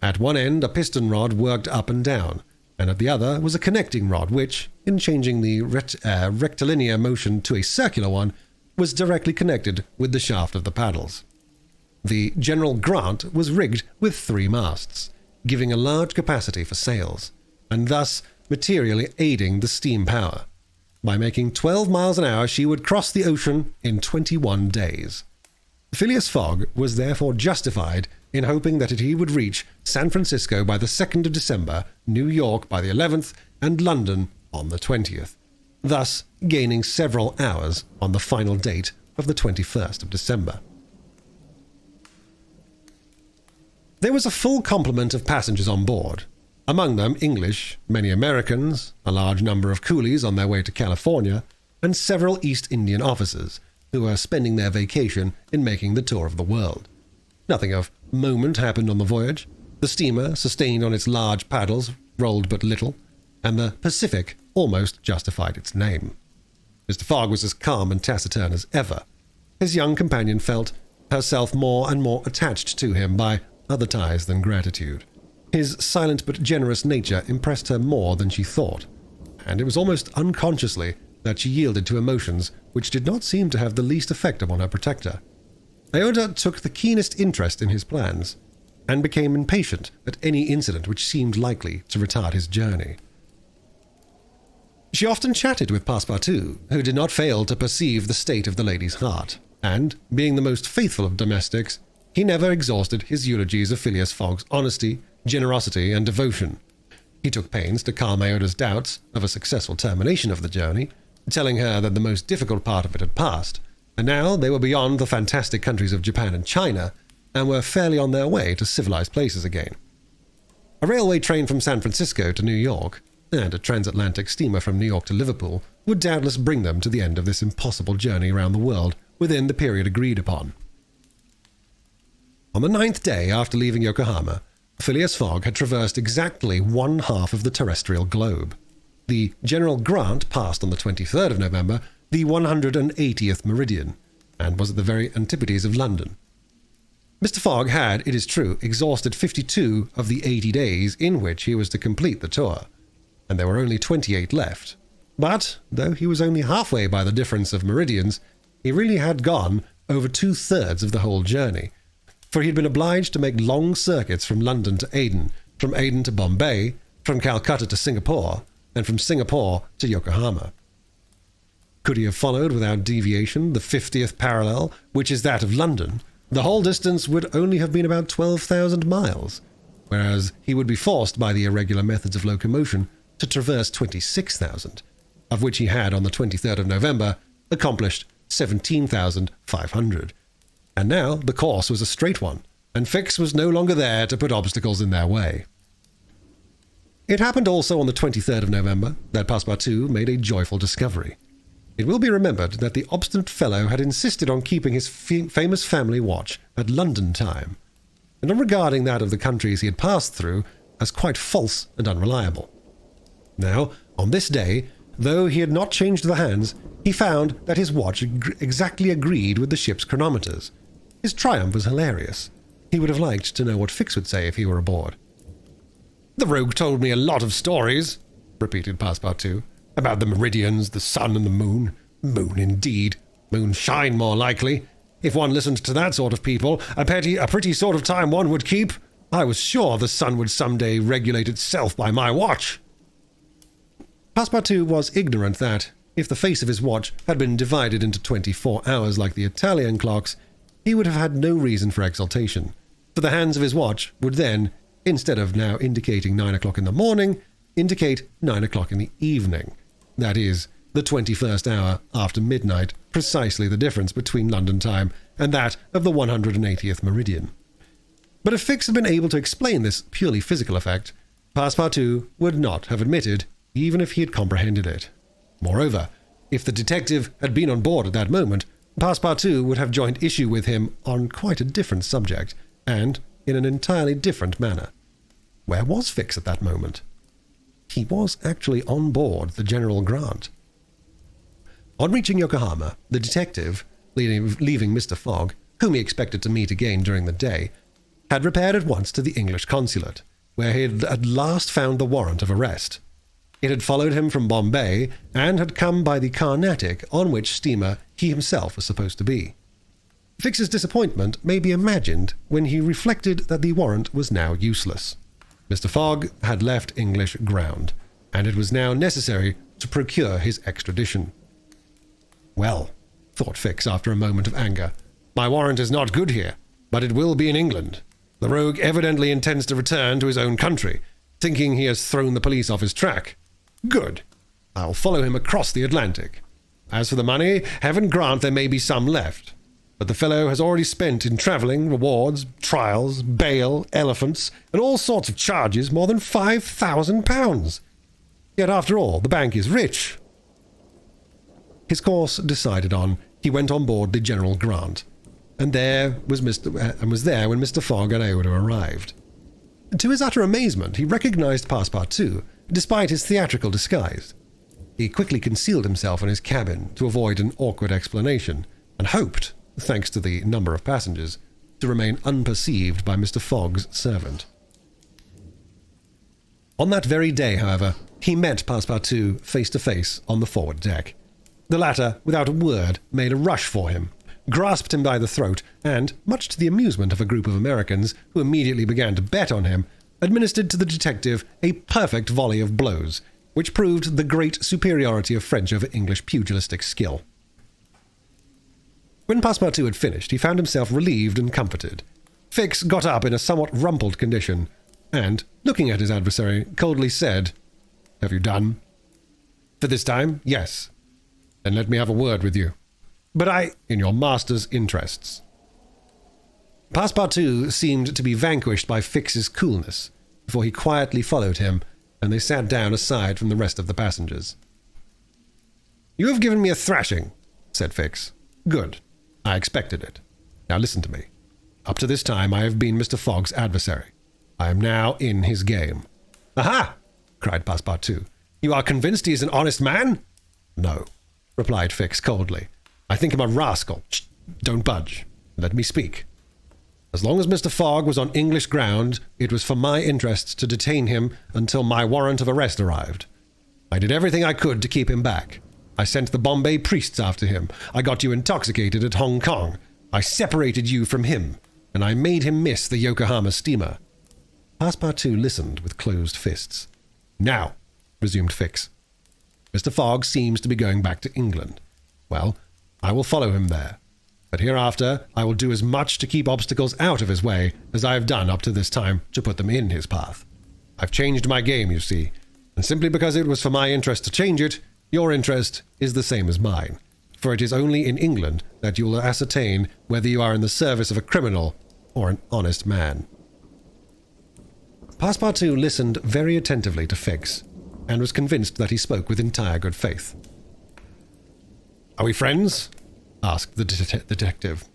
At one end, a piston rod worked up and down, and at the other was a connecting rod which, in changing the rectilinear motion to a circular one, was directly connected with the shaft of the paddles. The General Grant was rigged with 3 masts, giving a large capacity for sails, and thus materially aiding the steam power. By making 12 miles an hour, she would cross the ocean in 21 days. Phileas Fogg was therefore justified in hoping that he would reach San Francisco by the 2nd of December, New York by the 11th, and London on the 20th, thus gaining several hours on the final date of the 21st of December. There was a full complement of passengers on board, among them English, many Americans, a large number of coolies on their way to California, and several East Indian officers, who were spending their vacation in making the tour of the world. Nothing of moment happened on the voyage. The steamer, sustained on its large paddles, rolled but little, and the Pacific almost justified its name. Mr. Fogg was as calm and taciturn as ever. His young companion felt herself more and more attached to him by other ties than gratitude. His silent but generous nature impressed her more than she thought, and it was almost unconsciously that she yielded to emotions which did not seem to have the least effect upon her protector. Aouda took the keenest interest in his plans, and became impatient at any incident which seemed likely to retard his journey. She often chatted with Passepartout, who did not fail to perceive the state of the lady's heart, and, being the most faithful of domestics, he never exhausted his eulogies of Phileas Fogg's honesty, generosity, and devotion. He took pains to calm Aouda's doubts of a successful termination of the journey, telling her that the most difficult part of it had passed, and now they were beyond the fantastic countries of Japan and China, and were fairly on their way to civilized places again. A railway train from San Francisco to New York, and a transatlantic steamer from New York to Liverpool, would doubtless bring them to the end of this impossible journey around the world within the period agreed upon. On the 9th day after leaving Yokohama, Phileas Fogg had traversed exactly 1/2 of the terrestrial globe. The General Grant passed on the 23rd of November the 180th meridian, and was at the very antipodes of London. Mr. Fogg had, it is true, exhausted 52 of the 80 days in which he was to complete the tour, and there were only 28 left. But, though he was only halfway by the difference of meridians, he really had gone over 2/3 of the whole journey, for he had been obliged to make long circuits from London to Aden, from Aden to Bombay, from Calcutta to Singapore, and from Singapore to Yokohama. Could he have followed without deviation the 50th parallel, which is that of London, the whole distance would only have been about 12,000 miles, whereas he would be forced by the irregular methods of locomotion to traverse 26,000, of which he had on the 23rd of November accomplished 17,500. And now the course was a straight one, and Fix was no longer there to put obstacles in their way. It happened also on the 23rd of November that Passepartout made a joyful discovery. It will be remembered that the obstinate fellow had insisted on keeping his famous family watch at London time, and on regarding that of the countries he had passed through as quite false and unreliable. Now, on this day, though he had not changed the hands, he found that his watch exactly agreed with the ship's chronometers. His triumph was hilarious. He would have liked to know what Fix would say if he were aboard. "The rogue told me a lot of stories," repeated Passepartout, "about the meridians, the sun and the moon. Moon, indeed. Moonshine, more likely. If one listened to that sort of people, a pretty sort of time one would keep. I was sure the sun would someday regulate itself by my watch." Passepartout was ignorant that, if the face of his watch had been divided into 24 hours like the Italian clocks, he would have had no reason for exultation, for the hands of his watch would then, instead of now indicating 9 o'clock in the morning, indicate 9 o'clock in the evening. That is, the 21st hour after midnight, precisely the difference between London time and that of the 180th meridian. But if Fix had been able to explain this purely physical effect, Passepartout would not have admitted, even if he had comprehended it. Moreover, if the detective had been on board at that moment, Passepartout would have joined issue with him on quite a different subject, and in an entirely different manner. Where was Fix at that moment? He was actually on board the General Grant. On reaching Yokohama, the detective, leaving Mr. Fogg, whom he expected to meet again during the day, had repaired at once to the English consulate, where he had at last found the warrant of arrest. It had followed him from Bombay, and had come by the Carnatic, on which steamer he himself was supposed to be. Fix's disappointment may be imagined when he reflected that the warrant was now useless. Mr. Fogg had left English ground, and it was now necessary to procure his extradition. "Well," thought Fix after a moment of anger, "my warrant is not good here, but it will be in England. The rogue evidently intends to return to his own country, thinking he has thrown the police off his track. Good. I'll follow him across the Atlantic. As for the money, heaven grant there may be some left. But the fellow has already spent in travelling, rewards, trials, bail, elephants, and all sorts of charges more than £5,000. Yet after all, the bank is rich." His course decided on, he went on board the General Grant, and was there when Mr. Fogg and Aouda arrived. To his utter amazement, he recognized Passepartout, despite his theatrical disguise. He quickly concealed himself in his cabin to avoid an awkward explanation, and hoped, thanks to the number of passengers, to remain unperceived by Mr. Fogg's servant. On that very day, however, he met Passepartout face to face on the forward deck. The latter, without a word, made a rush for him, grasped him by the throat, and, much to the amusement of a group of Americans who immediately began to bet on him, administered to the detective a perfect volley of blows, which proved the great superiority of French over English pugilistic skill. When Passepartout had finished, he found himself relieved and comforted. Fix got up in a somewhat rumpled condition, and, looking at his adversary, coldly said, "Have you done?" "For this time, yes." "Then let me have a word with you." "But in your master's interests." Passepartout seemed to be vanquished by Fix's coolness, before he quietly followed him, and they sat down aside from the rest of the passengers. "You have given me a thrashing," said Fix. "Good. I expected it. Now listen to me. Up to this time I have been Mr. Fogg's adversary. I am now in his game." "Aha!" cried Passepartout. "You are convinced he is an honest man?" "No," replied Fix coldly. "I think him a rascal. Shh, don't budge. Let me speak. As long as Mr. Fogg was on English ground, it was for my interests to detain him until my warrant of arrest arrived. I did everything I could to keep him back. I sent the Bombay priests after him. I got you intoxicated at Hong Kong. I separated you from him, and I made him miss the Yokohama steamer." Passepartout listened with closed fists. "Now," resumed Fix, "Mr. Fogg seems to be going back to England. Well, I will follow him there. But hereafter I will do as much to keep obstacles out of his way as I have done up to this time to put them in his path. I've changed my game, you see, and simply because it was for my interest to change it, your interest is the same as mine, for it is only in England that you will ascertain whether you are in the service of a criminal or an honest man." Passepartout listened very attentively to Fix, and was convinced that he spoke with entire good faith. "Are we friends?" asked the detective.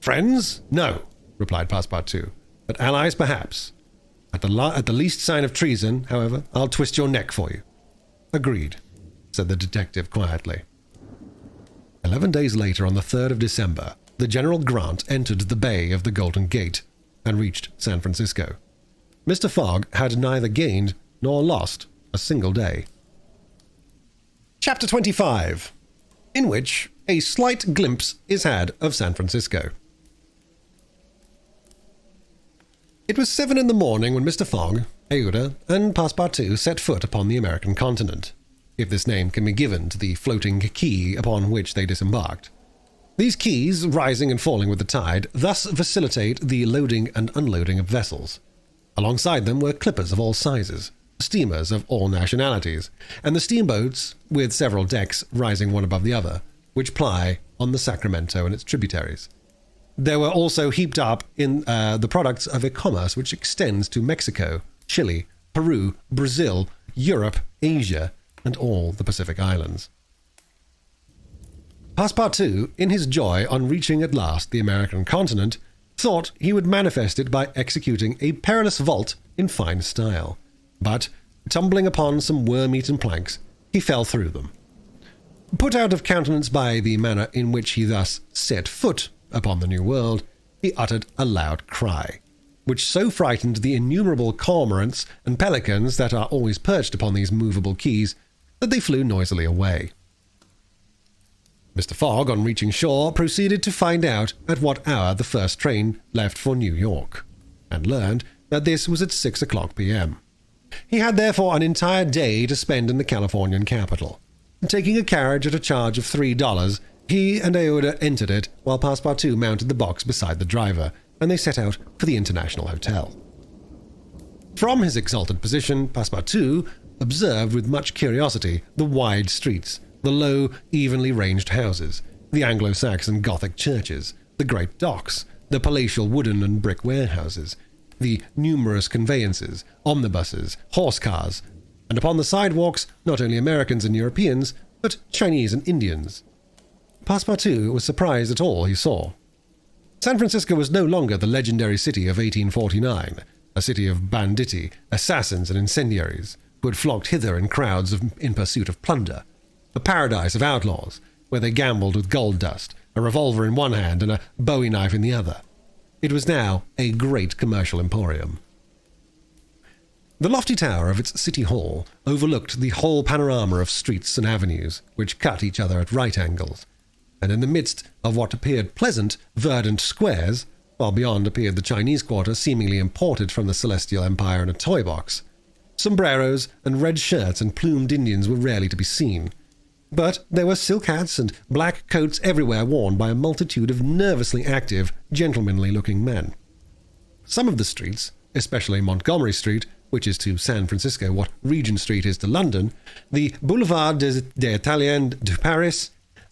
"Friends? No," replied Passepartout, "but allies perhaps. At the least sign of treason, however, I'll twist your neck for you." "Agreed," said the detective quietly. 11 days later, on the 3rd of December, the General Grant entered the bay of the Golden Gate and reached San Francisco. Mr. Fogg had neither gained nor lost a single day. Chapter 25, in which a slight glimpse is had of San Francisco. It was 7 in the morning when Mr. Fogg, Aouda, and Passepartout set foot upon the American continent, if this name can be given to the floating quay upon which they disembarked. These quays, rising and falling with the tide, thus facilitate the loading and unloading of vessels. Alongside them were clippers of all sizes, steamers of all nationalities, and the steamboats, with several decks rising one above the other, which ply on the Sacramento and its tributaries. There were also heaped up in the products of a commerce which extends to Mexico, Chile, Peru, Brazil, Europe, Asia, and all the Pacific Islands. Passepartout, in his joy on reaching at last the American continent, thought he would manifest it by executing a perilous vault in fine style. But, tumbling upon some worm-eaten planks, he fell through them. Put out of countenance by the manner in which he thus set foot upon the New World, he uttered a loud cry, which so frightened the innumerable cormorants and pelicans that are always perched upon these movable quays that they flew noisily away. Mr. Fogg, on reaching shore, proceeded to find out at what hour the first train left for New York, and learned that this was at 6 o'clock p.m. He had therefore an entire day to spend in the Californian capital. Taking a carriage at a charge of $3, he and Aouda entered it, while Passepartout mounted the box beside the driver, and they set out for the International Hotel. From his exalted position, Passepartout observed with much curiosity the wide streets, the low, evenly ranged houses, the Anglo-Saxon Gothic churches, the great docks, the palatial wooden and brick warehouses, the numerous conveyances, omnibuses, horse cars, and upon the sidewalks not only Americans and Europeans, but Chinese and Indians. Passepartout was surprised at all he saw. San Francisco was no longer the legendary city of 1849, a city of banditti, assassins, and incendiaries, who had flocked hither in crowds in pursuit of plunder. A paradise of outlaws, where they gambled with gold dust, a revolver in one hand and a bowie knife in the other. It was now a great commercial emporium. The lofty tower of its city hall overlooked the whole panorama of streets and avenues, which cut each other at right angles, and in the midst of what appeared pleasant, verdant squares, while beyond appeared the Chinese quarter seemingly imported from the Celestial Empire in a toy box, sombreros and red shirts and plumed Indians were rarely to be seen. But there were silk hats and black coats everywhere worn by a multitude of nervously active, gentlemanly-looking men. Some of the streets, especially Montgomery Street, which is to San Francisco what Regent Street is to London, the Boulevard des Italiens de Paris,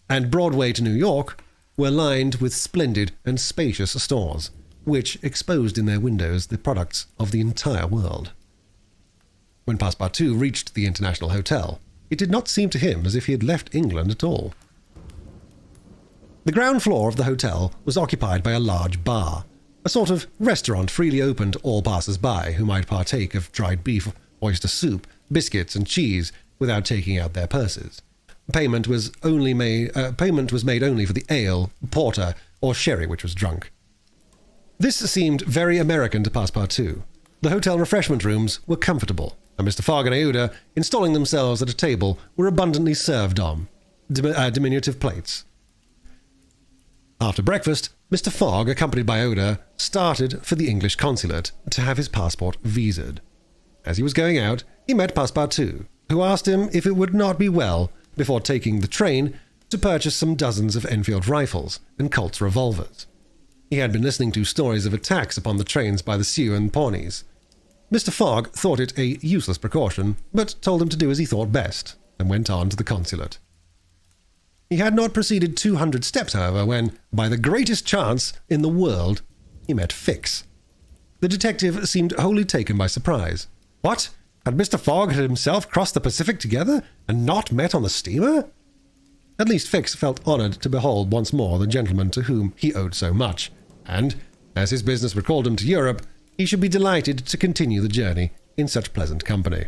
and Broadway to New York, were lined with splendid and spacious stores, which exposed in their windows the products of the entire world. When Passepartout reached the International Hotel, it did not seem to him as if he had left England at all. The ground floor of the hotel was occupied by a large bar, a sort of restaurant freely open to all passers-by who might partake of dried beef, oyster soup, biscuits, and cheese without taking out their purses. Payment was made only for the ale, porter, or sherry which was drunk. This seemed very American to Passepartout. The hotel refreshment rooms were comfortable, and Mr. Fogg and Aouda, installing themselves at a table, were abundantly served on diminutive plates. After breakfast, Mr. Fogg, accompanied by Aouda, started for the English consulate to have his passport visaed. As he was going out, he met Passepartout, who asked him if it would not be well, before taking the train, to purchase some dozens of Enfield rifles and Colt's revolvers. He had been listening to stories of attacks upon the trains by the Sioux and Pawnees. Mr. Fogg thought it a useless precaution, but told him to do as he thought best, and went on to the consulate. He had not proceeded 200 steps, however, when, by the greatest chance in the world, he met Fix. The detective seemed wholly taken by surprise. What? Had Mr. Fogg and himself crossed the Pacific together, and not met on the steamer? At least Fix felt honoured to behold once more the gentleman to whom he owed so much, and, as his business recalled him to Europe, he should be delighted to continue the journey in such pleasant company.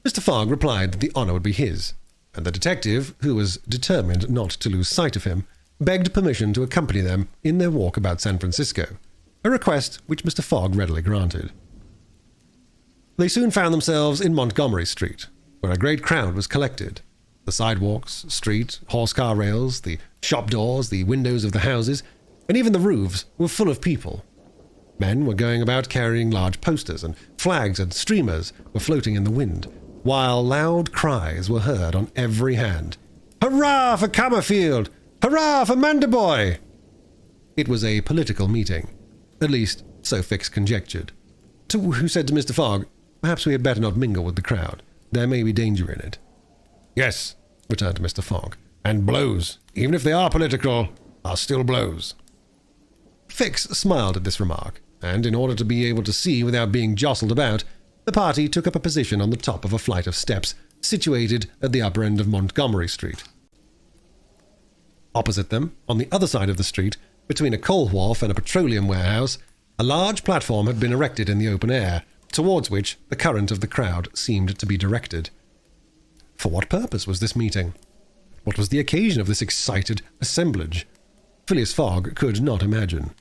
Mr. Fogg replied that the honour would be his, and the detective, who was determined not to lose sight of him, begged permission to accompany them in their walk about San Francisco, a request which Mr. Fogg readily granted. They soon found themselves in Montgomery Street, where a great crowd was collected. The sidewalks, street, horse-car rails, the shop doors, the windows of the houses, and even the roofs were full of people. Men were going about carrying large posters, and flags and streamers were floating in the wind, while loud cries were heard on every hand. "Hurrah for Cammerfield! Hurrah for Manderboy!" It was a political meeting. At least, so Fix conjectured. Who said to Mr. Fogg, "Perhaps we had better not mingle with the crowd. There may be danger in it." "Yes," returned Mr. Fogg, "and blows, even if they are political, are still blows." Fix smiled at this remark, and in order to be able to see without being jostled about, the party took up a position on the top of a flight of steps situated at the upper end of Montgomery Street. Opposite them, on the other side of the street, between a coal wharf and a petroleum warehouse, a large platform had been erected in the open air, towards which the current of the crowd seemed to be directed. For what purpose was this meeting? What was the occasion of this excited assemblage? Phileas Fogg could not imagine.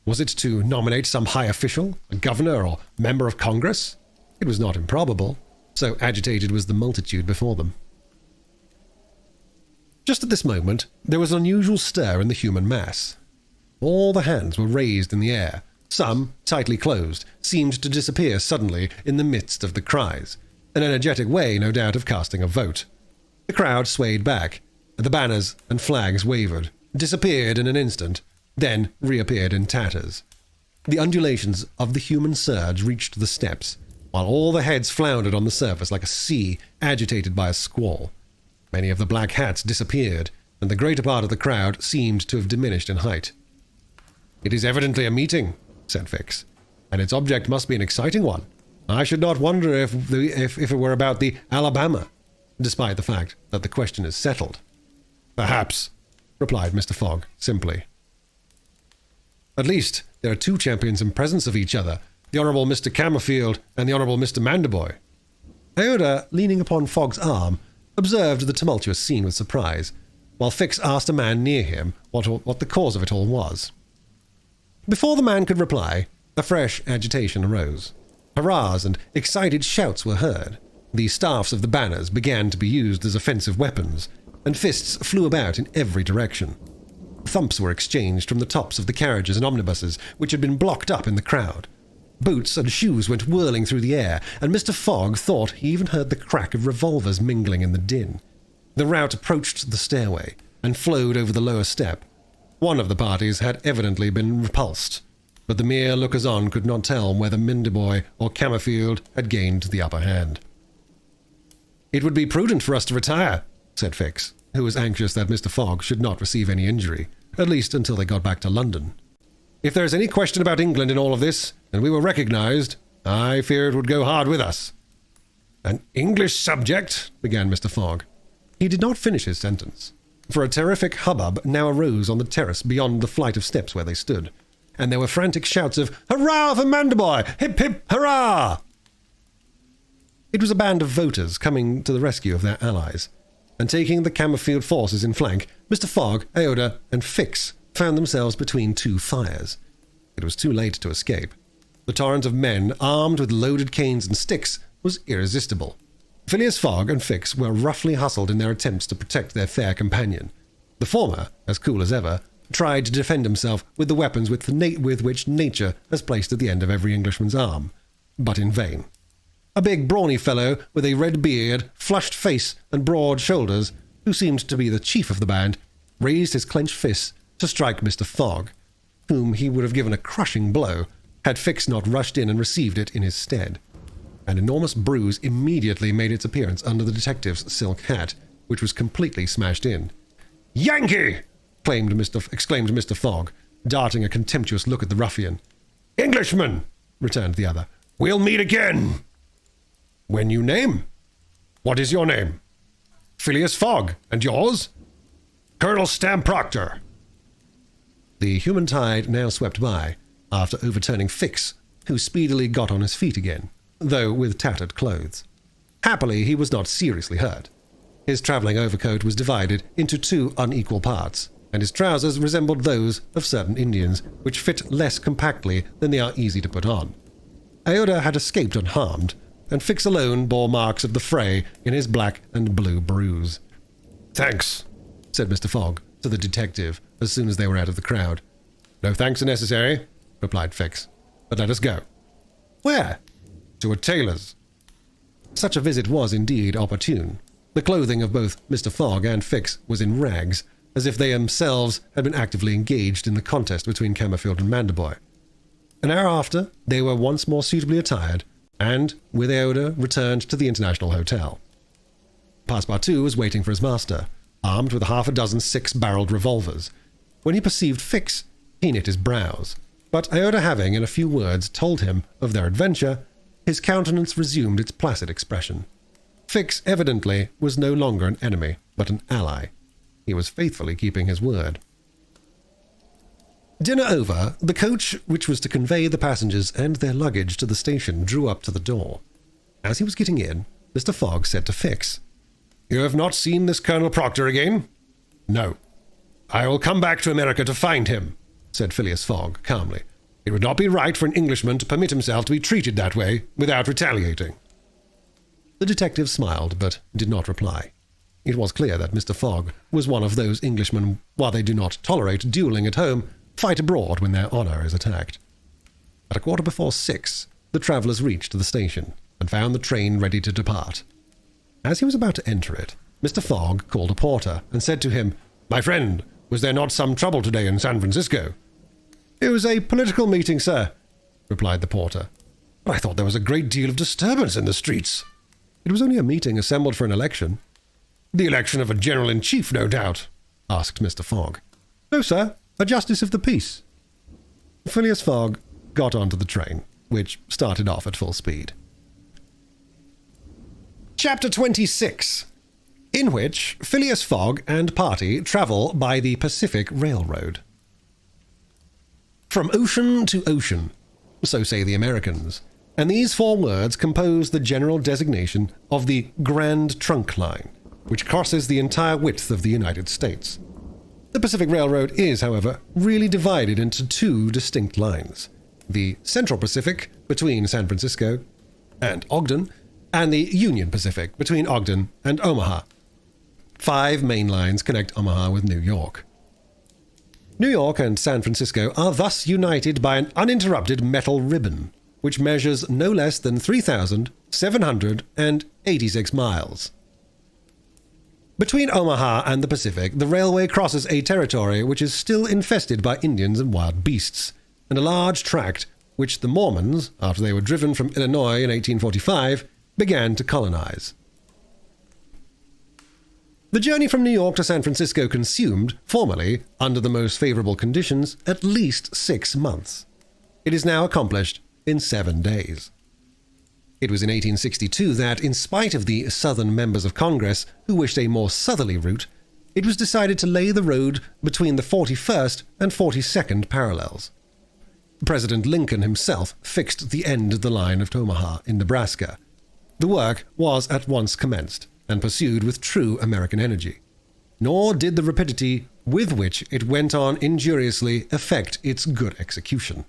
Was it to nominate some high official, a governor or member of Congress? It was not improbable, so agitated was the multitude before them. Just at this moment, there was an unusual stir in the human mass. All the hands were raised in the air. Some, tightly closed, seemed to disappear suddenly in the midst of the cries, an energetic way, no doubt, of casting a vote. The crowd swayed back. The banners and flags wavered, disappeared in an instant, then reappeared in tatters. The undulations of the human surge reached the steps, while all the heads floundered on the surface like a sea agitated by a squall. Many of the black hats disappeared, and the greater part of the crowd seemed to have diminished in height. "It is evidently a meeting," said Fix, "and its object must be an exciting one. I should not wonder if it were about the Alabama, despite the fact that the question is settled." "Perhaps," replied Mr. Fogg simply. "At least there are two champions in presence of each other, the Honourable Mr. Cammerfield and the Honourable Mr. Manderboy." Aouda, leaning upon Fogg's arm, observed the tumultuous scene with surprise, while Fix asked a man near him what the cause of it all was. Before the man could reply, a fresh agitation arose. Hurrahs and excited shouts were heard. The staffs of the banners began to be used as offensive weapons, and fists flew about in every direction. Thumps were exchanged from the tops of the carriages and omnibuses, which had been blocked up in the crowd. Boots and shoes went whirling through the air, and Mr. Fogg thought he even heard the crack of revolvers mingling in the din. The rout approached the stairway, and flowed over the lower step. One of the parties had evidently been repulsed, but the mere lookers-on could not tell whether Manderboy or Cammerfield had gained the upper hand. "It would be prudent for us to retire," said Fix, who was anxious that Mr. Fogg should not receive any injury, at least until they got back to London. "If there is any question about England in all of this, and we were recognized, I fear it would go hard with us." "An English subject," began Mr. Fogg. He did not finish his sentence, for a terrific hubbub now arose on the terrace beyond the flight of steps where they stood, and there were frantic shouts of "Hurrah for Manderboy! Hip, hip, hurrah!" It was a band of voters coming to the rescue of their allies, and taking the Cammerfield forces in flank, Mr. Fogg, Aouda, and Fix found themselves between two fires. It was too late to escape. The torrent of men, armed with loaded canes and sticks, was irresistible. Phileas Fogg and Fix were roughly hustled in their attempts to protect their fair companion. The former, as cool as ever, tried to defend himself with the weapons with which nature has placed at the end of every Englishman's arm, but in vain. A big, brawny fellow with a red beard, flushed face, and broad shoulders, who seemed to be the chief of the band, raised his clenched fist to strike Mr. Fogg, whom he would have given a crushing blow had Fix not rushed in and received it in his stead. An enormous bruise immediately made its appearance under the detective's silk hat, which was completely smashed in. "Yankee!" exclaimed Mr. Fogg, darting a contemptuous look at the ruffian. "Englishman," returned the other. "We'll meet again." "When you name. What is your name?" "Phileas Fogg. And yours?" "Colonel Stam Proctor." The human tide now swept by, after overturning Fix, who speedily got on his feet again, though with tattered clothes. Happily, he was not seriously hurt. His travelling overcoat was divided into 2 unequal parts, and his trousers resembled those of certain Indians, which fit less compactly than they are easy to put on. Aouda had escaped unharmed, and Fix alone bore marks of the fray in his black and blue bruise. "Thanks," said Mr. Fogg to the detective as soon as they were out of the crowd. "No thanks are necessary," replied Fix. "But let us go." "Where?" "To a tailor's." Such a visit was indeed opportune. The clothing of both Mr. Fogg and Fix was in rags, as if they themselves had been actively engaged in the contest between Camerfield and Manderboy. An hour after, they were once more suitably attired, and, with Aouda, returned to the International Hotel. Passepartout was waiting for his master, armed with 6 six-barreled revolvers. When he perceived Fix, he knit his brows, but Aouda having, in a few words, told him of their adventure, his countenance resumed its placid expression. Fix, evidently, was no longer an enemy, but an ally. He was faithfully keeping his word. Dinner over, the coach which was to convey the passengers and their luggage to the station drew up to the door. As he was getting in, Mr. Fogg said to Fix, "You have not seen this Colonel Proctor again?" "No." "I will come back to America to find him," said Phileas Fogg calmly. "It would not be right for an Englishman to permit himself to be treated that way without retaliating." The detective smiled, but did not reply. It was clear that Mr. Fogg was one of those Englishmen, while they do not tolerate duelling at home, fight abroad when their honour is attacked. At 6:15, the travellers reached the station, and found the train ready to depart. As he was about to enter it, Mr. Fogg called a porter, and said to him, "My friend, was there not some trouble today in San Francisco?" "It was a political meeting, sir," replied the porter. "But I thought there was a great deal of disturbance in the streets." "It was only a meeting assembled for an election." "The election of a general-in-chief, no doubt?" asked Mr. Fogg. "No, sir, a justice of the peace." Phileas Fogg got onto the train, which started off at full speed. Chapter 26, in which Phileas Fogg and party travel by the Pacific Railroad. From ocean to ocean, so say the Americans, and these 4 words compose the general designation of the Grand Trunk Line, which crosses the entire width of the United States. The Pacific Railroad is, however, really divided into 2 distinct lines: the Central Pacific between San Francisco and Ogden, and the Union Pacific between Ogden and Omaha. 5 main lines connect Omaha with New York. New York and San Francisco are thus united by an uninterrupted metal ribbon, which measures no less than 3,786 miles. Between Omaha and the Pacific, the railway crosses a territory which is still infested by Indians and wild beasts, and a large tract which the Mormons, after they were driven from Illinois in 1845, began to colonize. The journey from New York to San Francisco consumed, formerly, under the most favorable conditions, at least 6 months. It is now accomplished in 7 days. It was in 1862 that, in spite of the Southern members of Congress who wished a more southerly route, it was decided to lay the road between the 41st and 42nd parallels. President Lincoln himself fixed the end of the line of Omaha in Nebraska. The work was at once commenced, and pursued with true American energy. Nor did the rapidity with which it went on injuriously affect its good execution.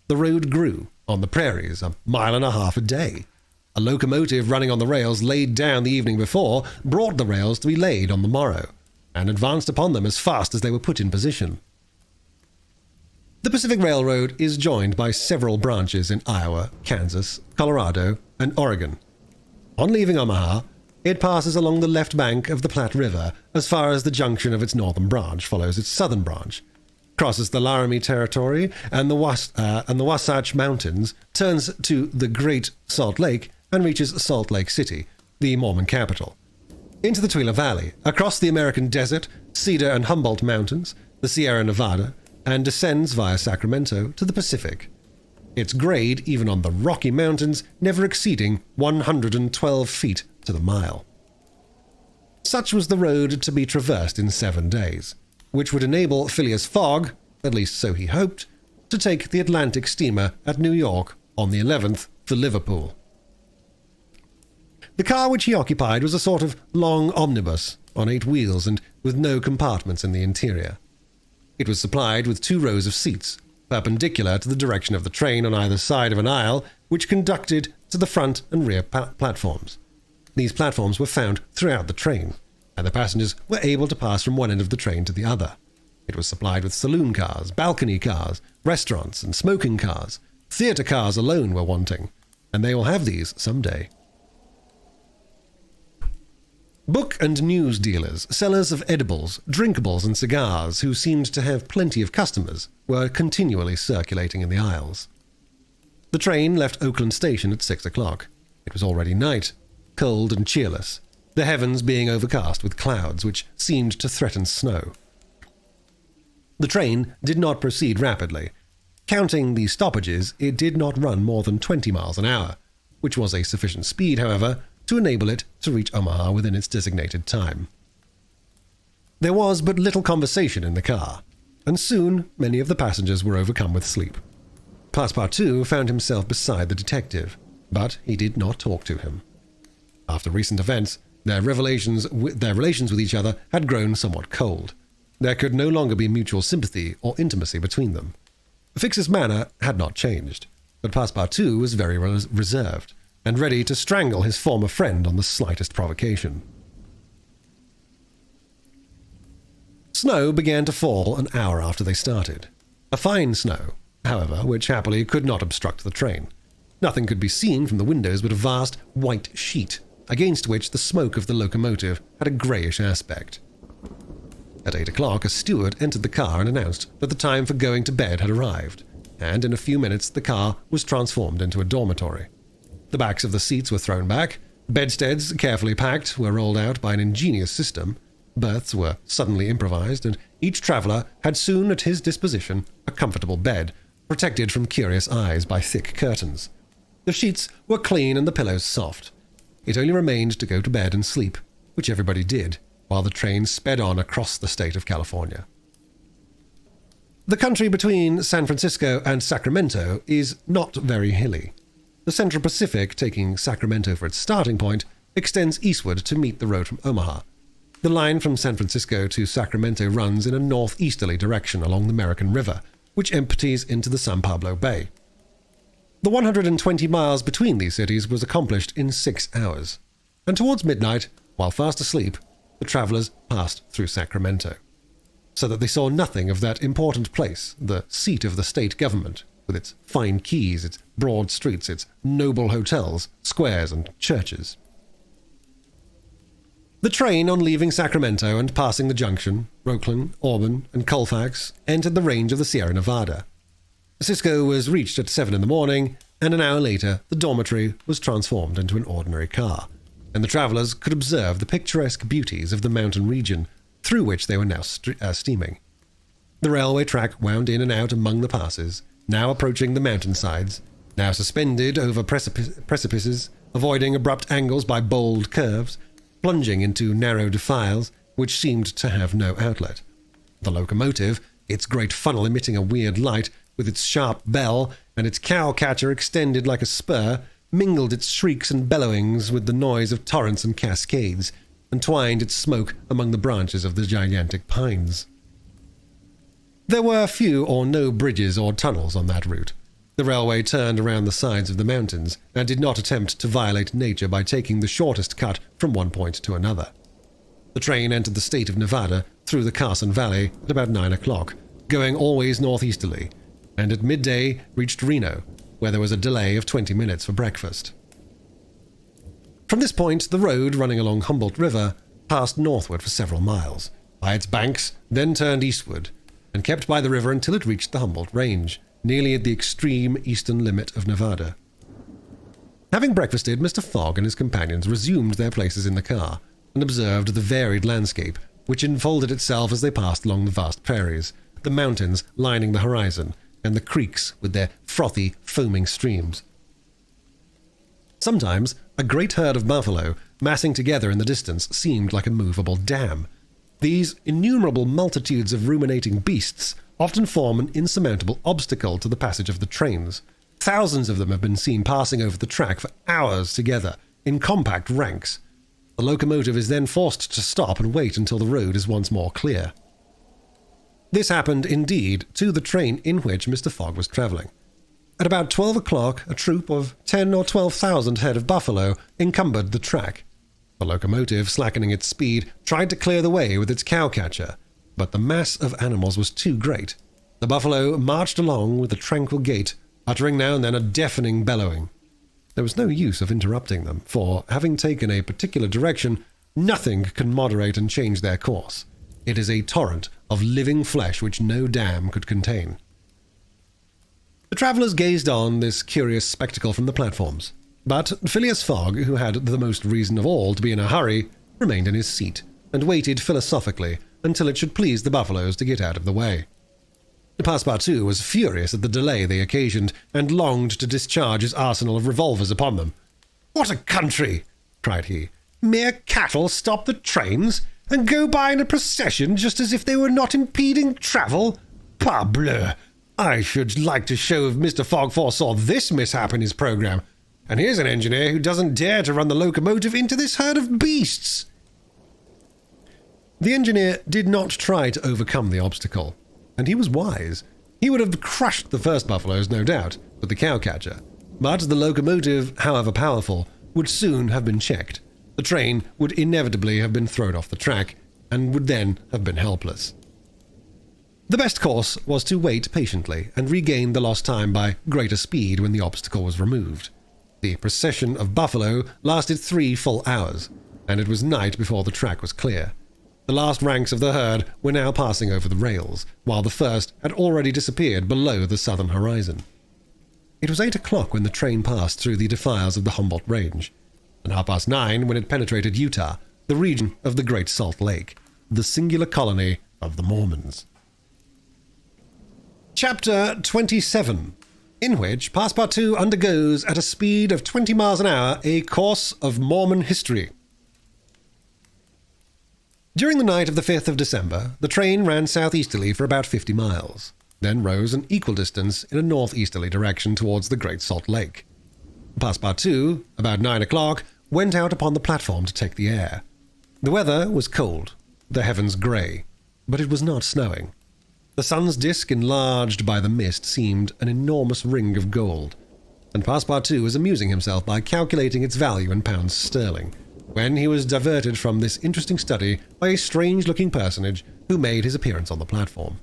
The road grew, on the prairies, 1.5 miles a day. A locomotive running on the rails laid down the evening before brought the rails to be laid on the morrow, and advanced upon them as fast as they were put in position. The Pacific Railroad is joined by several branches in Iowa, Kansas, Colorado, and Oregon. On leaving Omaha, it passes along the left bank of the Platte River as far as the junction of its northern branch follows its southern branch, crosses the Laramie Territory and the Wasatch Mountains, turns to the Great Salt Lake, and reaches Salt Lake City, the Mormon capital. Into the Tooele Valley, across the American Desert, Cedar and Humboldt Mountains, the Sierra Nevada, and descends via Sacramento to the Pacific. its grade, even on the Rocky Mountains, never exceeding 112 feet to the mile. Such was the road to be traversed in 7 days, which would enable Phileas Fogg, at least so he hoped, to take the Atlantic steamer at New York on the 11th for Liverpool. The car which he occupied was a sort of long omnibus on 8 wheels and with no compartments in the interior. It was supplied with 2 rows of seats, perpendicular to the direction of the train on either side of an aisle which conducted to the front and rear platforms. These platforms were found throughout the train, and the passengers were able to pass from one end of the train to the other. It was supplied with saloon cars, balcony cars, restaurants, and smoking cars. Theatre cars alone were wanting, and they will have these someday. Book and news dealers, sellers of edibles, drinkables, and cigars, who seemed to have plenty of customers, were continually circulating in the aisles. The train left Oakland Station at 6 o'clock. It was already night, cold and cheerless, the heavens being overcast with clouds which seemed to threaten snow. The train did not proceed rapidly. Counting the stoppages, it did not run more than 20 miles an hour, which was a sufficient speed, however, to enable it to reach Omaha within its designated time. There was but little conversation in the car, and soon many of the passengers were overcome with sleep. Passepartout found himself beside the detective, but he did not talk to him. After recent events, their relations with each other had grown somewhat cold. There could no longer be mutual sympathy or intimacy between them. Fix's manner had not changed, but Passepartout was very reserved, and ready to strangle his former friend on the slightest provocation. Snow began to fall an hour after they started. A fine snow, however, which happily could not obstruct the train. Nothing could be seen from the windows but a vast white sheet, against which the smoke of the locomotive had a greyish aspect. At 8 o'clock, a steward entered the car and announced that the time for going to bed had arrived, and in a few minutes the car was transformed into a dormitory. The backs of the seats were thrown back, bedsteads, carefully packed, were rolled out by an ingenious system, berths were suddenly improvised, and each traveller had soon at his disposition a comfortable bed, protected from curious eyes by thick curtains. The sheets were clean and the pillows soft. It only remained to go to bed and sleep, which everybody did, while the train sped on across the state of California. The country between San Francisco and Sacramento is not very hilly. The Central Pacific, taking Sacramento for its starting point, extends eastward to meet the road from Omaha. The line from San Francisco to Sacramento runs in a northeasterly direction along the American River, which empties into the San Pablo Bay. The 120 miles between these cities was accomplished in 6 hours, and towards midnight, while fast asleep, the travelers passed through Sacramento, so that they saw nothing of that important place, the seat of the state government, with its fine quays, its broad streets, its noble hotels, squares, and churches. The train, on leaving Sacramento and passing the junction, Oakland, Auburn, and Colfax, entered the range of the Sierra Nevada. Cisco was reached at 7 in the morning, and an hour later the dormitory was transformed into an ordinary car, and the travelers could observe the picturesque beauties of the mountain region through which they were now steaming. The railway track wound in and out among the passes, now approaching the mountainsides, now suspended over precipices, avoiding abrupt angles by bold curves, plunging into narrow defiles which seemed to have no outlet. The locomotive, its great funnel emitting a weird light, with its sharp bell and its cow-catcher extended like a spur, mingled its shrieks and bellowings with the noise of torrents and cascades, and twined its smoke among the branches of the gigantic pines. There were few or no bridges or tunnels on that route. The railway turned around the sides of the mountains and did not attempt to violate nature by taking the shortest cut from one point to another. The train entered the state of Nevada through the Carson Valley at about 9 o'clock, going always northeasterly, and at midday reached Reno, where there was a delay of 20 minutes for breakfast. From this point, the road running along Humboldt River passed northward for several miles, by its banks, then turned eastward, and kept by the river until it reached the Humboldt Range, nearly at the extreme eastern limit of Nevada. Having breakfasted, Mr. Fogg and his companions resumed their places in the car, and observed the varied landscape, which unfolded itself as they passed along the vast prairies, the mountains lining the horizon, and the creeks with their frothy, foaming streams. Sometimes a great herd of buffalo, massing together in the distance, seemed like a movable dam. These innumerable multitudes of ruminating beasts often form an insurmountable obstacle to the passage of the trains. Thousands of them have been seen passing over the track for hours together, in compact ranks. The locomotive is then forced to stop and wait until the road is once more clear. This happened, indeed, to the train in which Mr. Fogg was travelling. At about 12 o'clock, a troop of 10 or 12,000 head of buffalo encumbered the track. The locomotive, slackening its speed, tried to clear the way with its cowcatcher, but the mass of animals was too great. The buffalo marched along with a tranquil gait, uttering now and then a deafening bellowing. There was no use of interrupting them, for, having taken a particular direction, nothing can moderate and change their course. It is a torrent of living flesh which no dam could contain. The travellers gazed on this curious spectacle from the platforms, but Phileas Fogg, who had the most reason of all to be in a hurry, remained in his seat, and waited philosophically until it should please the buffaloes to get out of the way. Passepartout was furious at the delay they occasioned, and longed to discharge his arsenal of revolvers upon them. "What a country!" cried he. "Mere cattle stop the trains, and go by in a procession just as if they were not impeding travel? Parbleu! I should like to show if Mr. Fogg foresaw this mishap in his programme. And here's an engineer who doesn't dare to run the locomotive into this herd of beasts." The engineer did not try to overcome the obstacle, and he was wise. He would have crushed the first buffaloes, no doubt, with the cowcatcher. But the locomotive, however powerful, would soon have been checked. The train would inevitably have been thrown off the track, and would then have been helpless. The best course was to wait patiently and regain the lost time by greater speed when the obstacle was removed. The procession of buffalo lasted 3 full hours, and it was night before the track was clear. The last ranks of the herd were now passing over the rails, while the first had already disappeared below the southern horizon. It was 8 o'clock when the train passed through the defiles of the Humboldt Range, and 9:30 when it penetrated Utah, the region of the Great Salt Lake, the singular colony of the Mormons. Chapter 27, in which Passepartout undergoes at a speed of 20 miles an hour a course of Mormon history. During the night of the 5th of December, the train ran southeasterly for about 50 miles, then rose an equal distance in a northeasterly direction towards the Great Salt Lake. Passepartout, about 9 o'clock, went out upon the platform to take the air. The weather was cold, the heavens grey, but it was not snowing. The sun's disk, enlarged by the mist, seemed an enormous ring of gold, and Passepartout was amusing himself by calculating its value in pounds sterling, when he was diverted from this interesting study by a strange-looking personage who made his appearance on the platform.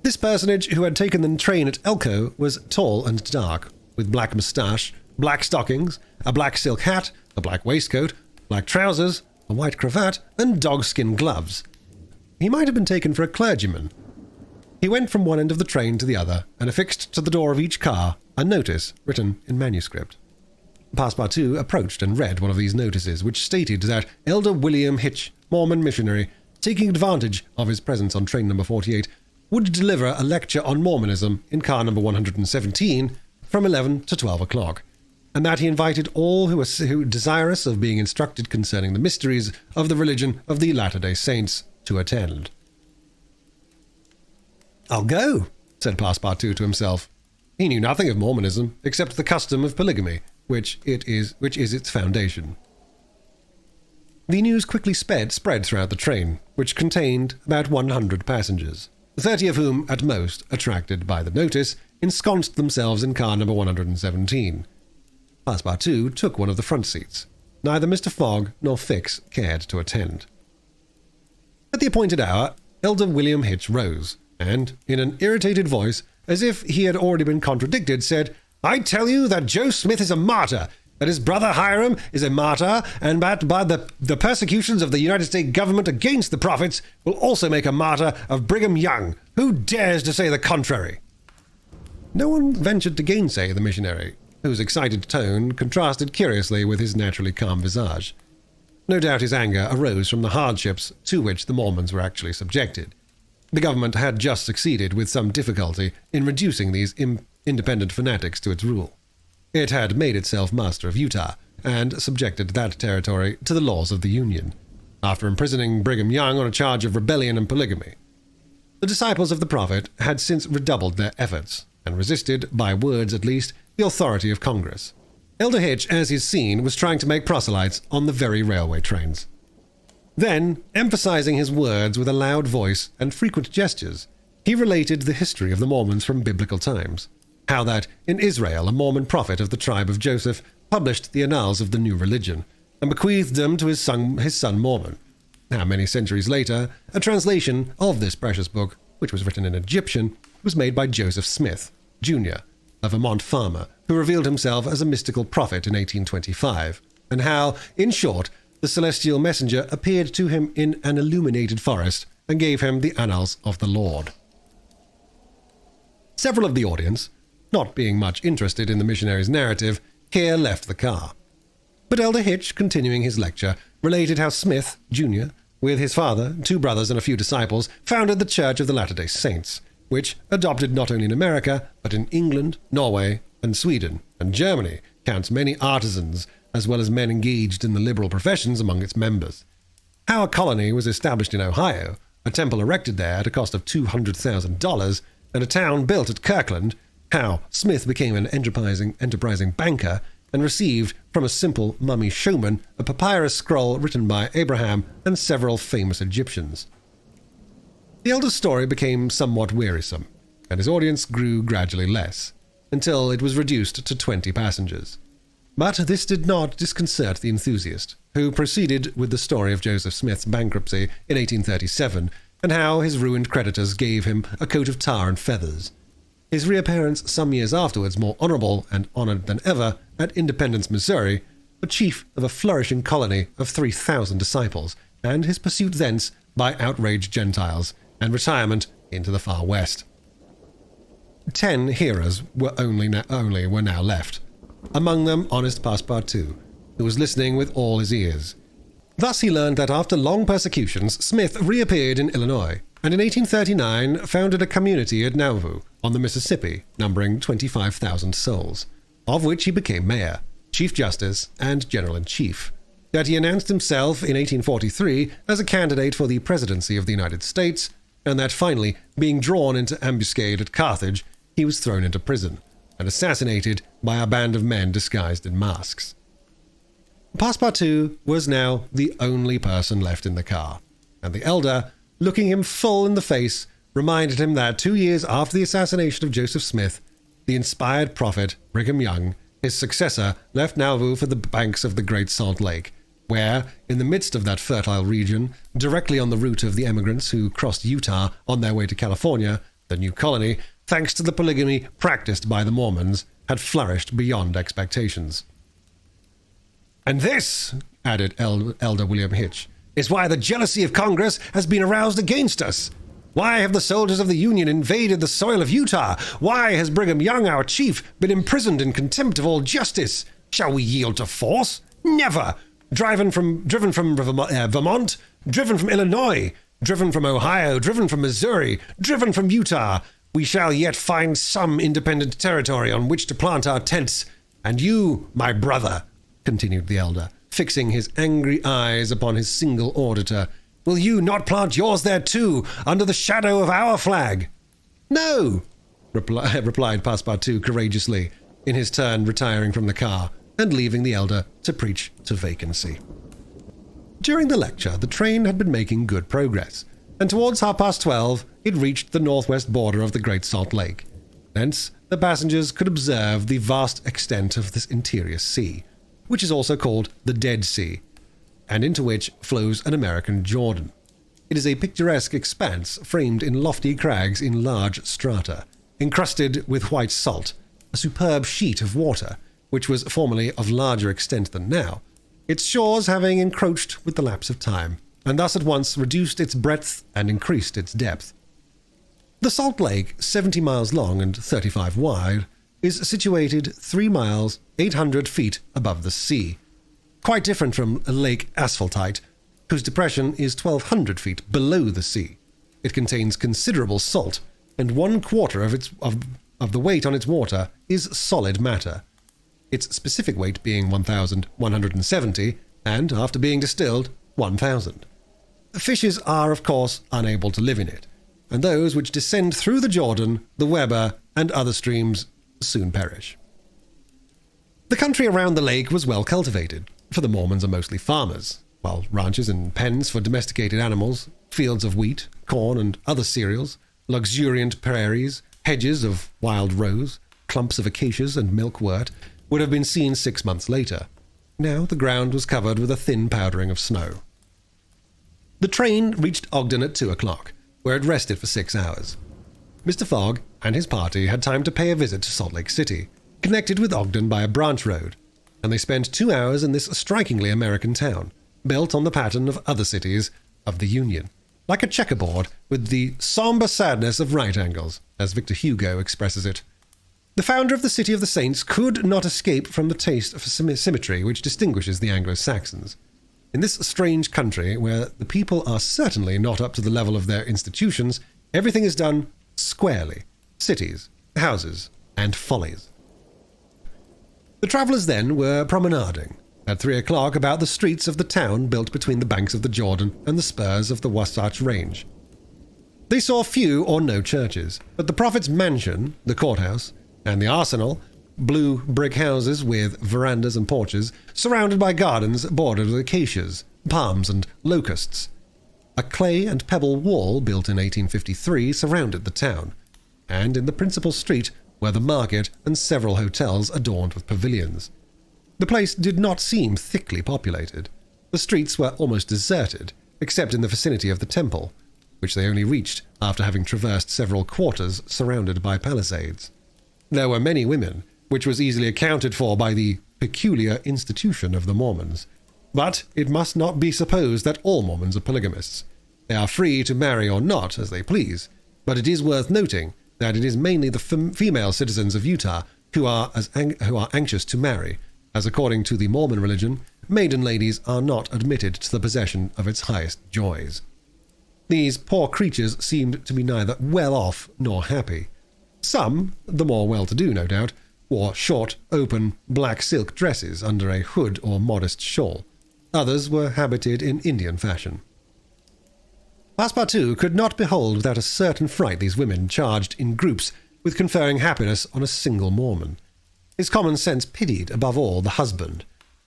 This personage, who had taken the train at Elko, was tall and dark, with black moustache, black stockings, a black silk hat, a black waistcoat, black trousers, a white cravat, and dogskin gloves. He might have been taken for a clergyman. He went from one end of the train to the other, and affixed to the door of each car a notice written in manuscript. Passepartout approached and read one of these notices, which stated that Elder William Hitch, Mormon missionary, taking advantage of his presence on train number 48, would deliver a lecture on Mormonism in car number 117 from 11 to 12 o'clock, and that he invited all who were desirous of being instructed concerning the mysteries of the religion of the Latter-day Saints to attend. "I'll go," said Passepartout to himself. He knew nothing of Mormonism, except the custom of polygamy, which is its foundation. The news quickly spread throughout the train, which contained about 100 passengers, 30 of whom, at most, attracted by the notice, ensconced themselves in car number 117. Passepartout took one of the front seats. Neither Mr. Fogg nor Fix cared to attend. At the appointed hour, Elder William Hitch rose, and, in an irritated voice, as if he had already been contradicted, said, "I tell you that Joe Smith is a martyr, that his brother Hiram is a martyr, and that by the persecutions of the United States government against the prophets will also make a martyr of Brigham Young. Who dares to say the contrary?" No one ventured to gainsay the missionary, whose excited tone contrasted curiously with his naturally calm visage. No doubt his anger arose from the hardships to which the Mormons were actually subjected. The government had just succeeded with some difficulty in reducing these independent fanatics to its rule. It had made itself master of Utah and subjected that territory to the laws of the Union, after imprisoning Brigham Young on a charge of rebellion and polygamy. The disciples of the prophet had since redoubled their efforts, and resisted, by words at least, the authority of Congress. Elder Hitch, as is seen, was trying to make proselytes on the very railway trains. Then, emphasizing his words with a loud voice and frequent gestures, he related the history of the Mormons from biblical times, how that in Israel a Mormon prophet of the tribe of Joseph published the annals of the new religion, and bequeathed them to his son Mormon. How many centuries later, a translation of this precious book, which was written in Egyptian, was made by Joseph Smith, Jr., a Vermont farmer, who revealed himself as a mystical prophet in 1825, and how, in short, the celestial messenger appeared to him in an illuminated forest and gave him the annals of the Lord. Several of the audience, not being much interested in the missionary's narrative, here left the car. But Elder Hitch, continuing his lecture, related how Smith, Jr., with his father, 2 brothers, and a few disciples, founded the Church of the Latter-day Saints, which, adopted not only in America, but in England, Norway, and Sweden, and Germany, counts many artisans, as well as men engaged in the liberal professions among its members. How a colony was established in Ohio, a temple erected there at a cost of $200,000, and a town built at Kirkland, how Smith became an enterprising banker, and received from a simple mummy showman a papyrus scroll written by Abraham and several famous Egyptians. The elder's story became somewhat wearisome, and his audience grew gradually less, until it was reduced to 20 passengers. But this did not disconcert the enthusiast, who proceeded with the story of Joseph Smith's bankruptcy in 1837, and how his ruined creditors gave him a coat of tar and feathers. His reappearance some years afterwards, more honorable and honored than ever, at Independence, Missouri, the chief of a flourishing colony of 3,000 disciples, and his pursuit thence by outraged Gentiles, and retirement into the far west. 10 hearers were now left. Among them honest Passepartout, who was listening with all his ears. Thus he learned that after long persecutions, Smith reappeared in Illinois, and in 1839 founded a community at Nauvoo, on the Mississippi, numbering 25,000 souls, of which he became mayor, chief justice, and general-in-chief. That he announced himself in 1843 as a candidate for the presidency of the United States, and that finally, being drawn into ambuscade at Carthage, he was thrown into prison and assassinated by a band of men disguised in masks. Passepartout was now the only person left in the car, and the elder, looking him full in the face, reminded him that 2 years after the assassination of Joseph Smith, the inspired prophet Brigham Young, his successor, left Nauvoo for the banks of the Great Salt Lake, where, in the midst of that fertile region, directly on the route of the emigrants who crossed Utah on their way to California, the new colony, thanks to the polygamy practiced by the Mormons, had flourished beyond expectations. "And this," added Elder William Hitch, "is why the jealousy of Congress has been aroused against us. Why have the soldiers of the Union invaded the soil of Utah? Why has Brigham Young, our chief, been imprisoned in contempt of all justice? Shall we yield to force? Never! Driven from Vermont, driven from Illinois, driven from Ohio, driven from Missouri, driven from Utah, we shall yet find some independent territory on which to plant our tents. And you, my brother," continued the elder, fixing his angry eyes upon his single auditor, "will you not plant yours there too, under the shadow of our flag?" "No," replied Passepartout courageously, in his turn retiring from the car and leaving the elder to preach to vacancy. During the lecture, the train had been making good progress, and towards 12:30 it reached the northwest border of the Great Salt Lake. Thence, the passengers could observe the vast extent of this interior sea, which is also called the Dead Sea, and into which flows an American Jordan. It is a picturesque expanse framed in lofty crags in large strata, encrusted with white salt, a superb sheet of water, which was formerly of larger extent than now, its shores having encroached with the lapse of time, and thus at once reduced its breadth and increased its depth. The Salt Lake, 70 miles long and 35 wide, is situated 3 miles, 800 feet above the sea, quite different from Lake Asphaltite, whose depression is 1,200 feet below the sea. It contains considerable salt, and 1/4 of the weight on its water is solid matter, its specific weight being 1,170, and, after being distilled, 1,000. Fishes are, of course, unable to live in it, and those which descend through the Jordan, the Weber, and other streams soon perish. The country around the lake was well cultivated, for the Mormons are mostly farmers, while ranches and pens for domesticated animals, fields of wheat, corn, and other cereals, luxuriant prairies, hedges of wild rose, clumps of acacias and milkwort would have been seen 6 months later. Now the ground was covered with a thin powdering of snow. The train reached Ogden at 2 o'clock, where it rested for 6 hours. Mr. Fogg and his party had time to pay a visit to Salt Lake City, connected with Ogden by a branch road, and they spent 2 hours in this strikingly American town, built on the pattern of other cities of the Union, like a checkerboard with the somber sadness of right angles, as Victor Hugo expresses it. The founder of the City of the Saints could not escape from the taste for symmetry which distinguishes the Anglo-Saxons. In this strange country, where the people are certainly not up to the level of their institutions, everything is done squarely: cities, houses, and follies. The travellers then were promenading, at 3 o'clock, about the streets of the town built between the banks of the Jordan and the spurs of the Wasatch Range. They saw few or no churches, but the prophet's mansion, the courthouse, and the arsenal, blue brick houses with verandas and porches, surrounded by gardens bordered with acacias, palms, and locusts. A clay and pebble wall built in 1853 surrounded the town, and in the principal street were the market and several hotels adorned with pavilions. The place did not seem thickly populated. The streets were almost deserted, except in the vicinity of the temple, which they only reached after having traversed several quarters surrounded by palisades. There were many women, which was easily accounted for by the peculiar institution of the Mormons. But it must not be supposed that all Mormons are polygamists. They are free to marry or not, as they please, but it is worth noting that it is mainly the female citizens of Utah who are anxious to marry, as according to the Mormon religion, maiden ladies are not admitted to the possession of its highest joys. These poor creatures seemed to be neither well off nor happy. Some, the more well-to-do no doubt, wore short, open, black silk dresses under a hood or modest shawl. Others were habited in Indian fashion. Passepartout could not behold without a certain fright these women charged in groups with conferring happiness on a single Mormon. His common sense pitied, above all, the husband.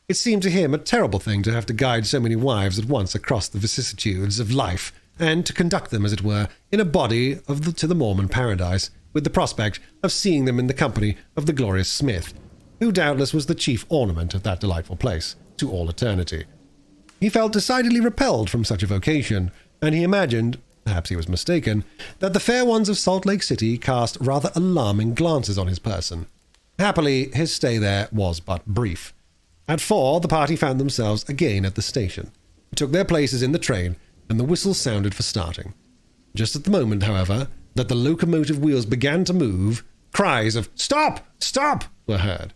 It seemed to him a terrible thing to have to guide so many wives at once across the vicissitudes of life, and to conduct them, as it were, in a body to the Mormon paradise, with the prospect of seeing them in the company of the glorious Smith, who doubtless was the chief ornament of that delightful place, to all eternity. He felt decidedly repelled from such a vocation, and he imagined, perhaps he was mistaken, that the fair ones of Salt Lake City cast rather alarming glances on his person. Happily, his stay there was but brief. At 4, the party found themselves again at the station, took their places in the train, and the whistle sounded for starting. Just at the moment, however, that the locomotive wheels began to move, cries of "Stop! Stop!" were heard.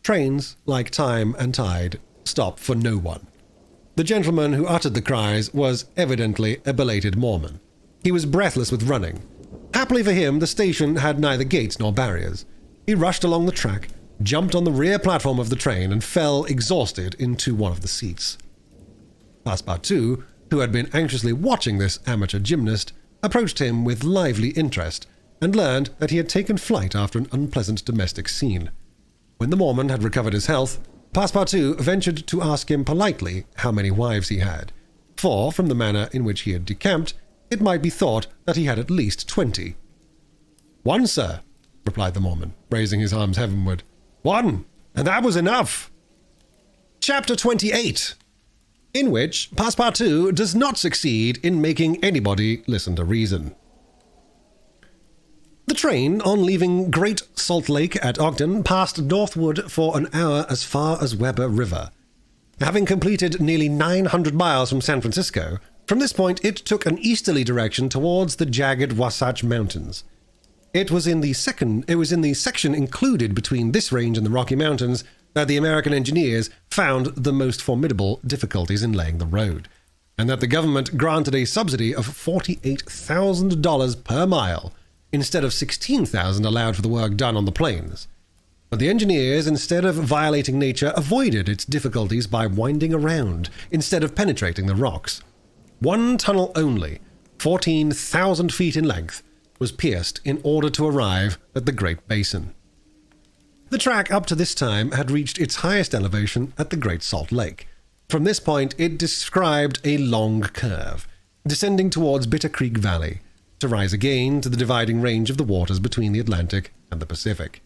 Trains, like time and tide, stop for no one. The gentleman who uttered the cries was evidently a belated Mormon. He was breathless with running. Happily for him, the station had neither gates nor barriers. He rushed along the track, jumped on the rear platform of the train, and fell exhausted into one of the seats. Passepartout, who had been anxiously watching this amateur gymnast, approached him with lively interest, and learned that he had taken flight after an unpleasant domestic scene. When the Mormon had recovered his health, Passepartout ventured to ask him politely how many wives he had, for, from the manner in which he had decamped, it might be thought that he had at least 20. "One, sir," replied the Mormon, raising his arms heavenward. "One, and that was enough." Chapter 28, in which Passepartout does not succeed in making anybody listen to reason. The train, on leaving Great Salt Lake at Ogden, passed northward for an hour as far as Weber River. Having completed nearly 900 miles from San Francisco, from this point it took an easterly direction towards the jagged Wasatch Mountains. It was in the section included between this range and the Rocky Mountains that the American engineers found the most formidable difficulties in laying the road. and that the government granted a subsidy of $48,000 per mile instead of $16,000 allowed for the work done on the planes. But the engineers, instead of violating nature, avoided its difficulties by winding around instead of penetrating the rocks. One tunnel only, 14,000 feet in length, was pierced in order to arrive at the Great Basin. The track up to this time had reached its highest elevation at the Great Salt Lake. From this point, it described a long curve, descending towards Bitter Creek Valley, to rise again to the dividing range of the waters between the Atlantic and the Pacific.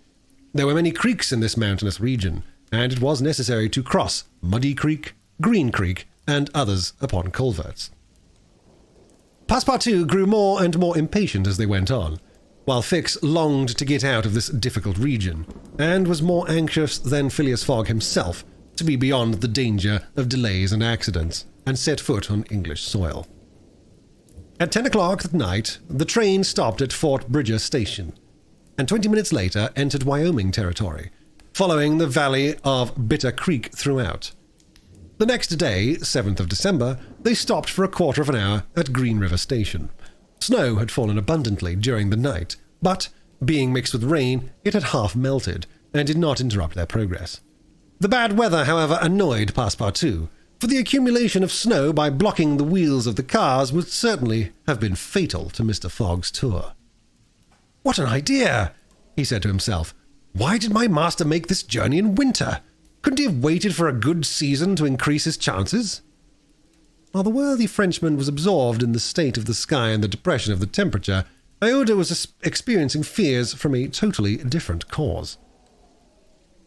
There were many creeks in this mountainous region, and it was necessary to cross Muddy Creek, Green Creek, and others upon culverts. Passepartout grew more and more impatient as they went on, while Fix longed to get out of this difficult region, and was more anxious than Phileas Fogg himself to be beyond the danger of delays and accidents, and set foot on English soil. At 10 o'clock at night, the train stopped at Fort Bridger Station, and 20 minutes later entered Wyoming territory, following the valley of Bitter Creek throughout. The next day, 7th of December, they stopped for a quarter of an hour at Green River Station. Snow had fallen abundantly during the night, but, being mixed with rain, it had half melted, and did not interrupt their progress. The bad weather, however, annoyed Passepartout, for the accumulation of snow by blocking the wheels of the cars would certainly have been fatal to Mr. Fogg's tour. "What an idea!" he said to himself. "Why did my master make this journey in winter? Couldn't he have waited for a good season to increase his chances?" While the worthy Frenchman was absorbed in the state of the sky and the depression of the temperature, Iota was experiencing fears from a totally different cause.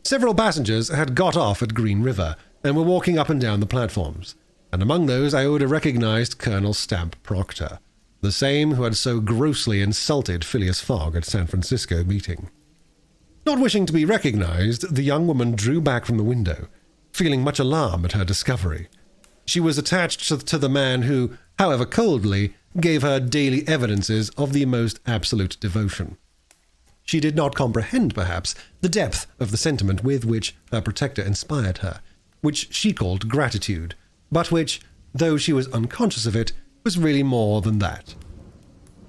Several passengers had got off at Green River and were walking up and down the platforms, and among those Iota recognized Colonel Stamp Proctor, the same who had so grossly insulted Phileas Fogg at San Francisco meeting. Not wishing to be recognized, the young woman drew back from the window, feeling much alarm at her discovery. She was attached to the man who, however coldly, gave her daily evidences of the most absolute devotion. She did not comprehend, perhaps, the depth of the sentiment with which her protector inspired her, which she called gratitude, but which, though she was unconscious of it, was really more than that.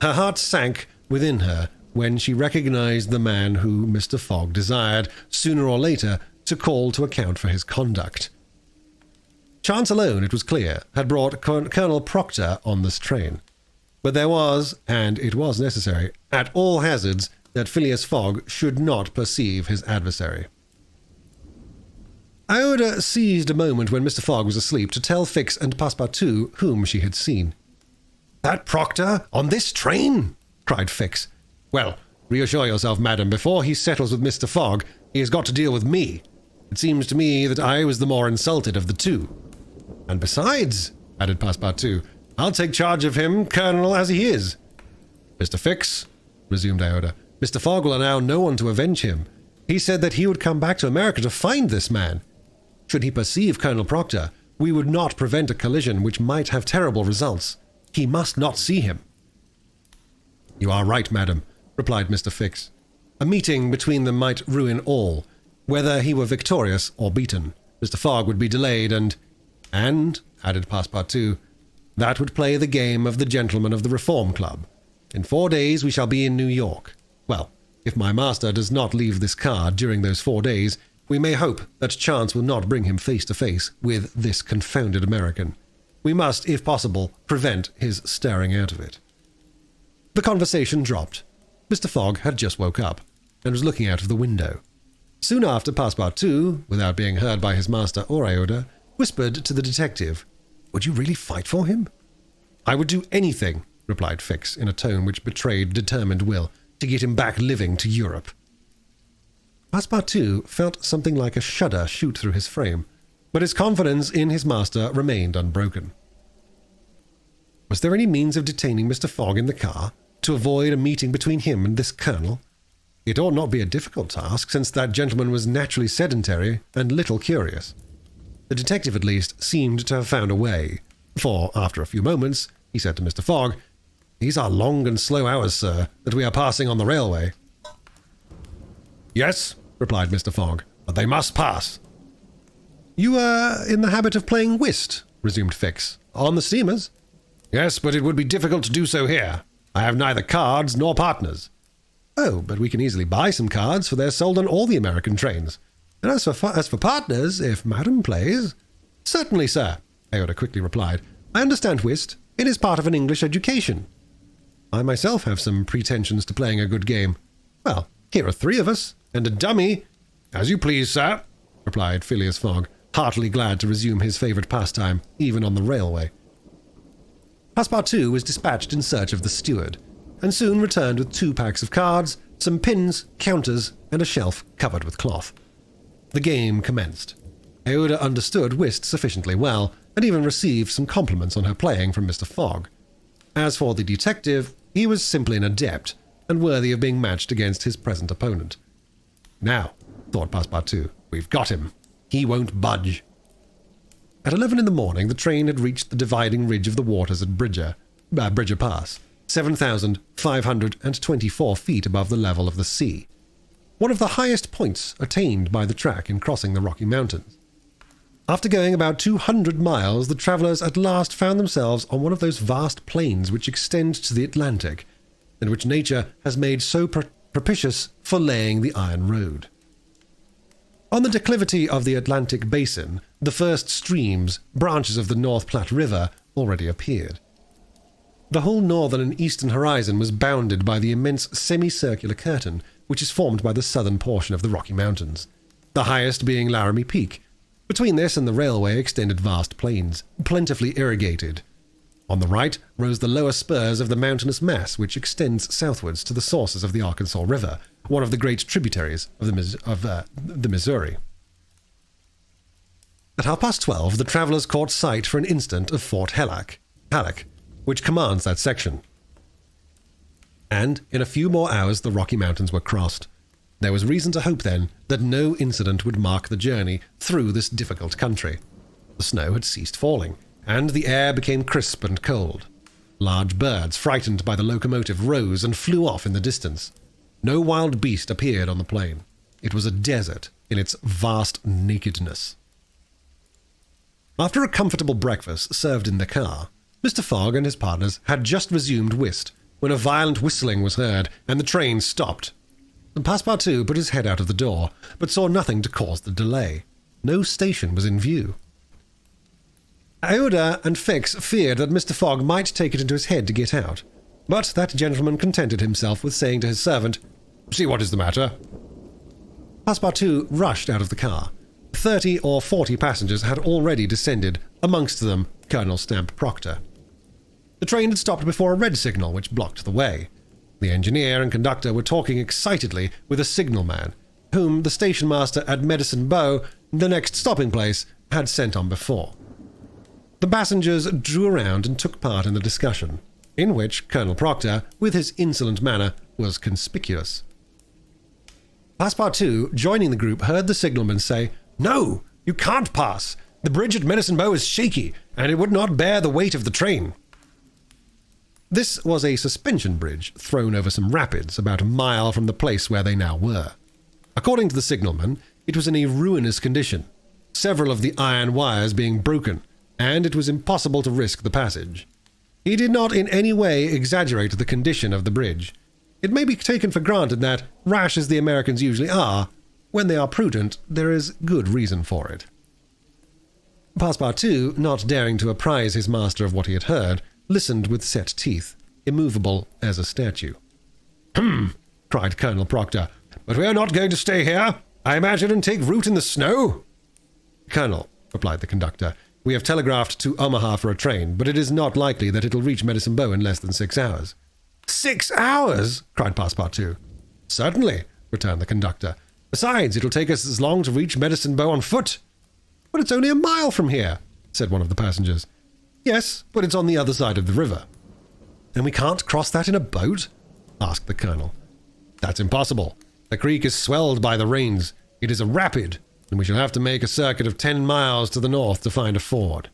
Her heart sank within her when she recognized the man who Mr. Fogg desired, sooner or later, to call to account for his conduct. Chance alone, it was clear, had brought Colonel Proctor on this train. But there was, and it was necessary, at all hazards, that Phileas Fogg should not perceive his adversary. Iota seized a moment when Mr. Fogg was asleep to tell Fix and Passepartout whom she had seen. "That Proctor on this train?" cried Fix. "Well, reassure yourself, madam. Before he settles with Mr. Fogg, he has got to deal with me. It seems to me that I was the more insulted of the two. And besides," added Passepartout, "I'll take charge of him, colonel as he is." "Mr. Fix," resumed Iota, "Mr. Fogg will allow no one to avenge him. He said that he would come back to America to find this man. Should he perceive Colonel Proctor, we would not prevent a collision which might have terrible results. He must not see him." "You are right, madam," replied Mr. Fix. "A meeting between them might ruin all. Whether he were victorious or beaten, Mr. Fogg would be delayed, and, added Passepartout, that would play the game of the gentlemen of the Reform Club. In 4 days we shall be in New York. Well, if my master does not leave this car during those 4 days, we may hope that chance will not bring him face to face with this confounded American. We must, if possible, prevent his staring out of it." The conversation dropped. Mr. Fogg had just woke up, and was looking out of the window. Soon after, Passepartout, without being heard by his master or Iota, whispered to the detective, "Would you really fight for him?" "I would do anything," replied Fix, in a tone which betrayed determined will, "to get him back living to Europe." Passepartout felt something like a shudder shoot through his frame, but his confidence in his master remained unbroken. Was there any means of detaining Mr. Fogg in the car, to avoid a meeting between him and this colonel? It ought not be a difficult task, since that gentleman was naturally sedentary and little curious. The detective, at least, seemed to have found a way, for, after a few moments, he said to Mr. Fogg, "These are long and slow hours, sir, that we are passing on the railway." "Yes," replied Mr. Fogg, "but they must pass." "You are in the habit of playing whist," resumed Fix, on the steamers. Yes, but it would be difficult to do so here. I have neither cards nor partners. Oh, but we can easily buy some cards, for they're sold on all the American trains. And as for partners, if Madam plays... Certainly, sir, Aouda quickly replied. I understand whist. It is part of an English education. I myself have some pretensions to playing a good game. Well, here are 3 of us, and a dummy. As you please, sir, replied Phileas Fogg, heartily glad to resume his favourite pastime, even on the railway. Passepartout was dispatched in search of the steward, and soon returned with 2 packs of cards, some pins, counters, and a shelf covered with cloth. The game commenced. Aouda understood whist sufficiently well, and even received some compliments on her playing from Mr. Fogg. As for the detective, he was simply an adept, and worthy of being matched against his present opponent. Now, thought Passepartout, we've got him. He won't budge. At 11 in the morning, the train had reached the dividing ridge of the waters at Bridger Pass, 7,524 feet above the level of the sea, one of the highest points attained by the track in crossing the Rocky Mountains. After going about 200 miles, the travellers at last found themselves on one of those vast plains which extend to the Atlantic, and which nature has made so propitious for laying the iron road. On the declivity of the Atlantic basin, the first streams, branches of the North Platte River, already appeared. The whole northern and eastern horizon was bounded by the immense semicircular curtain which is formed by the southern portion of the Rocky Mountains, the highest being Laramie Peak. Between this and the railway extended vast plains, plentifully irrigated. On the right rose the lower spurs of the mountainous mass which extends southwards to the sources of the Arkansas River, one of the great tributaries of the Missouri. At 12:30, the travellers caught sight for an instant of Fort Halleck, which commands that section. And in a few more hours the Rocky Mountains were crossed. There was reason to hope, then, that no incident would mark the journey through this difficult country. The snow had ceased falling, and the air became crisp and cold. Large birds, frightened by the locomotive, rose and flew off in the distance. No wild beast appeared on the plain. It was a desert in its vast nakedness. After a comfortable breakfast served in the car, Mr. Fogg and his partners had just resumed whist, when a violent whistling was heard, and the train stopped. Passepartout put his head out of the door, but saw nothing to cause the delay. No station was in view. Aouda and Fix feared that Mr. Fogg might take it into his head to get out, but that gentleman contented himself with saying to his servant, "See what is the matter." Passepartout rushed out of the car. 30 or 40 passengers had already descended, amongst them Colonel Stamp Proctor. The train had stopped before a red signal which blocked the way. The engineer and conductor were talking excitedly with a signalman, whom the station master at Medicine Bow, the next stopping place, had sent on before. The passengers drew around and took part in the discussion, in which Colonel Proctor, with his insolent manner, was conspicuous. Passepartout, joining the group, heard the signalman say, "No, you can't pass. The bridge at Medicine Bow is shaky, and it would not bear the weight of the train." This was a suspension bridge thrown over some rapids about a mile from the place where they now were. According to the signalman, it was in a ruinous condition, several of the iron wires being broken, and it was impossible to risk the passage. He did not in any way exaggerate the condition of the bridge. It may be taken for granted that, rash as the Americans usually are, when they are prudent, there is good reason for it. Passepartout, not daring to apprise his master of what he had heard, listened with set teeth, immovable as a statue. Cried Colonel Proctor. "But we are not going to stay here, I imagine, and take root in the snow?" "Colonel," replied the conductor, "we have telegraphed to Omaha for a train, but it is not likely that it will reach Medicine Bow in less than 6 hours." "6 hours?" cried Passepartout. "Certainly," returned the conductor. "Besides, it will take us as long to reach Medicine Bow on foot." "But it's only a mile from here," said one of the passengers. "Yes, but it's on the other side of the river." "And we can't cross that in a boat?" asked the colonel. "That's impossible. The creek is swelled by the rains. It is a rapid, and we shall have to make a circuit of 10 miles to the north to find a ford."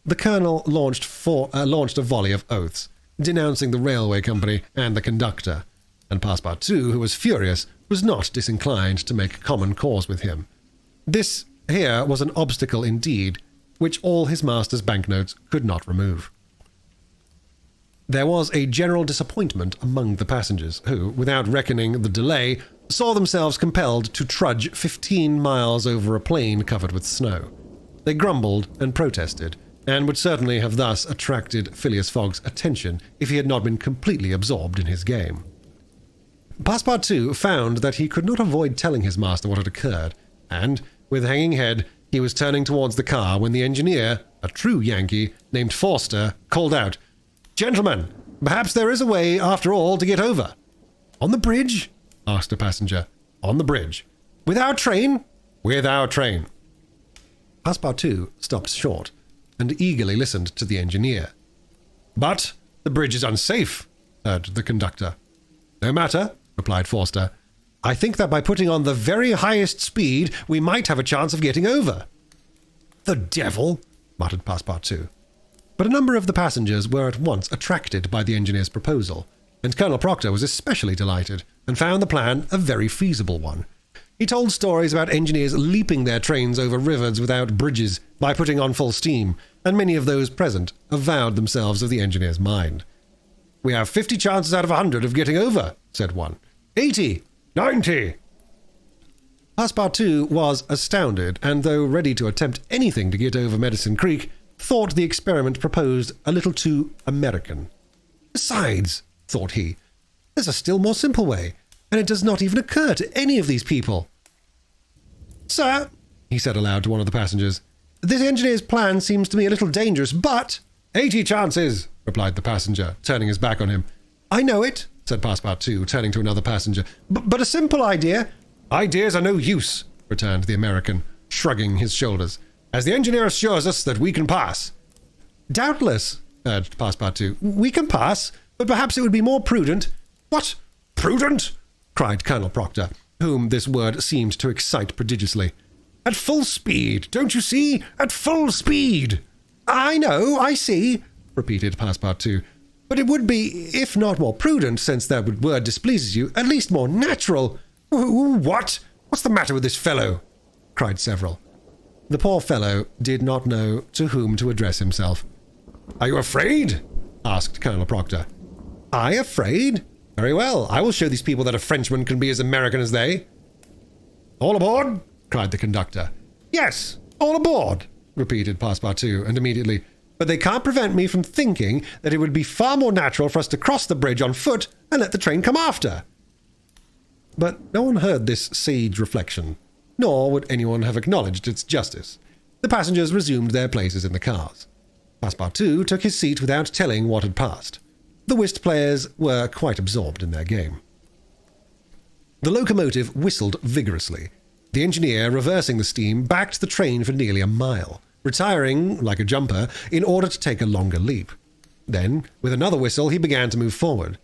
The colonel launched a volley of oaths, denouncing the railway company and the conductor, and Passepartout, who was furious, was not disinclined to make common cause with him. This here was an obstacle indeed, which all his master's banknotes could not remove. There was a general disappointment among the passengers, who, without reckoning the delay, saw themselves compelled to trudge 15 miles over a plain covered with snow. They grumbled and protested, and would certainly have thus attracted Phileas Fogg's attention if he had not been completely absorbed in his game. Passepartout found that he could not avoid telling his master what had occurred, and, with hanging head, he was turning towards the car when the engineer, a true Yankee, named Forster, called out, "Gentlemen, perhaps there is a way, after all, to get over." "On the bridge?" asked a passenger. "On the bridge." "With our train?" "With our train." Passepartout stopped short and eagerly listened to the engineer. "But the bridge is unsafe," urged the conductor. "No matter," replied Forster. "I think that by putting on the very highest speed, we might have a chance of getting over." "The devil!" muttered Passepartout. But a number of the passengers were at once attracted by the engineer's proposal, and Colonel Proctor was especially delighted, and found the plan a very feasible one. He told stories about engineers leaping their trains over rivers without bridges by putting on full steam, and many of those present avowed themselves of the engineer's mind. "We have 50 chances out of 100 of getting over," said one. 80, 90. Passepartout was astounded, and though ready to attempt anything to get over Medicine Creek, thought the experiment proposed a little too American. "Besides," thought he, "there's a still more simple way, and it does not even occur to any of these people." "Sir," he said aloud to one of the passengers, "this engineer's plan seems to me a little dangerous, but—" 80 chances, replied the passenger, turning his back on him. "I know it," said Passepartout, turning to another passenger, but a simple idea—" "Ideas are no use," returned the American, shrugging his shoulders, "as the engineer assures us that we can pass." "Doubtless," urged Passepartout, "we can pass, but perhaps it would be more prudent—" "What? Prudent?" cried Colonel Proctor, whom this word seemed to excite prodigiously. "At full speed, don't you see? At full speed!" "I know, I see," repeated Passepartout. "But it would be, if not more prudent, since that word displeases you, at least more natural." "What? What's the matter with this fellow?" cried several. The poor fellow did not know to whom to address himself. "Are you afraid?" asked Colonel Proctor. "I afraid? Very well, I will show these people that a Frenchman can be as American as they." "All aboard?" cried the conductor. "Yes, all aboard," repeated Passepartout, and immediately, "but they can't prevent me from thinking that it would be far more natural for us to cross the bridge on foot and let the train come after." But no one heard this sage reflection, nor would anyone have acknowledged its justice. The passengers resumed their places in the cars. Passepartout took his seat without telling what had passed. The whist players were quite absorbed in their game. The locomotive whistled vigorously. The engineer, reversing the steam, backed the train for nearly a mile, retiring, like a jumper, in order to take a longer leap. Then, with another whistle, he began to move forward.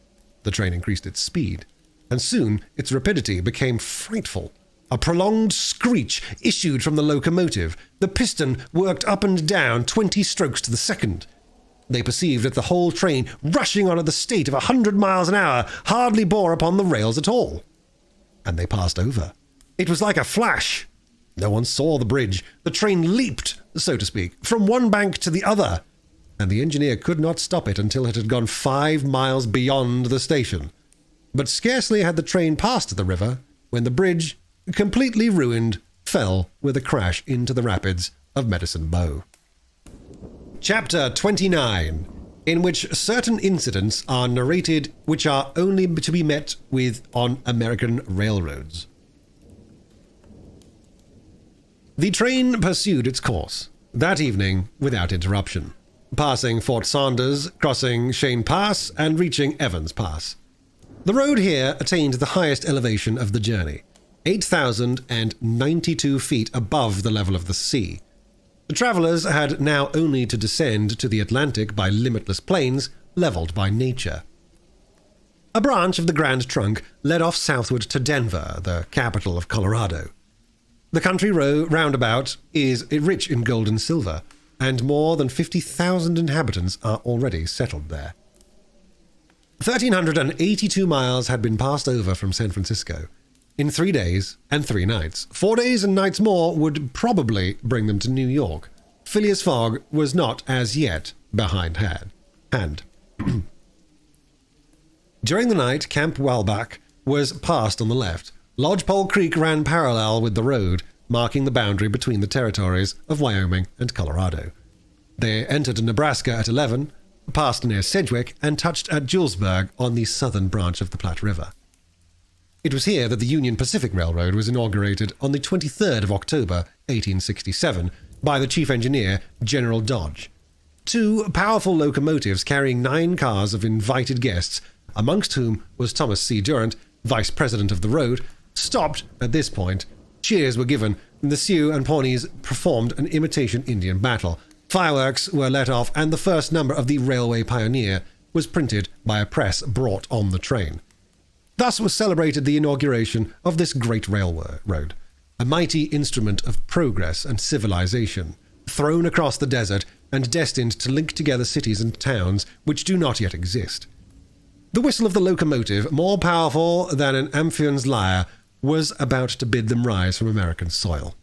The train increased its speed, and soon its rapidity became frightful. A prolonged screech issued from the locomotive. The piston worked up and down 20 strokes to the second. They perceived that the whole train, rushing on at the state of 100 miles an hour, hardly bore upon the rails at all. And they passed over. It was like a flash. No one saw the bridge. The train leaped, so to speak, from one bank to the other, and the engineer could not stop it until it had gone 5 miles beyond the station. But scarcely had the train passed the river when the bridge, completely ruined, fell with a crash into the rapids of Medicine Bow. Chapter 29, in which certain incidents are narrated which are only to be met with on American railroads. The train pursued its course, that evening without interruption, passing Fort Saunders, crossing Cheyne Pass, and reaching Evans Pass. The road here attained the highest elevation of the journey, 8,092 feet above the level of the sea. The travelers had now only to descend to the Atlantic by limitless plains, leveled by nature. A branch of the Grand Trunk led off southward to Denver, the capital of Colorado. The country roundabout is rich in gold and silver, and more than 50,000 inhabitants are already settled there. 1,382 miles had been passed over from San Francisco in 3 days and 3 nights. 4 days and nights more would probably bring them to New York. Phileas Fogg was not as yet behindhand. During the night, Camp Walbach was passed on the left. Lodgepole Creek ran parallel with the road, marking the boundary between the territories of Wyoming and Colorado. They entered Nebraska at 11, passed near Sedgwick, and touched at Julesburg on the southern branch of the Platte River. It was here that the Union Pacific Railroad was inaugurated on the 23rd of October, 1867, by the chief engineer, General Dodge. 2 powerful locomotives carrying 9 cars of invited guests, amongst whom was Thomas C. Durant, vice president of the road, stopped at this point. Cheers were given, and the Sioux and Pawnees performed an imitation Indian battle. Fireworks were let off, and the first number of the Railway Pioneer was printed by a press brought on the train. Thus was celebrated the inauguration of this great railroad, a mighty instrument of progress and civilization, thrown across the desert and destined to link together cities and towns which do not yet exist. The whistle of the locomotive, more powerful than an Amphion's lyre, was about to bid them rise from American soil.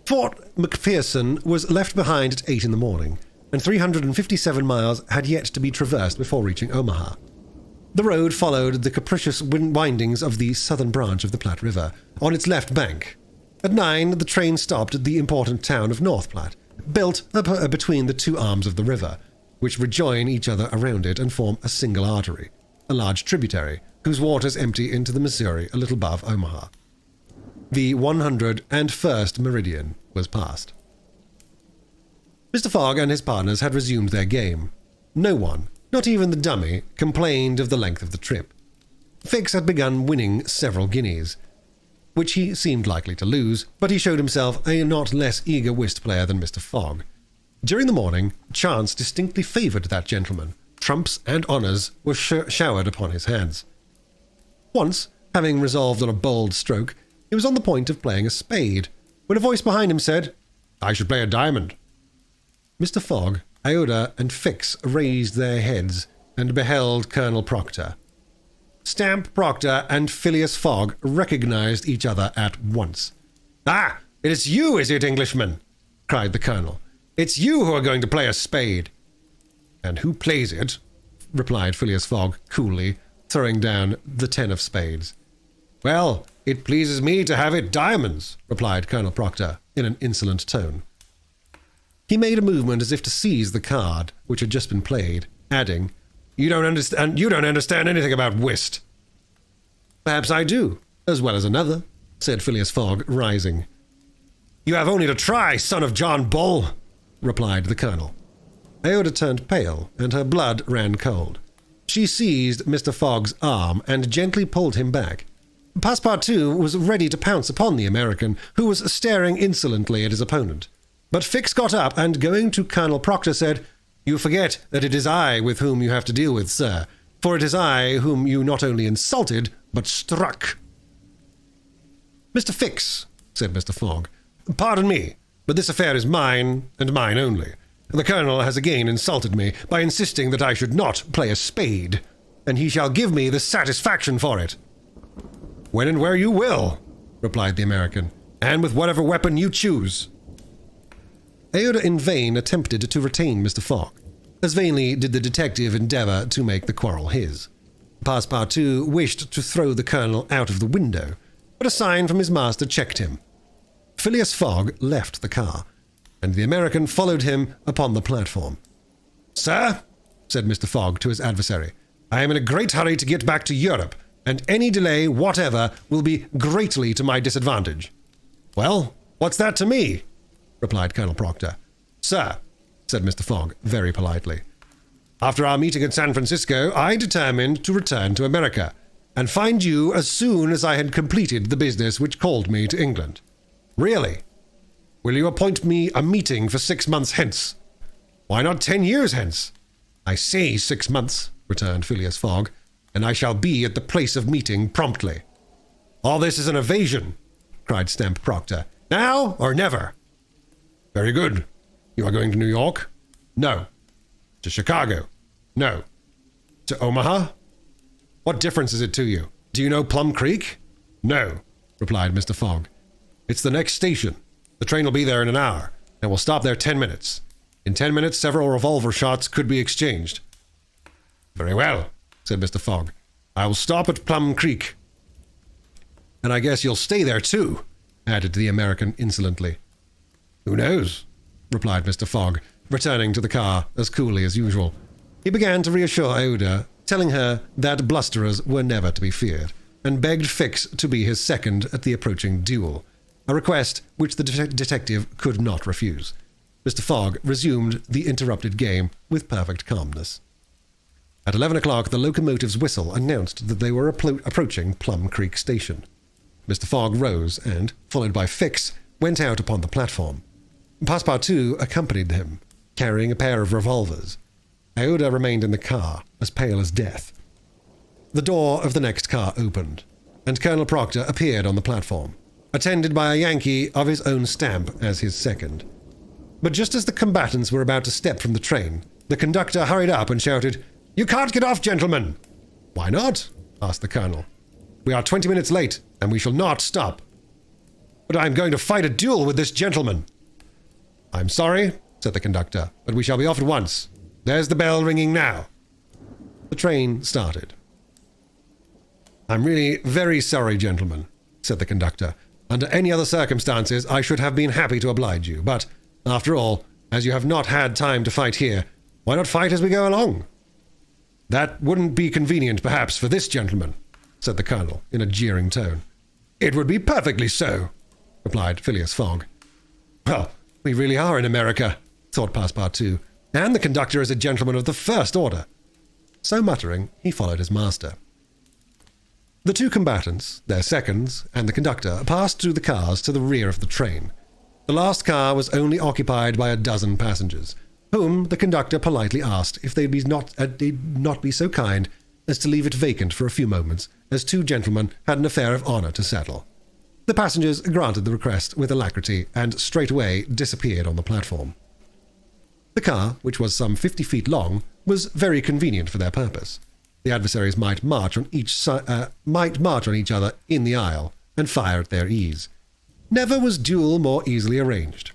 Fort McPherson was left behind at 8 in the morning, and 357 miles had yet to be traversed before reaching Omaha. The road followed the capricious windings of the southern branch of the Platte River, on its left bank. At 9, the train stopped at the important town of North Platte, built between the 2 arms of the river, which rejoin each other around it and form a single artery, a large tributary, whose waters empty into the Missouri a little above Omaha. The 101st meridian was passed. Mr. Fogg and his partners had resumed their game. No one, not even the dummy, complained of the length of the trip. Fix had begun winning several guineas, which he seemed likely to lose, but he showed himself a not less eager whist player than Mr. Fogg. During the morning, chance distinctly favoured that gentleman. Trumps and honours were showered upon his hands. Once, having resolved on a bold stroke, he was on the point of playing a spade, when a voice behind him said, "I should play a diamond." Mr. Fogg, Iota, and Fix raised their heads and beheld Colonel Proctor. Stamp Proctor and Phileas Fogg recognized each other at once. "Ah, it is you, is it, Englishman?" cried the colonel. "It's you who are going to play a spade." "And who plays it?" replied Phileas Fogg coolly, throwing down the 10 of spades. "Well, it pleases me to have it diamonds," replied Colonel Proctor in an insolent tone. He made a movement as if to seize the card which had just been played, adding, You don't understand anything about whist." "Perhaps I do, as well as another," said Phileas Fogg, rising. "You have only to try, son of John Bull," replied the colonel. Iota turned pale, and her blood ran cold. She seized Mr. Fogg's arm and gently pulled him back. Passepartout was ready to pounce upon the American, who was staring insolently at his opponent. But Fix got up and, going to Colonel Proctor, said, "You forget that it is I with whom you have to deal with, sir, for it is I whom you not only insulted, but struck." "Mr. Fix," said Mr. Fogg, "pardon me, but this affair is mine, and mine only. The colonel has again insulted me by insisting that I should not play a spade, and he shall give me the satisfaction for it." "When and where you will," replied the American, "and with whatever weapon you choose." Iota in vain attempted to retain Mr. Fogg. As vainly did the detective endeavour to make the quarrel his. Passepartout wished to throw the colonel out of the window, but a sign from his master checked him. Phileas Fogg left the car, and the American followed him upon the platform. "Sir," said Mr. Fogg to his adversary, "I am in a great hurry to get back to Europe, and any delay whatever will be greatly to my disadvantage." "Well, what's that to me?" replied Colonel Proctor. "Sir," said Mr. Fogg very politely, "after our meeting at San Francisco, I determined to return to America, and find you as soon as I had completed the business which called me to England. Really? Will you appoint me a meeting for 6 months hence? Why not 10 years hence?" "I say 6 months," returned Phileas Fogg, "and I shall be at the place of meeting promptly." "All this is an evasion," cried Stamp Proctor. "Now or never?" "Very good. You are going to New York?" "No." "To Chicago?" "No." "To Omaha?" "What difference is it to you? Do you know Plum Creek?" "No," replied Mr. Fogg. "It's the next station. The train will be there in an hour. and we'll stop there 10 minutes. In 10 minutes, several revolver shots could be exchanged. Very well, said Mr. Fogg. I will stop at Plum Creek. And I guess you'll stay there too, added the American insolently. Who knows, replied Mr. Fogg, returning to the car as coolly as usual. He began to reassure Aouda, telling her that blusterers were never to be feared, and begged Fix to be his second at the approaching duel, a request which the detective could not refuse. Mr. Fogg resumed the interrupted game with perfect calmness. At 11 o'clock, the locomotive's whistle announced that they were approaching Plum Creek Station. Mr. Fogg rose and, followed by Fix, went out upon the platform. Passepartout accompanied him, carrying a pair of revolvers. Aouda remained in the car, as pale as death. The door of the next car opened, and Colonel Proctor appeared on the platform, attended by a Yankee of his own stamp as his second. But just as the combatants were about to step from the train, the conductor hurried up and shouted, "You can't get off, gentlemen!" "Why not?" asked the colonel. "We are 20 minutes late, and we shall not stop." "But I am going to fight a duel with this gentleman." "I'm sorry," said the conductor, "but we shall be off at once. There's the bell ringing now." The train started. "I'm really very sorry, gentlemen," said the conductor. "Under any other circumstances, I should have been happy to oblige you, but, after all, as you have not had time to fight here, why not fight as we go along?" "That wouldn't be convenient, perhaps, for this gentleman," said the colonel, in a jeering tone. "It would be perfectly so," replied Phileas Fogg. "Well, we really are in America," thought Passepartout, "and the conductor is a gentleman of the first order." So muttering, he followed his master. The two combatants, their seconds, and the conductor passed through the cars to the rear of the train. The last car was only occupied by a dozen passengers, whom the conductor politely asked if they'd not be so kind as to leave it vacant for a few moments, as two gentlemen had an affair of honor to settle. The passengers granted the request with alacrity and straightway disappeared on the platform. The car, which was some 50 feet long, was very convenient for their purpose. The adversaries might march on each other in the aisle and fire at their ease. Never was duel more easily arranged.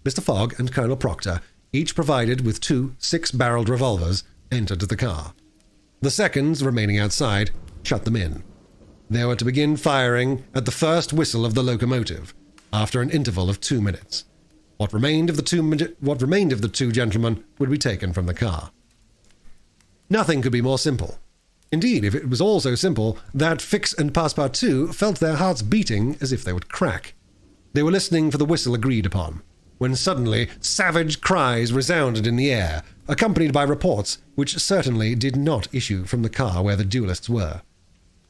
Mr. Fogg and Colonel Proctor, each provided with 2 6-barreled revolvers, entered the car. The seconds, remaining outside, shut them in. They were to begin firing at the first whistle of the locomotive, after an interval of 2 minutes. What remained of the two gentlemen would be taken from the car. Nothing could be more simple. Indeed, if it was all so simple that Fix and Passepartout felt their hearts beating as if they would crack. They were listening for the whistle agreed upon, when suddenly savage cries resounded in the air, accompanied by reports which certainly did not issue from the car where the duelists were.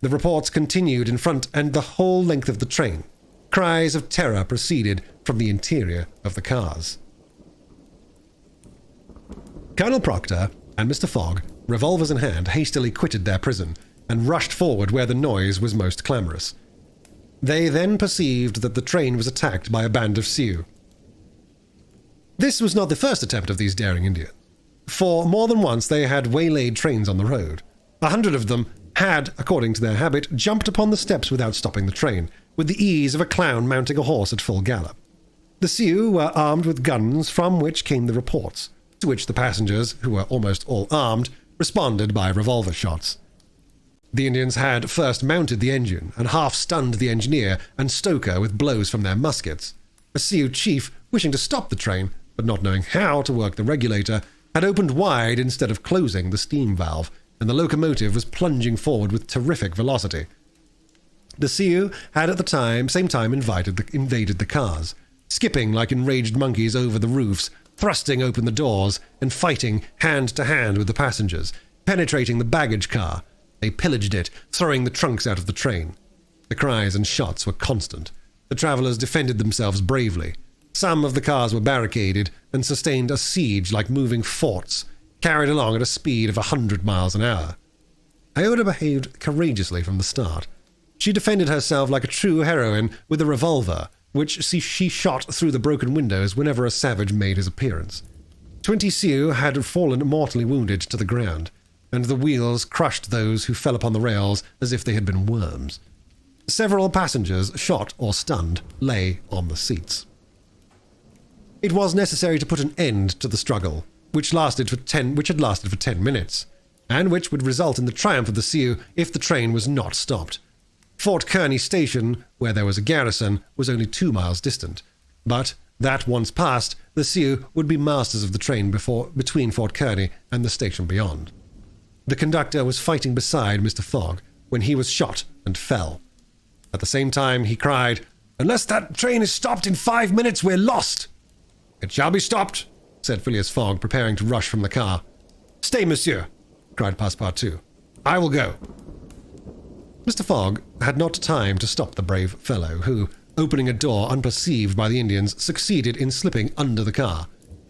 The reports continued in front and the whole length of the train. Cries of terror proceeded from the interior of the cars. Colonel Proctor and Mr. Fogg, revolvers in hand, hastily quitted their prison and rushed forward where the noise was most clamorous. They then perceived that the train was attacked by a band of Sioux. This was not the first attempt of these daring Indians, for more than once they had waylaid trains on the road. 100 of them had, according to their habit, jumped upon the steps without stopping the train, with the ease of a clown mounting a horse at full gallop. The Sioux were armed with guns from which came the reports, to which the passengers, who were almost all armed, responded by revolver shots. The Indians had first mounted the engine and half-stunned the engineer and stoker with blows from their muskets. A Sioux chief, wishing to stop the train, but not knowing how to work the regulator, had opened wide instead of closing the steam valve, and the locomotive was plunging forward with terrific velocity. The Sioux had at the same time invaded the cars, skipping like enraged monkeys over the roofs, thrusting open the doors, and fighting hand to hand with the passengers, penetrating the baggage car. They pillaged it, throwing the trunks out of the train. The cries and shots were constant. The travelers defended themselves bravely. Some of the cars were barricaded and sustained a siege like moving forts, carried along at a speed of 100 miles an hour. Aouda behaved courageously from the start. She defended herself like a true heroine with a revolver, which she shot through the broken windows whenever a savage made his appearance. 20 Sioux had fallen mortally wounded to the ground, and the wheels crushed those who fell upon the rails as if they had been worms. Several passengers, shot or stunned, lay on the seats. It was necessary to put an end to the struggle, which had lasted for 10 minutes, and which would result in the triumph of the Sioux if the train was not stopped. Fort Kearny Station, where there was a garrison, was only 2 miles distant, but that once passed, the Sioux would be masters of the train between Fort Kearny and the station beyond. The conductor was fighting beside Mr. Fogg when he was shot and fell. At the same time, he cried, "Unless that train is stopped in 5 minutes, we're lost!" "It shall be stopped," said Phileas Fogg, preparing to rush from the car. "Stay, monsieur," cried Passepartout. "I will go." Mr. Fogg had not time to stop the brave fellow, who, opening a door unperceived by the Indians, succeeded in slipping under the car,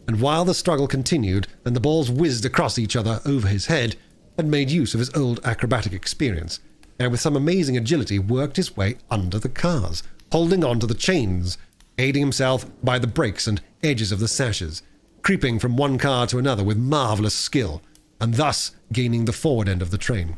and while the struggle continued and the balls whizzed across each other over his head, had made use of his old acrobatic experience, and with some amazing agility worked his way under the cars, holding on to the chains, aiding himself by the brakes and edges of the sashes, creeping from one car to another with marvelous skill, and thus gaining the forward end of the train.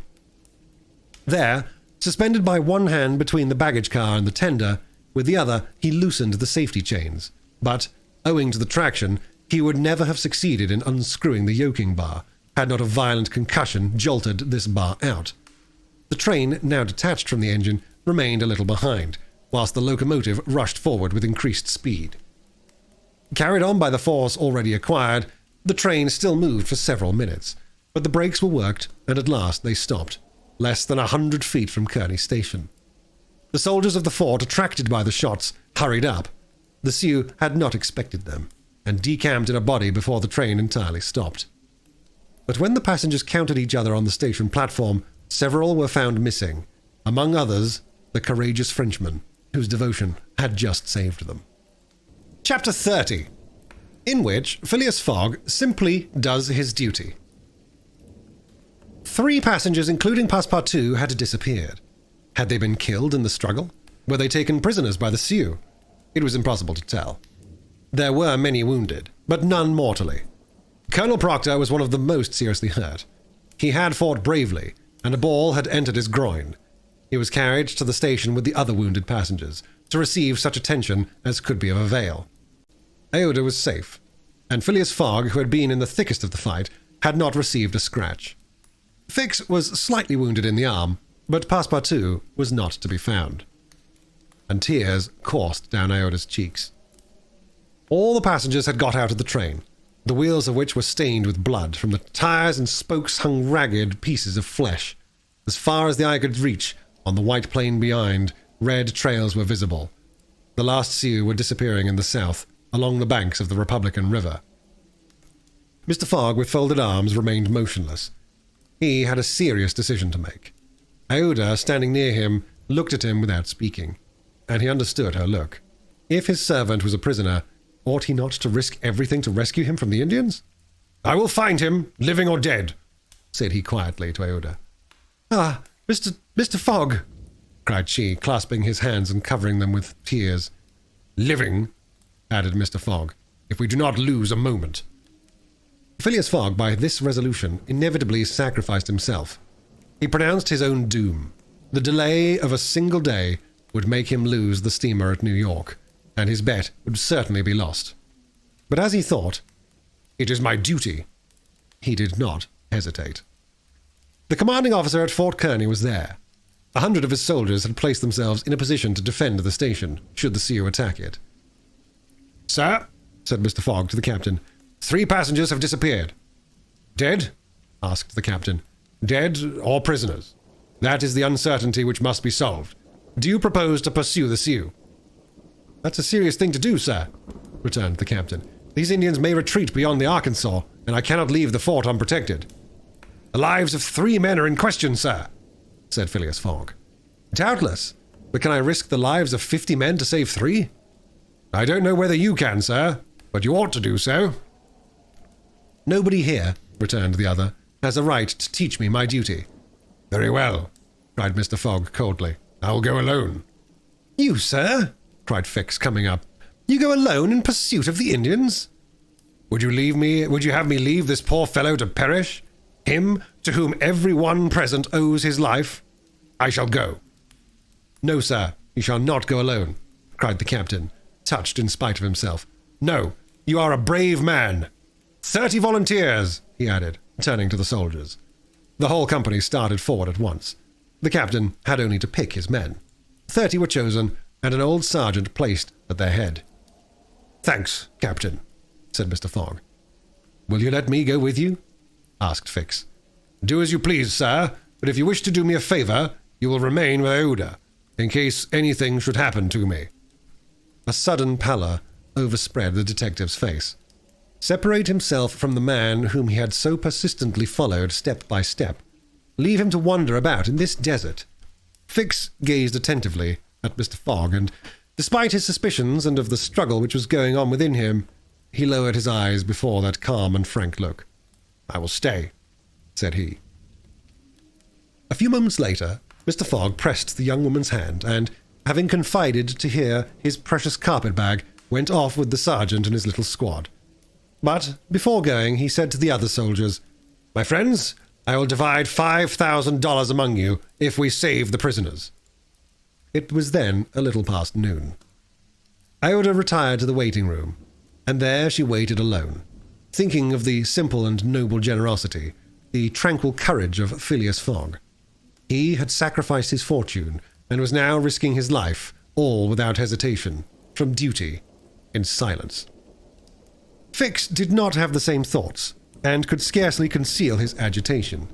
There, suspended by one hand between the baggage car and the tender, with the other he loosened the safety chains, but, owing to the traction, he would never have succeeded in unscrewing the yoking bar, had not a violent concussion jolted this bar out. The train, now detached from the engine, remained a little behind, whilst the locomotive rushed forward with increased speed. Carried on by the force already acquired, the train still moved for several minutes, but the brakes were worked, and at last they stopped, less than 100 feet from Kearny Station. The soldiers of the fort, attracted by the shots, hurried up. The Sioux had not expected them, and decamped in a body before the train entirely stopped. But when the passengers counted each other on the station platform, several were found missing, among others the courageous Frenchman, whose devotion had just saved them. Chapter 30, in which Phileas Fogg simply does his duty. 3 passengers, including Passepartout, had disappeared. Had they been killed in the struggle? Were they taken prisoners by the Sioux? It was impossible to tell. There were many wounded, but none mortally. Colonel Proctor was one of the most seriously hurt. He had fought bravely, and a ball had entered his groin. He was carried to the station with the other wounded passengers, to receive such attention as could be of avail. Aouda was safe, and Phileas Fogg, who had been in the thickest of the fight, had not received a scratch. Fix was slightly wounded in the arm, but Passepartout was not to be found. And tears coursed down Aouda's cheeks. All the passengers had got out of the train, the wheels of which were stained with blood. From the tires and spokes hung ragged pieces of flesh. As far as the eye could reach, on the white plain behind, red trails were visible. The last Sioux were disappearing in the south, along the banks of the Republican River. Mr. Fogg, with folded arms, remained motionless. He had a serious decision to make. Aouda, standing near him, looked at him without speaking, and he understood her look. If his servant was a prisoner, ought he not to risk everything to rescue him from the Indians? "I will find him, living or dead," said he quietly to Aouda. "Ah, Mr. Fogg," cried she, clasping his hands and covering them with tears. "Living," added Mr. Fogg, "if we do not lose a moment." Phileas Fogg, by this resolution, inevitably sacrificed himself. He pronounced his own doom. The delay of a single day would make him lose the steamer at New York, and his bet would certainly be lost. But as he thought, "It is my duty," he did not hesitate. The commanding officer at Fort Kearny was there. 100 of his soldiers had placed themselves in a position to defend the station, should the Sioux attack it. "Sir," said Mr. Fogg to the captain, 3 passengers have disappeared." "Dead?" asked the captain. "Dead or prisoners. That is the uncertainty which must be solved. Do you propose to pursue the Sioux?" "That's a serious thing to do, sir," returned the captain. "These Indians may retreat beyond the Arkansas, and I cannot leave the fort unprotected." "The lives of 3 men are in question, sir," said Phileas Fogg. "Doubtless, but can I risk the lives of 50 men to save 3? "I don't know whether you can, sir, but you ought to do so." "Nobody here," returned the other, "has a right to teach me my duty." "Very well," cried Mr. Fogg coldly. "I will go alone." "You, sir?" cried Fix, coming up. "You go alone in pursuit of the Indians?" Would you have me leave this poor fellow to perish? Him to whom every one present owes his life? I shall go." "No, sir, you shall not go alone," cried the captain, touched in spite of himself. "No, You are a brave man. 30 volunteers, he added, turning to the soldiers. The whole company started forward at once. The captain had only to pick his men. 30 were chosen, and an old sergeant placed at their head. Thanks, Captain, said Mr. Fogg. Will you let me go with you? Asked Fix. Do as you please, sir, but if you wish to do me a favour, you will remain with Aouda, in case anything should happen to me. A sudden pallor overspread the detective's face. Separate himself from the man whom he had so persistently followed step by step. Leave him to wander about in this desert. Fix gazed attentively at Mr. Fogg, and, despite his suspicions and of the struggle which was going on within him, he lowered his eyes before that calm and frank look. I will stay, said he. A few moments later, Mr. Fogg pressed the young woman's hand, and, having confided to her his precious carpet-bag, went off with the sergeant and his little squad. But, before going, he said to the other soldiers, My friends, I will divide $5,000 among you if we save the prisoners. It was then a little past noon. Aouda retired to the waiting room, and there she waited alone, thinking of the simple and noble generosity, the tranquil courage of Phileas Fogg. He had sacrificed his fortune, and was now risking his life, all without hesitation, from duty, in silence. Fix did not have the same thoughts, and could scarcely conceal his agitation.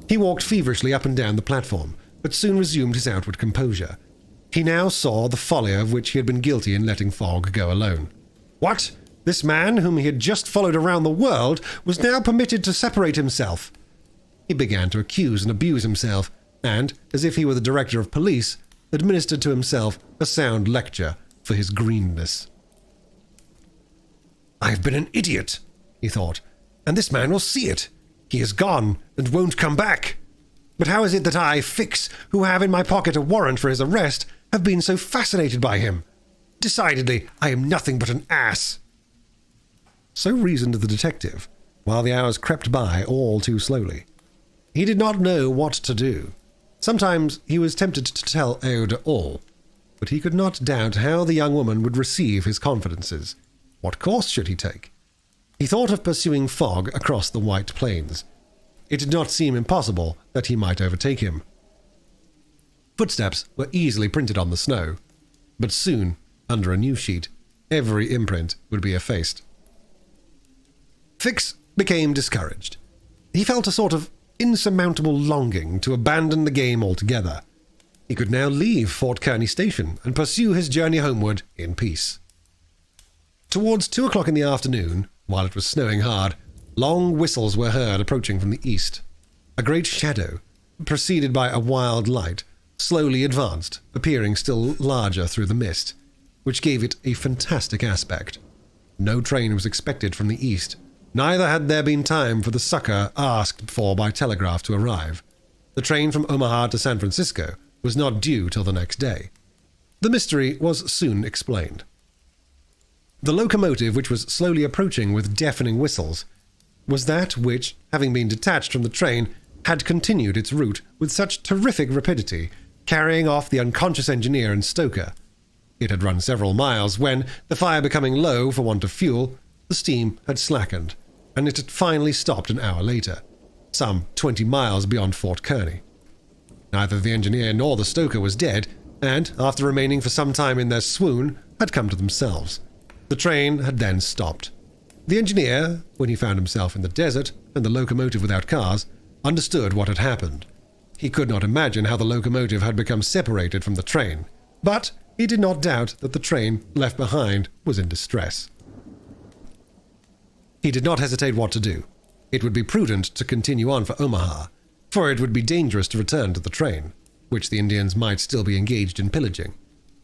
He walked feverishly up and down the platform, but soon resumed his outward composure. He now saw the folly of which he had been guilty in letting Fogg go alone. What? This man, whom he had just followed around the world, was now permitted to separate himself. He began to accuse and abuse himself, and, as if he were the director of police, administered to himself a sound lecture for his greenness. I've been an idiot, he thought, and this man will see it. He is gone, and won't come back. But how is it that I, Fix, who have in my pocket a warrant for his arrest, have been so fascinated by him? Decidedly, I am nothing but an ass. So reasoned the detective, while the hours crept by all too slowly. He did not know what to do. Sometimes he was tempted to tell Aouda all, but he could not doubt how the young woman would receive his confidences. What course should he take? He thought of pursuing Fogg across the White Plains. It did not seem impossible that he might overtake him. Footsteps were easily printed on the snow, but soon, under a new sheet, every imprint would be effaced. Fix became discouraged. He felt a sort of insurmountable longing to abandon the game altogether. He could now leave Fort Kearny Station and pursue his journey homeward in peace. Towards 2 o'clock in the afternoon, while it was snowing hard, long whistles were heard approaching from the east. A great shadow, preceded by a wild light, slowly advanced, appearing still larger through the mist, which gave it a fantastic aspect. No train was expected from the east. Neither had there been time for the succor asked for by telegraph to arrive. The train from Omaha to San Francisco was not due till the next day. The mystery was soon explained. The locomotive, which was slowly approaching with deafening whistles, was that which, having been detached from the train, had continued its route with such terrific rapidity, carrying off the unconscious engineer and stoker. It had run several miles when, the fire becoming low for want of fuel, the steam had slackened, and it had finally stopped an hour later, some 20 miles beyond Fort Kearny. Neither the engineer nor the stoker was dead, and, after remaining for some time in their swoon, had come to themselves. The train had then stopped. The engineer, when he found himself in the desert and the locomotive without cars, understood what had happened. He could not imagine how the locomotive had become separated from the train, but he did not doubt that the train left behind was in distress. He did not hesitate what to do. It would be prudent to continue on for Omaha, for it would be dangerous to return to the train, which the Indians might still be engaged in pillaging.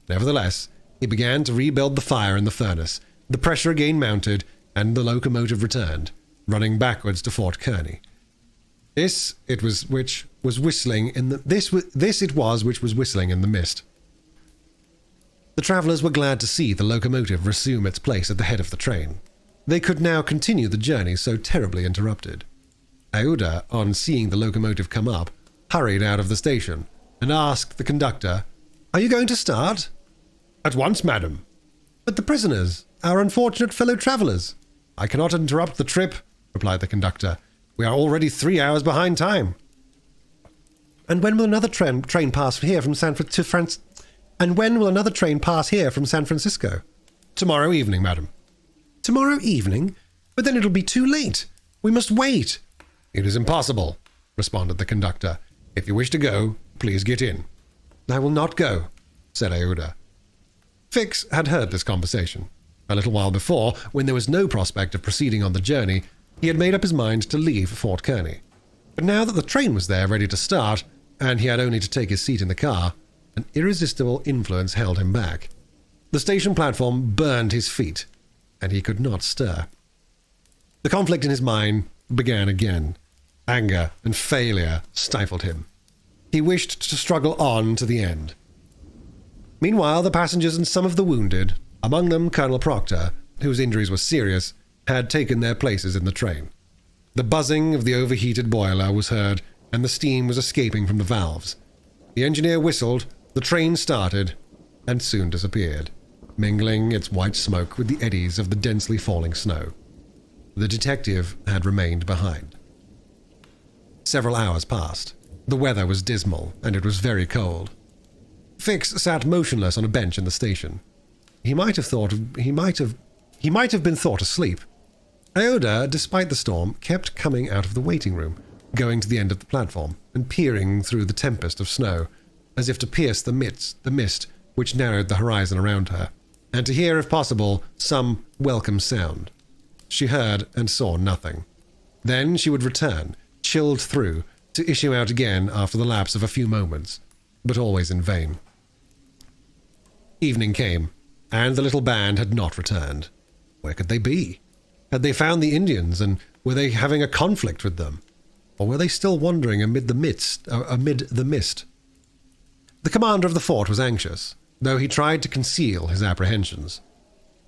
Nevertheless, he began to rebuild the fire in the furnace. The pressure again mounted, and the locomotive returned, running backwards to Fort Kearny. This it was which was whistling in the mist. The travellers were glad to see the locomotive resume its place at the head of the train. They could now continue the journey so terribly interrupted. Aouda, on seeing the locomotive come up, hurried out of the station and asked the conductor, "Are you going to start?" "At once, madam." "But the prisoners, our unfortunate fellow travellers." "I cannot interrupt the trip," replied the conductor. "We are already 3 hours behind time." "And when will another train pass here from San Francisco?" "Tomorrow evening, madam." "Tomorrow evening? But then it'll be too late. We must wait." "It is impossible," responded the conductor. "If you wish to go, please get in." "I will not go," said Aouda. Fix had heard this conversation. A little while before, when there was no prospect of proceeding on the journey, he had made up his mind to leave Fort Kearny. But now that the train was there ready to start, and he had only to take his seat in the car, an irresistible influence held him back. The station platform burned his feet, and he could not stir. The conflict in his mind began again. Anger and failure stifled him. He wished to struggle on to the end. Meanwhile, the passengers and some of the wounded, among them Colonel Proctor, whose injuries were serious, had taken their places in the train. The buzzing of the overheated boiler was heard, and the steam was escaping from the valves. The engineer whistled, the train started, and soon disappeared, mingling its white smoke with the eddies of the densely falling snow. The detective had remained behind. Several hours passed. The weather was dismal, and it was very cold. Fix sat motionless on a bench in the station. He might have been thought asleep. Aouda, despite the storm, kept coming out of the waiting room, going to the end of the platform, and peering through the tempest of snow, as if to pierce the mist which narrowed the horizon around her, and to hear, if possible, some welcome sound. She heard and saw nothing. Then she would return, chilled through, to issue out again after the lapse of a few moments, but always in vain. Evening came, and the little band had not returned. Where could they be? Had they found the Indians, and were they having a conflict with them? Or were they still wandering amid the mist? The commander of the fort was anxious, though he tried to conceal his apprehensions.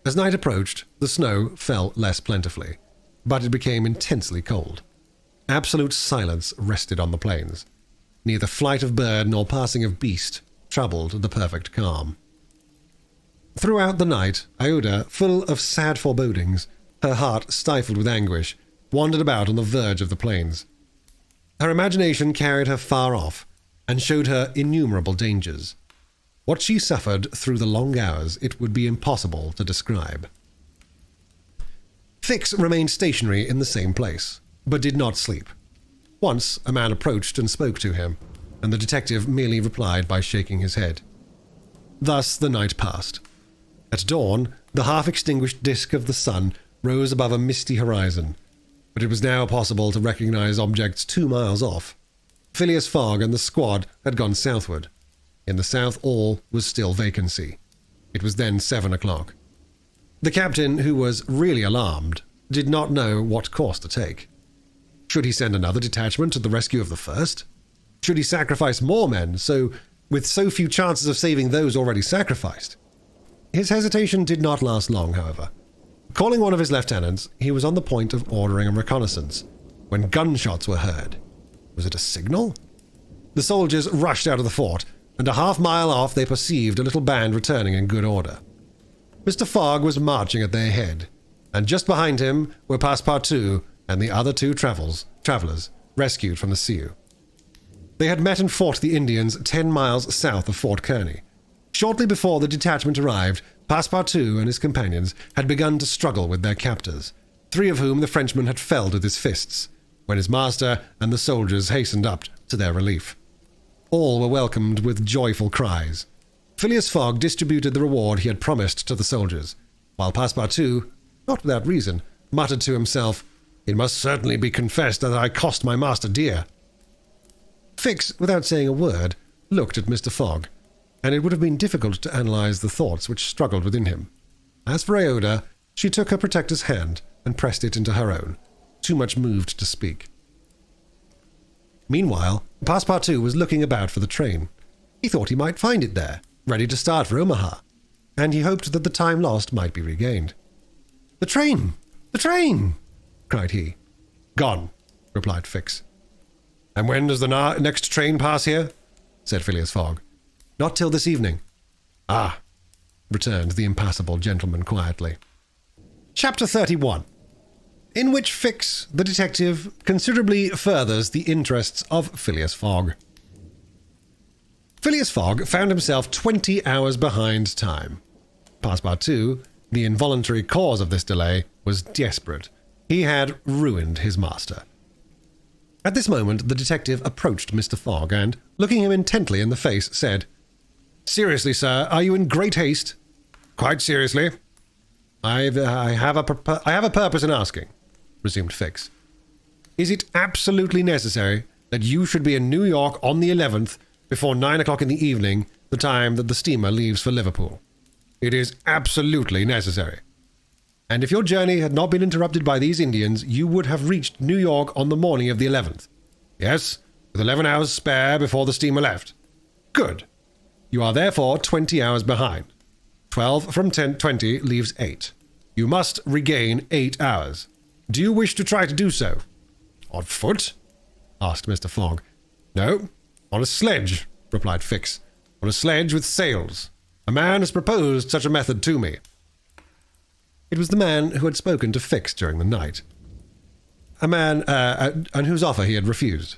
As night approached, the snow fell less plentifully, but it became intensely cold. Absolute silence rested on the plains. Neither flight of bird nor passing of beast troubled the perfect calm. Throughout the night, Aouda, full of sad forebodings, her heart stifled with anguish, wandered about on the verge of the plains. Her imagination carried her far off, and showed her innumerable dangers. What she suffered through the long hours it would be impossible to describe. Fix remained stationary in the same place, but did not sleep. Once a man approached and spoke to him, and the detective merely replied by shaking his head. Thus the night passed. At dawn, the half-extinguished disk of the sun rose above a misty horizon, but it was now possible to recognize objects 2 miles off. Phileas Fogg and the squad had gone southward. In the south all was still vacancy. It was then 7 o'clock. The captain, who was really alarmed, did not know what course to take. Should he send another detachment to the rescue of the first? Should he sacrifice more men, with so few chances of saving those already sacrificed? His hesitation did not last long, however. Calling one of his lieutenants, he was on the point of ordering a reconnaissance, when gunshots were heard. Was it a signal? The soldiers rushed out of the fort, and a half-mile off they perceived a little band returning in good order. Mr. Fogg was marching at their head, and just behind him were Passepartout and the other 2 travelers rescued from the Sioux. They had met and fought the Indians 10 miles south of Fort Kearny. Shortly before the detachment arrived, Passepartout and his companions had begun to struggle with their captors, 3 of whom the Frenchman had felled with his fists, when his master and the soldiers hastened up to their relief. All were welcomed with joyful cries. Phileas Fogg distributed the reward he had promised to the soldiers, while Passepartout, not without reason, muttered to himself, "It must certainly be confessed that I cost my master dear." Fix, without saying a word, looked at Mr. Fogg, and it would have been difficult to analyze the thoughts which struggled within him. As for Aouda, she took her protector's hand and pressed it into her own, too much moved to speak. Meanwhile, Passepartout was looking about for the train. He thought he might find it there, ready to start for Omaha, and he hoped that the time lost might be regained. "The train! The train!" cried he. "Gone," replied Fix. "And when does the next train pass here?" said Phileas Fogg. "Not till this evening." "Ah," returned the impassible gentleman quietly. Chapter 31, in which Fix, the detective, considerably furthers the interests of Phileas Fogg. Phileas Fogg found himself 20 hours behind time. Passepartout, the involuntary cause of this delay, was desperate. He had ruined his master. At this moment, the detective approached Mr. Fogg and, looking him intently in the face, said, "Seriously, sir, are you in great haste?" "Quite seriously." I have a purpose in asking," resumed Fix. "Is it absolutely necessary that you should be in New York on the 11th before 9 o'clock in the evening, the time that the steamer leaves for Liverpool? It is absolutely necessary. And if your journey had not been interrupted by these Indians, you would have reached New York on the morning of the 11th. Yes, with 11 hours spare before the steamer left. Good. You are therefore 20 hours behind. 12 from 20 leaves 8. You must regain 8 hours. Do you wish to try to do so?" "On foot?" asked Mr. Fogg. "No, on a sledge," replied Fix. "On a sledge with sails. A man has proposed such a method to me." It was the man who had spoken to Fix during the night. A man on whose offer he had refused.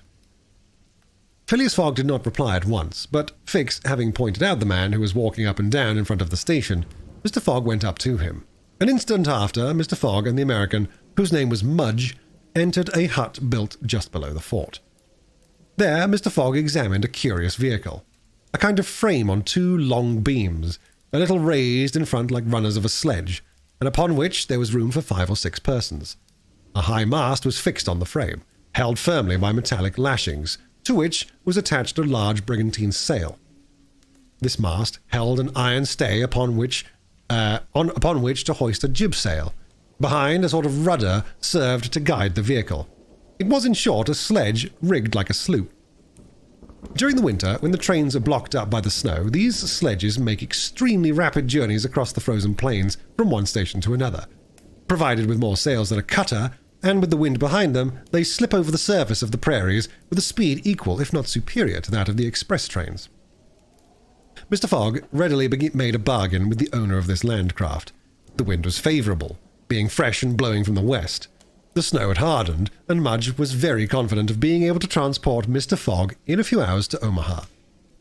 Phileas Fogg did not reply at once, but Fix having pointed out the man who was walking up and down in front of the station, Mr. Fogg went up to him. An instant after, Mr. Fogg and the American, whose name was Mudge, entered a hut built just below the fort. There, Mr. Fogg examined a curious vehicle, a kind of frame on 2 long beams, a little raised in front like runners of a sledge, and upon which there was room for 5 or 6 persons. A high mast was fixed on the frame, held firmly by metallic lashings, to which was attached a large brigantine sail. This mast held an iron stay upon which to hoist a jib sail. Behind, a sort of rudder served to guide the vehicle. It was, in short, a sledge rigged like a sloop. During the winter, when the trains are blocked up by the snow, these sledges make extremely rapid journeys across the frozen plains from one station to another. Provided with more sails than a cutter, and with the wind behind them, they slip over the surface of the prairies with a speed equal, if not superior, to that of the express trains. Mr. Fogg readily made a bargain with the owner of this landcraft. The wind was favourable, being fresh and blowing from the west. The snow had hardened, and Mudge was very confident of being able to transport Mr. Fogg in a few hours to Omaha.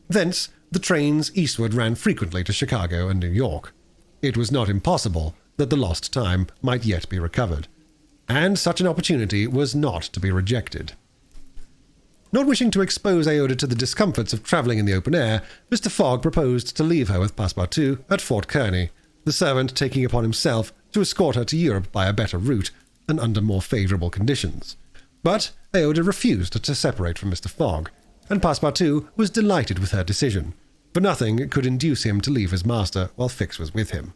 Thence, the trains eastward ran frequently to Chicago and New York. It was not impossible that the lost time might yet be recovered, and such an opportunity was not to be rejected. Not wishing to expose Aouda to the discomforts of travelling in the open air, Mr. Fogg proposed to leave her with Passepartout at Fort Kearny, the servant taking upon himself to escort her to Europe by a better route and under more favourable conditions. But Aouda refused to separate from Mr. Fogg, and Passepartout was delighted with her decision, for nothing could induce him to leave his master while Fix was with him.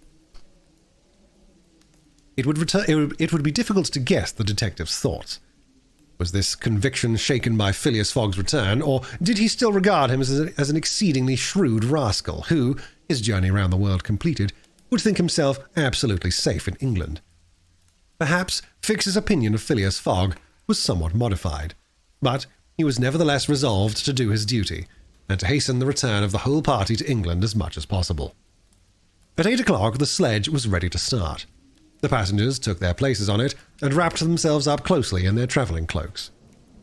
It would be difficult to guess the detective's thoughts. Was this conviction shaken by Phileas Fogg's return, or did he still regard him as an exceedingly shrewd rascal who, his journey round the world completed, would think himself absolutely safe in England? Perhaps Fix's opinion of Phileas Fogg was somewhat modified, but he was nevertheless resolved to do his duty, and to hasten the return of the whole party to England as much as possible. At 8 o'clock the sledge was ready to start. The passengers took their places on it and wrapped themselves up closely in their travelling cloaks.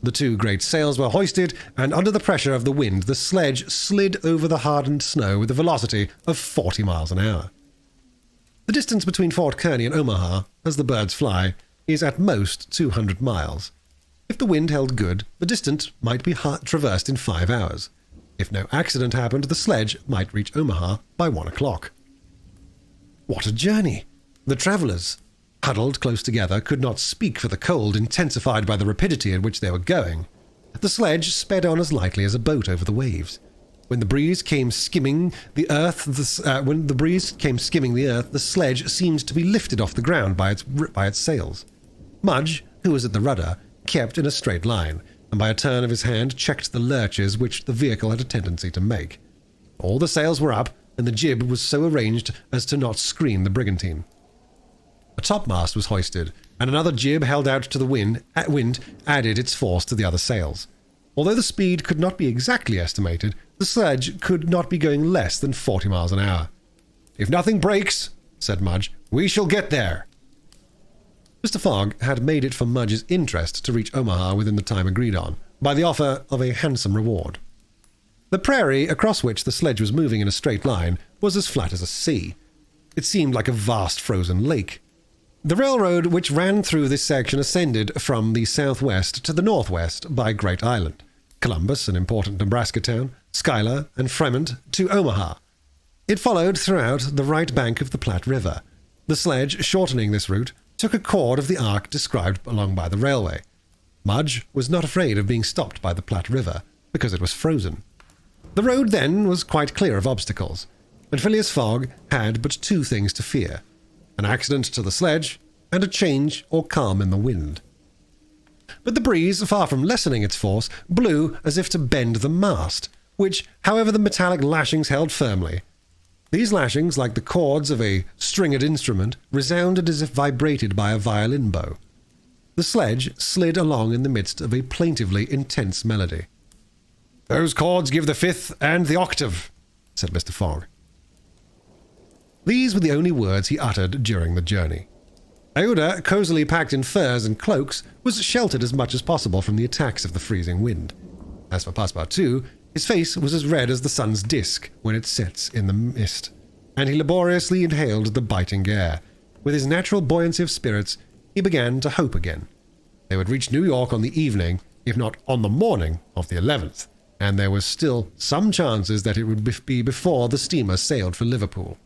The 2 great sails were hoisted, and under the pressure of the wind the sledge slid over the hardened snow with a velocity of 40 miles an hour. The distance between Fort Kearny and Omaha, as the birds fly, is at most 200 miles. If the wind held good, the distance might be traversed in 5 hours. If no accident happened, the sledge might reach Omaha by 1 o'clock. What a journey! The travellers, huddled close together, could not speak for the cold intensified by the rapidity at which they were going. The sledge sped on as lightly as a boat over the waves. When the breeze came skimming the earth, the sledge seemed to be lifted off the ground by its sails. Mudge, who was at the rudder, kept in a straight line, and by a turn of his hand checked the lurches which the vehicle had a tendency to make. All the sails were up, and the jib was so arranged as to not screen the brigantine. A topmast was hoisted, and another jib held out to the wind added its force to the other sails. Although the speed could not be exactly estimated, the sledge could not be going less than 40 miles an hour. "If nothing breaks," said Mudge, "we shall get there." Mr. Fogg had made it for Mudge's interest to reach Omaha within the time agreed on, by the offer of a handsome reward. The prairie across which the sledge was moving in a straight line was as flat as a sea. It seemed like a vast frozen lake. The railroad which ran through this section ascended from the southwest to the northwest by Great Island, Columbus, an important Nebraska town, Schuyler, and Fremont to Omaha. It followed throughout the right bank of the Platte River. The sledge, shortening this route, took a chord of the arc described along by the railway. Mudge was not afraid of being stopped by the Platte River, because it was frozen. The road then was quite clear of obstacles, and Phileas Fogg had but two things to fear: an accident to the sledge, and a change or calm in the wind. But the breeze, far from lessening its force, blew as if to bend the mast, which, however, the metallic lashings held firmly. These lashings, like the chords of a stringed instrument, resounded as if vibrated by a violin bow. The sledge slid along in the midst of a plaintively intense melody. "Those chords give the fifth and the octave," said Mr. Fogg. These were the only words he uttered during the journey. Aouda, cosily packed in furs and cloaks, was sheltered as much as possible from the attacks of the freezing wind. As for Passepartout, his face was as red as the sun's disk when it sets in the mist, and he laboriously inhaled the biting air. With his natural buoyancy of spirits, he began to hope again. They would reach New York on the evening, if not on the morning, of the 11th, and there was still some chances that it would be before the steamer sailed for Liverpool.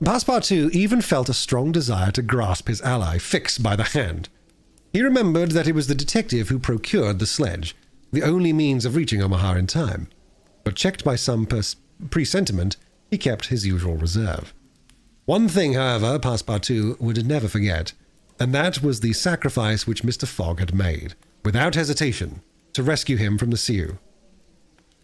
Passepartout even felt a strong desire to grasp his ally, Fix, by the hand. He remembered that it was the detective who procured the sledge, the only means of reaching Omaha in time. But checked by some presentiment, he kept his usual reserve. One thing, however, Passepartout would never forget, and that was the sacrifice which Mr. Fogg had made, without hesitation, to rescue him from the Sioux.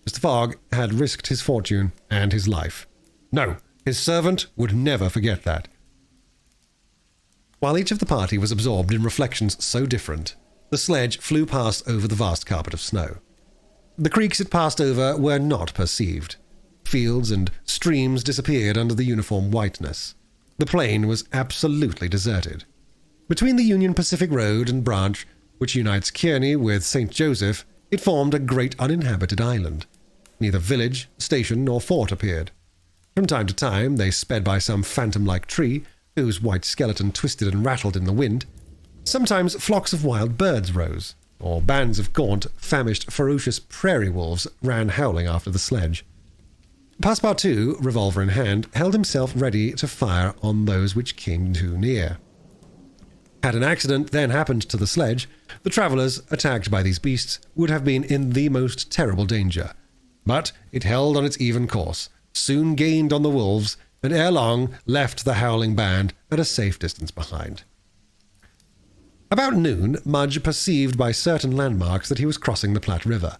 Mr. Fogg had risked his fortune and his life. No, his servant would never forget that. While each of the party was absorbed in reflections so different, the sledge flew past over the vast carpet of snow. The creeks it passed over were not perceived. Fields and streams disappeared under the uniform whiteness. The plain was absolutely deserted. Between the Union Pacific Road and branch, which unites Kearney with St. Joseph, it formed a great uninhabited island. Neither village, station, nor fort appeared. From time to time they sped by some phantom-like tree, whose white skeleton twisted and rattled in the wind. Sometimes flocks of wild birds rose, or bands of gaunt, famished, ferocious prairie wolves ran howling after the sledge. Passepartout, revolver in hand, held himself ready to fire on those which came too near. Had an accident then happened to the sledge, the travellers, attacked by these beasts, would have been in the most terrible danger. But it held on its even course, soon gained on the wolves, and ere long left the howling band at a safe distance behind. About noon, Mudge perceived by certain landmarks that he was crossing the Platte River.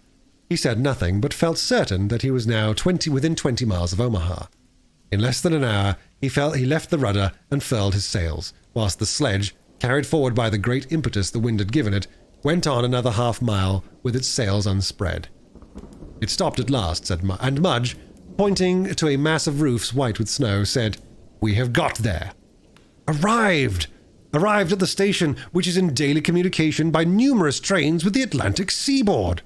He said nothing, but felt certain that he was now within 20 miles of Omaha. In less than an hour, he left the rudder and furled his sails, whilst the sledge, carried forward by the great impetus the wind had given it, went on another half-mile with its sails unspread. It stopped at last, and Mudge, pointing to a mass of roofs white with snow, said, "We have got there." "Arrived! Arrived at the station, which is in daily communication by numerous trains with the Atlantic seaboard."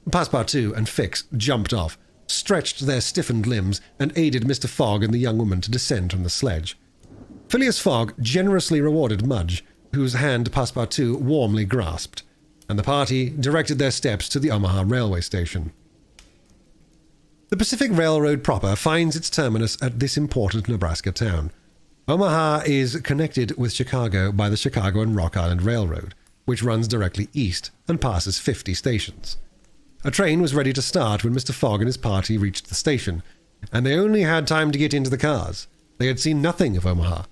Passepartout and Fix jumped off, stretched their stiffened limbs, and aided Mr. Fogg and the young woman to descend from the sledge. Phileas Fogg generously rewarded Mudge, whose hand Passepartout warmly grasped, and the party directed their steps to the Omaha railway station. The Pacific Railroad proper finds its terminus at this important Nebraska town. Omaha is connected with Chicago by the Chicago and Rock Island Railroad, which runs directly east and passes 50 stations. A train was ready to start when Mr. Fogg and his party reached the station, and they only had time to get into the cars. They had seen nothing of Omaha.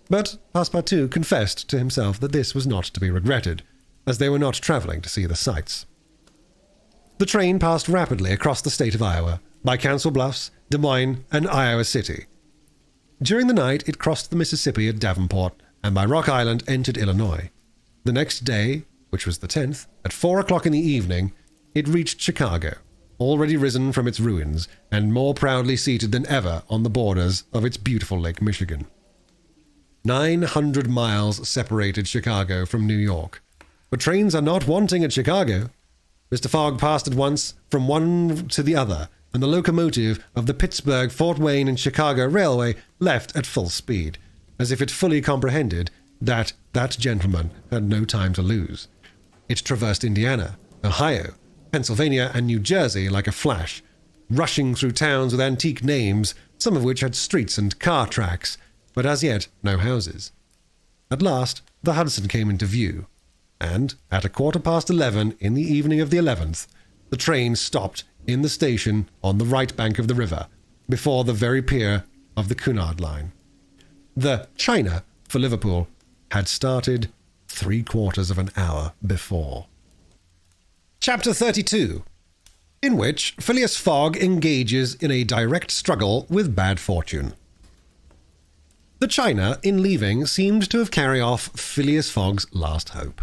But Passepartout confessed to himself that this was not to be regretted, as they were not traveling to see the sights. The train passed rapidly across the state of Iowa, by Council Bluffs, Des Moines, and Iowa City. During the night, it crossed the Mississippi at Davenport, and by Rock Island entered Illinois. The next day, which was the 10th, at 4 o'clock in the evening, it reached Chicago, already risen from its ruins, and more proudly seated than ever on the borders of its beautiful Lake Michigan. 900 miles separated Chicago from New York. But trains are not wanting at Chicago. Mr. Fogg passed at once from one to the other, and the locomotive of the Pittsburgh, Fort Wayne and Chicago Railway left at full speed, as if it fully comprehended that that gentleman had no time to lose. It traversed Indiana, Ohio, Pennsylvania, and New Jersey like a flash, rushing through towns with antique names, some of which had streets and car tracks, but as yet no houses. At last, the Hudson came into view, and at 11:15 in the evening of the 11th, the train stopped in the station on the right bank of the river, before the very pier of the Cunard line. The China for Liverpool had started 3/4 of an hour before. Chapter 32, in which Phileas Fogg engages in a direct struggle with bad fortune. The China, in leaving, seemed to have carried off Phileas Fogg's last hope.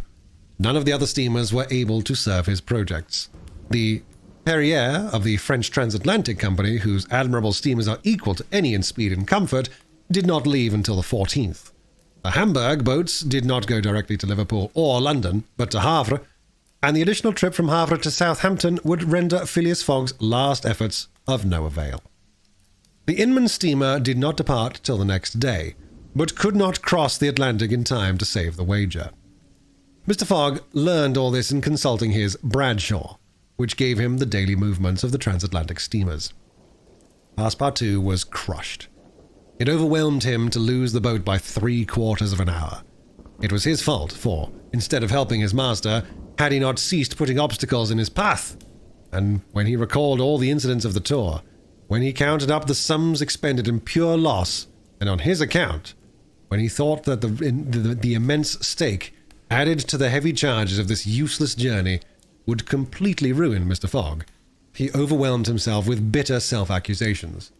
None of the other steamers were able to serve his projects. The Perrier of the French Transatlantic Company, whose admirable steamers are equal to any in speed and comfort, did not leave until the 14th. The Hamburg boats did not go directly to Liverpool or London, but to Havre, and the additional trip from Havre to Southampton would render Phileas Fogg's last efforts of no avail. The Inman steamer did not depart till the next day, but could not cross the Atlantic in time to save the wager. Mr. Fogg learned all this in consulting his Bradshaw, which gave him the daily movements of the transatlantic steamers. Passepartout was crushed. It overwhelmed him to lose the boat by 3/4 of an hour. It was his fault, for, instead of helping his master, had he not ceased putting obstacles in his path? And when he recalled all the incidents of the tour, when he counted up the sums expended in pure loss, and on his account, when he thought that the immense stake added to the heavy charges of this useless journey would completely ruin Mr. Fogg, he overwhelmed himself with bitter self-accusations.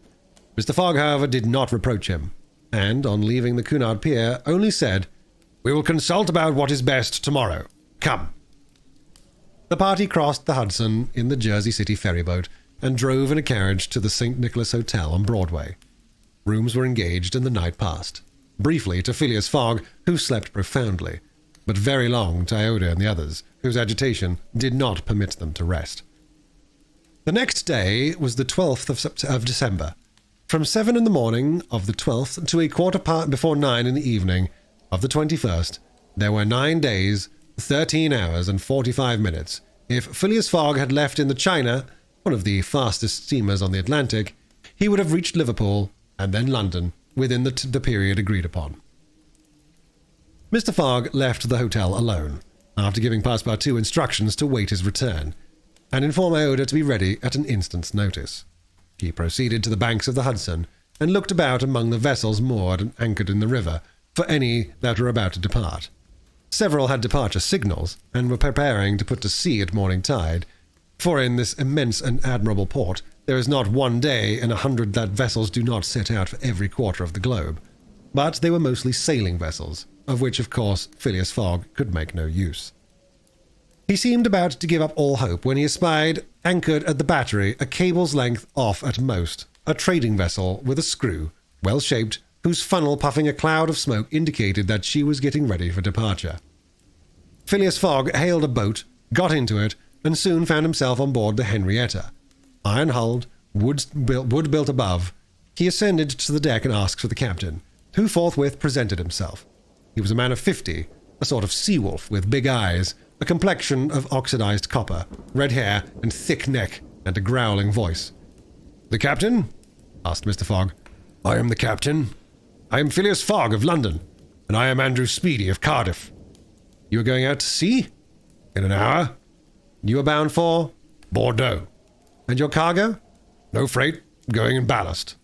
Mr. Fogg, however, did not reproach him, and, on leaving the Cunard Pier, only said, "We will consult about what is best tomorrow. Come." The party crossed the Hudson in the Jersey City ferryboat and drove in a carriage to the St. Nicholas Hotel on Broadway. Rooms were engaged and the night passed. Briefly to Phileas Fogg, who slept profoundly, but very long to Iota and the others, whose agitation did not permit them to rest. The next day was the 12th of December. From 7 in the morning of the 12th to 9:15 in the evening of the 21st, there were 9 days, 13 hours and 45 minutes. If Phileas Fogg had left in the China, one of the fastest steamers on the Atlantic, he would have reached Liverpool and then London within the period agreed upon. Mr. Fogg left the hotel alone, after giving Passepartout instructions to wait his return, and inform Iota to be ready at an instant's notice. He proceeded to the banks of the Hudson, and looked about among the vessels moored and anchored in the river, for any that were about to depart. Several had departure signals, and were preparing to put to sea at morning tide, for in this immense and admirable port there is not one day in 100 that vessels do not set out for every quarter of the globe. But they were mostly sailing vessels, of which, of course, Phileas Fogg could make no use. He seemed about to give up all hope when he espied, anchored at the battery, a cable's length off at most, a trading vessel with a screw, well-shaped, whose funnel puffing a cloud of smoke indicated that she was getting ready for departure. Phileas Fogg hailed a boat, got into it, and soon found himself on board the Henrietta. Iron-hulled, wood built above, he ascended to the deck and asked for the captain, who forthwith presented himself. He was a man of 50, a sort of sea-wolf with big eyes, a complexion of oxidized copper, red hair and thick neck, and a growling voice. "The captain?" asked Mr. Fogg. "I am the captain. I am Phileas Fogg of London, and I am Andrew Speedy of Cardiff. You are going out to sea?" "In an hour." "You are bound for?" "Bordeaux." "And your cargo?" "No freight, going in ballast."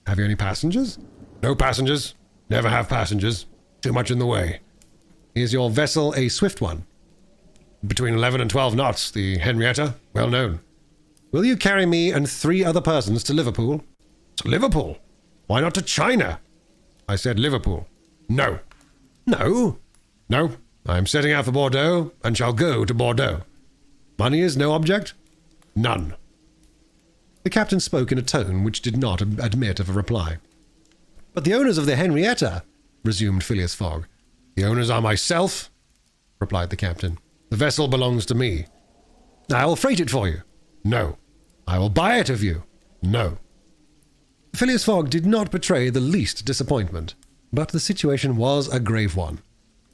"Have you any passengers?" "No passengers. Never have passengers. Too much in the way." "Is your vessel a swift one?" "Between 11 and 12 knots, the Henrietta, well known." "Will you carry me and 3 other persons to Liverpool?" "To Liverpool? Why not to China?" "I said Liverpool." "No." "No?" "No. I am setting out for Bordeaux, and shall go to Bordeaux." "Money is no object?" "None." The captain spoke in a tone which did not admit of a reply. "But the owners of the Henrietta," resumed Phileas Fogg. "The owners are myself," replied the captain. "The vessel belongs to me." "I will freight it for you." "No." "I will buy it of you." "No." Phileas Fogg did not betray the least disappointment, but the situation was a grave one.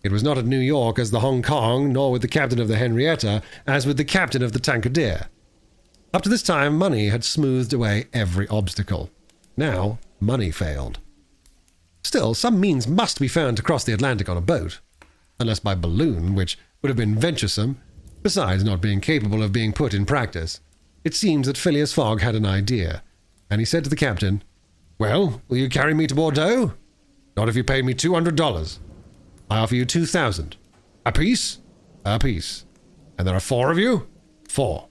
It was not at New York as the Hong Kong, nor with the captain of the Henrietta as with the captain of the Tankadere. Up to this time, money had smoothed away every obstacle. Now, money failed. Still, some means must be found to cross the Atlantic on a boat, unless by balloon, which would have been venturesome, besides not being capable of being put in practice. It seems that Phileas Fogg had an idea, and he said to the captain, "Well, will you carry me to Bordeaux?" "Not if you pay me $200. I offer you 2,000. "A piece?" "A piece." "And there are 4 of you?" "4.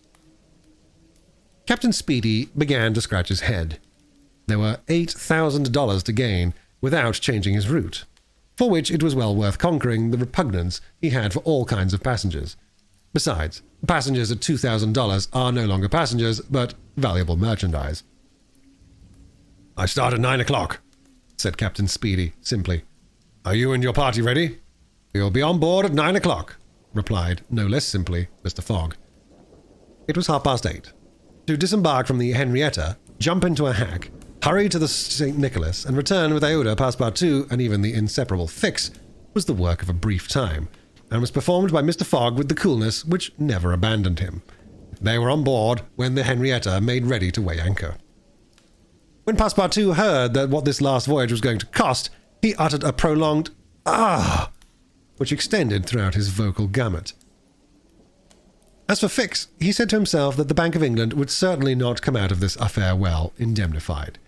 Captain Speedy began to scratch his head. There were $8,000 to gain without changing his route, for which it was well worth conquering the repugnance he had for all kinds of passengers. Besides, passengers at $2,000 are no longer passengers, but valuable merchandise. "I start at 9 o'clock, said Captain Speedy simply. "Are you and your party ready?" "We will be on board at 9 o'clock, replied, no less simply, Mr. Fogg. It was 8:30. To disembark from the Henrietta, jump into a hack, hurry to the St. Nicholas, and return with Jean Passepartout and even the inseparable Fix was the work of a brief time, and was performed by Mr. Fogg with the coolness which never abandoned him. They were on board when the Henrietta made ready to weigh anchor. When Passepartout heard that what this last voyage was going to cost, he uttered a prolonged "ah!" which extended throughout his vocal gamut. As for Fix, he said to himself that the Bank of England would certainly not come out of this affair well indemnified.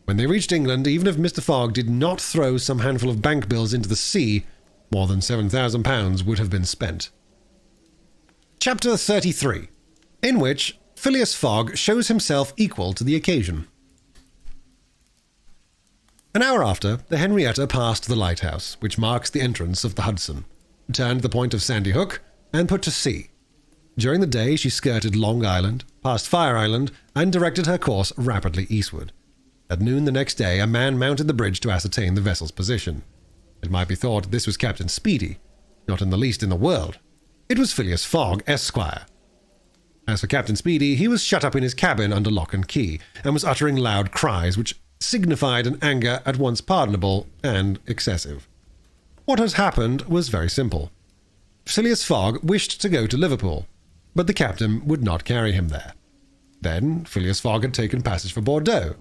When they reached England, even if Mr. Fogg did not throw some handful of bank bills into the sea, more than £7,000 would have been spent. Chapter 33, in which Phileas Fogg shows himself equal to the occasion. An hour after, the Henrietta passed the lighthouse, which marks the entrance of the Hudson, turned the point of Sandy Hook, and put to sea. During the day, she skirted Long Island, passed Fire Island, and directed her course rapidly eastward. At noon the next day, a man mounted the bridge to ascertain the vessel's position. It might be thought this was Captain Speedy. Not in the least in the world. It was Phileas Fogg, Esquire. As for Captain Speedy, he was shut up in his cabin under lock and key, and was uttering loud cries which signified an anger at once pardonable and excessive. What had happened was very simple. Phileas Fogg wished to go to Liverpool, but the captain would not carry him there. Then Phileas Fogg had taken passage for Bordeaux,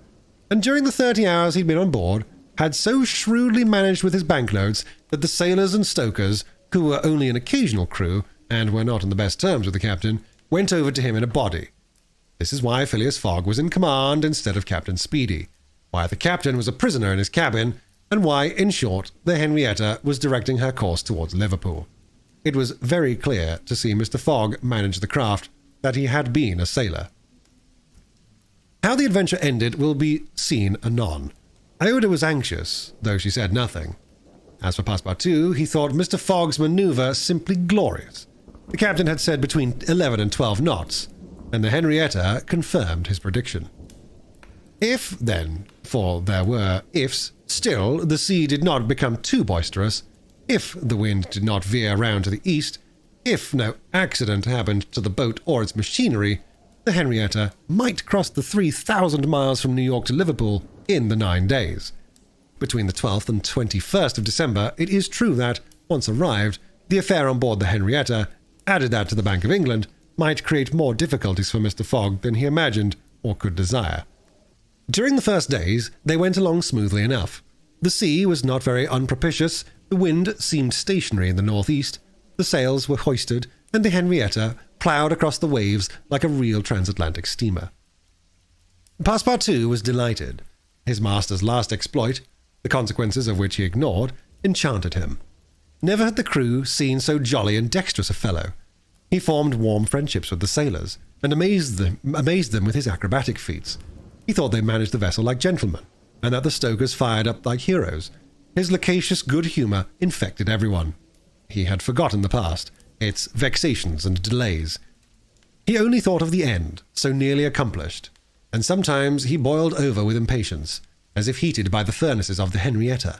and during the 30 hours he'd been on board, had so shrewdly managed with his banknotes that the sailors and stokers, who were only an occasional crew, and were not on the best terms with the captain, went over to him in a body. This is why Phileas Fogg was in command instead of Captain Speedy, why the captain was a prisoner in his cabin, and why, in short, the Henrietta was directing her course towards Liverpool. It was very clear to see Mr. Fogg manage the craft that he had been a sailor. How the adventure ended will be seen anon. Ioda was anxious, though she said nothing. As for Passepartout, he thought Mr. Fogg's manoeuvre simply glorious. The captain had said between 11 and 12 knots, and the Henrietta confirmed his prediction. If, then, for there were ifs, still the sea did not become too boisterous, if the wind did not veer round to the east, if no accident happened to the boat or its machinery, the Henrietta might cross the 3,000 miles from New York to Liverpool in the 9 days. Between the 12th and 21st of December, it is true that, once arrived, the affair on board the Henrietta, added that to the Bank of England, might create more difficulties for Mr. Fogg than he imagined or could desire. During the first days, they went along smoothly enough. The sea was not very unpropitious, the wind seemed stationary in the northeast, the sails were hoisted, and the Henrietta ploughed across the waves like a real transatlantic steamer. Passepartout was delighted. His master's last exploit, the consequences of which he ignored, enchanted him. Never had the crew seen so jolly and dexterous a fellow. He formed warm friendships with the sailors, and amazed them with his acrobatic feats. He thought they managed the vessel like gentlemen, and that the stokers fired up like heroes. His loquacious good humour infected everyone. He had forgotten the past, its vexations and delays. He only thought of the end, so nearly accomplished, and sometimes he boiled over with impatience, as if heated by the furnaces of the Henrietta.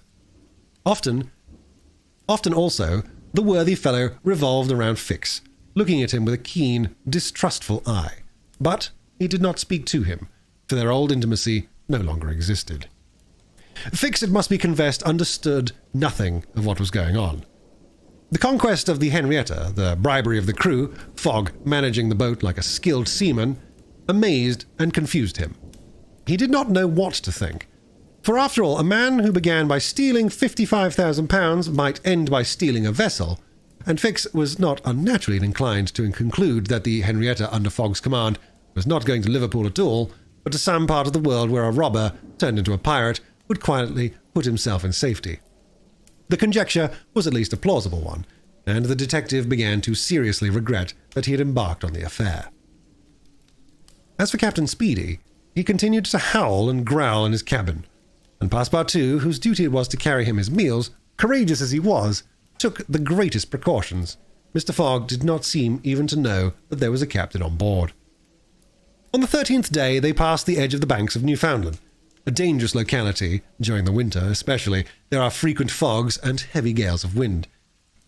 Often also, the worthy fellow revolved around Fix, looking at him with a keen, distrustful eye. But he did not speak to him, for their old intimacy no longer existed. Fix, it must be confessed, understood nothing of what was going on. The conquest of the Henrietta, the bribery of the crew, Fogg managing the boat like a skilled seaman, amazed and confused him. He did not know what to think. For after all, a man who began by stealing £55,000 might end by stealing a vessel, and Fix was not unnaturally inclined to conclude that the Henrietta under Fogg's command was not going to Liverpool at all, but to some part of the world where a robber, turned into a pirate, would quietly put himself in safety. The conjecture was at least a plausible one, and the detective began to seriously regret that he had embarked on the affair. As for Captain Speedy, he continued to howl and growl in his cabin, and Passepartout, whose duty it was to carry him his meals, courageous as he was, took the greatest precautions. Mr. Fogg did not seem even to know that there was a captain on board. On the 13th day, they passed the edge of the banks of Newfoundland, a dangerous locality. During the winter, especially, there are frequent fogs and heavy gales of wind.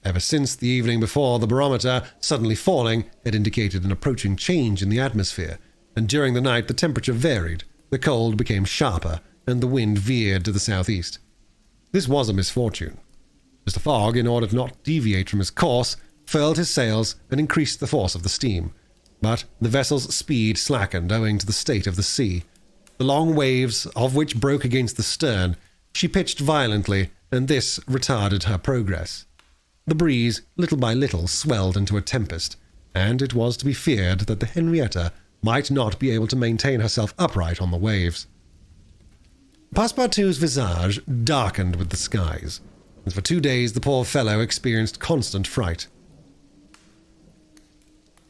Ever since the evening before, the barometer, suddenly falling, had indicated an approaching change in the atmosphere, and during the night the temperature varied, the cold became sharper, and the wind veered to the southeast. This was a misfortune. Mr. Fogg, in order to not deviate from his course, furled his sails and increased the force of the steam. But the vessel's speed slackened owing to the state of the sea. The long waves, of which broke against the stern, she pitched violently, and this retarded her progress. The breeze, little by little, swelled into a tempest, and it was to be feared that the Henrietta might not be able to maintain herself upright on the waves. Passepartout's visage darkened with the skies, and for 2 days the poor fellow experienced constant fright.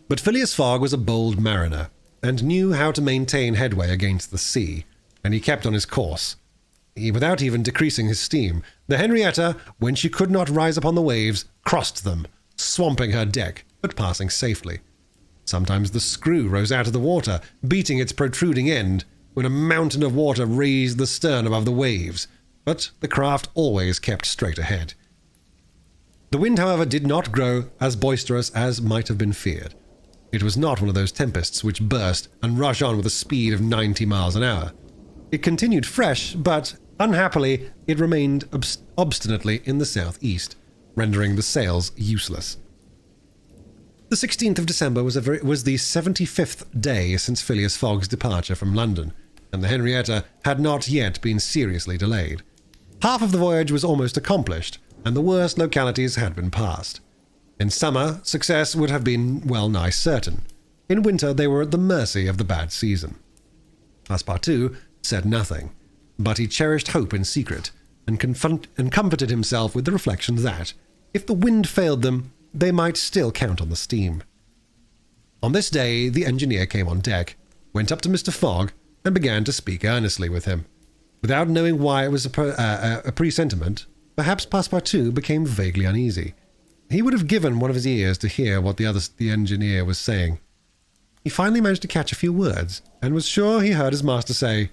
But Phileas Fogg was a bold mariner, and knew how to maintain headway against the sea, and he kept on his course. Without even decreasing his steam, the Henrietta, when she could not rise upon the waves, crossed them, swamping her deck, but passing safely. Sometimes the screw rose out of the water, beating its protruding end, when a mountain of water raised the stern above the waves, but the craft always kept straight ahead. The wind, however, did not grow as boisterous as might have been feared. It was not one of those tempests which burst and rush on with a speed of 90 miles an hour. It continued fresh, but, unhappily, it remained obstinately in the southeast, rendering the sails useless. The 16th of December was the 75th day since Phileas Fogg's departure from London, and the Henrietta had not yet been seriously delayed. Half of the voyage was almost accomplished, and the worst localities had been passed. In summer, success would have been well nigh certain. In winter, they were at the mercy of the bad season. Passepartout said nothing, but he cherished hope in secret, and comforted himself with the reflection that, if the wind failed them, they might still count on the steam. On this day, the engineer came on deck, went up to Mr. Fogg, and began to speak earnestly with him. Without knowing why it was a presentiment, perhaps Passepartout became vaguely uneasy. He would have given one of his ears to hear what the engineer was saying. He finally managed to catch a few words, and was sure he heard his master say,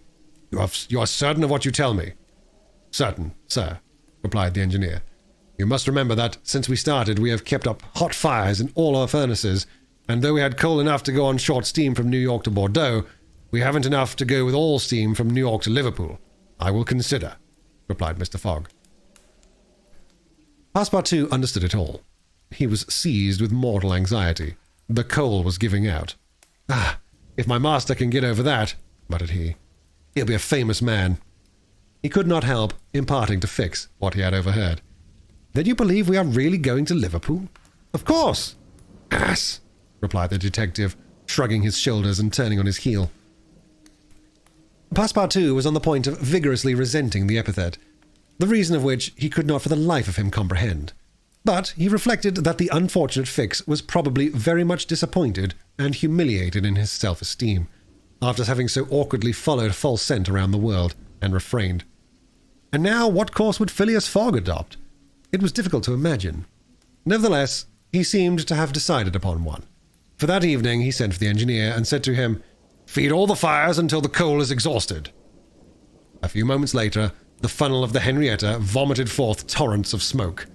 You are certain of what you tell me?" "Certain, sir," replied the engineer. "You must remember that, since we started, we have kept up hot fires in all our furnaces, and though we had coal enough to go on short steam from New York to Bordeaux, we haven't enough to go with all steam from New York to Liverpool. I will consider," replied Mr. Fogg. Passepartout understood it all. He was seized with mortal anxiety. The coal was giving out. "Ah, if my master can get over that," muttered he, "he'll be a famous man." He could not help imparting to Fix what he had overheard. "Then you believe we are really going to Liverpool?" "Of course." "Ass," replied the detective, shrugging his shoulders and turning on his heel. Passepartout was on the point of vigorously resenting the epithet, the reason of which he could not for the life of him comprehend. But he reflected that the unfortunate Fix was probably very much disappointed and humiliated in his self-esteem, after having so awkwardly followed a false scent around the world, and refrained. And now what course would Phileas Fogg adopt? It was difficult to imagine. Nevertheless, he seemed to have decided upon one. For that evening he sent for the engineer and said to him, "Feed all the fires until the coal is exhausted." A few moments later, The funnel of the Henrietta vomited forth torrents of smoke.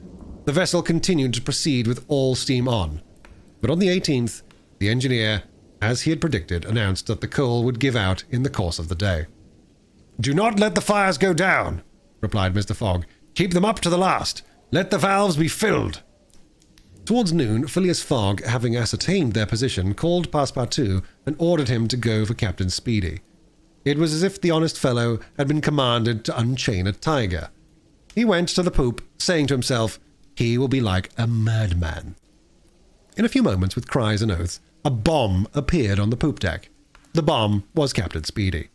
The vessel continued to proceed with all steam on. But on the 18th, the engineer, as he had predicted, announced that the coal would give out in the course of the day. "Do not let the fires go down," replied Mr. Fogg. "Keep them up to the last. Let the valves be filled." Towards noon, Phileas Fogg, having ascertained their position, called Passepartout and ordered him to go for Captain Speedy. It was as if the honest fellow had been commanded to unchain a tiger. He went to the poop, saying to himself, "He will be like a madman." In a few moments, with cries and oaths, a bomb appeared on the poop deck. The bomb was Captain Speedy.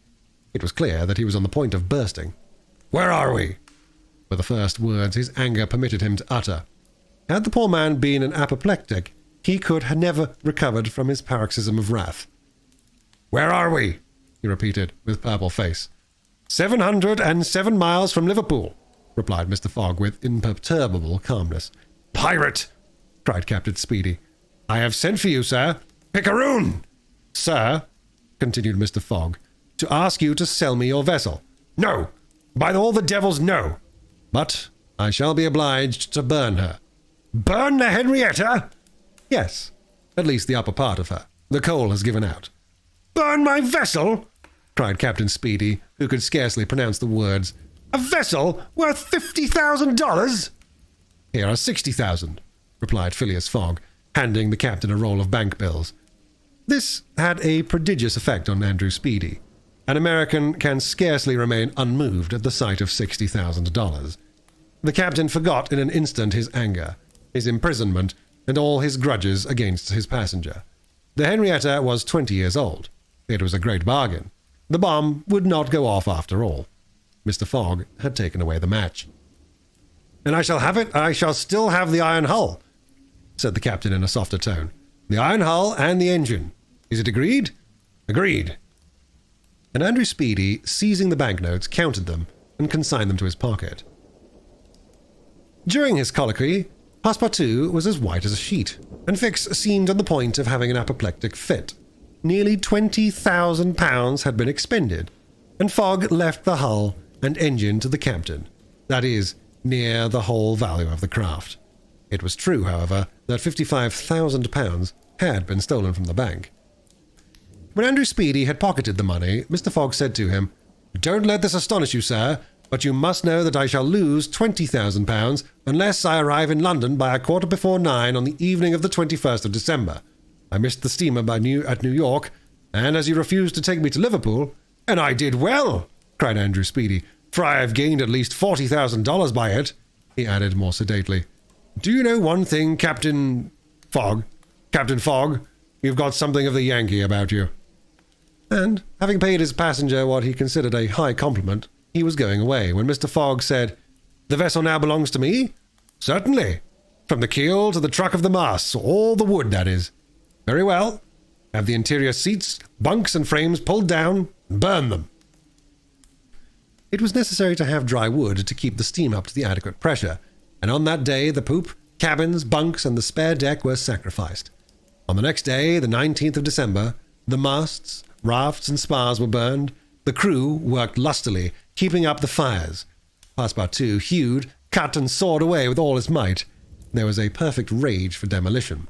It was clear that he was on the point of bursting. "Where are we?" were the first words his anger permitted him to utter. Had the poor man been an apoplectic, he could have never recovered from his paroxysm of wrath. "Where are we?" he repeated, with purple face. 707 miles from Liverpool," replied Mr. Fogg with imperturbable calmness. "Pirate!" cried Captain Speedy. "I have sent for you, sir." "Picaroon!" "Sir," continued Mr. Fogg, "to ask you to sell me your vessel." "No! By all the devils, no!" "But I shall be obliged to burn her." "Burn the Henrietta?" "Yes, at least the upper part of her. The coal has given out." "Burn my vessel?" cried Captain Speedy, who could scarcely pronounce the words. "A vessel worth $50,000? "Here are 60,000, replied Phileas Fogg, handing the captain a roll of bank bills. This had a prodigious effect on Andrew Speedy. An American can scarcely remain unmoved at the sight of $60,000. The captain forgot in an instant his anger, his imprisonment, and all his grudges against his passenger. The Henrietta was 20 years old. It was a great bargain. The bomb would not go off after all. Mr. Fogg had taken away the match. "And I shall have it. I shall still have the iron hull," said the captain in a softer tone. "The iron hull and the engine. Is it agreed?" "Agreed." And Andrew Speedy, seizing the banknotes, counted them and consigned them to his pocket. During his colloquy, Passepartout was as white as a sheet, and Fix seemed on the point of having an apoplectic fit. Nearly £20,000 had been expended, and Fogg left the hull and engine to the captain, that is, near the whole value of the craft. It was true, however, that £55,000 had been stolen from the bank. When Andrew Speedy had pocketed the money, Mr. Fogg said to him, "Don't let this astonish you, sir, but you must know that I shall lose £20,000 unless I arrive in London by 9:15 on the evening of the 21st of December. I missed the steamer at New York, and as you refused to take me to Liverpool—" "And I did well," cried Andrew Speedy, "for I have gained at least $40,000 by it," he added more sedately. "Do you know one thing, Captain Fogg? Captain Fogg, you've got something of the Yankee about you." And, having paid his passenger what he considered a high compliment, he was going away, when Mr. Fogg said, "The vessel now belongs to me?" "Certainly. From the keel to the truck of the masts, all the wood, that is." "Very well. Have the interior seats, bunks, and frames pulled down, and burn them." It was necessary to have dry wood to keep the steam up to the adequate pressure, and on that day the poop, cabins, bunks, and the spare deck were sacrificed. On the next day, the 19th of December, the masts, rafts, and spars were burned. The crew worked lustily, keeping up the fires. Passepartout hewed, cut, and sawed away with all his might. There was a perfect rage for demolition.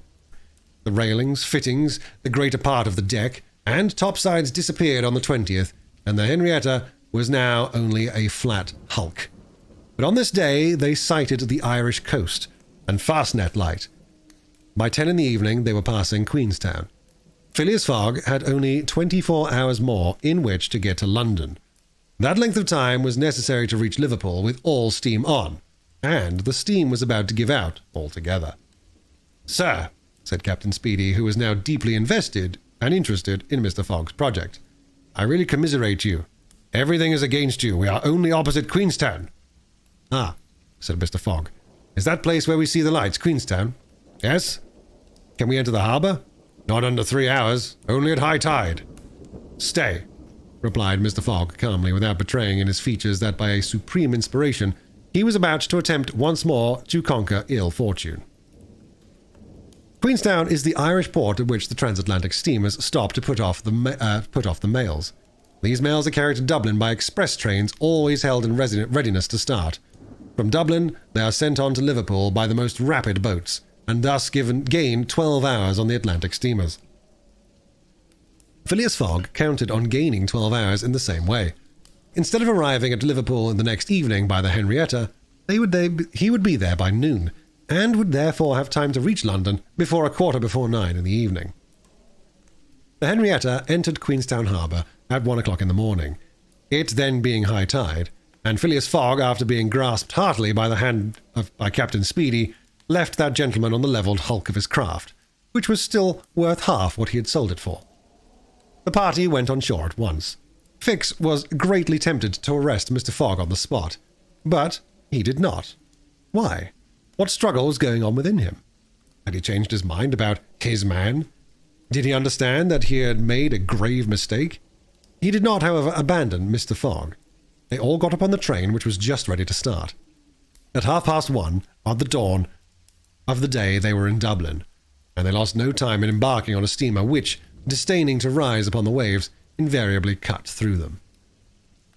The railings, fittings, the greater part of the deck, and topsides disappeared on the 20th, and the Henrietta was now only a flat hulk. But on this day they sighted the Irish coast, and Fastnet Light. By 10 in the evening they were passing Queenstown. Phileas Fogg had only 24 hours more in which to get to London. That length of time was necessary to reach Liverpool with all steam on, and the steam was about to give out altogether. "Sir," said Captain Speedy, who was now deeply invested and interested in Mr. Fogg's project, "I really commiserate you. Everything is against you. We are only opposite Queenstown." "Ah," said Mr. Fogg. "Is that place where we see the lights, Queenstown?" "Yes." "Can we enter the harbour?" "Not under 3 hours. Only at high tide." "Stay," replied Mr. Fogg calmly, without betraying in his features that by a supreme inspiration he was about to attempt once more to conquer ill fortune. Queenstown is the Irish port at which the transatlantic steamers stop to put off the mails. These mails are carried to Dublin by express trains always held in readiness to start. From Dublin, they are sent on to Liverpool by the most rapid boats, and thus gain 12 hours on the Atlantic steamers. Phileas Fogg counted on gaining 12 hours in the same way. Instead of arriving at Liverpool the next evening by the Henrietta, he would be there by noon, and would therefore have time to reach London before 9:15 in the evening. The Henrietta entered Queenstown Harbour at 1 o'clock in the morning, it then being high tide, and Phileas Fogg, after being grasped heartily by the hand by Captain Speedy, left that gentleman on the levelled hulk of his craft, which was still worth half what he had sold it for. The party went on shore at once. Fix was greatly tempted to arrest Mr. Fogg on the spot, but he did not. Why? What struggle was going on within him? Had he changed his mind about his man? Did he understand that he had made a grave mistake? He did not, however, abandon Mr. Fogg. They all got upon the train, which was just ready to start. At 1:30 on the dawn of the day they were in Dublin, and they lost no time in embarking on a steamer which, disdaining to rise upon the waves, invariably cut through them.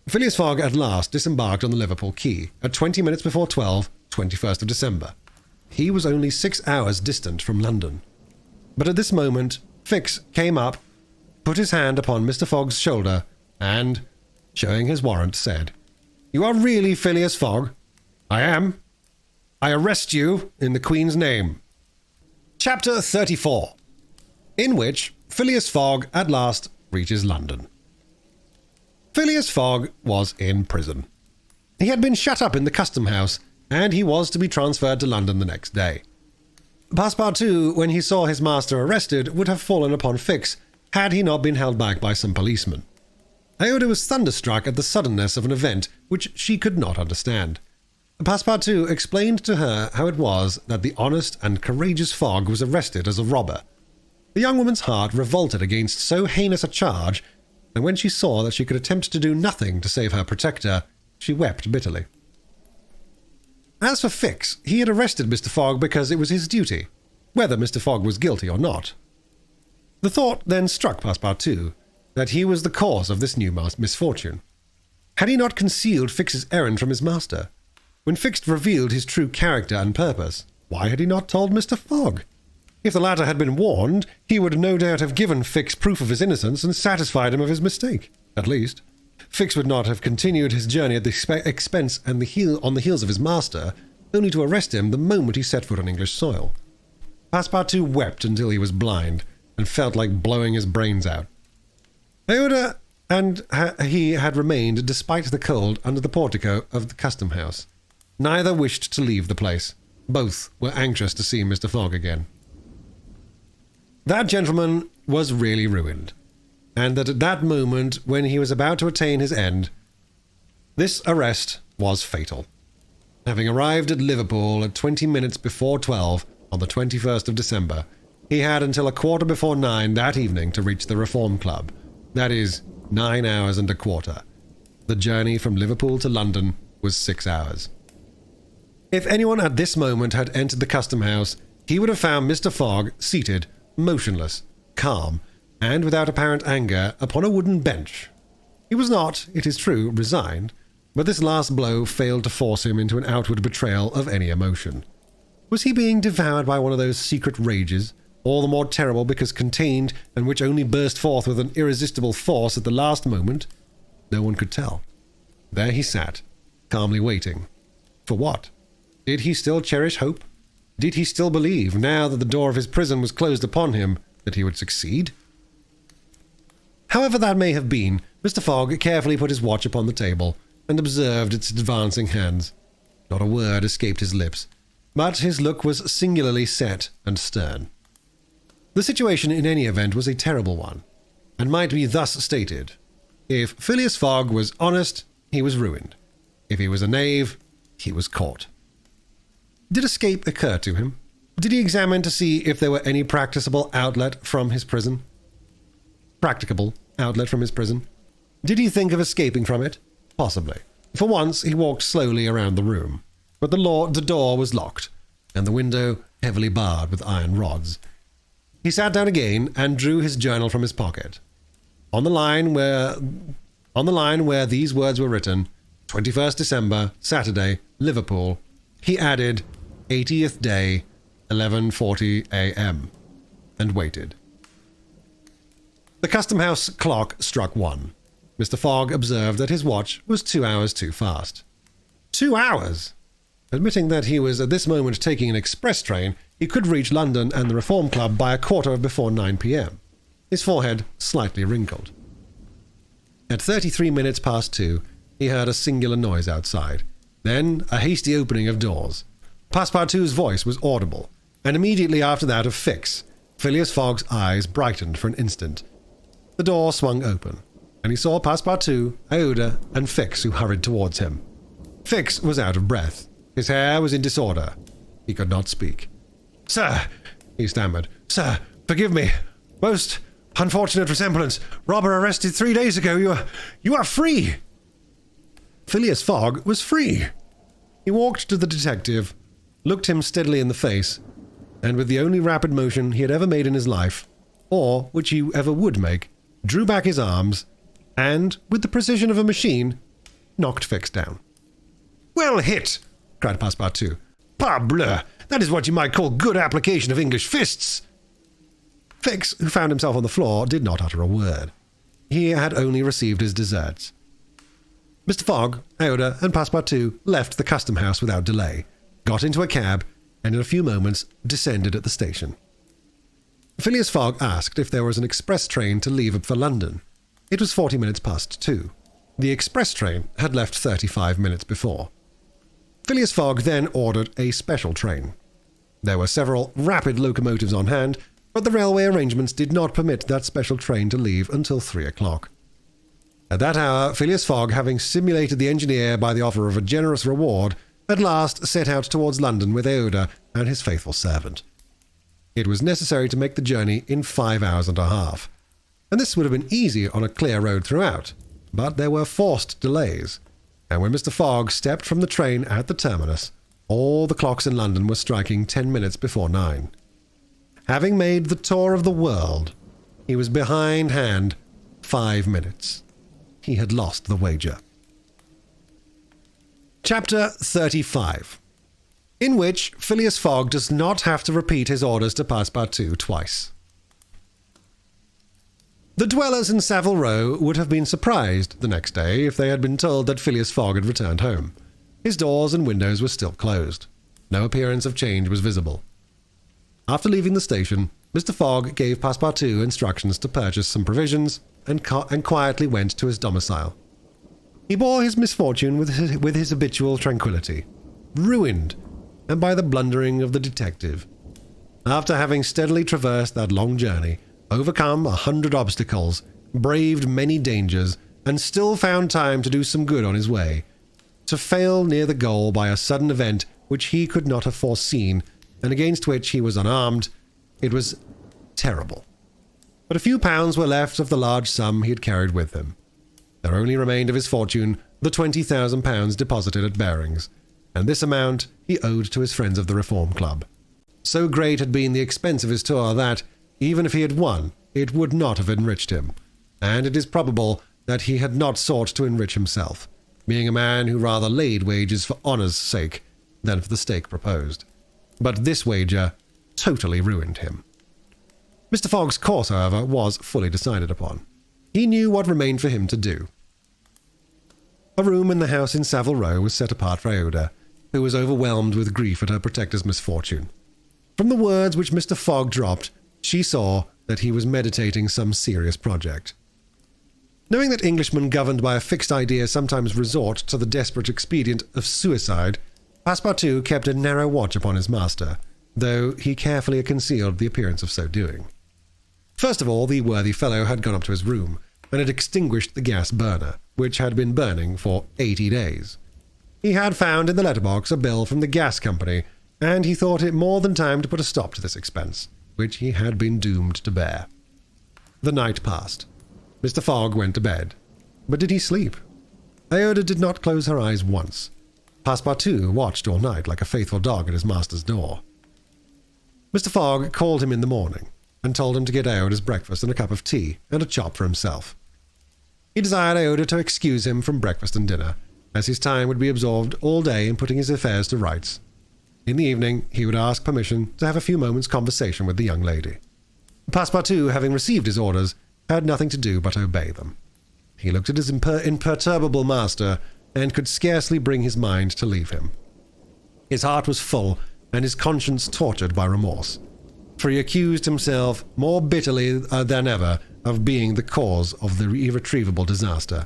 Phileas Fogg at last disembarked on the Liverpool quay at 20 minutes before 12, 21st of December. He was only 6 hours distant from London. But at this moment, Fix came up, put his hand upon Mr. Fogg's shoulder, and, showing his warrant, said, "You are really Phileas Fogg?" "I am. I arrest you in the Queen's name." Chapter 34, in which Phileas Fogg at last reaches London. Phileas Fogg was in prison. He had been shut up in the custom house, and he was to be transferred to London the next day. Passepartout, when he saw his master arrested, would have fallen upon Fix, had he not been held back by some policemen. Aouda was thunderstruck at the suddenness of an event which she could not understand. Passepartout explained to her how it was that the honest and courageous Fogg was arrested as a robber. The young woman's heart revolted against so heinous a charge, and when she saw that she could attempt to do nothing to save her protector, she wept bitterly. As for Fix, he had arrested Mr. Fogg because it was his duty, whether Mr. Fogg was guilty or not. The thought then struck Passepartout that he was the cause of this new misfortune. Had he not concealed Fix's errand from his master? When Fix revealed his true character and purpose, why had he not told Mr. Fogg? If the latter had been warned, he would no doubt have given Fix proof of his innocence and satisfied him of his mistake. At least, Fix would not have continued his journey at the expense and on the heels of his master, only to arrest him the moment he set foot on English soil. Passepartout wept until he was blind, and felt like blowing his brains out. Aouda and he had remained, despite the cold, under the portico of the custom house. Neither wished to leave the place. Both were anxious to see Mr. Fogg again. That gentleman was really ruined, and that at that moment when he was about to attain his end, this arrest was fatal. Having arrived at Liverpool at 20 minutes before 12 on the 21st of December, he had until 9:15 that evening to reach the Reform Club, that is, 9 hours and a quarter. The journey from Liverpool to London was 6 hours. If anyone at this moment had entered the custom house, he would have found Mr. Fogg seated, motionless, calm, and without apparent anger, upon a wooden bench. He was not, it is true, resigned, but this last blow failed to force him into an outward betrayal of any emotion. Was he being devoured by one of those secret rages, all the more terrible because contained, and which only burst forth with an irresistible force at the last moment? No one could tell. There he sat, calmly waiting. For what? Did he still cherish hope? Did he still believe, now that the door of his prison was closed upon him, that he would succeed? However that may have been, Mr. Fogg carefully put his watch upon the table, and observed its advancing hands. Not a word escaped his lips, but his look was singularly set and stern. The situation in any event was a terrible one, and might be thus stated. If Phileas Fogg was honest, he was ruined. If he was a knave, he was caught. Did escape occur to him? Did he examine to see if there were any practicable outlet from his prison? Practicable outlet from his prison? Did he think of escaping from it? Possibly. For once he walked slowly around the room, but the door was locked, and the window heavily barred with iron rods. He sat down again and drew his journal from his pocket. On the line were On the line where these words were written, 21st December, Saturday, Liverpool, he added 80th day, 11:40 a.m., and waited. The custom house clock struck 1. Mr. Fogg observed that his watch was 2 hours too fast. 2 hours! Admitting that he was at this moment taking an express train, he could reach London and the Reform Club by a quarter before 9 p.m. His forehead slightly wrinkled. At 33 minutes past 2, he heard a singular noise outside. Then a hasty opening of doors. Passepartout's voice was audible, and immediately after that of Fix. Phileas Fogg's eyes brightened for an instant. The door swung open, and he saw Passepartout, Aouda, and Fix, who hurried towards him. Fix was out of breath. His hair was in disorder. He could not speak. "Sir," he stammered. "Sir, forgive me. Most unfortunate resemblance. Robber arrested 3 days ago. You are free." Phileas Fogg was free. He walked to the detective, looked him steadily in the face, and with the only rapid motion he had ever made in his life, or which he ever would make, drew back his arms, and, with the precision of a machine, knocked Fix down. "Well hit!" cried Passepartout. "Parbleu! That is what you might call good application of English fists!" Fix, who found himself on the floor, did not utter a word. He had only received his deserts. Mr. Fogg, Aouda, and Passepartout left the custom house without delay, got into a cab, and in a few moments descended at the station. Phileas Fogg asked if there was an express train to leave for London. It was 40 minutes past 2. The express train had left 35 minutes before. Phileas Fogg then ordered a special train. There were several rapid locomotives on hand, but the railway arrangements did not permit that special train to leave until 3 o'clock. At that hour, Phileas Fogg, having stimulated the engineer by the offer of a generous reward, at last set out towards London with Aouda and his faithful servant. It was necessary to make the journey in 5 hours and a half, and this would have been easy on a clear road throughout, but there were forced delays, and when Mr. Fogg stepped from the train at the terminus, all the clocks in London were striking 10 minutes before 9. Having made the tour of the world, he was behindhand 5 minutes. He had lost the wager. Chapter 35, in which Phileas Fogg does not have to repeat his orders to Passepartout twice. The dwellers in Savile Row would have been surprised the next day if they had been told that Phileas Fogg had returned home. His doors and windows were still closed. No appearance of change was visible. After leaving the station, Mr. Fogg gave Passepartout instructions to purchase some provisions and quietly went to his domicile. He bore his misfortune with his habitual tranquillity, ruined, and by the blundering of the detective. After having steadily traversed that long journey, overcome 100 obstacles, braved many dangers, and still found time to do some good on his way, to fail near the goal by a sudden event which he could not have foreseen and against which he was unarmed, it was terrible. But a few pounds were left of the large sum he had carried with him. There only remained of his fortune the £20,000 deposited at Barings, and this amount he owed to his friends of the Reform Club. So great had been the expense of his tour that, even if he had won, it would not have enriched him, and it is probable that he had not sought to enrich himself, being a man who rather laid wagers for honour's sake than for the stake proposed. But this wager totally ruined him. Mr. Fogg's course, however, was fully decided upon. He knew what remained for him to do. A room in the house in Savile Row was set apart for Aouda, who was overwhelmed with grief at her protector's misfortune. From the words which Mr. Fogg dropped, she saw that he was meditating some serious project. Knowing that Englishmen governed by a fixed idea sometimes resort to the desperate expedient of suicide, Passepartout kept a narrow watch upon his master, though he carefully concealed the appearance of so doing. First of all, the worthy fellow had gone up to his room, and had extinguished the gas burner, which had been burning for 80 days. He had found in the letterbox a bill from the gas company, and he thought it more than time to put a stop to this expense, which he had been doomed to bear. The night passed. Mr. Fogg went to bed. But did he sleep? Aouda did not close her eyes once. Passepartout watched all night like a faithful dog at his master's door. Mr. Fogg called him in the morning, and told him to get Aouda's breakfast and a cup of tea, and a chop for himself. He desired Iota to excuse him from breakfast and dinner, as his time would be absorbed all day in putting his affairs to rights. In the evening, he would ask permission to have a few moments' conversation with the young lady. Passepartout, having received his orders, had nothing to do but obey them. He looked at his imperturbable master and could scarcely bring his mind to leave him. His heart was full and his conscience tortured by remorse, for he accused himself more bitterly than ever of being the cause of the irretrievable disaster.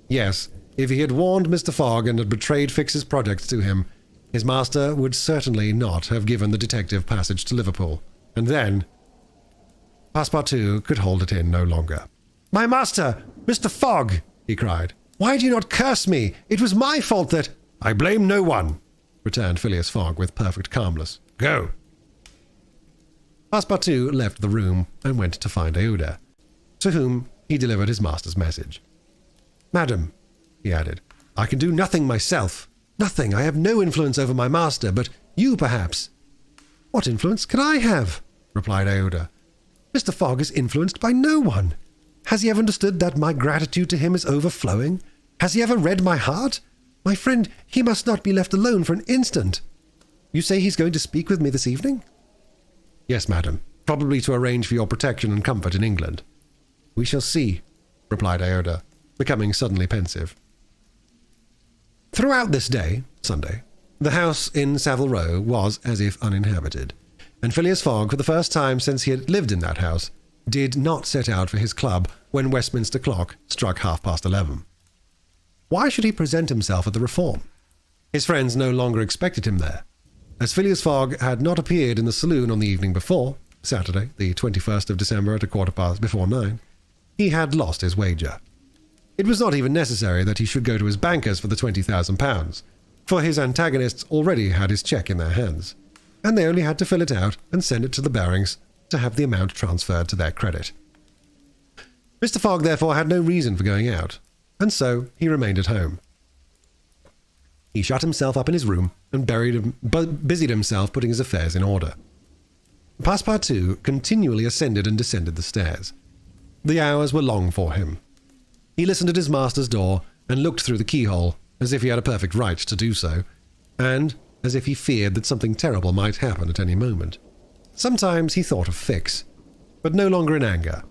Yes, if he had warned Mr. Fogg and had betrayed Fix's projects to him, his master would certainly not have given the detective passage to Liverpool. And then Passepartout could hold it in no longer. "My master, Mr. Fogg!" he cried. "Why do you not curse me? It was my fault that—" "I blame no one," returned Phileas Fogg with perfect calmness. "Go." Passepartout left the room and went to find Iota, to whom he delivered his master's message. "Madam," he added, "I can do nothing myself. Nothing. I have no influence over my master, but you, perhaps." "What influence can I have?" replied Iota. "Mr. Fogg is influenced by no one. Has he ever understood that my gratitude to him is overflowing? Has he ever read my heart? My friend, he must not be left alone for an instant. You say he's going to speak with me this evening?" "Yes, madam, probably to arrange for your protection and comfort in England." "We shall see," replied Iota, becoming suddenly pensive. Throughout this day, Sunday, the house in Savile Row was as if uninhabited, and Phileas Fogg, for the first time since he had lived in that house, did not set out for his club when Westminster clock struck 11:30. Why should he present himself at the Reform? His friends no longer expected him there. As Phileas Fogg had not appeared in the saloon on the evening before, Saturday, the 21st of December at 9:15, he had lost his wager. It was not even necessary that he should go to his bankers for the £20,000, for his antagonists already had his cheque in their hands, and they only had to fill it out and send it to the Barings to have the amount transferred to their credit. Mr. Fogg therefore had no reason for going out, and so he remained at home. He shut himself up in his room and busied himself putting his affairs in order. Passepartout continually ascended and descended the stairs. The hours were long for him. He listened at his master's door and looked through the keyhole, as if he had a perfect right to do so, and as if he feared that something terrible might happen at any moment. Sometimes he thought of Fix, but no longer in anger.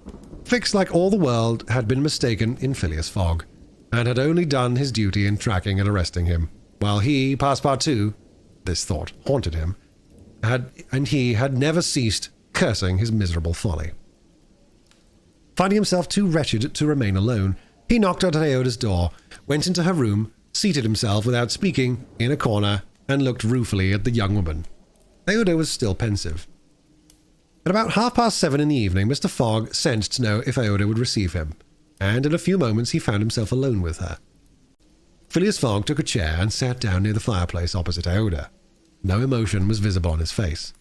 Fix, like all the world, had been mistaken in Phileas Fogg, and had only done his duty in tracking and arresting him, while he, Passepartout, this thought haunted him, he had never ceased cursing his miserable folly. Finding himself too wretched to remain alone, he knocked at Iota's door, went into her room, seated himself without speaking in a corner, and looked ruefully at the young woman. Iota was still pensive. At about 7:30 in the evening, Mr. Fogg sent to know if Iota would receive him, and in a few moments he found himself alone with her. Phileas Fogg took a chair and sat down near the fireplace opposite Iota. No emotion was visible on his face.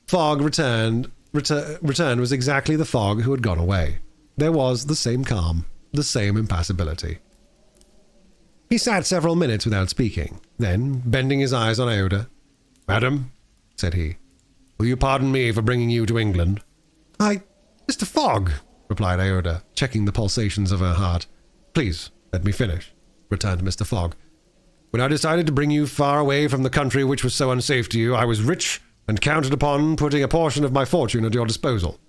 Fogg returned was exactly the Fogg who had gone away. There was the same calm, the same impassibility. He sat several minutes without speaking. Then, bending his eyes on Iota, "Madam," said he, "will you pardon me for bringing you to England?" "Mr. Fogg," replied Iota, checking the pulsations of her heart. "Please, let me finish," returned Mr. Fogg. "When I decided to bring you far away from the country which was so unsafe to you, I was rich and counted upon putting a portion of my fortune at your disposal.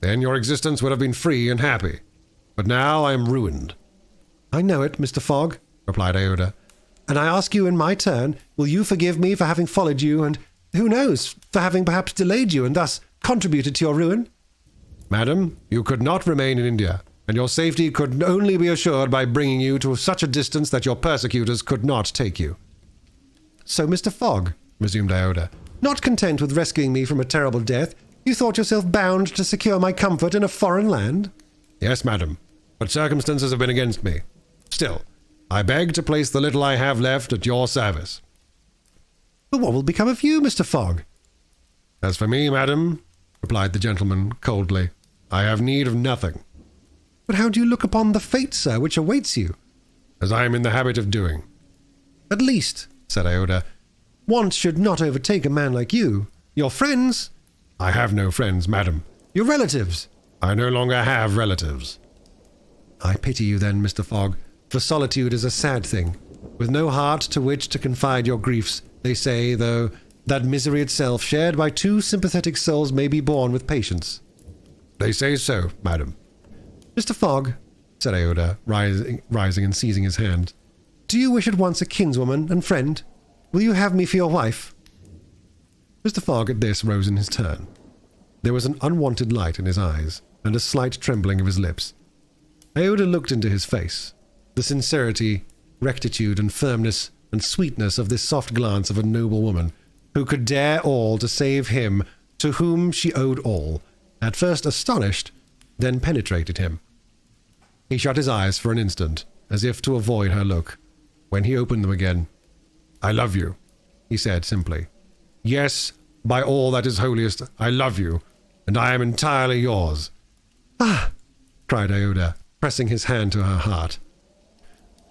Then your existence would have been free and happy. But now I am ruined." "I know it, Mr. Fogg," replied Iota, "and I ask you in my turn, will you forgive me for having followed you, and, who knows, for having perhaps delayed you and thus contributed to your ruin?" "Madam, you could not remain in India, and your safety could only be assured by bringing you to such a distance that your persecutors could not take you." "So, Mr. Fogg," resumed Iota, "not content with rescuing me from a terrible death, you thought yourself bound to secure my comfort in a foreign land?" "Yes, madam, but circumstances have been against me. Still, I beg to place the little I have left at your service." "But what will become of you, Mr. Fogg?" "As for me, madam," replied the gentleman coldly, "I have need of nothing." "But how do you look upon the fate, sir, which awaits you?" "As I am in the habit of doing." "At least," said Iota, "want should not overtake a man like you. Your friends—" "I have no friends, madam." "Your relatives—" "I no longer have relatives." I pity you then, Mr. Fogg, for solitude is a sad thing. With no heart to which to confide your griefs, they say, though, that misery itself, shared by two sympathetic souls, may be borne with patience. They say so, madam. Mr. Fogg, said Aouda, rising and seizing his hand, do you wish at once a kinswoman and friend? Will you have me for your wife? Mr. Fogg at this rose in his turn. There was an unwonted light in his eyes, and a slight trembling of his lips. Aouda looked into his face. The sincerity, rectitude, and firmness and sweetness of this soft glance of a noble woman, who could dare all to save him to whom she owed all, at first astonished, then penetrated him. He shut his eyes for an instant, as if to avoid her look. When he opened them again, "I love you," he said simply. "Yes, by all that is holiest, I love you, and I am entirely yours." "Ah!" cried Aouda, pressing his hand to her heart.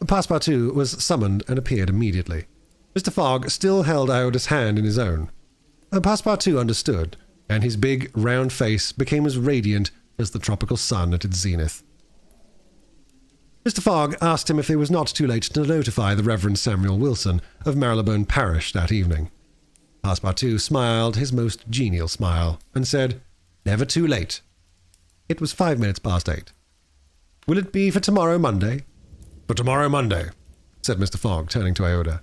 Passepartout was summoned and appeared immediately. Mr. Fogg still held Aouda's hand in his own. Passepartout understood, and his big, round face became as radiant as the tropical sun at its zenith. Mr. Fogg asked him if it was not too late to notify the Reverend Samuel Wilson of Marylebone Parish that evening. Passepartout smiled his most genial smile, and said, "Never too late." It was 5 minutes past 8. "Will it be for tomorrow Monday?" "For tomorrow Monday," said Mr. Fogg, turning to Aouda.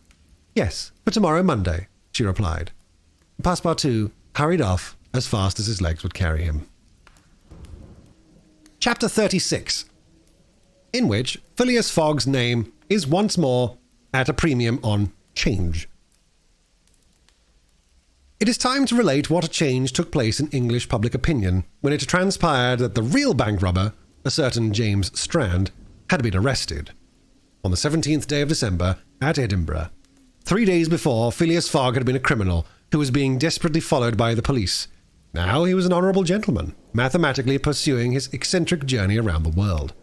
"Yes, for tomorrow Monday," she replied. Passepartout hurried off as fast as his legs would carry him. Chapter 36, in which Phileas Fogg's name is once more at a premium on change. It is time to relate what a change took place in English public opinion when it transpired that the real bank robber, a certain James Strand, had been arrested. On the 17th day of December, at Edinburgh. 3 days before, Phileas Fogg had been a criminal who was being desperately followed by the police. Now he was an honourable gentleman, mathematically pursuing his eccentric journey around the world.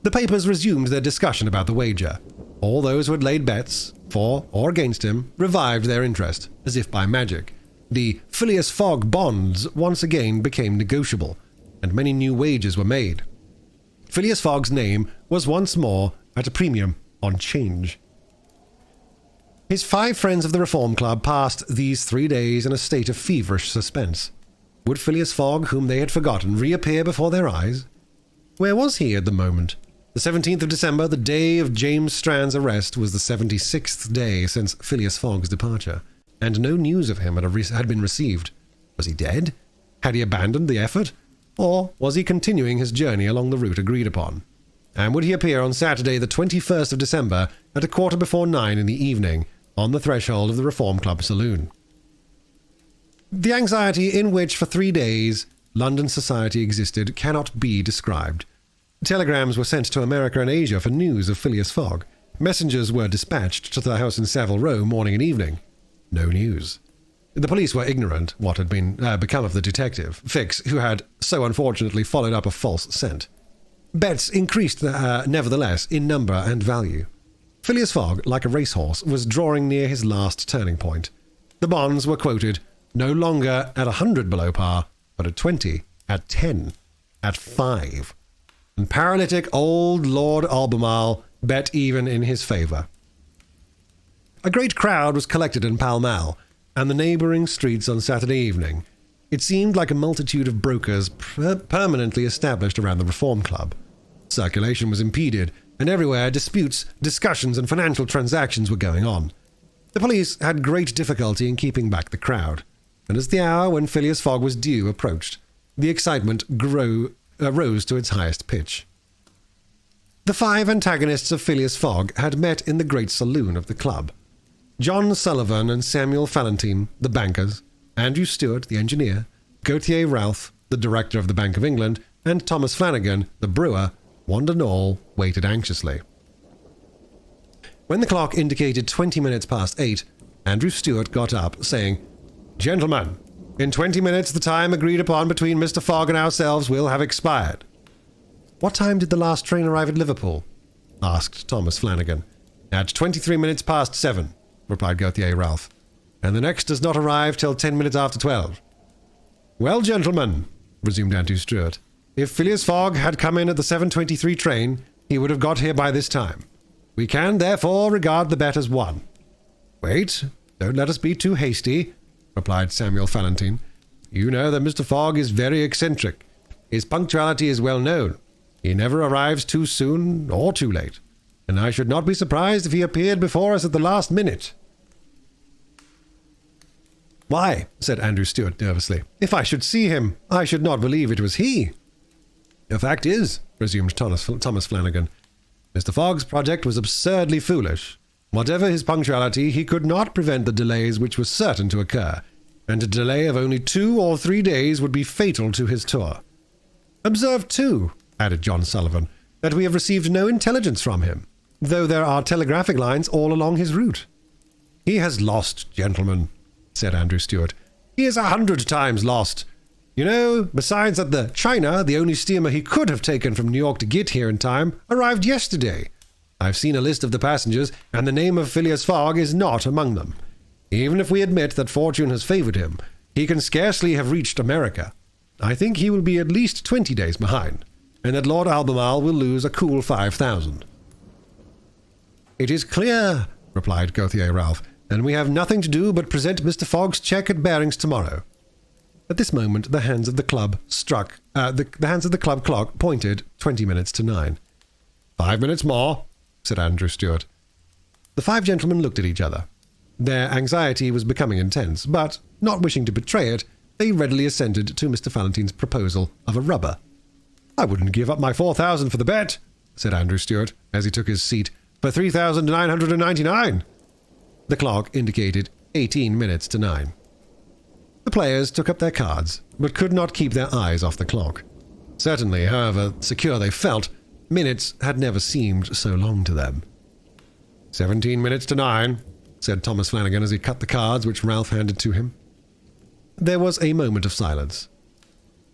The papers resumed their discussion about the wager. All those who had laid bets, for or against him, revived their interest, as if by magic. The Phileas Fogg bonds once again became negotiable, and many new wagers were made. Phileas Fogg's name was once more at a premium on change. His 5 friends of the Reform Club passed these 3 days in a state of feverish suspense. Would Phileas Fogg, whom they had forgotten, reappear before their eyes? Where was he at the moment? The 17th of December, the day of James Strand's arrest, was the 76th day since Phileas Fogg's departure, and no news of him had been received. Was he dead? Had he abandoned the effort? Or was he continuing his journey along the route agreed upon? And would he appear on Saturday, the 21st of December, at 9:15 in the evening, on the threshold of the Reform Club saloon? The anxiety in which for 3 days London society existed cannot be described. Telegrams were sent to America and Asia for news of Phileas Fogg. Messengers were dispatched to the house in Savile Row morning and evening. No news. The police were ignorant what had become of the detective, Fix, who had so unfortunately followed up a false scent. Bets increased, nevertheless, in number and value. Phileas Fogg, like a racehorse, was drawing near his last turning point. The bonds were quoted no longer at 100 below par, but at 20, at 10, at 5. And paralytic old Lord Albemarle bet even in his favour. A great crowd was collected in Pall Mall and the neighbouring streets on Saturday evening. It seemed like a multitude of brokers permanently established around the Reform Club. Circulation was impeded, and everywhere disputes, discussions, and financial transactions were going on. The police had great difficulty in keeping back the crowd, and as the hour when Phileas Fogg was due approached, the excitement rose to its highest pitch. The 5 antagonists of Phileas Fogg had met in the great saloon of the club. John Sullivan and Samuel Fallentin, the bankers, Andrew Stewart, the engineer, Gauthier Ralph, the director of the Bank of England, and Thomas Flanagan, the brewer, one and all waited anxiously. When the clock indicated 20 minutes past 8, Andrew Stewart got up, saying, "Gentlemen, in 20 minutes the time agreed upon between Mr. Fogg and ourselves will have expired." "What time did the last train arrive at Liverpool?" asked Thomas Flanagan. "At 23 minutes past 7, replied Gauthier Ralph, "and the next does not arrive till 10 minutes after 12. "Well, gentlemen," resumed Andrew Stewart, If Phileas Fogg had come in at the 7:23 train, he would have got here by this time. We can, therefore, regard the bet as won." "Wait, don't let us be too hasty," replied Samuel Fallentin. "You know that Mr. Fogg is very eccentric. His punctuality is well known. He never arrives too soon or too late, and I should not be surprised if he appeared before us at the last minute." "Why," said Andrew Stuart nervously, "if I should see him, I should not believe it was he." "The fact is," resumed Thomas Flanagan, "Mr. Fogg's project was absurdly foolish. Whatever his punctuality, he could not prevent the delays which were certain to occur, and a delay of only 2 or 3 days would be fatal to his tour. Observe, too," added John Sullivan, "that we have received no intelligence from him, though there are telegraphic lines all along his route." "He has lost, gentlemen," said Andrew Stuart. "He is 100 times lost. You know, besides that the China, the only steamer he could have taken from New York to get here in time, arrived yesterday. I've seen a list of the passengers, and the name of Phileas Fogg is not among them. Even if we admit that fortune has favored him, he can scarcely have reached America. I think he will be at least 20 days behind, and that Lord Albemarle will lose a cool 5,000. "It is clear," replied Gauthier Ralph, "and we have nothing to do but present Mr. Fogg's cheque at Bearings tomorrow." At this moment, the hands of the club clock pointed 20 minutes to 9. "5 minutes more," said Andrew Stuart. The 5 gentlemen looked at each other. Their anxiety was becoming intense, but, not wishing to betray it, they readily assented to Mr. Fallentin's proposal of a rubber. "I wouldn't give up my 4,000 for the bet," said Andrew Stuart, as he took his seat, "for 3,999. The clock indicated 18 minutes to 9. The players took up their cards, but could not keep their eyes off the clock. Certainly, however secure they felt, minutes had never seemed so long to them. 17 minutes to 9, said Thomas Flanagan as he cut the cards which Ralph handed to him. There was a moment of silence.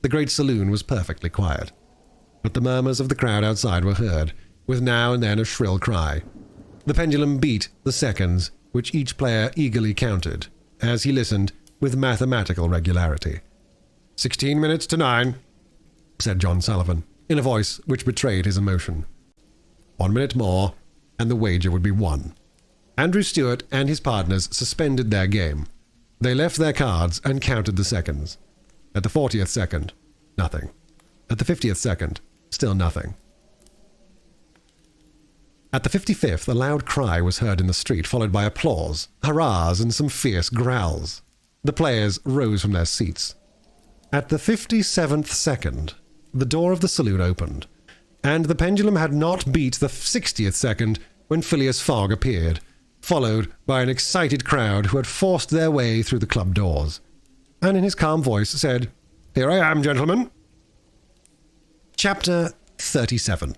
The great saloon was perfectly quiet, but the murmurs of the crowd outside were heard, with now and then a shrill cry. The pendulum beat the seconds, which each player eagerly counted, as he listened with mathematical regularity. 16 minutes to 9, said John Sullivan, in a voice which betrayed his emotion. 1 minute more, and the wager would be won. Andrew Stuart and his partners suspended their game. They left their cards and counted the seconds. At the 40th second, nothing. At the 50th second, still nothing. At the 55th, a loud cry was heard in the street, followed by applause, hurrahs, and some fierce growls. The players rose from their seats. At the 57th second, the door of the saloon opened, and the pendulum had not beat the 60th second when Phileas Fogg appeared, followed by an excited crowd who had forced their way through the club doors, and in his calm voice said, "Here I am, gentlemen." Chapter 37,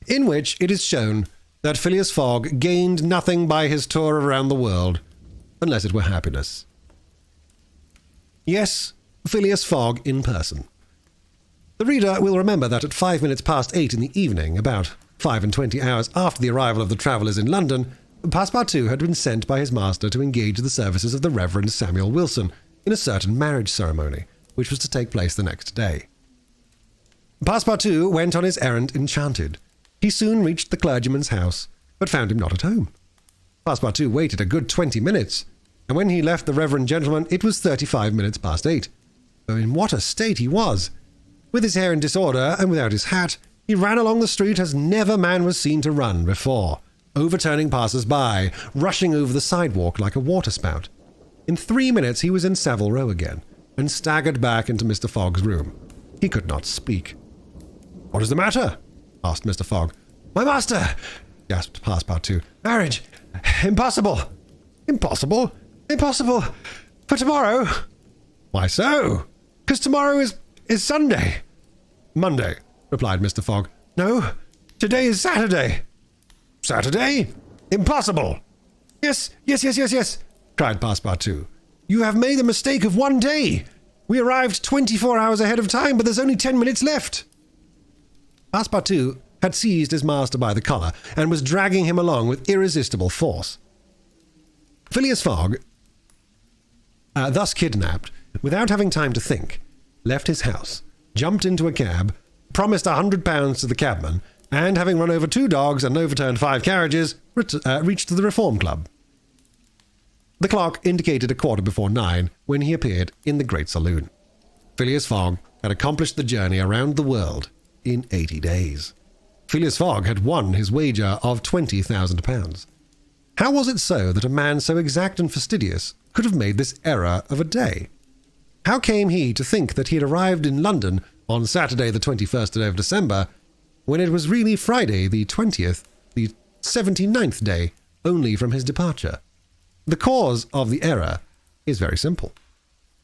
in which it is shown that Phileas Fogg gained nothing by his tour around the world, unless it were happiness. Yes, Phileas Fogg in person. The reader will remember that at 5 minutes past 8 in the evening, about 25 hours after the arrival of the travellers in London, Passepartout had been sent by his master to engage the services of the Reverend Samuel Wilson in a certain marriage ceremony, which was to take place the next day. Passepartout went on his errand enchanted. He soon reached the clergyman's house, but found him not at home. Passepartout waited a good 20 minutes, and when he left the reverend gentleman, it was 35 minutes past 8. Oh, in what a state he was! With his hair in disorder and without his hat, he ran along the street as never man was seen to run before, overturning passers-by, rushing over the sidewalk like a waterspout. In 3 minutes he was in Savile Row again, and staggered back into Mr. Fogg's room. He could not speak. "What is the matter?" asked Mr. Fogg. "My master!" gasped Passepartout. "Marriage! Impossible! Impossible! Impossible! For tomorrow!" "Why so?" "'Cause tomorrow is Sunday." "Monday," replied Mr. Fogg. "No, today is Saturday." "Saturday? Impossible!" Yes, cried Passepartout. "You have made the mistake of 1 day. We arrived 24 hours ahead of time, but there's only 10 minutes left." Passepartout had seized his master by the collar and was dragging him along with irresistible force. Phileas Fogg, thus kidnapped, without having time to think, left his house, jumped into a cab, promised £100 to the cabman, and having run over 2 dogs and overturned 5 carriages, reached the Reform Club. The clock indicated 9:15 when he appeared in the great saloon. Phileas Fogg had accomplished the journey around the world in 80 days. Phileas Fogg had won his wager of £20,000. How was it so that a man so exact and fastidious could have made this error of a day? How came he to think that he had arrived in London on Saturday the 21st of December, when it was really Friday the 20th, the 79th day only from his departure? The cause of the error is very simple.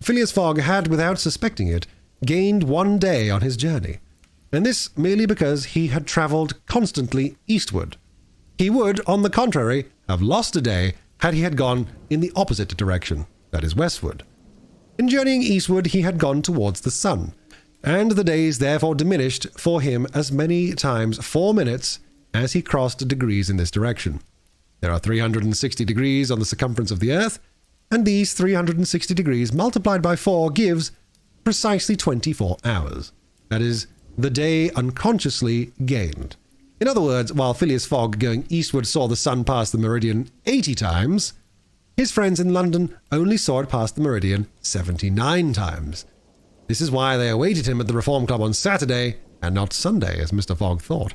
Phileas Fogg had, without suspecting it, gained 1 day on his journey, and this merely because he had travelled constantly eastward. He would, on the contrary, have lost a day had he had gone in the opposite direction, that is, westward. In journeying eastward, he had gone towards the sun, and the days therefore diminished for him as many times 4 minutes as he crossed degrees in this direction. There are 360 degrees on the circumference of the earth, and these 360 degrees multiplied by 4 gives precisely 24 hours. That is, the day unconsciously gained. In other words, while Phileas Fogg going eastward saw the sun pass the meridian 80 times, his friends in London only saw it pass the meridian 79 times. This is why they awaited him at the Reform Club on Saturday and not Sunday, as Mr. Fogg thought.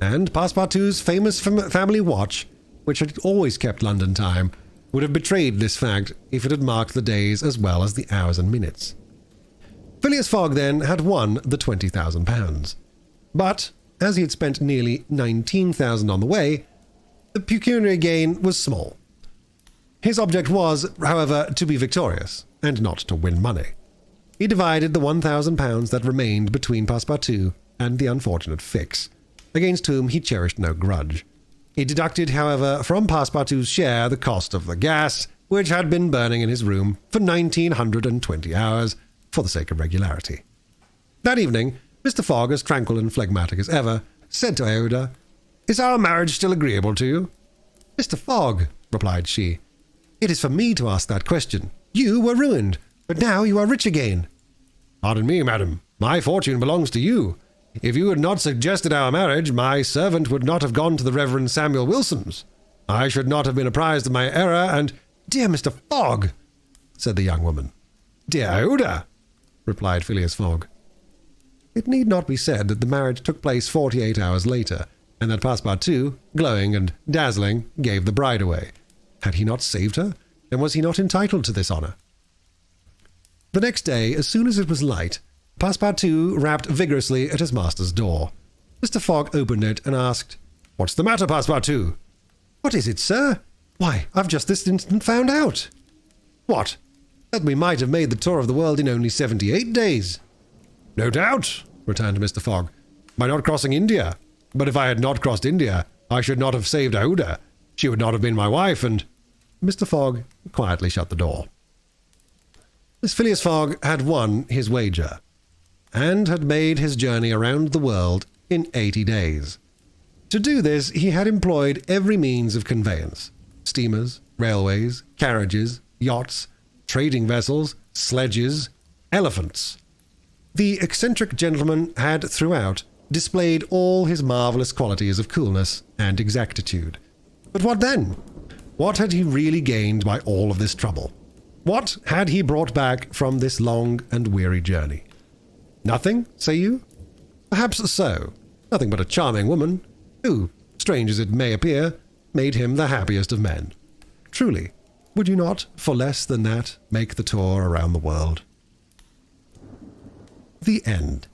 And Passepartout's famous family watch, which had always kept London time, would have betrayed this fact if it had marked the days as well as the hours and minutes. Phileas Fogg, then, had won the £20,000. But, as he had spent nearly £19,000 on the way, the pecuniary gain was small. His object was, however, to be victorious, and not to win money. He divided the £1,000 that remained between Passepartout and the unfortunate Fix, against whom he cherished no grudge. He deducted, however, from Passepartout's share the cost of the gas, which had been burning in his room for 1,920 hours, for the sake of regularity. That evening, Mr. Fogg, as tranquil and phlegmatic as ever, said to Aouda, "Is our marriage still agreeable to you?" "Mr. Fogg," replied she, "it is for me to ask that question. You were ruined, but now you are rich again." "Pardon me, madam. My fortune belongs to you. If you had not suggested our marriage, my servant would not have gone to the Reverend Samuel Wilson's. I should not have been apprised of my error, and—" "Dear Mr. Fogg," said the young woman. "Dear Aouda," replied Phileas Fogg. It need not be said that the marriage took place 48 hours later, and that Passepartout, glowing and dazzling, gave the bride away. Had he not saved her, then was he not entitled to this honour? The next day, as soon as it was light, Passepartout rapped vigorously at his master's door. Mr. Fogg opened it and asked, "What's the matter, Passepartout?" "What is it, sir? Why, I've just this instant found out." "What?" "That we might have made the tour of the world in only 78 days. "No doubt," returned Mr. Fogg, "by not crossing India. But if I had not crossed India, I should not have saved Aouda. She would not have been my wife, and—" Mr. Fogg quietly shut the door. Miss Phileas Fogg had won his wager, and had made his journey around the world in 80 days. To do this, he had employed every means of conveyance: steamers, railways, carriages, yachts, trading vessels, sledges, elephants. The eccentric gentleman had throughout displayed all his marvellous qualities of coolness and exactitude. But what then? What had he really gained by all of this trouble? What had he brought back from this long and weary journey? Nothing, say you? Perhaps so. Nothing but a charming woman, who, strange as it may appear, made him the happiest of men. Truly, would you not, for less than that, make the tour around the world? The end.